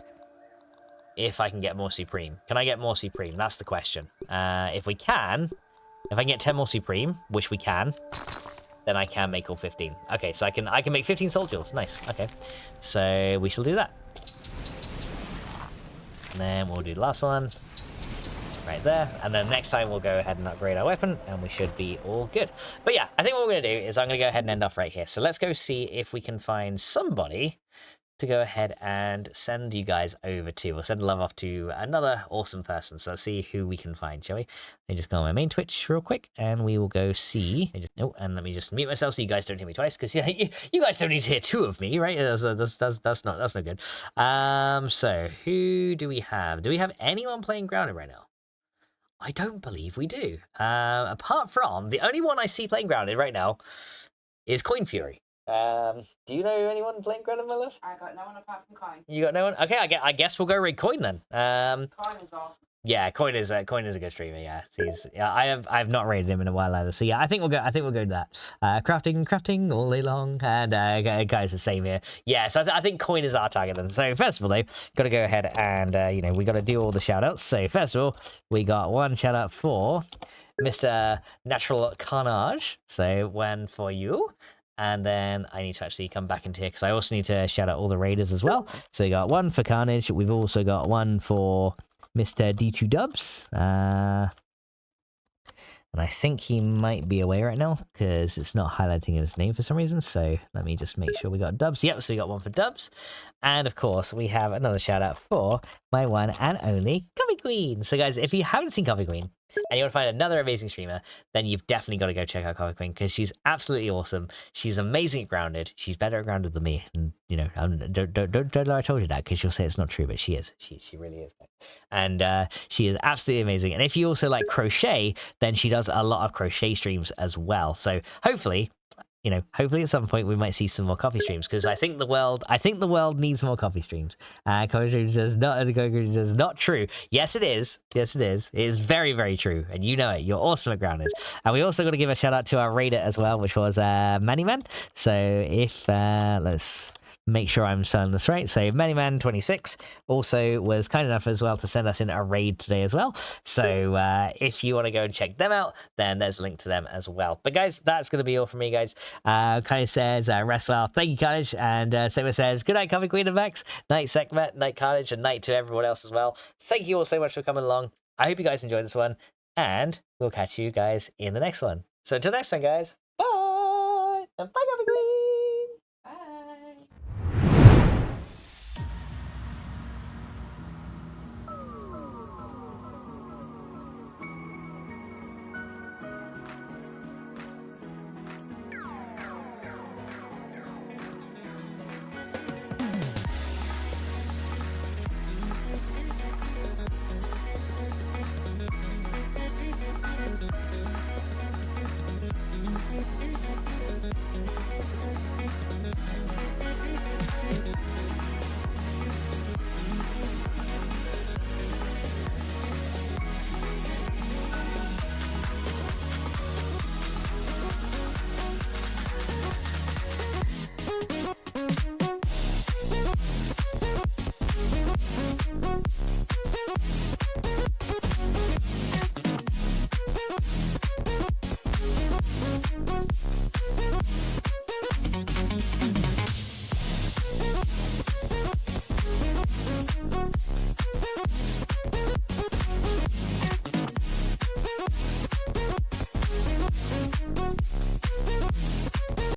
If I can get more supreme, can I get more supreme? That's the question. If I can get 10 more supreme, which we can, then I can make all 15. Okay, so I can make 15 soul jewels. Nice. Okay, so we shall do that. And then we'll do the last one right there, and then next time we'll go ahead and upgrade our weapon, and we should be all good. But yeah, I think what we're going to do is I'm going to go ahead and end off right here. So let's go see if we can find somebody to go ahead and send you guys over to. We'll send love off to another awesome person. So let's see who we can find, shall we? Let me just go on my main Twitch real quick, and we will go see. And let me just mute myself so you guys don't hear me twice, because yeah, you guys don't need to hear 2 of me, right? That's not good. So who do we have? Do we have anyone playing Grounded right now? I don't believe we do. Apart from the only one I see playing Grounded right now is Coin Fury. Do you know anyone playing Grounded, my love? I got no one apart from Coin. You got no one? Okay, I guess we'll go raid Coin then. Coin is awesome. Yeah, Coin is a good streamer. Yeah, I have not raided him in a while either. So yeah, I think we'll go to that. Crafting all day long, and guys, the same here. Yeah, so I think Coin is our target then. So first of all, though, got to go ahead and you know, we got to do all the shout outs. So first of all, we got one shout out for Mr. Natural Carnage. So one for you. And then I need to actually come back into here because I also need to shout out all the raiders as well. So we got one for Carnage. We've also got one for Mr. D2 Dubs. And I think he might be away right now because it's not highlighting his name for some reason. So let me just make sure we got Dubs. Yep, so we got one for Dubs. And of course, we have another shout out for my one and only Coffee Queen. So guys, if you haven't seen Coffee Queen and you want to find another amazing streamer, then you've definitely got to go check out Coffee Queen because she's absolutely awesome. She's amazing at Grounded. She's better at Grounded than me. And you know, don't know I told you that because she'll say it's not true, but she is. She really is. And she is absolutely amazing. And if you also like crochet, then she does a lot of crochet streams as well. So hopefully, you know, hopefully at some point we might see some more coffee streams because I think the world needs more coffee streams. Coffee streams is not true. Yes, it is. Yes, it is. It is very, very true, and you know it. You're awesome at Grounded. And we also got to give a shout out to our raider as well, which was Mannyman. So if let's make sure I'm spelling this right. So Mannyman26 also was kind enough as well to send us in a raid today as well. So if you want to go and check them out, then there's a link to them as well. But guys, that's going to be all from me, guys. Kind of says, rest well. Thank you, Carnage. And Sigma says, good night, Coffee Queen and Max. Night, Sekhmet. Night, Carnage. And night to everyone else as well. Thank you all so much for coming along. I hope you guys enjoyed this one. And we'll catch you guys in the next one. So until next time, guys. Bye. And bye, Coffee Queen.